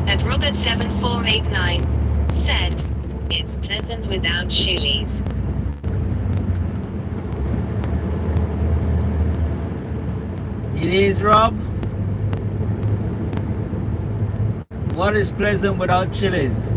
At Robert 7489 said, "It's pleasant without chilies." It is, Rob. What is pleasant without chilies?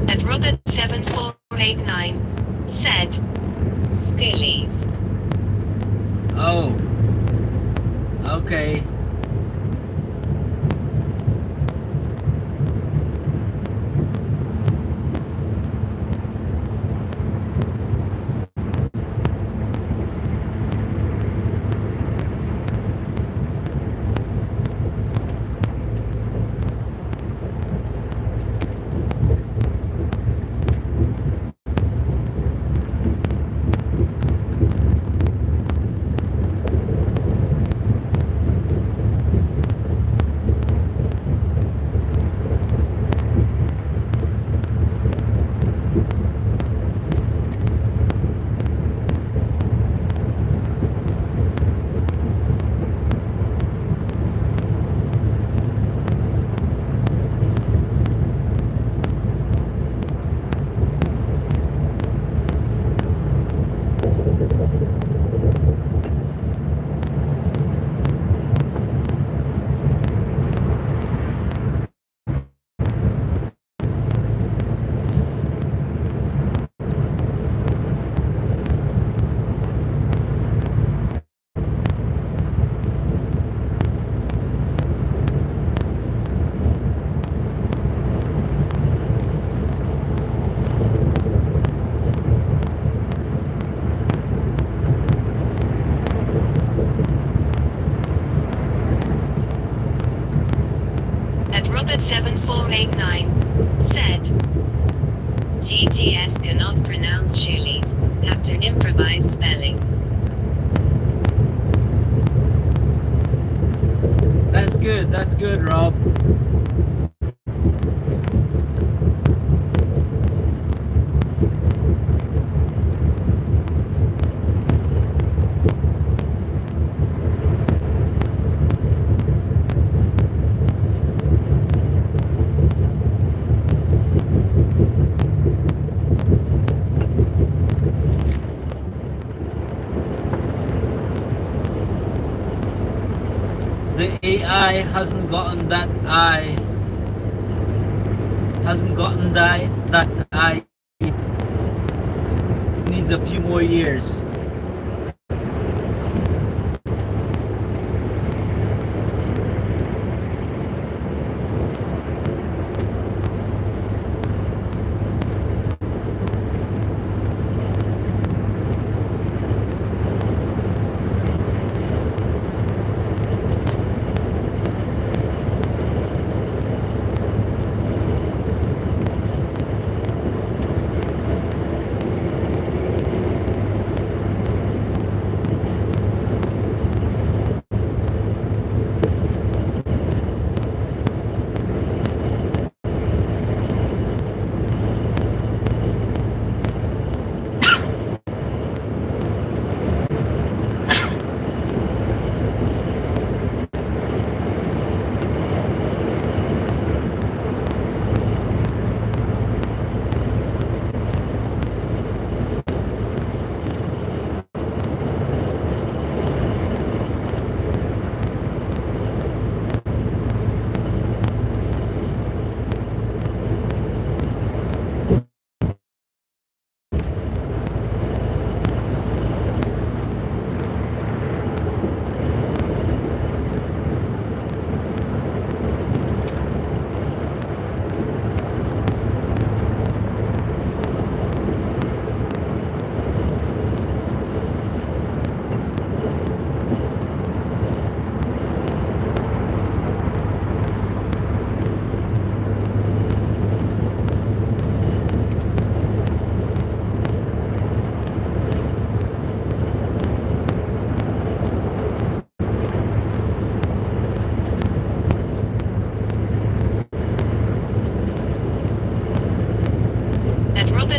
At Robert 7489 said, "Schoolies." Oh. Okay. At Robert 7489 said, "GTS cannot pronounce chilies, have to improvise spelling." That's good, Rob. The AI hasn't gotten that I it needs a few more years.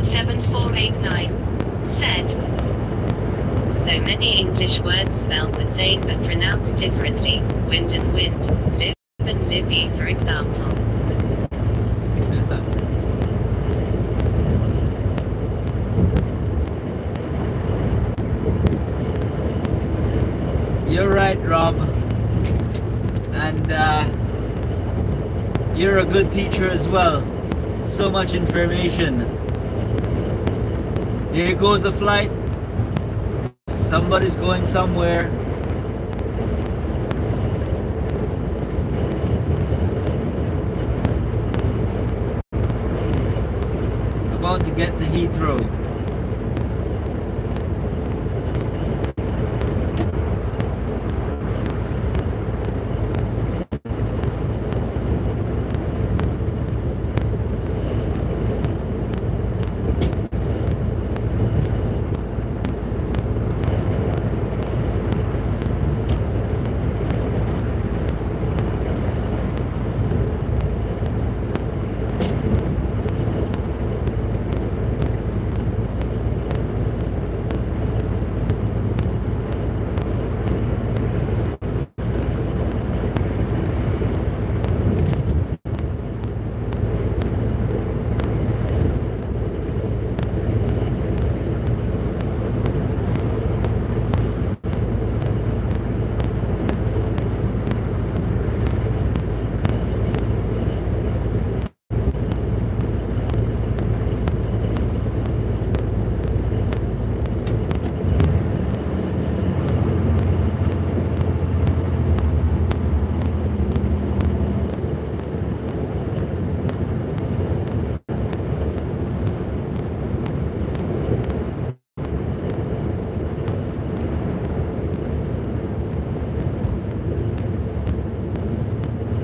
Robert7489 said, so many English words spelled the same but pronounced differently. Wind and wind, live and livy, for example. You're right, Rob. And you're a good teacher as well. So much information. Here goes a flight. Somebody's going somewhere. About to get to Heathrow.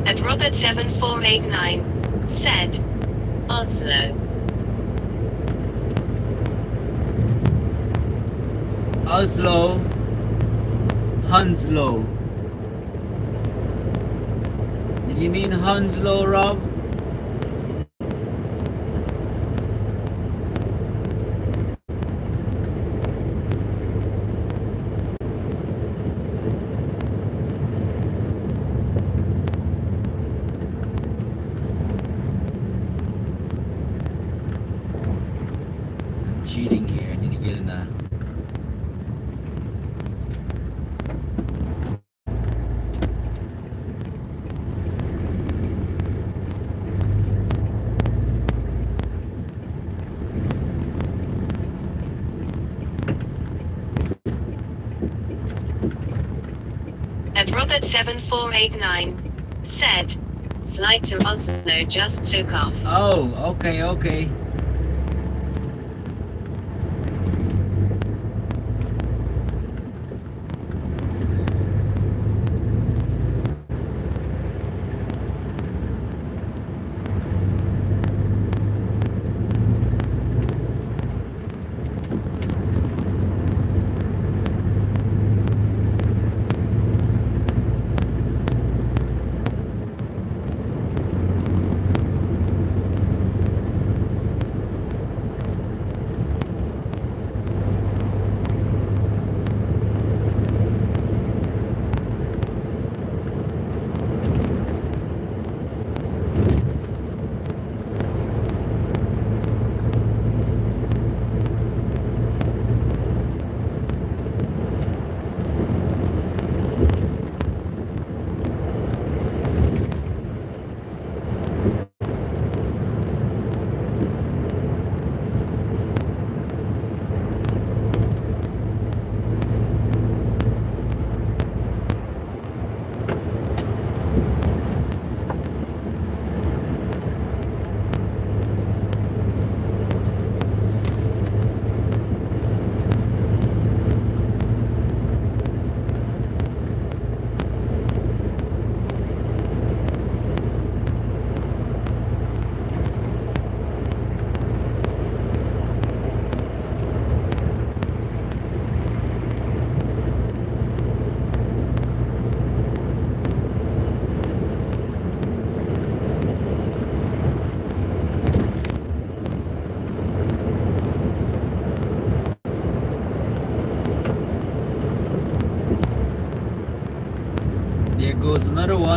And Robert7489 said, Oslo. Oslo, Hounslow. Did you mean Hounslow, Rob? I'm cheating here. I need to get in the... And Robert7489 said, flight to Oslo just took off. Oh, okay, okay.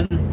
one.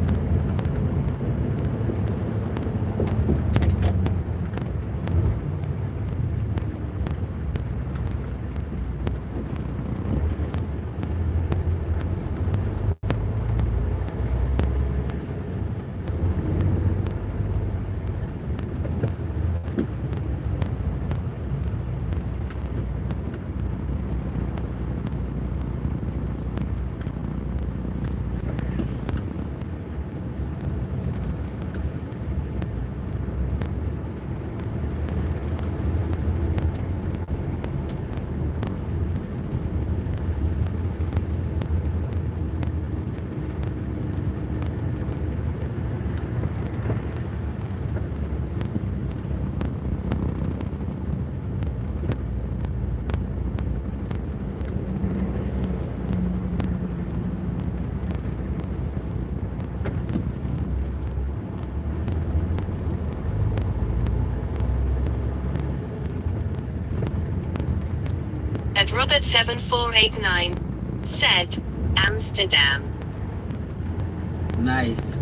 At Robert 7489 said, Amsterdam. Nice.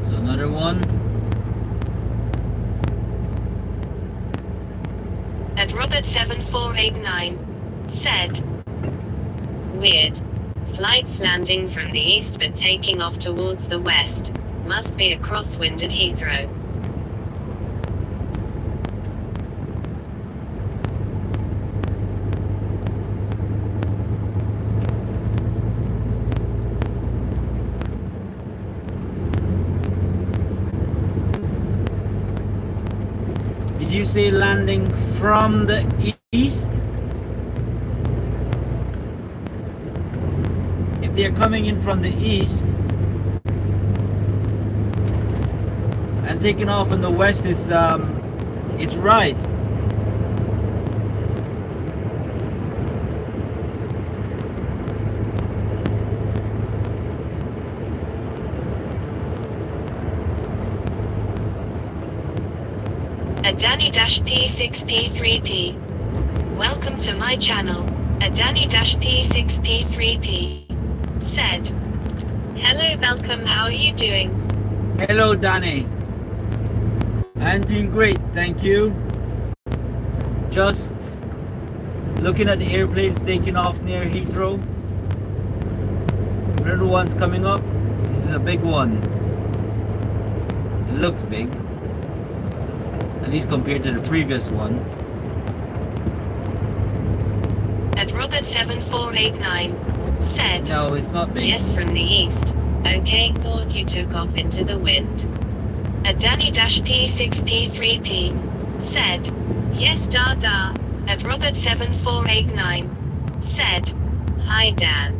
So another one. At Robert 7489 said, weird. Flights landing from the east but taking off towards the west. Must be a crosswind at Heathrow. Did you say landing from the east? If they're coming in from the east and taking off in the west, it's right. At Danny-P6P3P. Welcome to my channel. At Danny-P6P3P said, hello, welcome, how are you doing? Hello, Danny. I'm doing great, thank you. Just looking at the airplanes taking off near Heathrow. Another one's coming up. This is a big one. It looks big, at least compared to the previous one. At Robert 7489 said, No, it's not big. yes, from the east. Okay, thought you took off into the wind. At Danny-P6P3P said, yes, da. At Robert 7489 said, hi, Dan.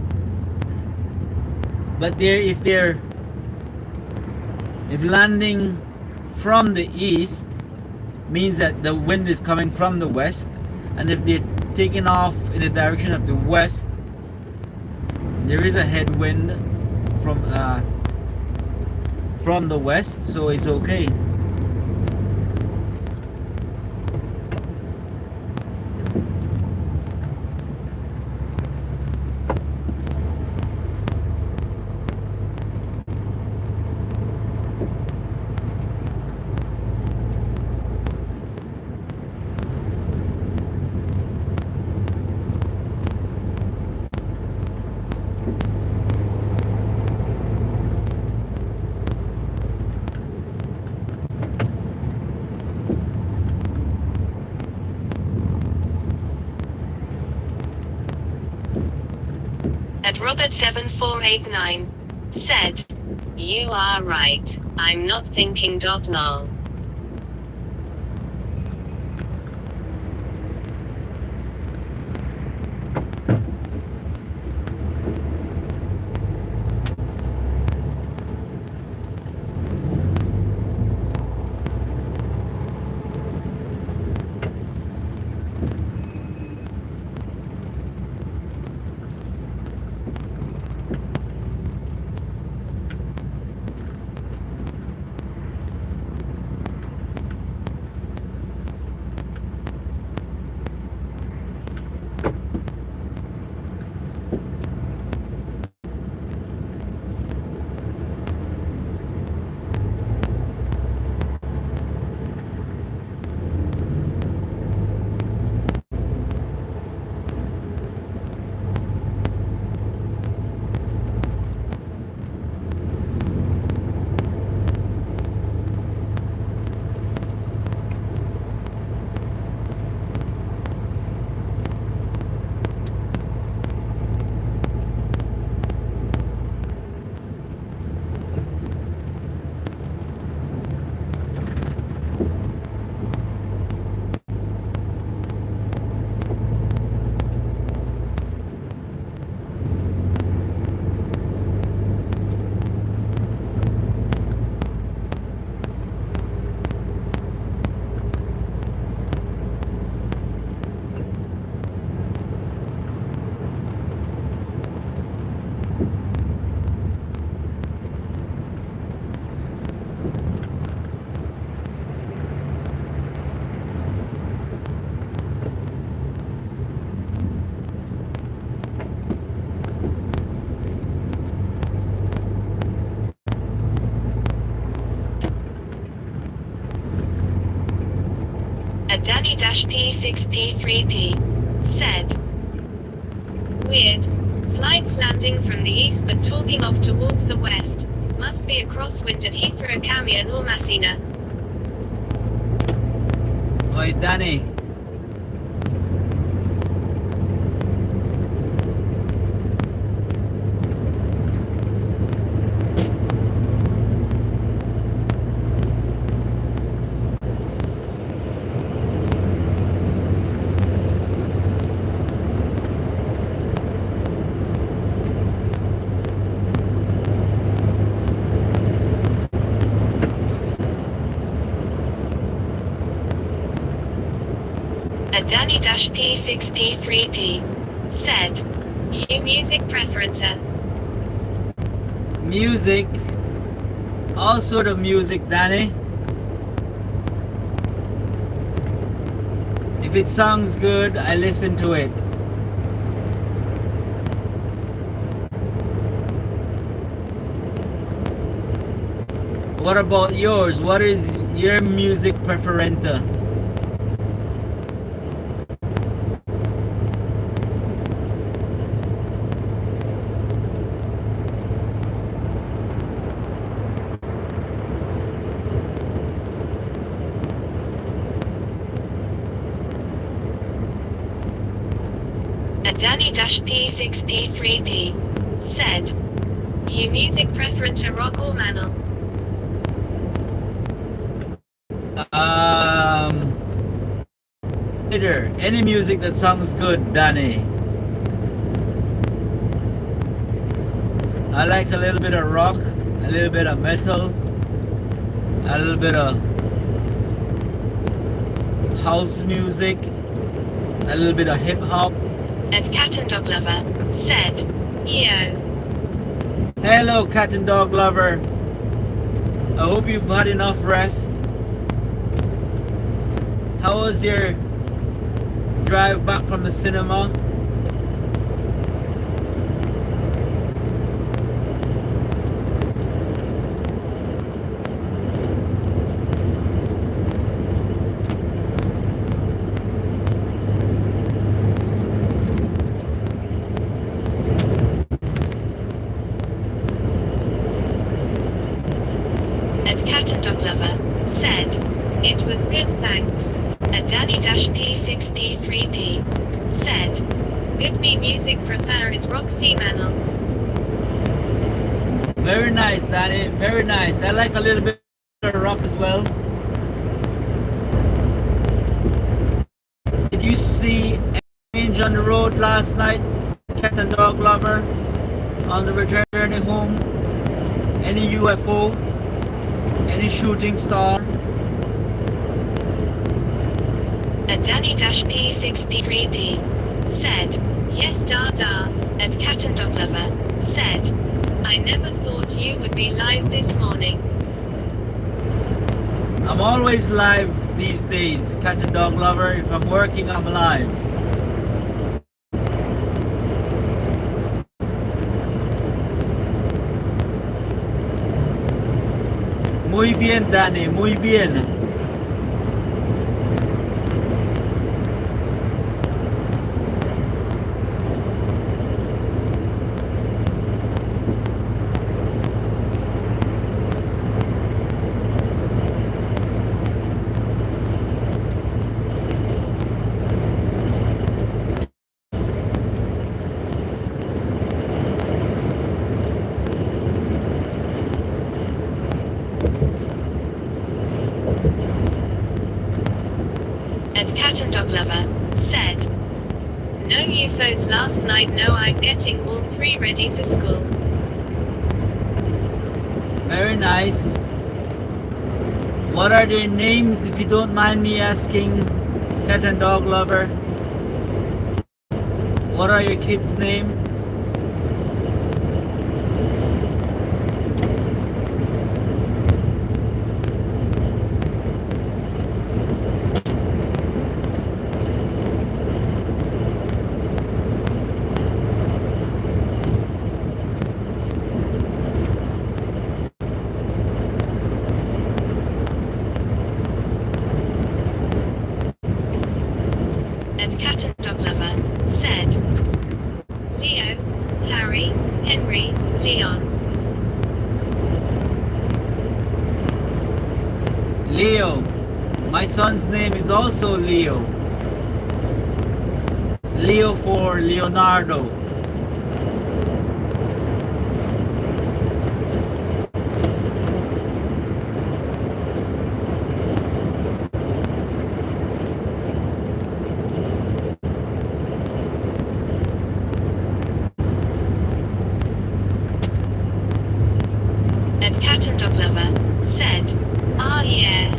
But if landing from the east means that the wind is coming from the west, and if they're taking off in the direction of the west, there is a headwind from the west, so it's okay. At Robert7489 said, "You are right. I'm not thinking. Lol." At Danny-P6P3P said, "Weird. Flights landing from the east but talking off towards the west. Must be a crosswind at Heathrow Camion or Messina." Oi, Danny. At Danny-P6P3P said, "You music preferenter." Music. All sort of music, Danny. If it sounds good, I listen to it. What about yours? What is your music preferenta? At Danny-P6P3P said, "You music preferenter rock or manel?" Any music that sounds good, Danny. I like a little bit of rock, a little bit of metal, a little bit of house music, a little bit of hip hop. At Cat and Dog Lover said, "Yo." Hello, cat and dog lover. I hope you've had enough rest. How was your drive back from the cinema? At Cat and Dog Lover said, "It was good, thanks." At Danny-P6P3P said, Good me music prefer is Roxy Manel. Very nice, Danny. Very nice. I like a little bit of rock as well. Did you see any change on the road last night? Cat and dog lover on the return journey home? Any UFO? Any shooting star? A Danny-P6P3P said, yes Dada, and Cat and Dog Lover said, I never thought you would be live this morning. I'm always live these days, Cat and Dog Lover. If I'm working, I'm live. Muy bien, Danny, muy bien. And Cat and Dog Lover said, no UFOs last night. No, I'm getting all three ready for school. Very nice. What are their names, if you don't mind me asking, Cat and Dog Lover? What are your kids' name? And Cat and Dog Lover said, Leo, Harry, Henry, Leon. Leo. My son's name is also Leo. Leo for Leonardo. And Cat and Dog Lover said, ah yeah.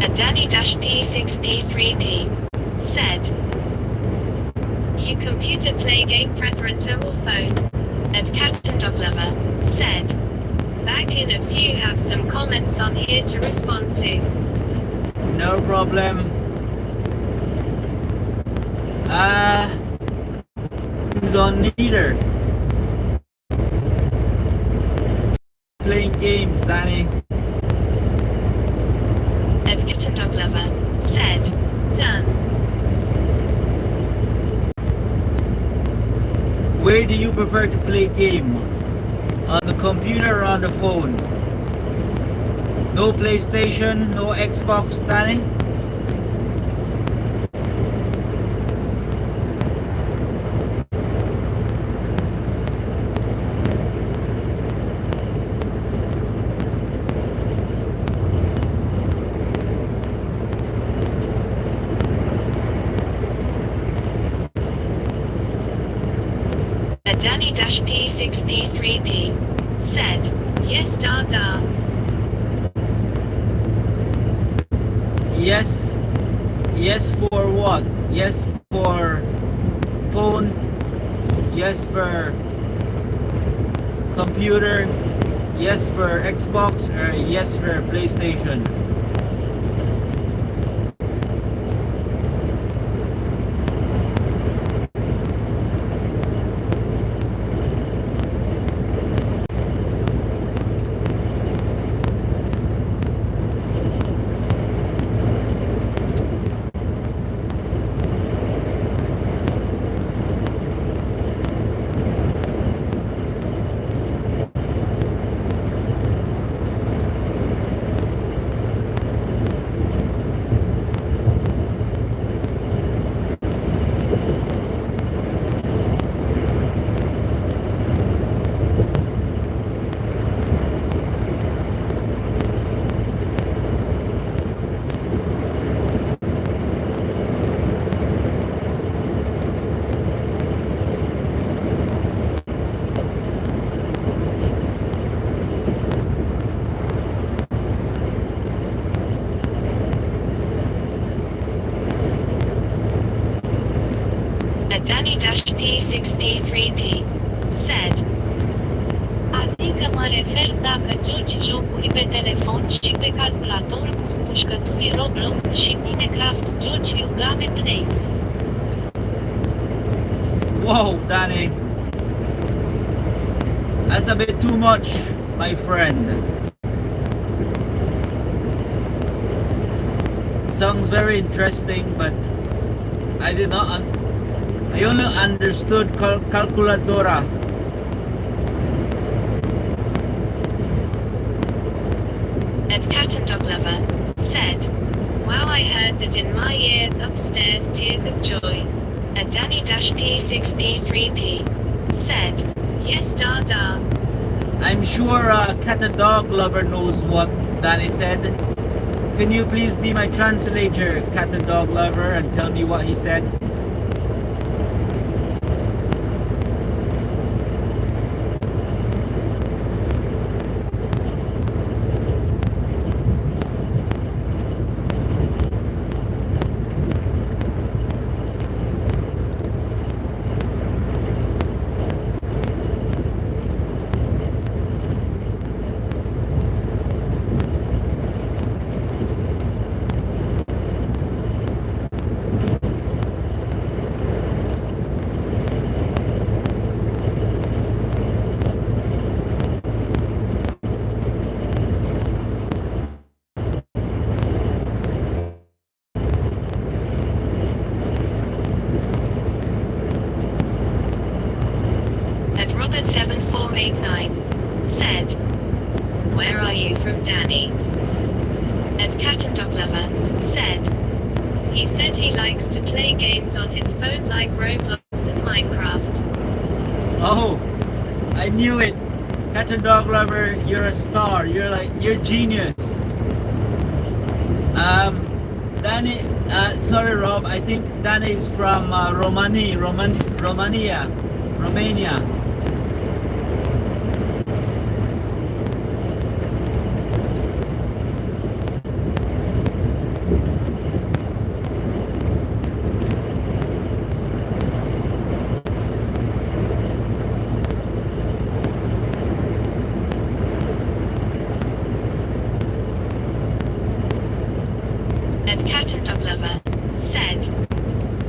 And Danny-P6P3P said, you computer play game preferenter or phone? And Cat and Dog Lover said, back in a few, have some comments on here to respond to. No problem. Who's on neither? Playing games, Danny. And Cat and Dog Lover said, done. Where do you prefer to play game? On the computer or on the phone? No PlayStation, no Xbox, Danny? And Danny-P6P3P said, yes Dada. Yes. Yes for what? Yes for phone. Yes for computer. Yes for Xbox. Or yes for PlayStation. Danny-P6P3P said, Adică mă refer dacă joci jocuri pe telefon și pe calculator cu împușcături Roblox și Minecraft, joci Game Play. Whoa, Danny. That's a bit too much, my friend. Sounds very interesting, but I did not. I only understood calculadora. and Cat and Dog Lover said, wow, I heard that in my ears upstairs, tears of joy. And Danny-P6P3P said, yes, da. I'm sure Cat and Dog Lover knows what Danny said. Can you please be my translator, Cat and Dog Lover, and tell me what he said? And Robert7489 said, where are you from, Danny? And Cat and Dog Lover said, he said he likes to play games on his phone like Roblox and Minecraft. Oh, I knew it. Cat and Dog Lover, you're a star. You're genius. Danny, sorry Rob, I think Danny is from Romania. And Cat and Dog Lover said,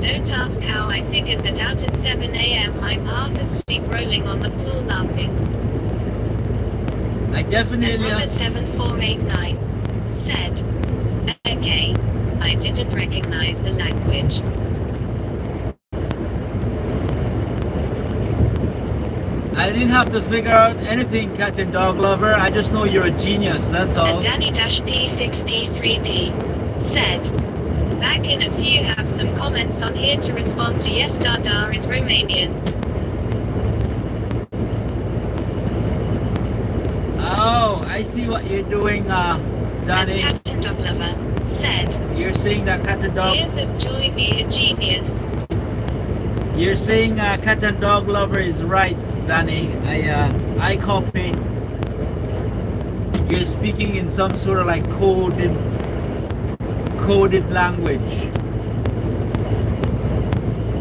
don't ask how I figured that out at 7 a.m. I'm half asleep rolling on the floor laughing. I And definitely. Robert7489 said, okay, I didn't recognize the language. I didn't have to figure out anything, Cat and Dog Lover. I just know you're a genius, that's all. And Danny-P6P3P said, back in a few, have some comments on here to respond to yes, Dada is Romanian. Oh, I see what you're doing, And Danny. Cat and Dog Lover said, You're saying that Cat and Dog. tears of joy, be a genius. You're saying Cat and Dog Lover is right, Danny. I copy. You're speaking in some sort of like coded language.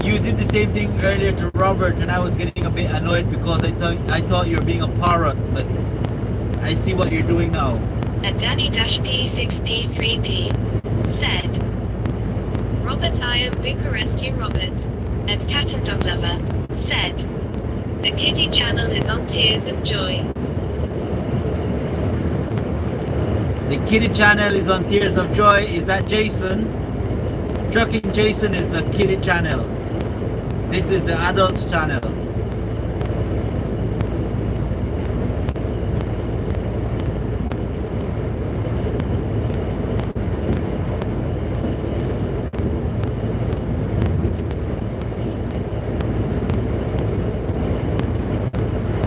You did the same thing earlier to Robert, and I was getting a bit annoyed because I thought you were being a parrot, but I see what you're doing now. And Danny-P6P3P said, Robert, I am Bucharest, you Robert. And Cat and Dog Lover said, the kiddie channel is on Tears of Joy. The kiddie channel is on Tears of Joy. Is that Jason? Trucking Jason is the kiddie channel. This is the adults channel.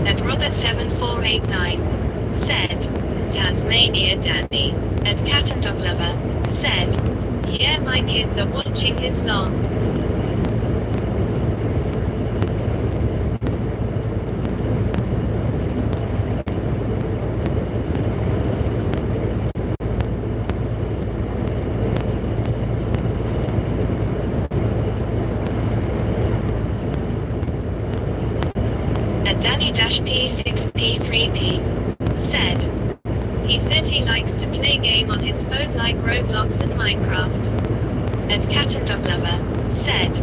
And Robert7489 said, Tasmania Danny. And Cat and Dog Lover said, yeah, my kids are watching his long. Danny-P6P3P said, he said he likes to play game on his phone like Roblox and Minecraft. And Cat and Dog Lover said,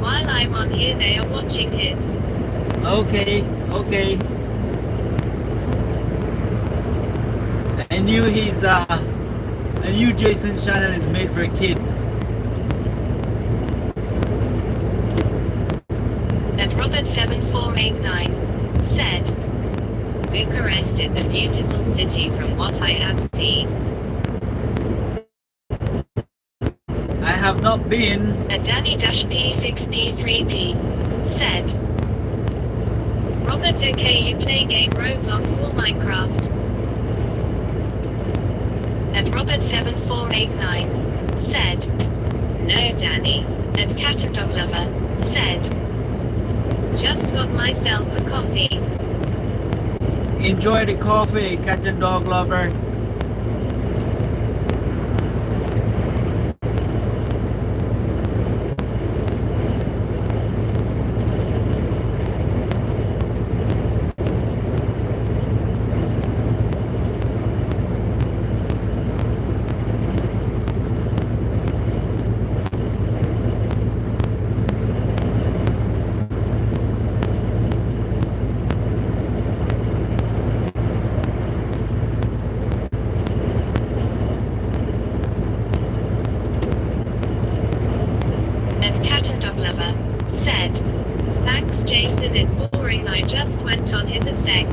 while I'm on here they are watching his. Okay. I knew Jason's channel is made for kids. And Robert7489 said, Bucharest is a beautiful city from what I have seen. I have not been. And Danny-P6P3P said, Robert, okay, you play game Roblox or Minecraft? And Robert7489 said, no, Danny. And Cat and Dog Lover said, just got myself a coffee. Enjoy the coffee, Cat and Dog Lover. And Cat and Dog Lover said, thanks, Jason is boring, I just went on his a sec.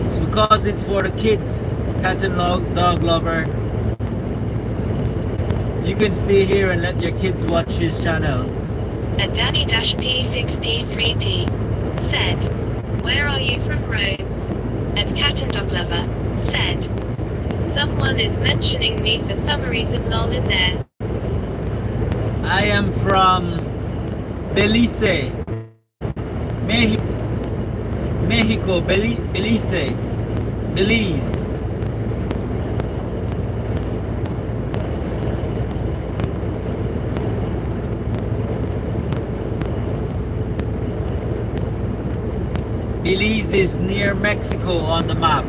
It's because it's for the kids, Cat and Dog Lover. You can stay here and let your kids watch his channel. And Danny-P6P3P said, where are you from, Rhodes? And Cat and Dog Lover said, someone is mentioning me for some reason, lol, in there. I am from Belize, Mexico, Belize. Belize is near Mexico on the map.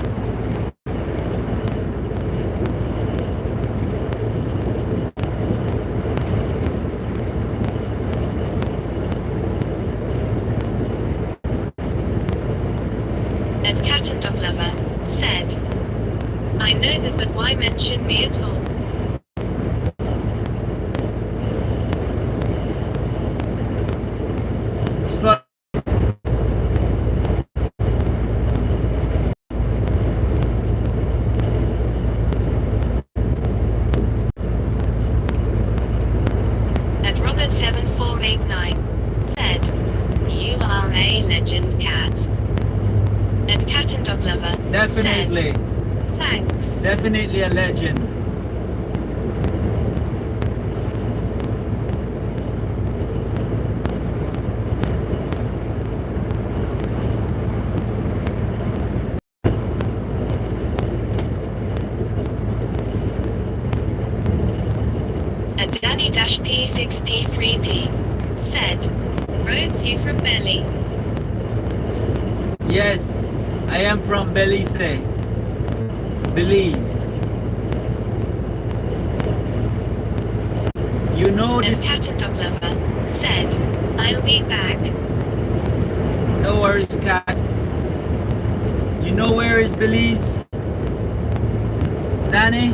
And Cat and Dog Lover said, I know that, but why mention me at all? And Robert7489 said, you are a legend, Cat. And Cat and Dog Lover Definitely. said, thanks. Definitely a legend. And Danny-P6P3P said, Rhodes, you from Belly? Yes, I am from Belize. You know And this. Cat and Dog Lover said, I'll be back. No worries, Cat. You know where is Belize? Danny?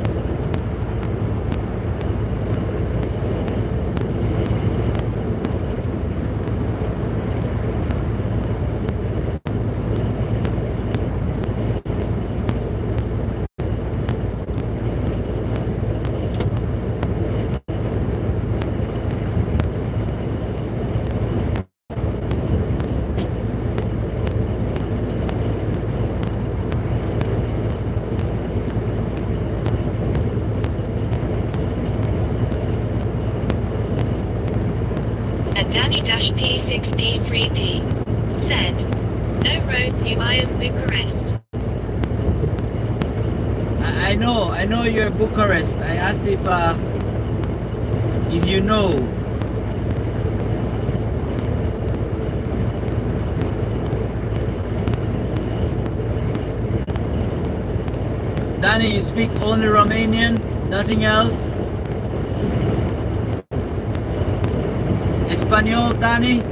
And Danny-P6P3P said, no, Rhodes, you, I am Bucharest. I know you're Bucharest. I asked if if you know. Danny, you speak only Romanian, nothing else? Espanol, Danny?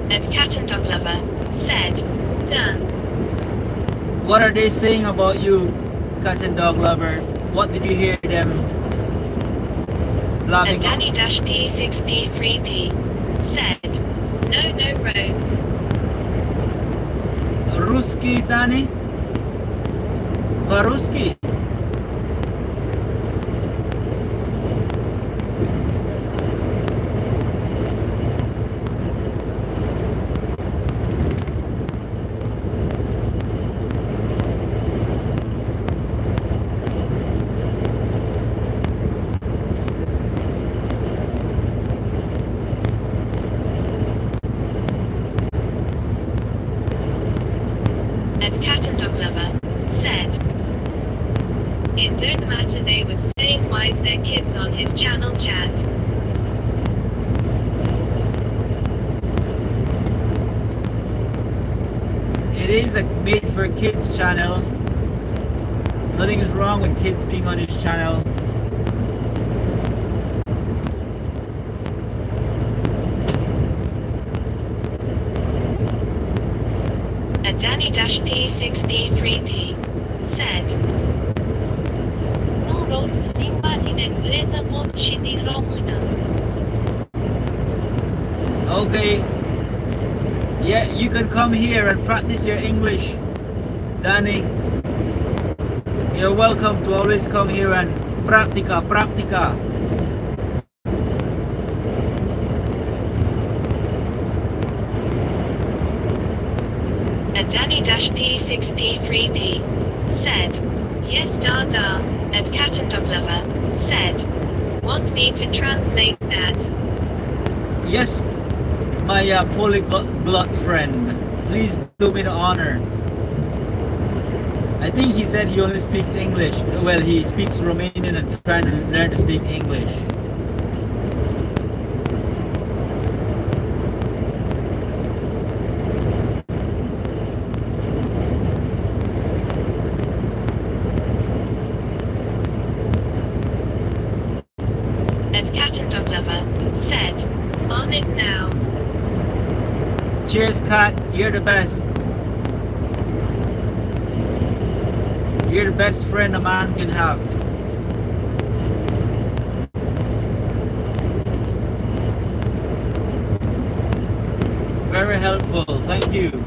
And Cat and Dog Lover said, done. What are they saying about you, Cat and Dog Lover? What did you hear them And blabbing? Danny-P6P3P said, no roads. Ruski, Danny? По-русски? And Cat and Dog Lover said, it don't matter, they was saying why's their kids on his channel chat. It is a made for kids channel. Nothing is wrong with kids being on his channel. And Danny-P6P3P said, Nu rost, limba din engleză pot și din română. Okay. Yeah, you can come here and practice your English, Danny. You're welcome to always come here and practica. And Danny-P6P3P said, yes da. And Cat and Dog Lover said, want me to translate that? Yes, my polyglot friend. Please do me the honor. I think he said he only speaks English. Well, he speaks Romanian and trying to learn to speak English. And Cat and Dog Lover said, on it now. Cheers, Kat. You're the best. You're the best friend a man can have. Very helpful. Thank you.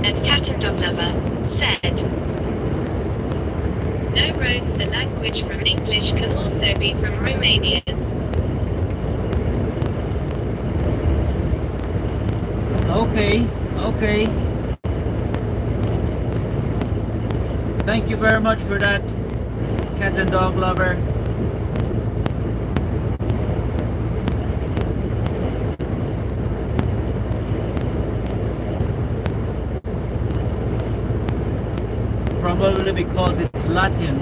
And Cat and Dog Lover said, no roads. The language from English can also be from Romanian. Okay, okay. Thank you very much for that, cat and dog lover. Probably because it's Latin.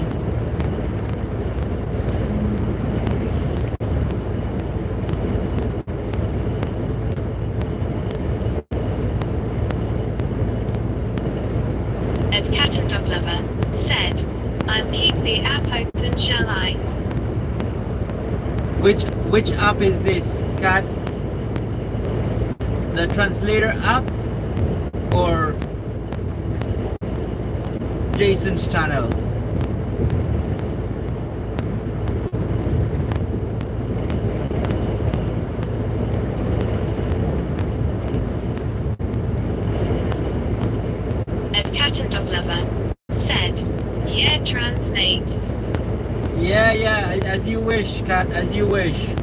And cat and dog lover said, I'll keep the app open, shall I? Which app is this, cat? The translator app or Jason's channel? And cat and dog lover said, yeah, translate. Yeah, as you wish, cat, as you wish.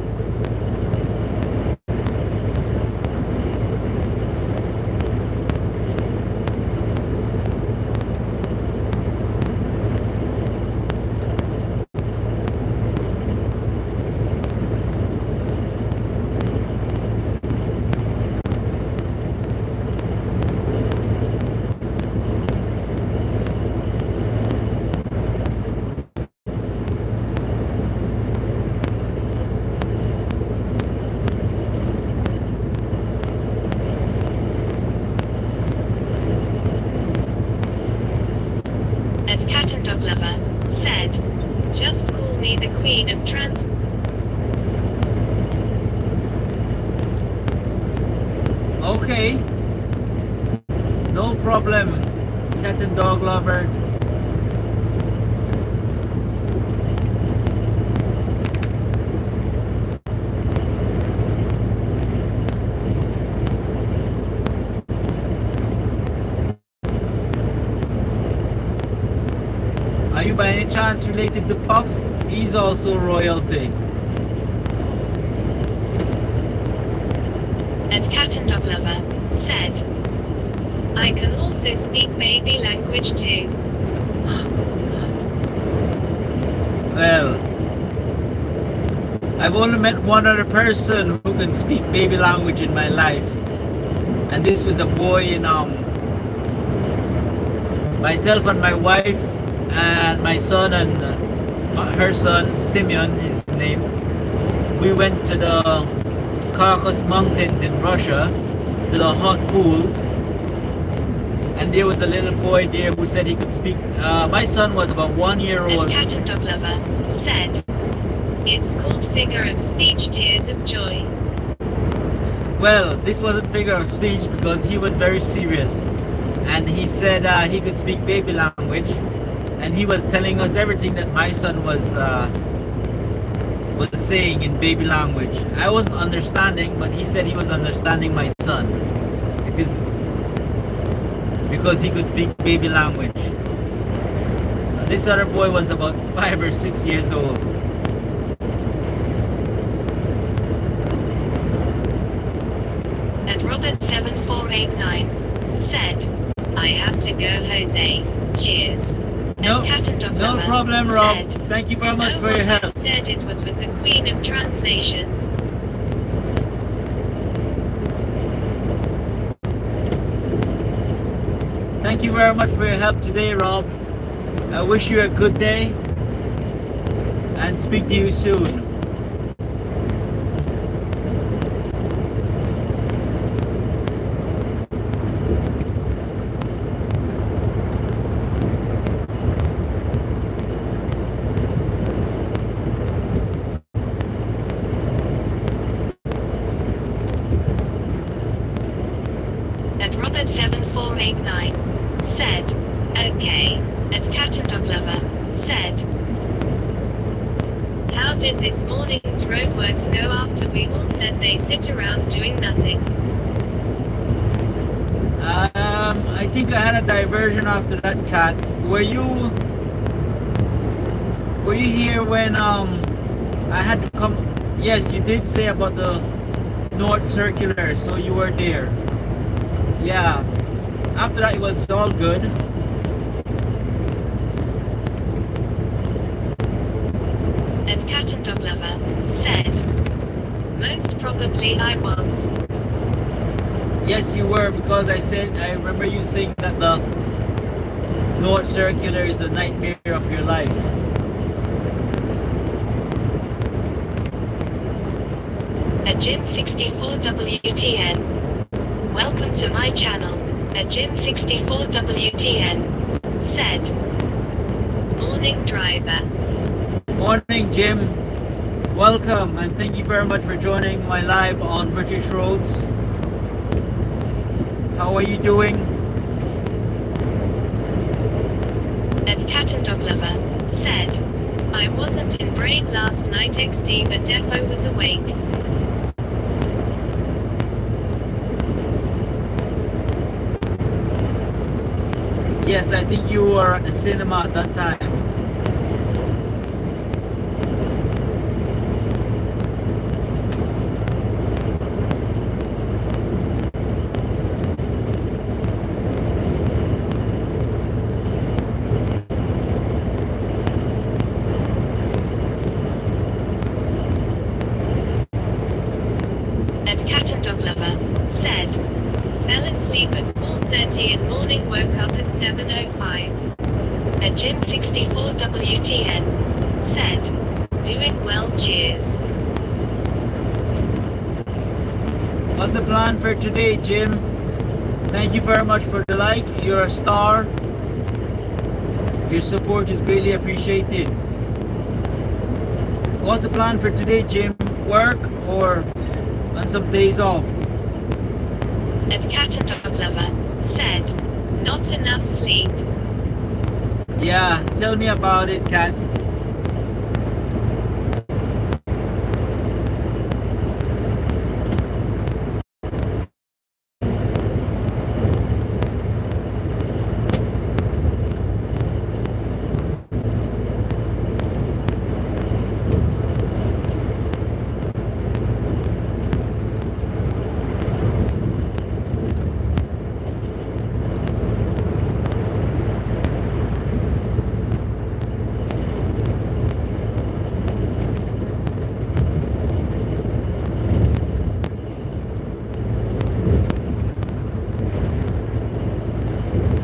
And cat and dog lover said, just call me the queen of trans. Okay, no problem, cat and dog lover. Are you by any chance related to Puff? He's also royalty. And cat and dog lover said, I can also speak baby language too. Well, I've only met one other person who can speak baby language in my life, and this was a boy in myself and my wife and my son and her son, Simeon is his name. We went to the Caucasus Mountains in Russia, to the hot pools, and there was a little boy there who said he could speak. My son was about 1 year And old. cat and dog lover said, it's called figure of speech, tears of joy. Well, this wasn't figure of speech because he was very serious, and he said he could speak baby language, and he was telling us everything that my son was saying in baby language. I wasn't understanding, but he said he was understanding my son because he could speak baby language. This other boy was about 5 or 6 years old. And Robert7489 said, I have to go, Jose. Cheers. No, And cat and dog no lover problem, Rob. said, Thank you very much know for your what I help. said it was with the queen of translation. Thank you very much for your help today, Rob. I wish you a good day and speak to you soon. And Robert7489 said, okay. And cat and dog lover said, how did this morning's roadworks go after we all said they sit around doing nothing? I think I had a diversion after that, Cat. Were you here when I had to come? Yes, you did say about the North Circular, so you were there. Yeah. After that, it was all good. And Cat and Dog Lover said, most probably I was. Yes, you were, because I remember you saying that the North Circular is the nightmare of your life. At Jim 64 WTN. Welcome to my channel. At Jim 64 WTN. Said. Morning driver. Morning, Jim. Welcome, and thank you very much for joining my live on British Roads. How are you doing? At Cat and Dog Lover said, I wasn't in brain last night XD, but Defo was awake. Yes, I think you were at the cinema at that time. And Cat and Dog Lover said, fell asleep at 4:30 and morning, woke up at 7:05. At Jim 64 WTN said, doing well, cheers. What's the plan for today, Jim? Thank you very much for the like. You're a star. Your support is greatly appreciated. What's the plan for today, Jim? Work or on some days off? And Cat and Dog Lover said, not enough sleep. Yeah, tell me about it, Cat.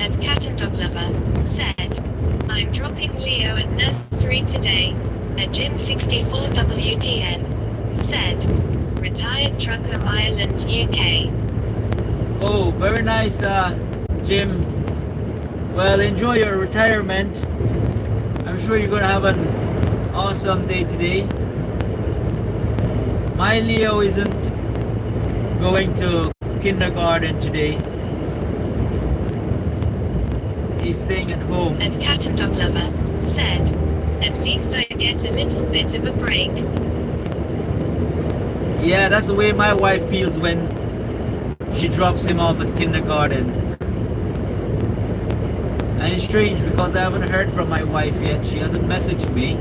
And Cat and Dog Lover said, I'm dropping Leo at nursery today. At Jim 64 WTN said, retired trucker Ireland, UK. Oh, very nice, Jim. Well, enjoy your retirement. I'm sure you're gonna have an awesome day today. My Leo isn't going to kindergarten today. He's staying at home. And Cat and Dog Lover said, at least I get a little bit of a break. Yeah, that's the way my wife feels when she drops him off at kindergarten. And it's strange because I haven't heard from my wife yet. She hasn't messaged me.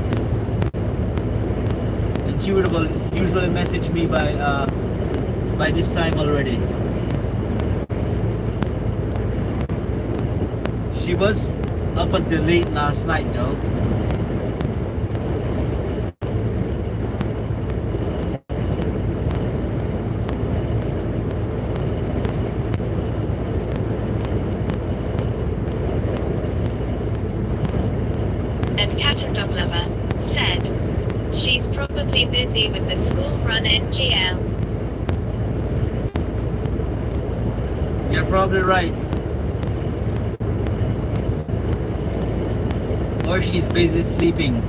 And she would have usually messaged me by this time already. She was up until late last night though. And Cat and Dog Lover said, she's probably busy with the school run NGL. You're probably right. Or she's busy sleeping.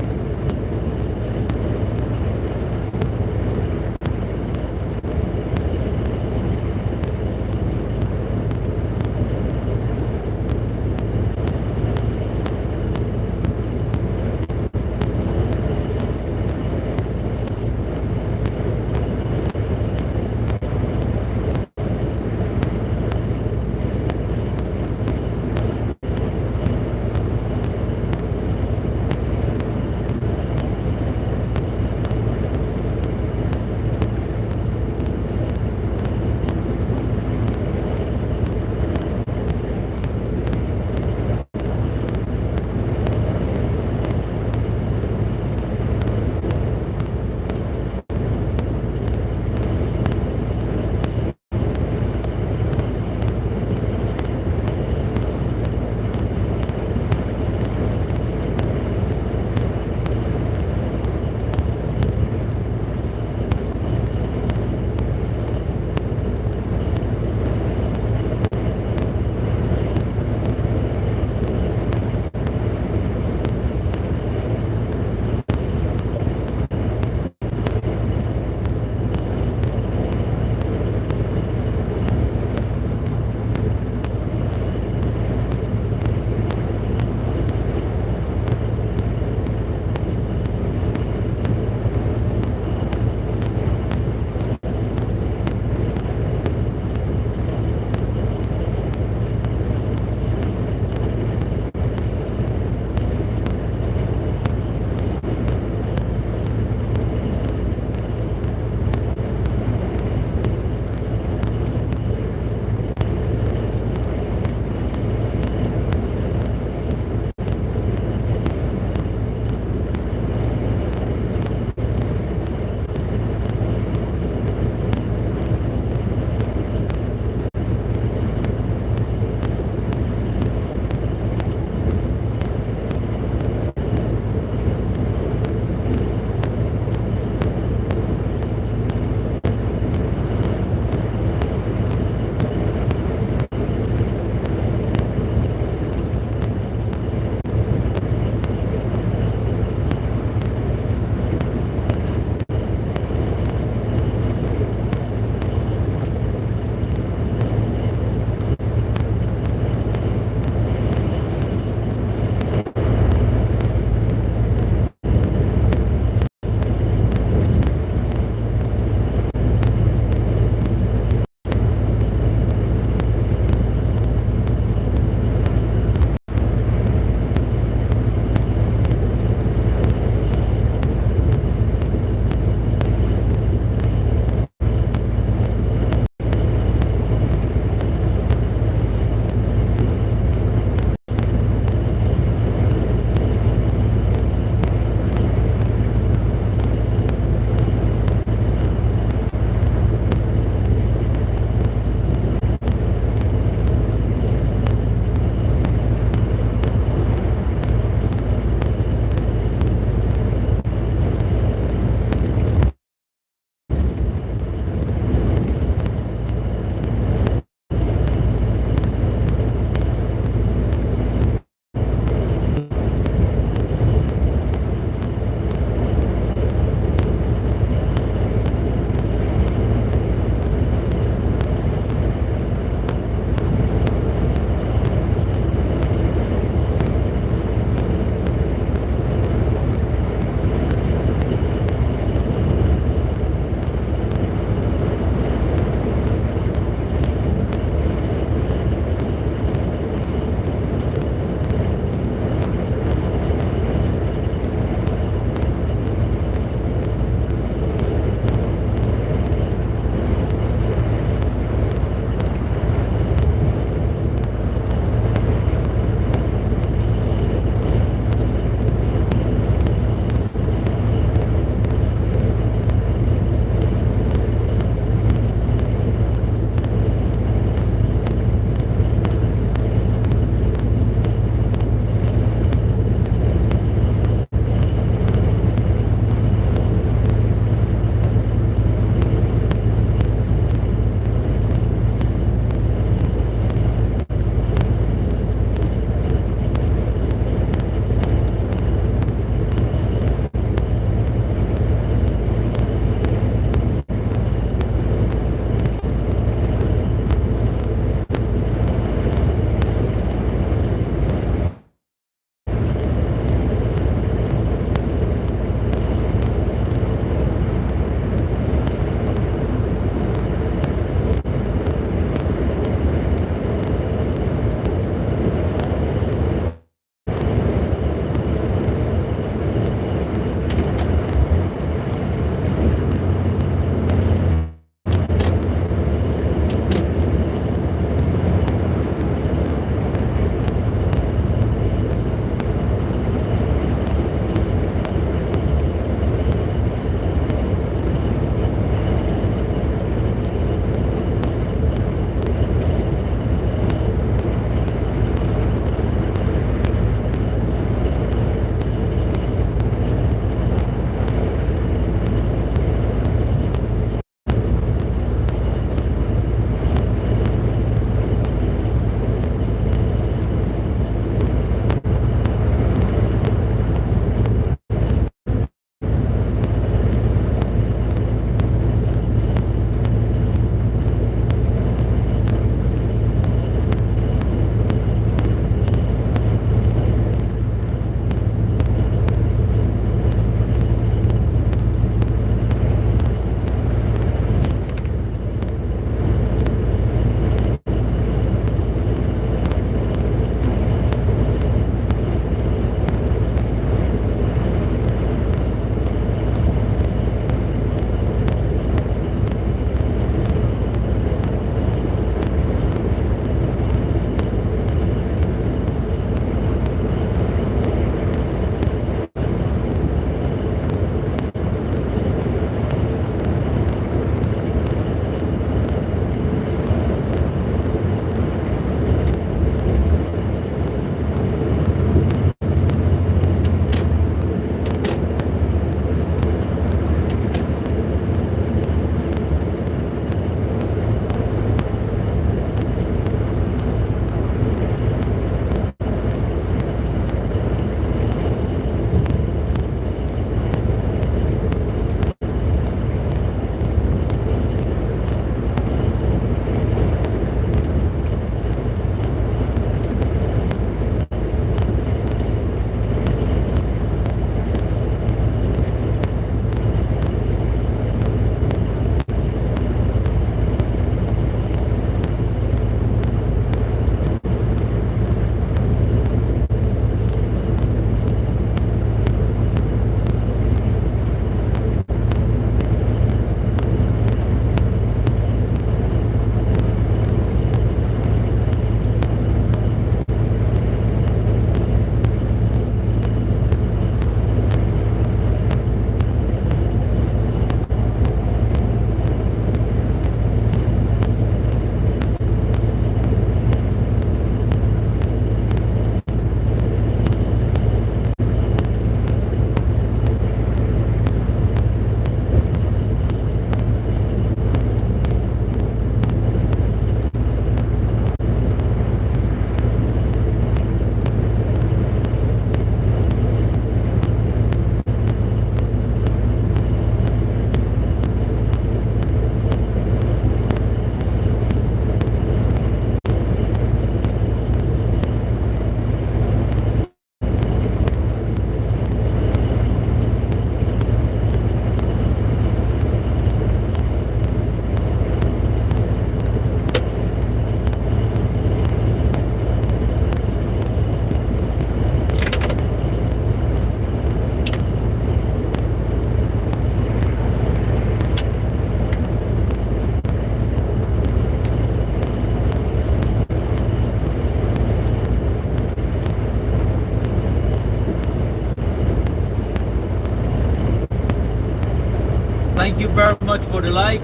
thank you very much for the like.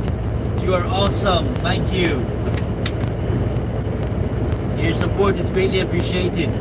You are awesome. Thank you. Your support is greatly appreciated.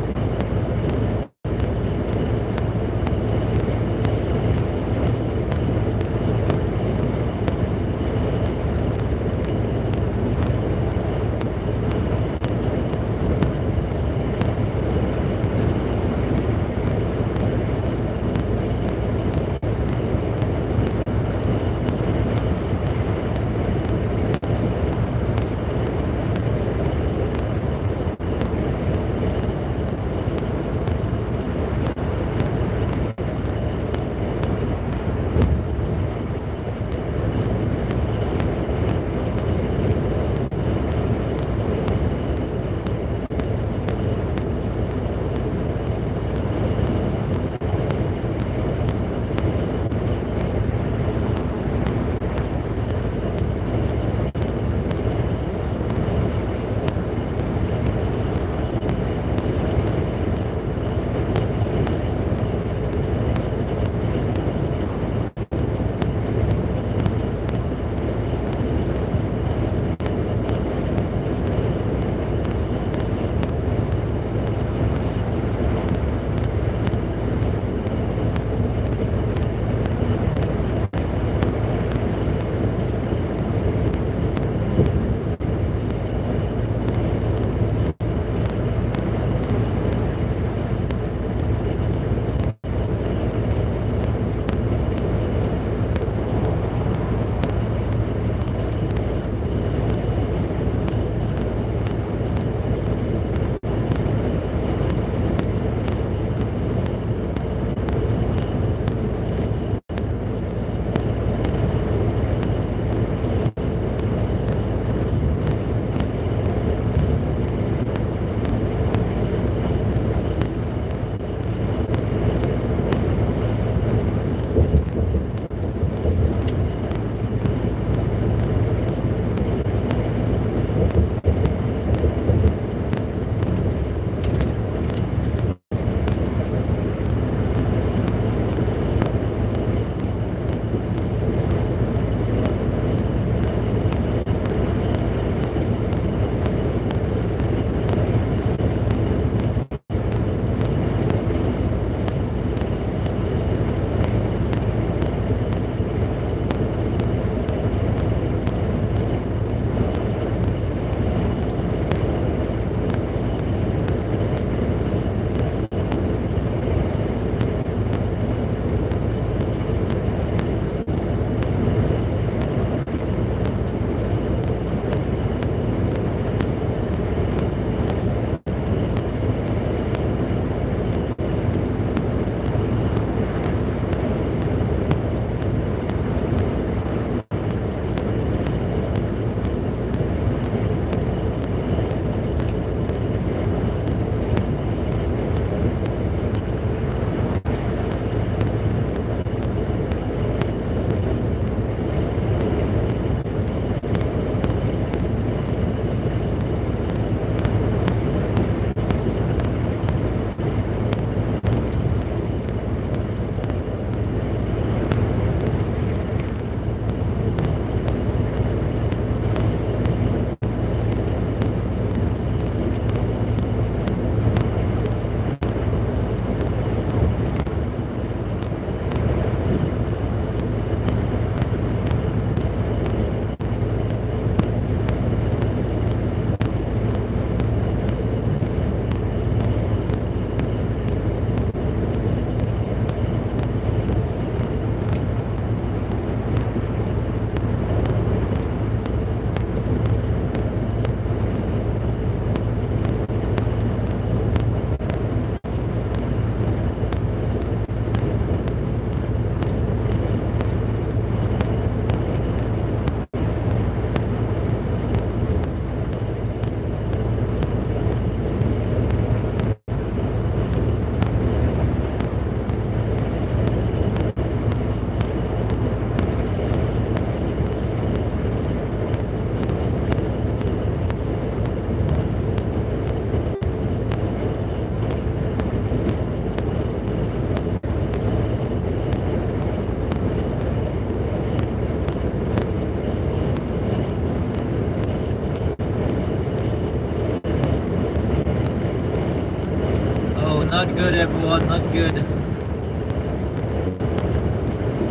good, everyone, not good.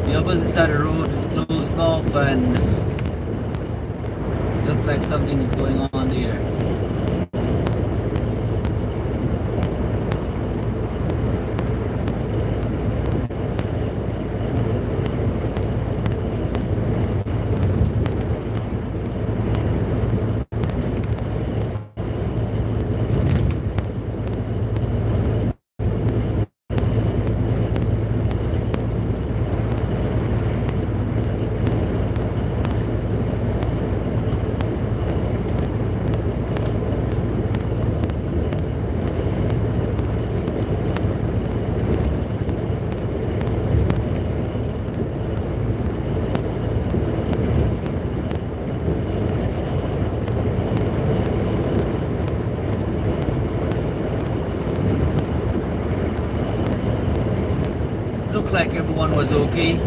The opposite side of the road is closed off and looks like something is going on there. Looked like everyone was okay.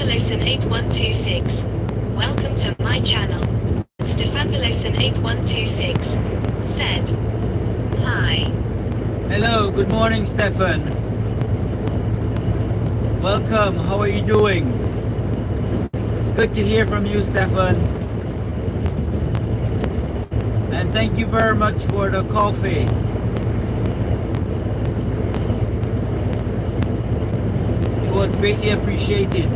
Stefanvelison 8126. Welcome to my channel. Stefanvelison 8126 said, hi. Hello, good morning, Stefan. Welcome, how are you doing? It's good to hear from you, Stefan. And thank you very much for the coffee. It was greatly appreciated.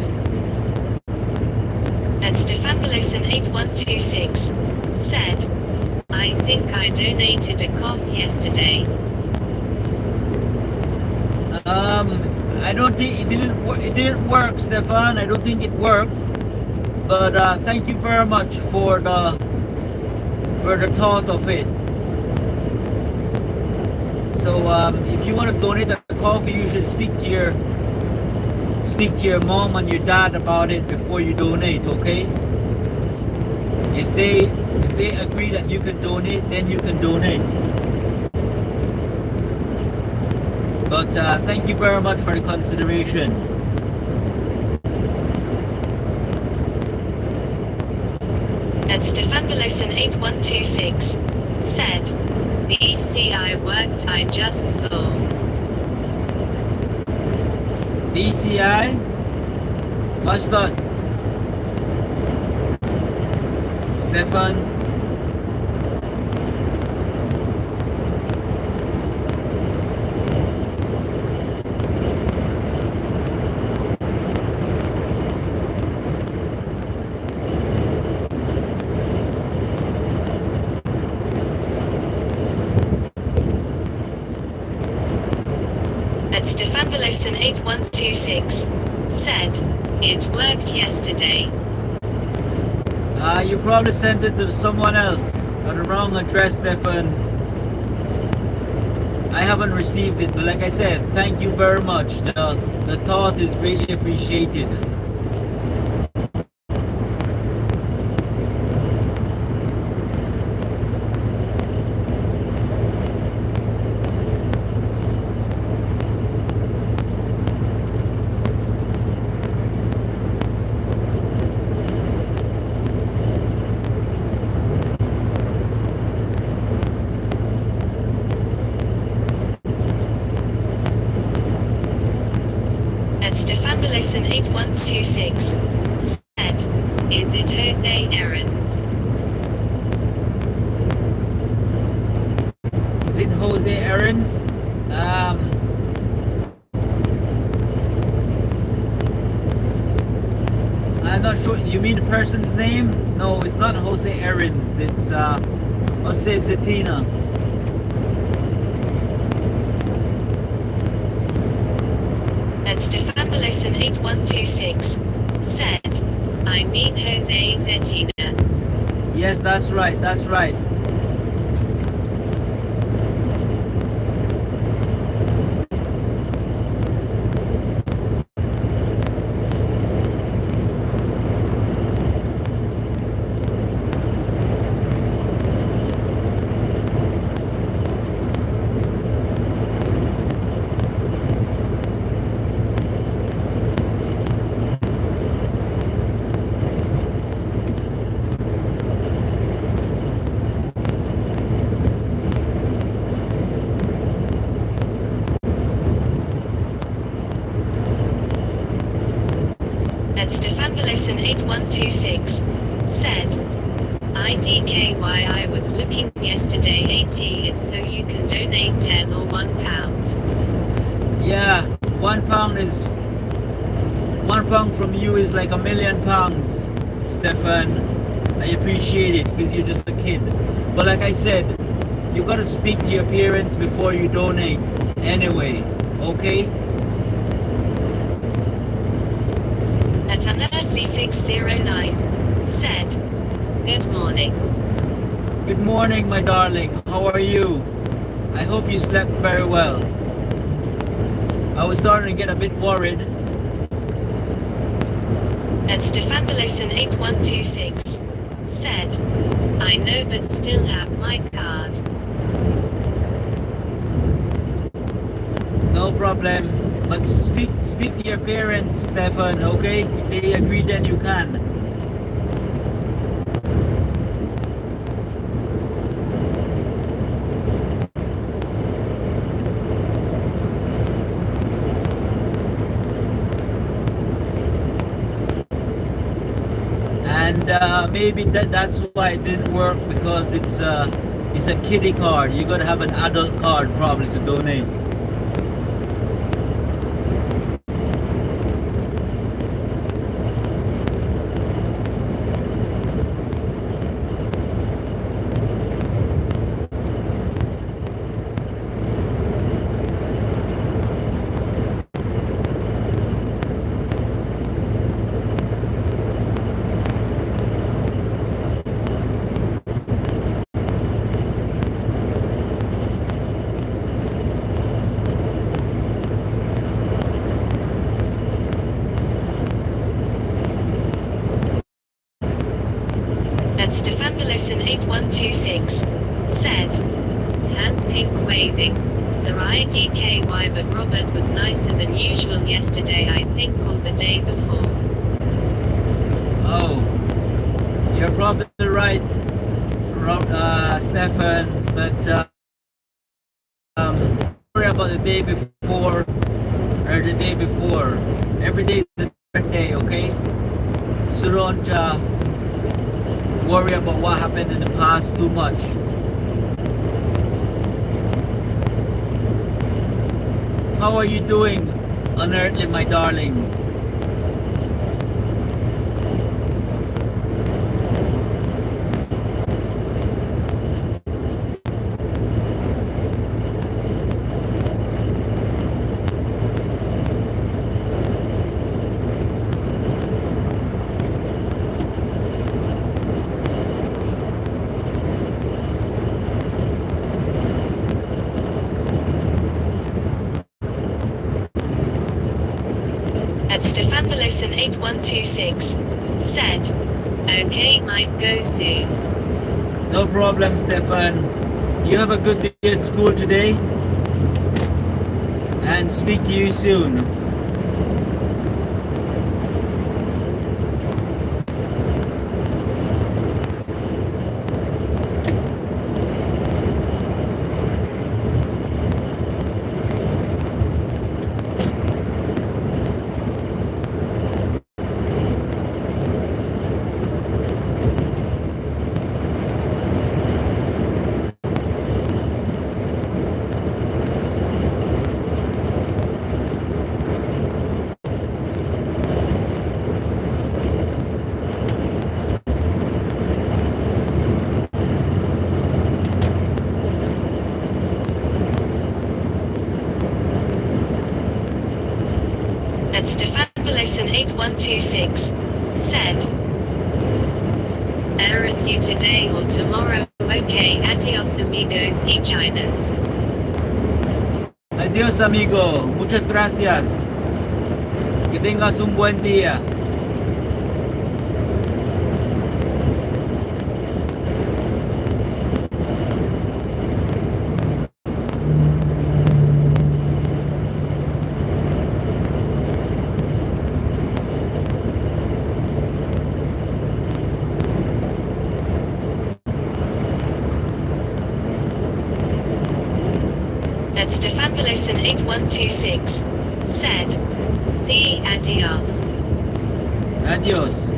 And Stefanvelison 8126 said, I think I donated a coffee yesterday. I don't think it didn't work, Stefan. I don't think it worked. But thank you very much for the thought of it. So if you want to donate a coffee, you should speak to your mom and your dad about it before you donate, okay? If they agree that you can donate, then you can donate. But thank you very much for the consideration. And Stefanvelison 8126 said, BCI worked, I just saw. BCI? What's that? Stefan? And Stefanvelison 8126 said, it worked yesterday. You probably sent it to someone else at the wrong address, Stefan. I haven't received it, but like I said, thank you very much. The thought is greatly appreciated. And Stefanvelison 8126 said, is it Jose Errands? Is it Jose Errands? I'm not sure. You mean the person's name? No, it's not Jose Errands. It's Jose Zetina. And Stefanvelison 8126 said, I mean Jose Zetina. Yes, that's right. That's right. And Stefanvelison 8126 said, IDKY, I was looking yesterday 80, it's so you can donate 10 or £1. Yeah, £1 is £1 from you is like £1,000,000, Stefan. I appreciate it because you're just a kid. But like I said, you gotta speak to your parents before you donate. Anyway, okay? At Unearthly 609 said, good morning. Good morning, my darling. How are you? I hope you slept very well. I was starting to get a bit worried. And Stefanvelison 8126 said, I know but still have my card. No problem. but speak to your parents, Stefan, okay? If they agree, then you can. And maybe that's why it didn't work, because it's a kiddie card. You gotta have an adult card probably to donate. At Stefan Listen 8126 said, hand pink waving. Sarai DKY, but Robert was nicer than usual yesterday, I think, or the day before. Oh, you're probably right, Stefan, but worry about the day before or the day before. Every day is a different day, okay? So don't worry about what happened in the past too much. How are you doing, Unearthly, my darling? At Stefan Listen 8126 said, okay, might go soon. No problem, Stefan. You have a good day at school today, and speak to you soon. At Stefan Listen 8126 said, errors you today or tomorrow, okay, adios amigos y chinas. Adiós, amigo. Muchas gracias. Que tengas un buen día. At Stefan Listen 8126 said, see, adios. Adiós.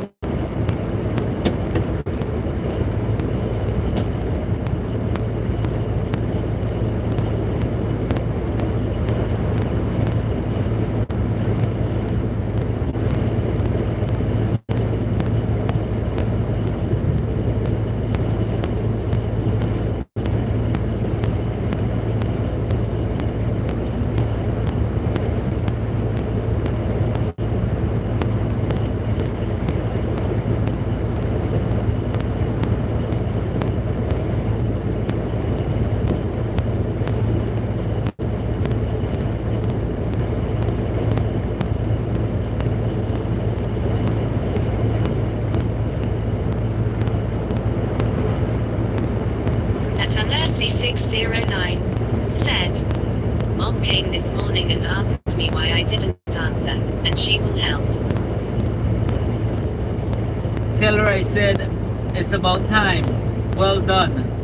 Unearthly 609 said, Mom came this morning and asked asked me why I didn't answer, and she will help. Tell her I said it's about time. Well done.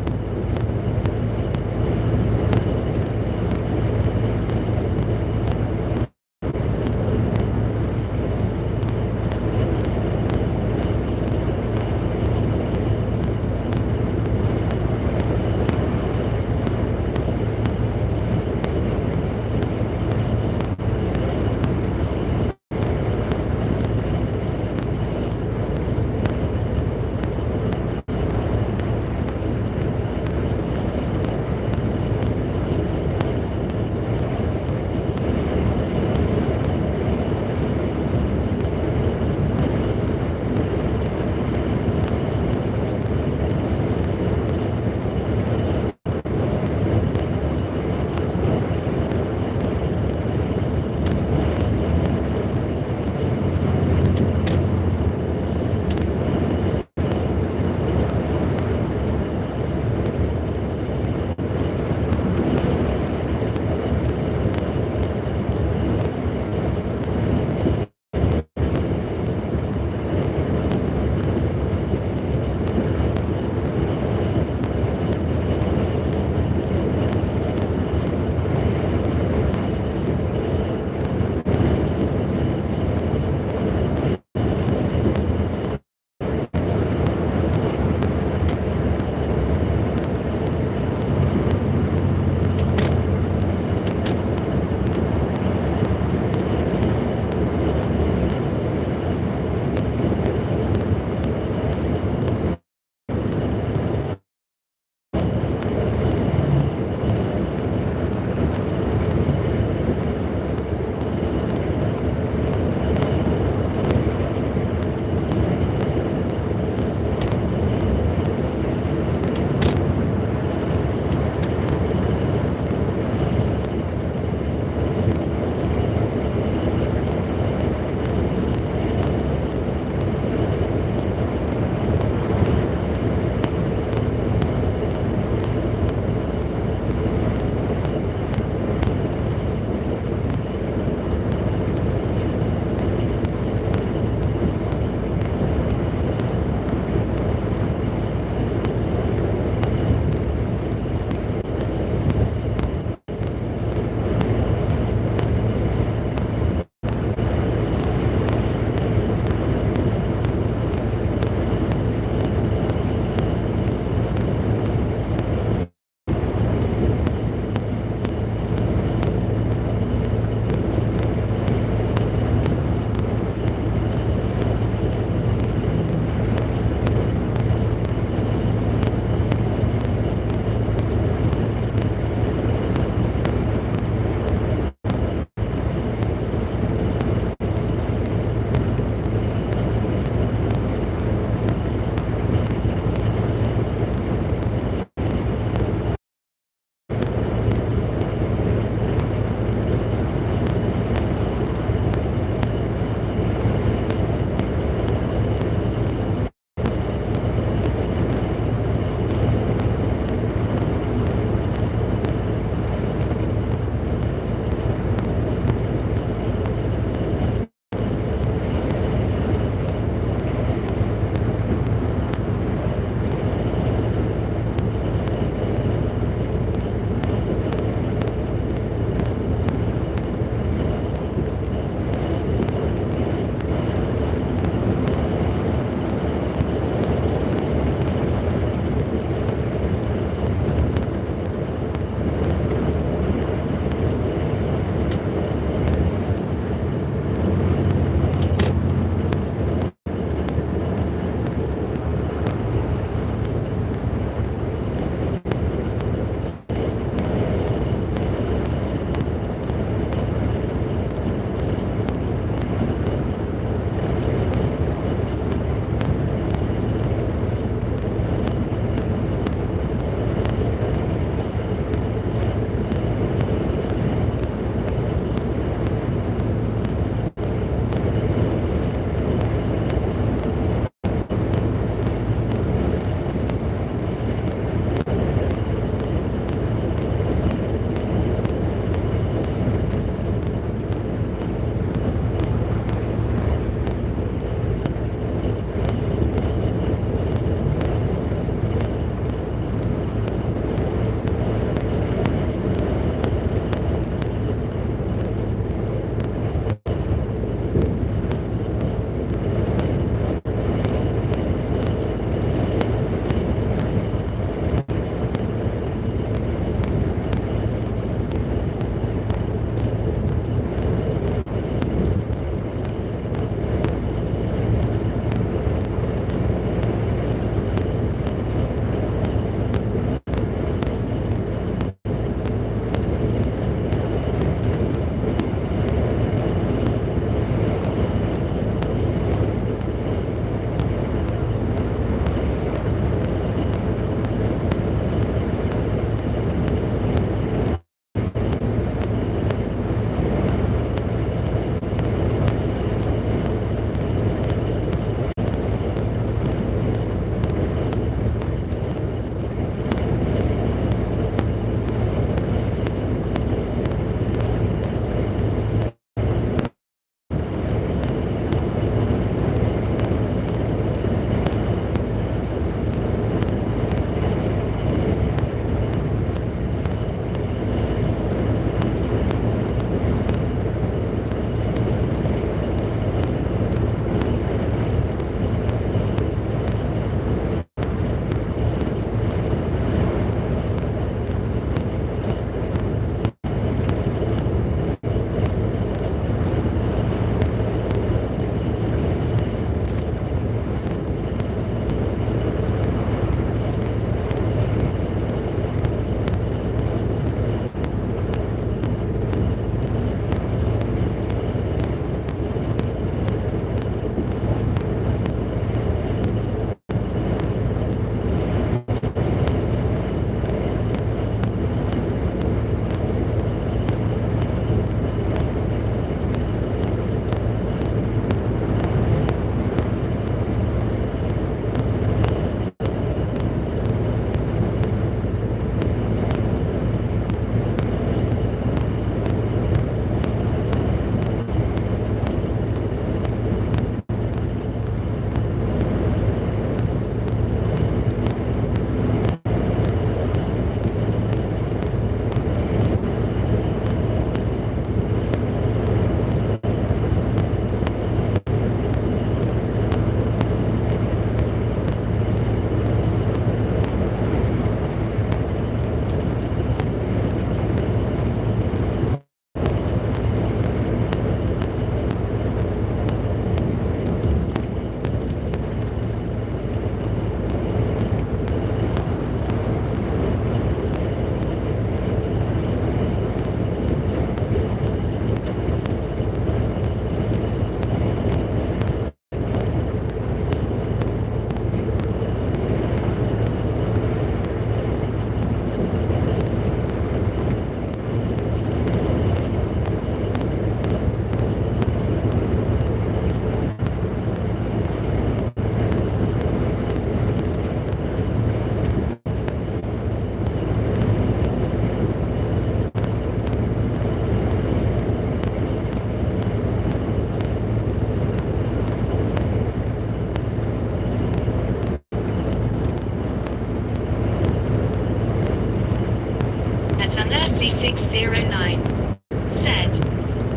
At Unearthly 609 said,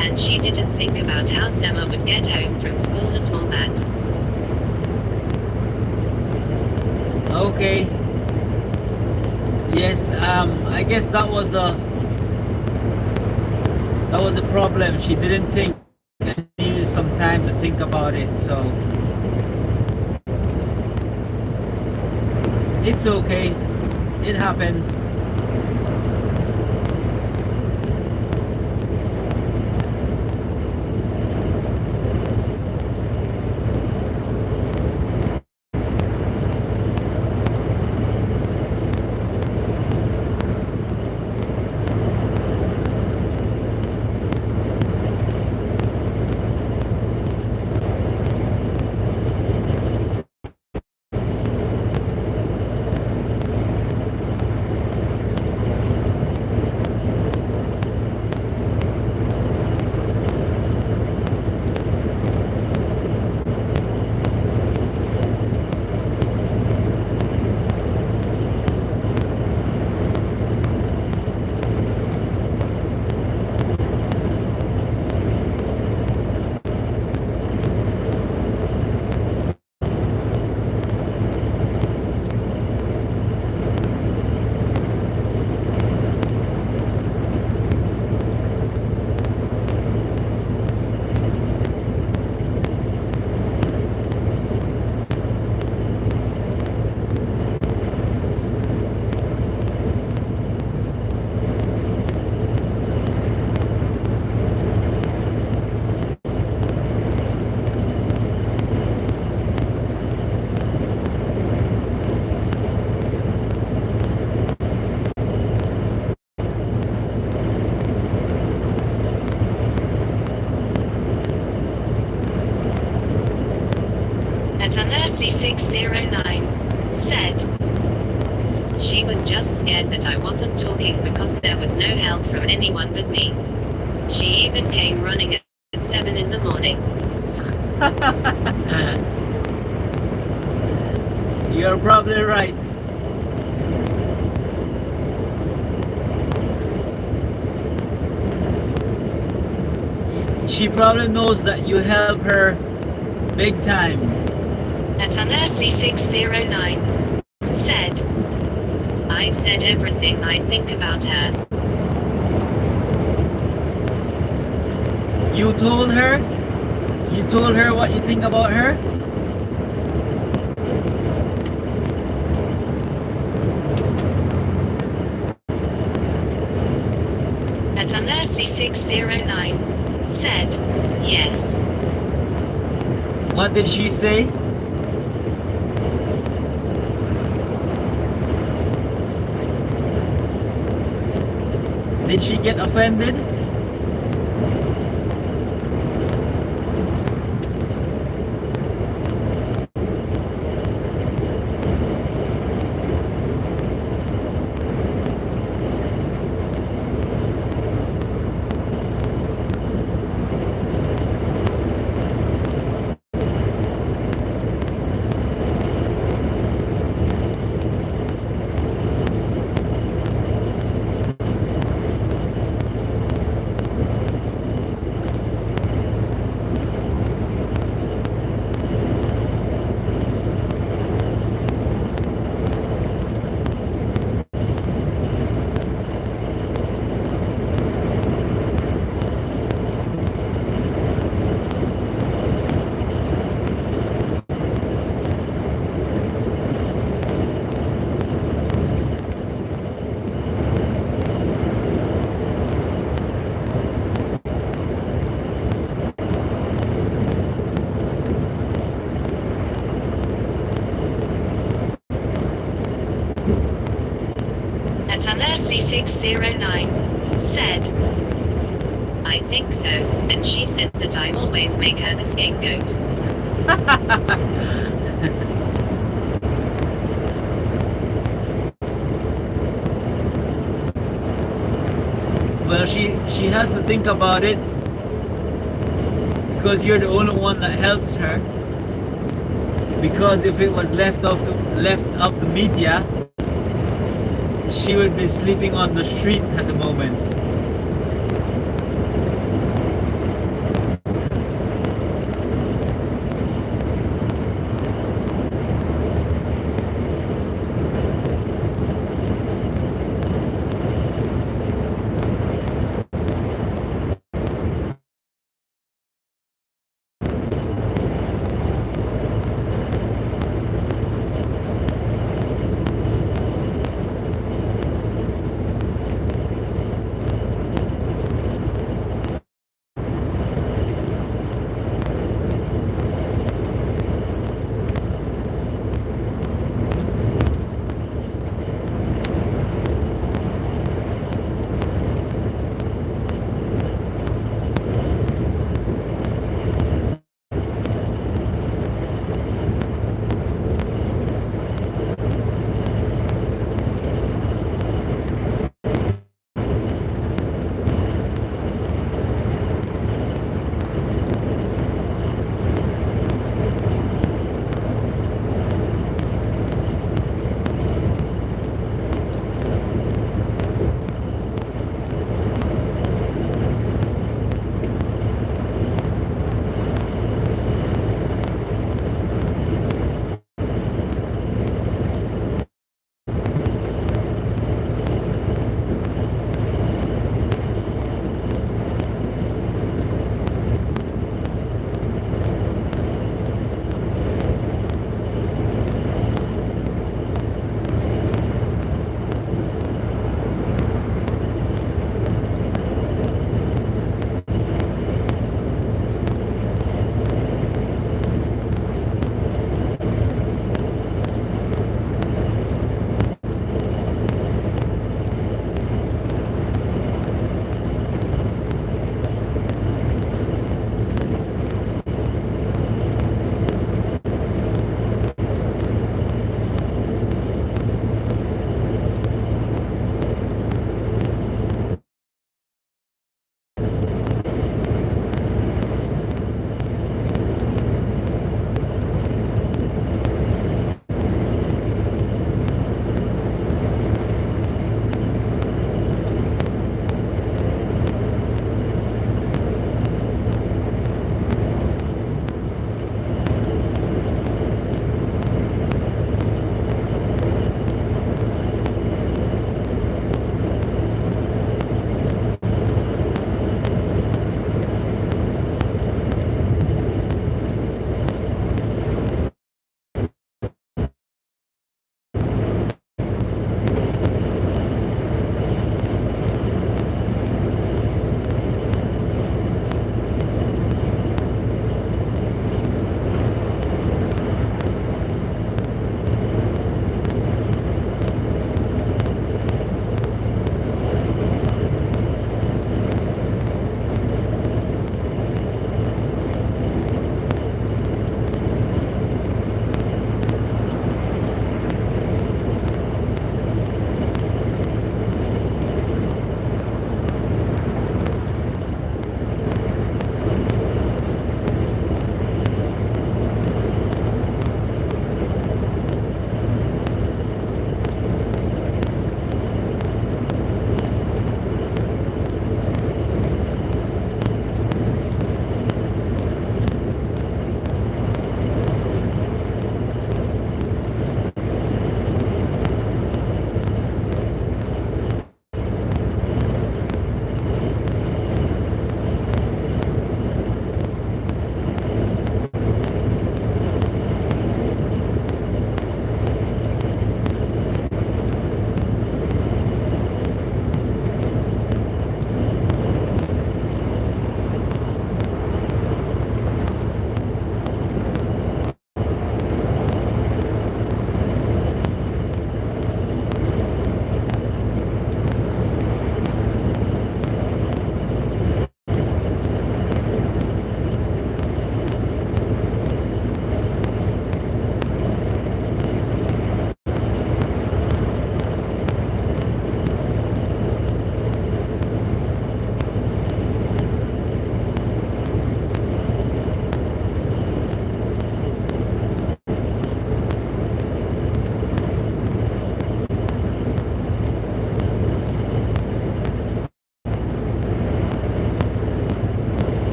and she didn't think about how Summer would get home from school and all that. Okay. Yes, I guess that was the problem. She didn't think and needed some time to think about it, so it's okay. It happens. At Unearthly 609 said, she was just scared that I wasn't talking because there was no help from anyone but me. She even came running at 7 in the morning. You're probably right. She probably knows that you help her big time. At Unearthly 609 said, I've said everything I think about her. You told her? You told her what you think about her? At Unearthly 609 said, yes. What did she say? Did she get offended? At Unearthly 609 said, I think so, and she said that I always make her the scapegoat. Well, she has to think about it because you're the only one that helps her. Because if it was left up the media, she she would be sleeping on the street at the moment.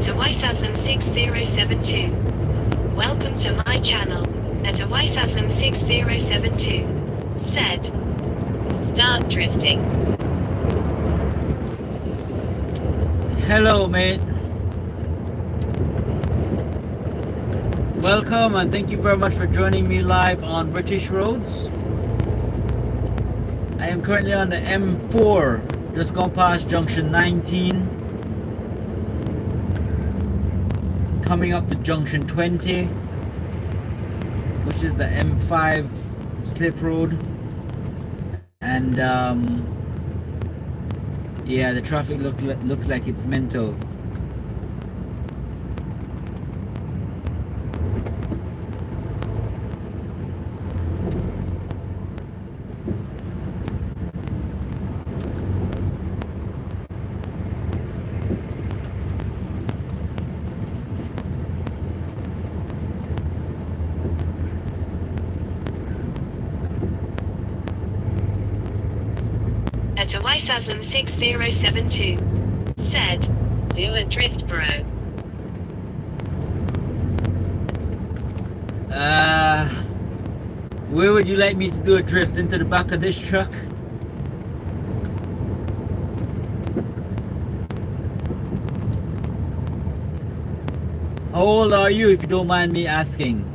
At Wisaslam 6072. Welcome to my channel. At Wisaslam 6072. Said. Start drifting. Hello, mate. Welcome and thank you very much for joining me live on British Roads. I am currently on the M4, just gone past junction 19, coming up to junction 20, which is the M5 slip road, and yeah, the traffic looks like it's mental. At Wisaslam 6072. Said. Do a drift, bro. Where would you like me to do a drift? Into the back of this truck? How old are you, if you don't mind me asking?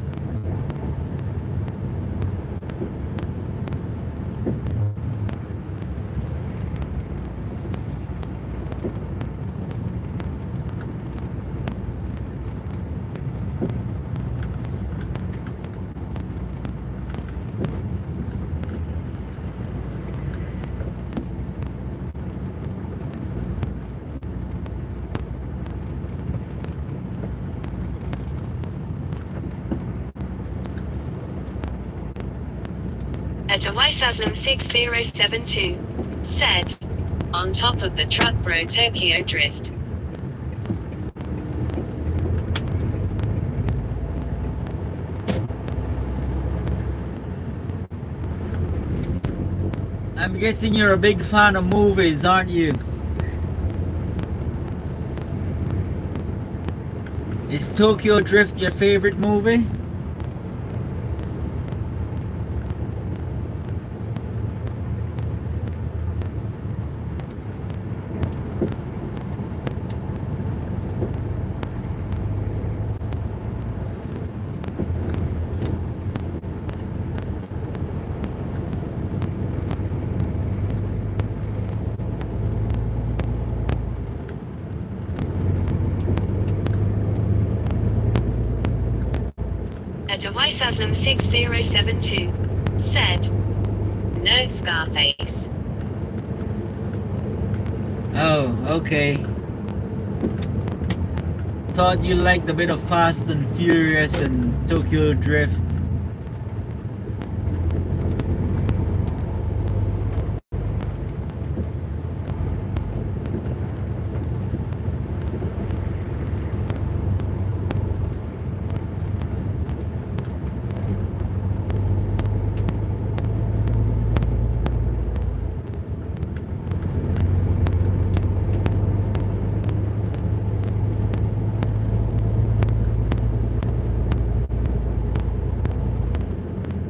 At Wisaslam 6072. Said. On top of the truck, bro. Tokyo drift. I'm guessing you're a big fan of movies, aren't you? Is Tokyo Drift your favorite movie? At Wisaslam 6072. Said. No Scarface. Oh, okay. Thought you liked a bit of Fast and Furious and Tokyo Drift.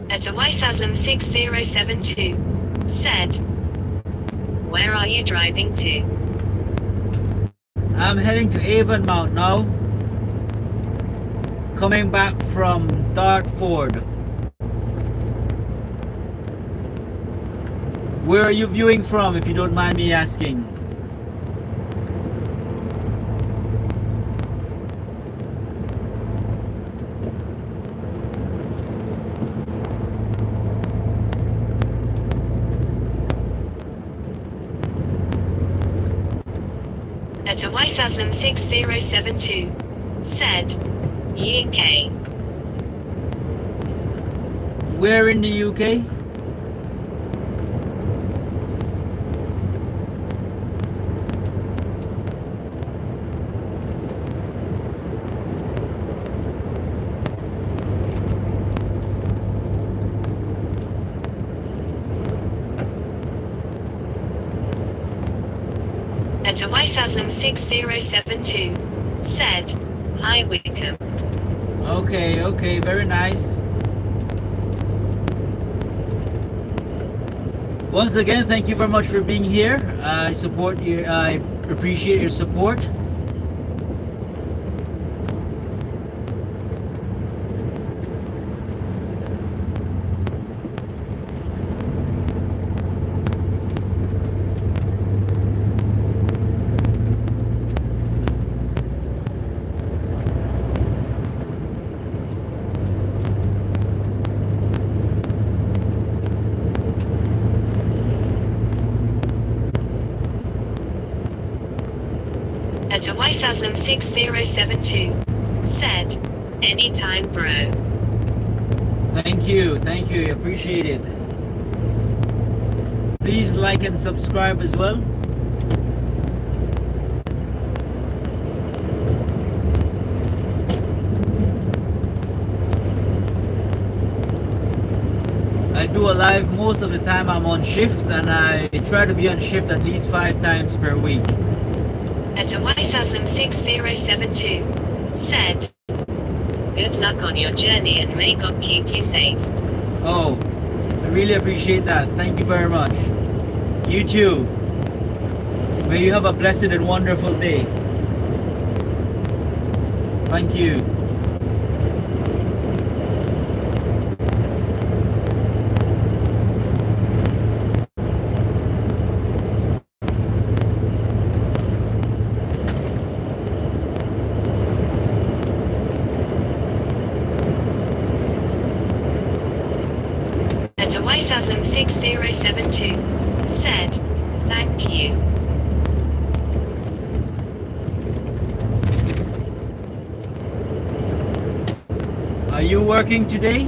At Wisaslam 6072. Said. Where are you driving to? I'm heading to Avonmouth now. Coming back from Dartford. Where are you viewing from, if you don't mind me asking? At Wisaslam 6072. Said. UK. Where in the UK? At Wisaslam 6072. said, "Hi Wickham." Okay, okay, very nice. Once again, thank you very much for being here. I support you. I appreciate your support. At Wisaslam 6072 said, "Anytime, bro." Thank you, appreciate it. Please like and subscribe as well. I do a live most of the time. I'm on shift, and I try to be on shift at least 5 times per week. At Wisaslam 6072 said, "Good luck on your journey and may God keep you safe." Oh, I really appreciate that. Thank you very much. You too. May you have a blessed and wonderful day. Thank you. At Wisaslam 6072 said, "Thank you." Are you working today?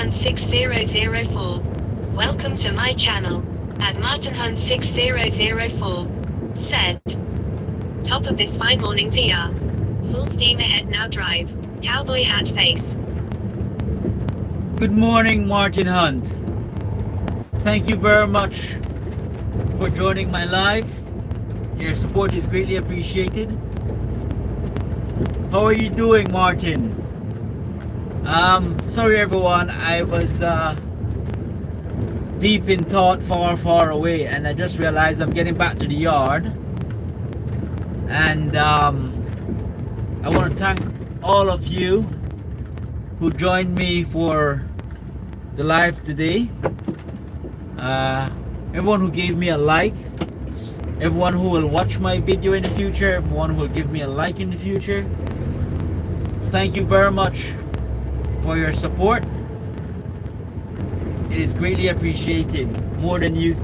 MartinHunt6004. Welcome to my channel. At MartinHunt6004 said, top of this fine morning to ya. Full steam ahead now drive. Cowboy hat face. Good morning, Martin Hunt. Thank you very much for joining my live. Your support is greatly appreciated. How are you doing, Martin? Sorry everyone, I was deep in thought far away, and I just realized I'm getting back to the yard. And I want to thank all of you who joined me for the live today. Everyone who gave me a like, everyone who will watch my video in the future, everyone who will give me a like in the future. Thank you very much for your support. It is greatly appreciated, more than you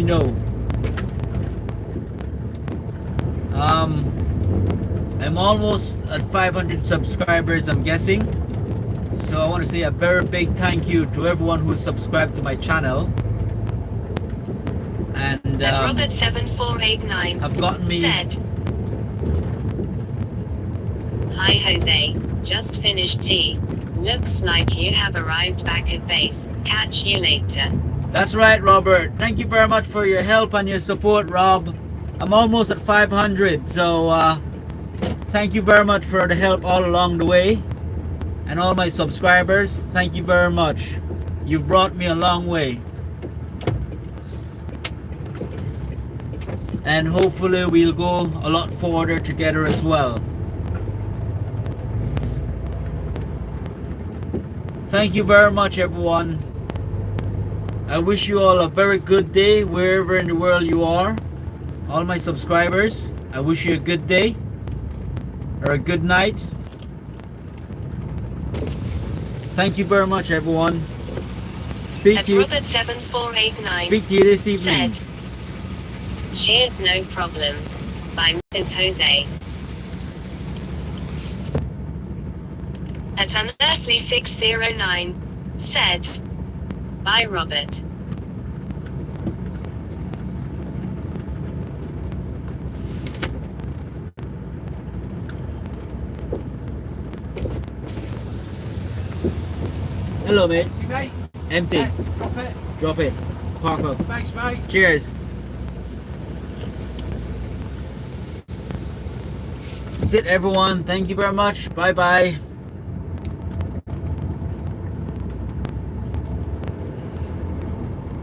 know. I'm almost at 500 subscribers, I'm guessing. So I want to say a very big thank you to everyone who subscribed to my channel. And Robert7489 have gotten me. said, hi Jose, just finished tea. Looks like you have arrived back at base. Catch you later. That's right, Robert. Thank you very much for your help and your support, Rob. I'm almost at 500, so thank you very much for the help all along the way. And all my subscribers, thank you very much. You've brought me a long way. And hopefully we'll go a lot further together as well. Thank you very much, everyone. I wish you all a very good day wherever in the world you are. All my subscribers, I wish you a good day or a good night. Thank you very much, everyone. Speak At to you this evening. said, cheers, no problems. By Mrs. Jose. At Unearthly 609 said, bye Robert. Hello, mate. Empty, mate. Empty. Yeah, drop it. Drop it. Park up. Thanks, mate. Cheers. That's it, everyone. Thank you very much. Bye bye.